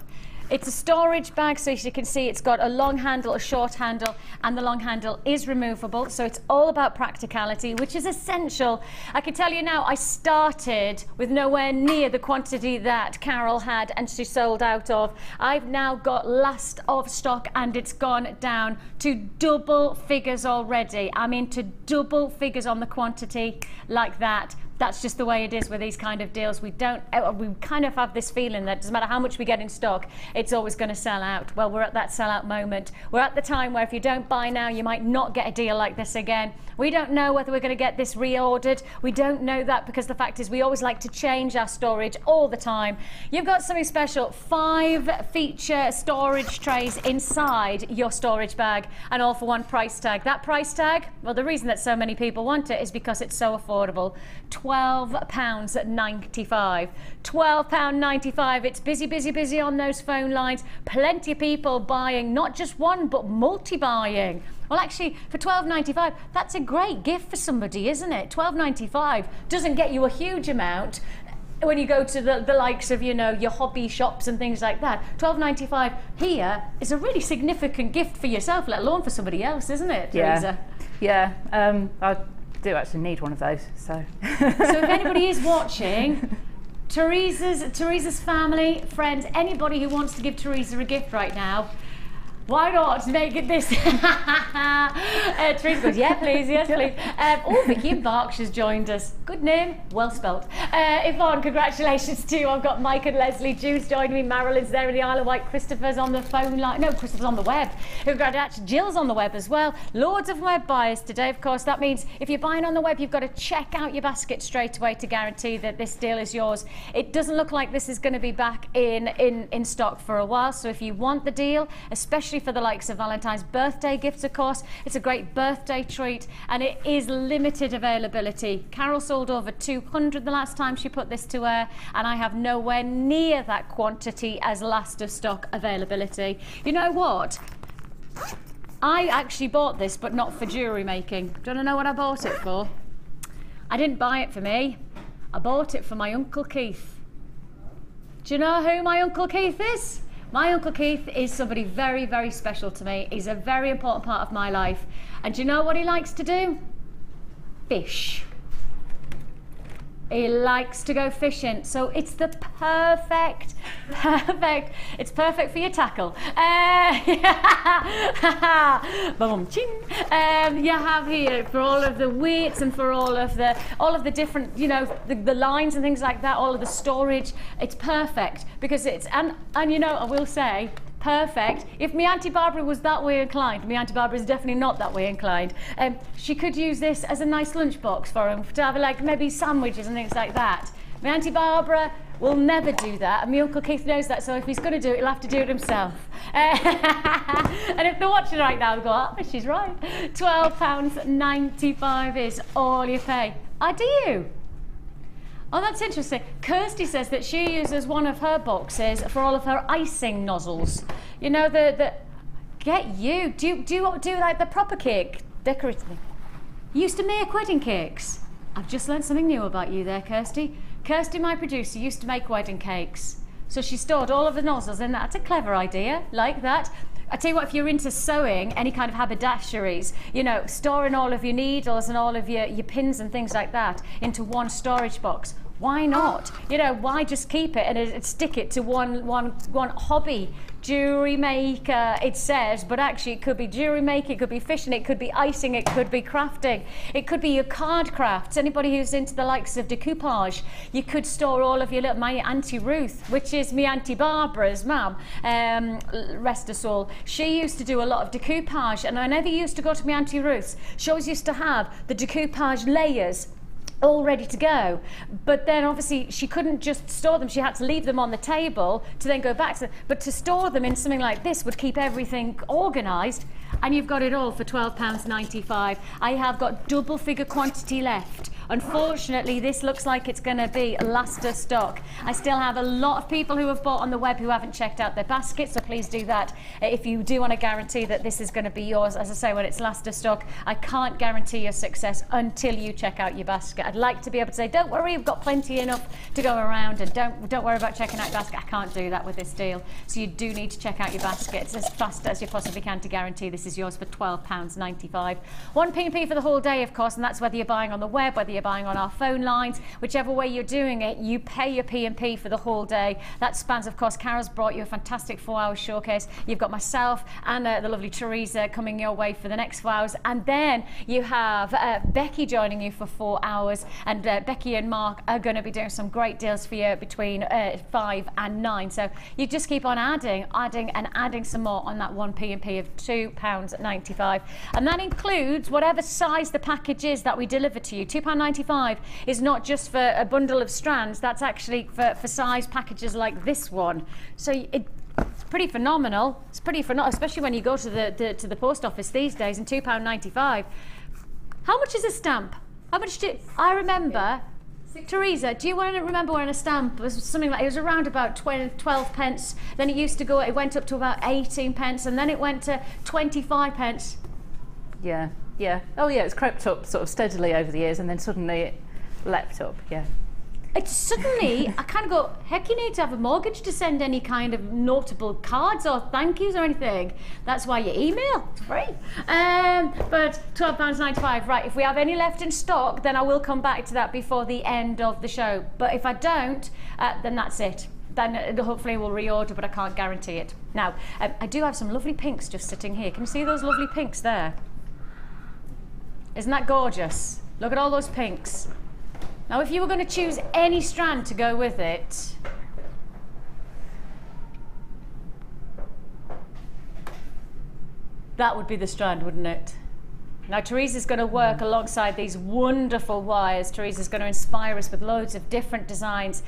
It's a storage bag, so as you can see, it's got a long handle, a short handle, and the long handle is removable. So it's all about practicality, which is essential. I can tell you now, I started with nowhere near the quantity that Carol had and she sold out of. I've now got last of stock, and it's gone down to double figures already. I'm into double figures on the quantity like that. That's just the way it is with these kind of deals. We kind of have this feeling that doesn't matter how much we get in stock, it's always going to sell out. Well, we're at that sellout moment. We're at the time where if you don't buy now, you might not get a deal like this again. We don't know whether we're going to get this reordered. We don't know that because the fact is we always like to change our storage all the time. You've got something special, 5 feature storage trays inside your storage bag, and all for one price tag. That price tag, well, the reason that so many people want it is because it's so affordable. £12.95. £12.95. It's busy, busy, busy on those phone lines. Plenty of people buying, not just one, but multi-buying. Well, actually, for £12.95, that's a great gift for somebody, isn't it? £12.95 doesn't get you a huge amount when you go to the likes of, you know, your hobby shops and things like that. £12.95 here is a really significant gift for yourself, let alone for somebody else, isn't it, Teresa? Yeah. I do actually need one of those, so. So if anybody is watching, Teresa's family, friends, anybody who wants to give Teresa a gift right now, why not make it this? Teresa goes, yeah, please, yes, please. Oh, Vicky in Berkshire's joined us. Good name, well spelt. Yvonne, congratulations to you. I've got Mike and Leslie. Jude's joining me. Marilyn's there in the Isle of Wight. Christopher's on the phone line. No, Christopher's on the web. Congratulations. Jill's on the web as well. Loads of web buyers today, of course. That means if you're buying on the web, you've got to check out your basket straight away to guarantee that this deal is yours. It doesn't look like this is going to be back in stock for a while. So if you want the deal, especially for the likes of Valentine's birthday gifts, of course, it's a great birthday treat, and it is limited availability. Carol sold over 200 the last time she put this to air, and I have nowhere near that quantity as last of stock availability. You know what? I actually bought this, but not for jewellery making. Do you want to know what I bought it for? I didn't buy it for me. I bought it for my Uncle Keith. Do you know who my Uncle Keith is? My Uncle Keith is somebody very, very special to me. He's a very important part of my life. And do you know what he likes to do? Fish. He likes to go fishing, so it's the perfect, it's perfect for your tackle. You have here for all of the weights and for all of the different, you know, the lines and things like that, all of the storage. It's perfect because it's, and you know, I will say, perfect. If my Auntie Barbara was that way inclined, my Auntie Barbara is definitely not that way inclined, she could use this as a nice lunchbox for him, to have like maybe sandwiches and things like that. My Auntie Barbara will never do that, and my Uncle Keith knows that, so if he's going to do it, he'll have to do it himself. And if they're watching right now, they'll go, oh, she's right. £12.95 is all you pay. Oh, do you? Oh, that's interesting. Kirsty says that she uses one of her boxes for all of her icing nozzles. You know, get you. Do you like the proper cake decorating? You used to make wedding cakes. I've just learned something new about you there, Kirsty. Kirsty, my producer, used to make wedding cakes. So she stored all of the nozzles in that. That's a clever idea, like that. I tell you what, if you're into sewing, any kind of haberdasheries, you know, storing all of your needles and all of your pins and things like that into one storage box. Why not? You know, why just keep it and stick it to one hobby? Jewellery maker, it says, but actually it could be jewellery making, it could be fishing, it could be icing, it could be crafting, it could be your card crafts. Anybody who's into the likes of decoupage, you could store all of your little, my Auntie Ruth, which is me Auntie Barbara's mum, rest her soul. She used to do a lot of decoupage, and whenever you used to go to my Auntie Ruth's, she always used to have the decoupage layers all ready to go, but then obviously she couldn't just store them, she had to leave them on the table to then go back to them. But to store them in something like this would keep everything organised, and you've got it all for £12.95. I have got double figure quantity left. Unfortunately, this looks like it's going to be last of stock. I still have a lot of people who have bought on the web who haven't checked out their baskets, so please do that if you do want to guarantee that this is going to be yours. As I say, when it's last of stock, I can't guarantee your success until you check out your basket. I'd like to be able to say, don't worry, you've got plenty enough to go around, and don't worry about checking out your basket. I can't do that with this deal. So you do need to check out your baskets as fast as you possibly can to guarantee this is yours for £12.95. One P&P for the whole day, of course, and that's whether you're buying on the web, whether you're buying on our phone lines, whichever way you're doing it, you pay your P&P for the whole day. That spans, of course, Carol's brought you a fantastic 4-hour showcase. You've got myself and the lovely Teresa coming your way for the next 4 hours, and then you have Becky joining you for 4 hours, and Becky and Mark are going to be doing some great deals for you between 5 and 9. So you just keep on adding some more on that one P&P of £2.95, and that includes whatever size the package is that we deliver to you. £2.95 is not just for a bundle of strands, that's actually for size packages like this one. So it's pretty phenomenal. It's pretty phenomenal, especially when you go to the post office these days, and £2.95. How much is a stamp? How much do I remember? Teresa, do you remember when a stamp was something like, it was around about 12 pence, then it went up to about 18 pence, and then it went to 25 pence. Yeah. Oh yeah, it's crept up sort of steadily over the years, and then suddenly it leapt up, yeah. It's suddenly, I kind of go, heck, you need to have a mortgage to send any kind of notable cards or thank yous or anything. That's why you email, it's free. But £12.95, right, if we have any left in stock, then I will come back to that before the end of the show. But if I don't, then that's it. Then hopefully we'll reorder, but I can't guarantee it. Now, I do have some lovely pinks just sitting here. Can you see those lovely pinks there? Isn't that gorgeous? Look at all those pinks. Now, if you were going to choose any strand to go with it, that would be the strand, wouldn't it? Now, Teresa's going to work alongside these wonderful wires. Teresa's going to inspire us with loads of different designs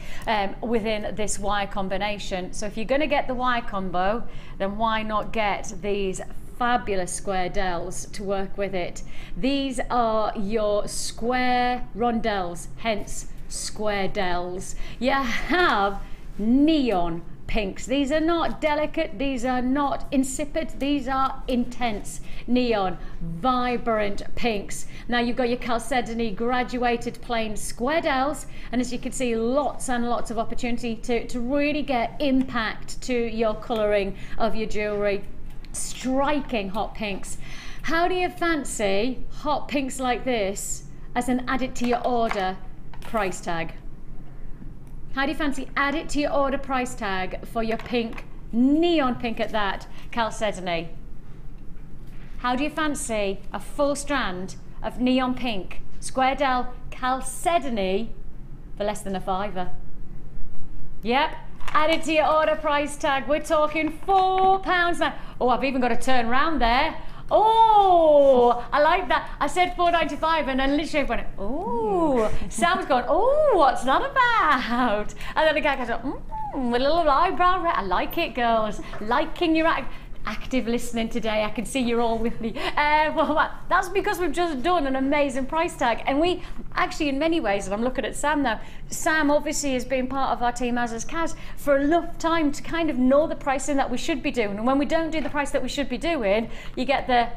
within this wire combination. So if you're going to get the wire combo, then why not get these fabulous square dowels to work with it? These are your square rondelles, hence square dowels. You have neon pinks. These are not delicate, these are not insipid, these are intense neon, vibrant pinks. Now you've got your chalcedony graduated plain square dowels, and as you can see, lots and lots of opportunity to really get impact to your colouring of your jewellery. Striking hot pinks. How do you fancy hot pinks like this as an add it to your order price tag? How do you fancy add it to your order price tag for your pink, neon pink at that, chalcedony? How do you fancy a full strand of neon pink, square dowel chalcedony for less than a £5? Yep, add it to your order price tag. We're talking £4 now. Oh, I've even got to turn around there. Oh, I like that. I said £4.95 and then literally went, oh, Sam's going, oh, what's that about? And then the guy goes, with a little eyebrow. I like it, girls. Liking your active listening today. I can see you're all with me. Well, that's because we've just done an amazing price tag, and we actually, in many ways, and I'm looking at Sam now, Sam obviously has been part of our team, as has Kaz, for enough time to kind of know the pricing that we should be doing. And when we don't do the price that we should be doing, you get the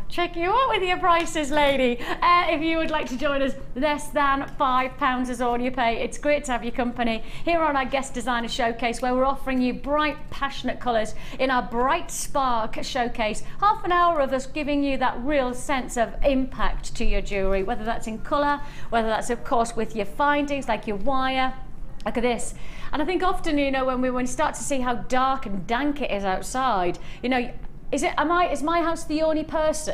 check you out with your prices, lady. If you would like to join us, less than £5 is all you pay. It's great to have your company here on our Guest Designer Showcase, where we're offering you bright, passionate colours in our Bright Spark Showcase. Half an hour of us giving you that real sense of impact to your jewellery, whether that's in colour, whether that's, of course, with your findings, like your wire. Look at this. And I think often, you know, when we start to see how dark and dank it is outside, you know, is my house the only place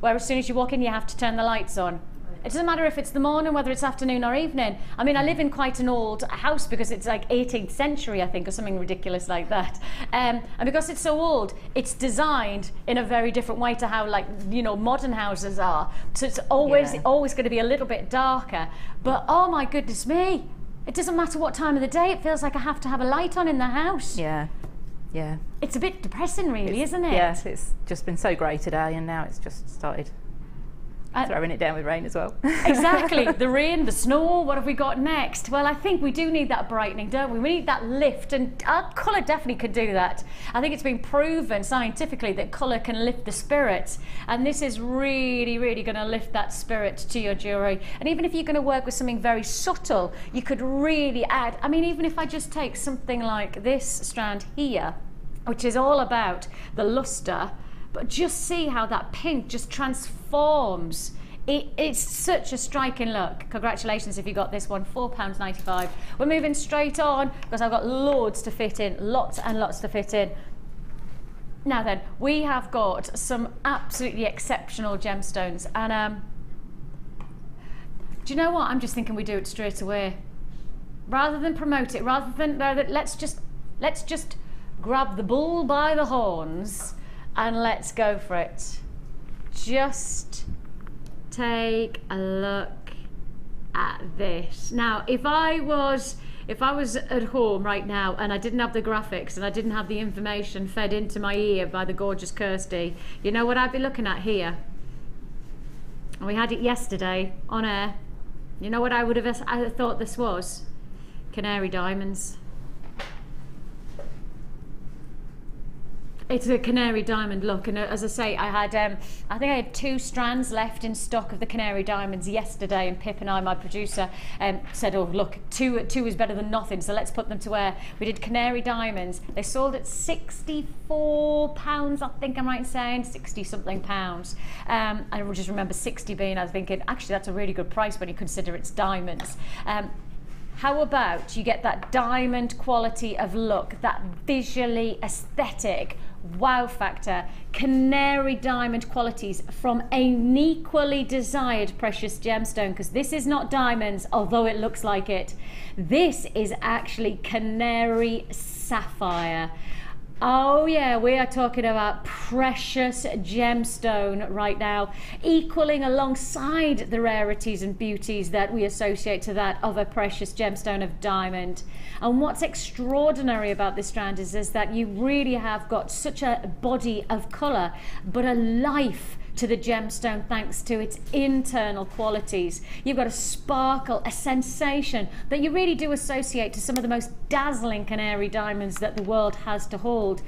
where as soon as you walk in you have to turn the lights on? It doesn't matter if it's the morning, whether it's afternoon or evening. I mean, I live in quite an old house because it's like 18th century, I think, or something ridiculous like that. And because it's so old, it's designed in a very different way to how, like, you know, modern houses are. So it's always going to be a little bit darker. But oh my goodness me, it doesn't matter what time of the day. It feels like I have to have a light on in the house. Yeah. It's a bit depressing, really, isn't it? Yes, it's just been so grey today, and now it's just started throwing it down with rain as well. Exactly. The rain, the snow, what have we got next? Well, I think we do need that brightening, don't we? We need that lift, and our colour definitely could do that. I think it's been proven scientifically that colour can lift the spirits, and this is really, really going to lift that spirit to your jewellery. And even if you're going to work with something very subtle, you could really add, I mean, even if I just take something like this strand here, which is all about the lustre, but just see how that pink just transforms. It's such a striking look. Congratulations if you got this one, £4.95. We're moving straight on because I've got loads to fit in, lots and lots to fit in. Now then, we have got some absolutely exceptional gemstones, and do you know what? I'm just thinking we do it straight away. Rather than promote it, rather than let's just grab the bull by the horns and let's go for it. Just take a look at this. Now, if I was at home right now and I didn't have the graphics and I didn't have the information fed into my ear by the gorgeous Kirsty, you know what I'd be looking at here? And we had it yesterday on air. You know what I thought this was? Canary diamonds. It's a canary diamond look, and as I say, I think I had 2 strands left in stock of the canary diamonds yesterday, and Pip and I, my producer, said, oh look, two is better than nothing, so let's put them to wear. We did canary diamonds. They sold at £64, I think I'm right in saying, 60 something pounds. I just remember 60 being, I was thinking, actually that's a really good price when you consider it's diamonds. How about you get that diamond quality of look, that visually aesthetic wow factor, canary diamond qualities from an equally desired precious gemstone, because this is not diamonds, although it looks like it. This is actually canary sapphire. Oh yeah, we are talking about precious gemstone right now, equaling alongside the rarities and beauties that we associate to that of a precious gemstone of diamond. And what's extraordinary about this strand is that you really have got such a body of colour, but a life to the gemstone thanks to its internal qualities. You've got a sparkle, a sensation that you really do associate to some of the most dazzling canary diamonds that the world has to hold.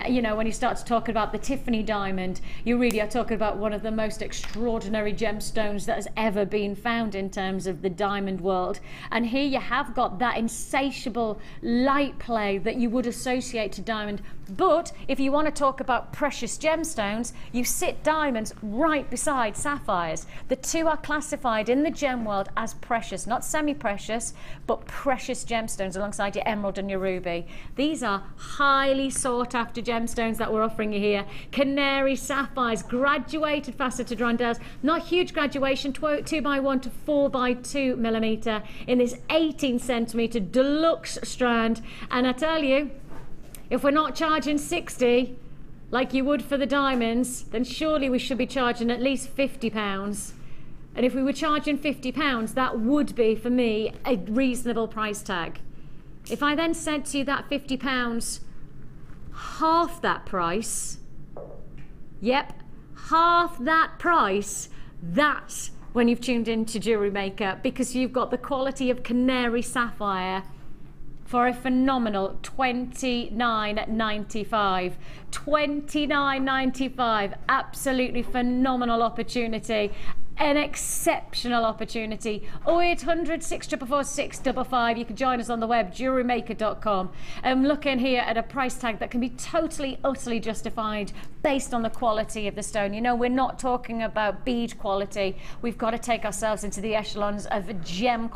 You know, when you start to talk about the Tiffany diamond, you really are talking about one of the most extraordinary gemstones that has ever been found in terms of the diamond world. And here you have got that insatiable light play that you would associate to diamond. But if you want to talk about precious gemstones, you sit diamonds right beside sapphires. The two are classified in the gem world as precious, not semi-precious, but precious gemstones alongside your emerald and your ruby. These are highly sought after gemstones that we're offering you here. Canary sapphires, graduated facetted rondelles, not huge graduation, 2x1 to 4x2 millimeter in this 18 centimeter deluxe strand. And I tell you, if we're not charging 60 like you would for the diamonds, then surely we should be charging at least £50. And if we were charging £50, that would be, for me, a reasonable price tag. If I then said to you that £50, half that price, yep, half that price, that's when you've tuned into Jewellery Maker, because you've got the quality of canary sapphire for a phenomenal $29.95. $29.95, absolutely phenomenal opportunity. An exceptional opportunity. 0800 644 655. You can join us on the web, JewelleryMaker.com. I'm looking here at a price tag that can be totally, utterly justified based on the quality of the stone. You know, we're not talking about bead quality. We've got to take ourselves into the echelons of gem